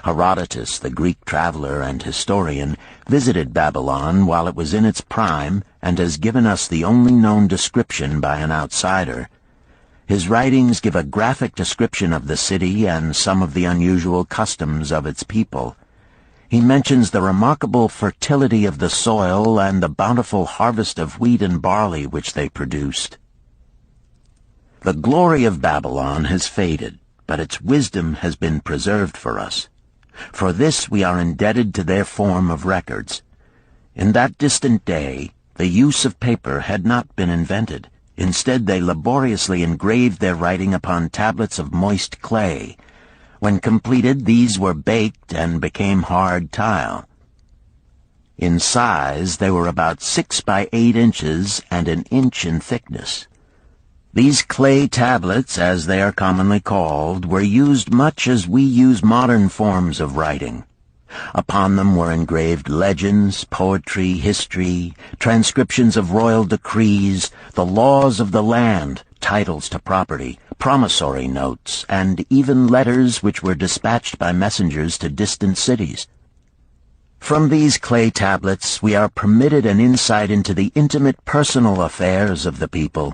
Herodotus, the Greek traveler and historian, visited Babylon while it was in its prime and has given us the only known description by an outsider. His writings give a graphic description of the city and some of the unusual customs of its people. He mentions the remarkable fertility of the soil and the bountiful harvest of wheat and barley which they produced. The glory of Babylon has faded, but its wisdom has been preserved for us. For this we are indebted to their form of records. In that distant day, the use of paper had not been invented. Instead, they laboriously engraved their writing upon tablets of moist clay. When completed, these were baked and became hard tile. In size, they were about 6 by 8 inches and an inch in thickness. These clay tablets, as they are commonly called, were used much as we use modern forms of writing. Upon them were engraved legends, poetry, history, transcriptions of royal decrees, the laws of the land, titles to property, promissory notes, and even letters which were dispatched by messengers to distant cities. From these clay tablets we are permitted an insight into the intimate personal affairs of the people.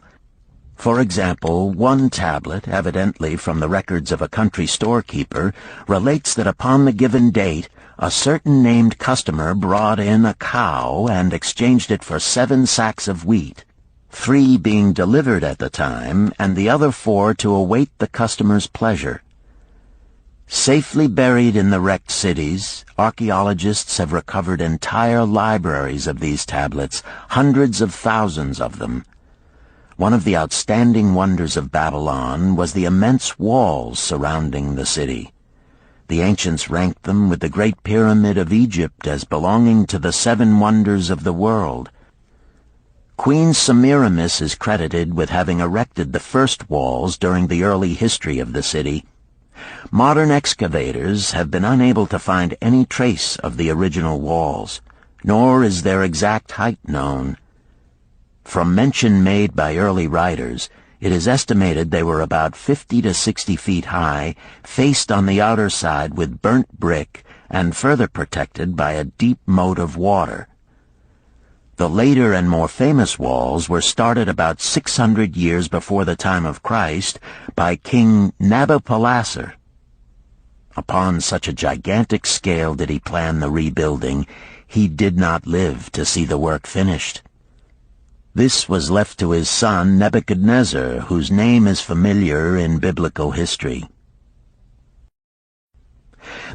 For example, one tablet, evidently from the records of a country storekeeper, relates that upon the given date, a certain named customer brought in a cow and exchanged it for 7 sacks of wheat, 3 being delivered at the time, and the other 4 to await the customer's pleasure. Safely buried in the wrecked cities, archaeologists have recovered entire libraries of these tablets, hundreds of thousands of them. One of the outstanding wonders of Babylon was the immense walls surrounding the city. The ancients ranked them with the Great Pyramid of Egypt as belonging to the 7 wonders of the world. Queen Semiramis is credited with having erected the first walls during the early history of the city. Modern excavators have been unable to find any trace of the original walls, nor is their exact height known. From mention made by early writers, it is estimated they were about 50 to 60 feet high, faced on the outer side with burnt brick, and further protected by a deep moat of water. The later and more famous walls were started about 600 years before the time of Christ by King Nabopolassar. Upon such a gigantic scale did he plan the rebuilding, he did not live to see the work finished. This was left to his son Nebuchadnezzar, whose name is familiar in biblical history.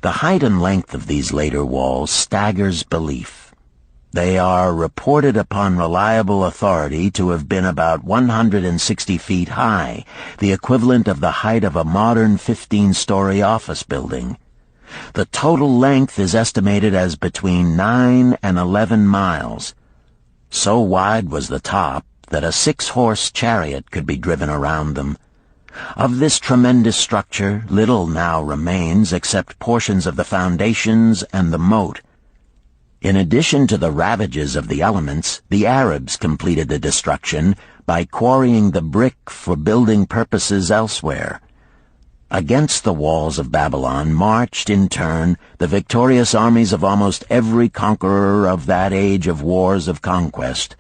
The height and length of these later walls staggers belief. They are reported upon reliable authority to have been about 160 feet high, the equivalent of the height of a modern 15-story office building. The total length is estimated as between 9 and 11 miles. So wide was the top that a 6-horse chariot could be driven around them. Of this tremendous structure, little now remains except portions of the foundations and the moat. In addition to the ravages of the elements, the Arabs completed the destruction by quarrying the brick for building purposes elsewhere. Against the walls of Babylon marched, in turn, the victorious armies of almost every conqueror of that age of wars of conquest.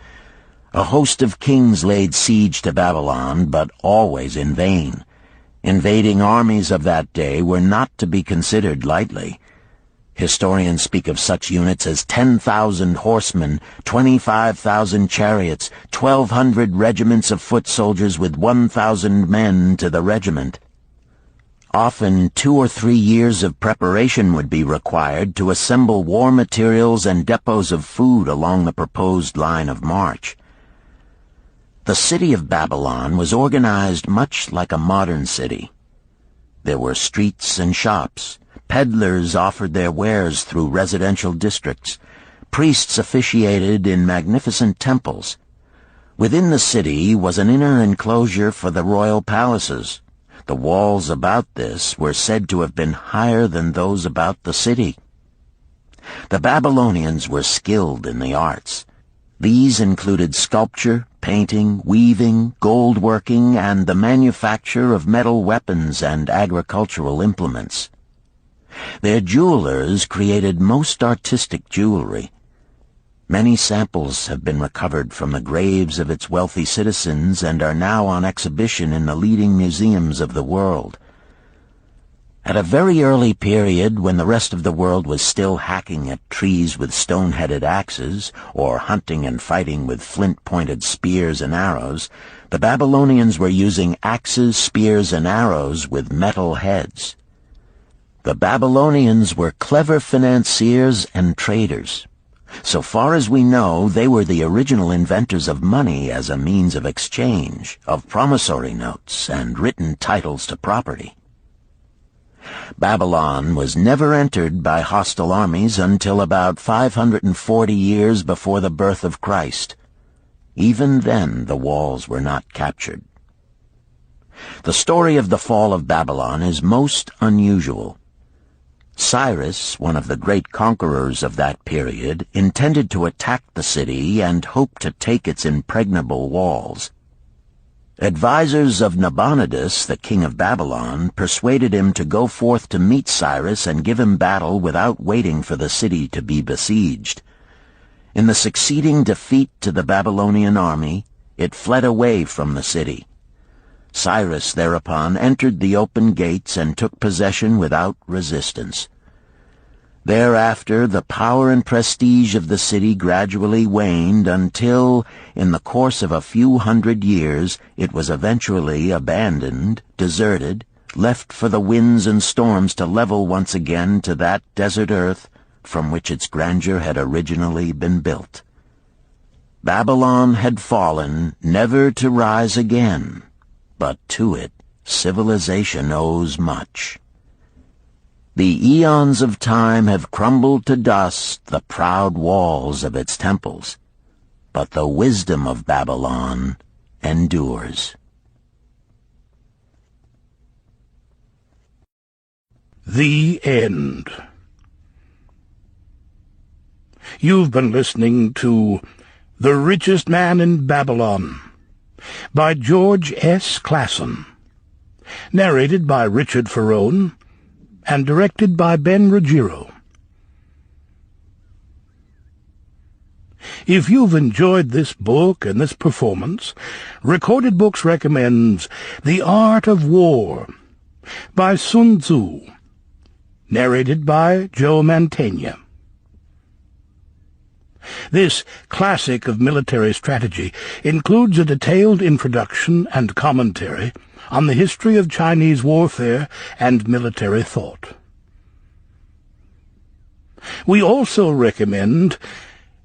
A host of kings laid siege to Babylon, but always in vain. Invading armies of that day were not to be considered lightly. Historians speak of such units as 10,000 horsemen, 25,000 chariots, 1,200 regiments of foot soldiers with 1,000 men to the regiment. Often 2 or 3 years of preparation would be required to assemble war materials and depots of food along the proposed line of march. The city of Babylon was organized much like a modern city. There were streets and shops. Peddlers offered their wares through residential districts. Priests officiated in magnificent temples. Within the city was an inner enclosure for the royal palaces. The walls about this were said to have been higher than those about the city. The Babylonians were skilled in the arts. These included sculpture, painting, weaving, gold working, and the manufacture of metal weapons and agricultural implements. Their jewelers created most artistic jewelry. Many samples have been recovered from the graves of its wealthy citizens and are now on exhibition in the leading museums of the world. At a very early period, when the rest of the world was still hacking at trees with stone-headed axes, or hunting and fighting with flint-pointed spears and arrows, the Babylonians were using axes, spears, and arrows with metal heads. The Babylonians were clever financiers and traders. So far as we know, they were the original inventors of money as a means of exchange, of promissory notes, and written titles to property. Babylon was never entered by hostile armies until about 540 years before the birth of Christ. Even then, the walls were not captured. The story of the fall of Babylon is most unusual. Cyrus, one of the great conquerors of that period, intended to attack the city and hoped to take its impregnable walls. Advisors of Nabonidus, the king of Babylon, persuaded him to go forth to meet Cyrus and give him battle without waiting for the city to be besieged. In the succeeding defeat to the Babylonian army, it fled away from the city. Cyrus thereupon entered the open gates and took possession without resistance. Thereafter, the power and prestige of the city gradually waned until, in the course of a few hundred years, it was eventually abandoned, deserted, left for the winds and storms to level once again to that desert earth from which its grandeur had originally been built. Babylon had fallen, never to rise again. But to it, civilization owes much. The eons of time have crumbled to dust the proud walls of its temples, but the wisdom of Babylon endures. The End. You've been listening to The Richest Man in Babylon by George S. Clason, narrated by Richard Ferrone, and directed by Ben Ruggiero. If you've enjoyed this book and this performance, Recorded Books recommends The Art of War by Sun Tzu, narrated by Joe Mantegna. This classic of military strategy includes a detailed introduction and commentary on the history of Chinese warfare and military thought. We also recommend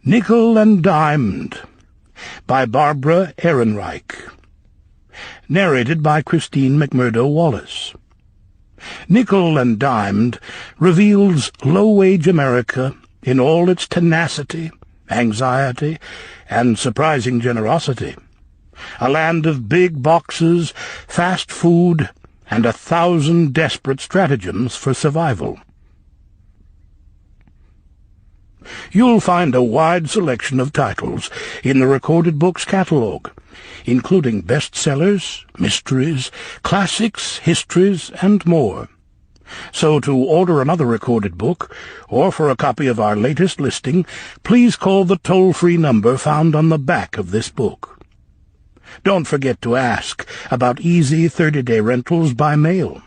Nickel and Dimed by Barbara Ehrenreich, narrated by Christine McMurdo Wallace. Nickel and Dimed reveals low-wage America in all its tenacity, anxiety, and surprising generosity. A land of big boxes, fast food, and 1,000 desperate stratagems for survival. You'll find a wide selection of titles in the Recorded Books catalog, including bestsellers, mysteries, classics, histories, and more. So to order another recorded book, or for a copy of our latest listing, please call the toll-free number found on the back of this book. Don't forget to ask about easy 30-day rentals by mail.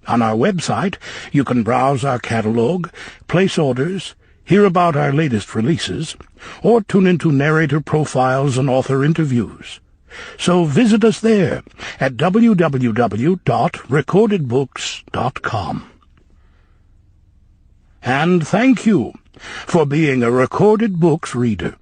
On our website, you can browse our catalog, place orders, hear about our latest releases, or tune into narrator profiles and author interviews. So visit us there at www.recordedbooks.com. And thank you for being a Recorded Books reader.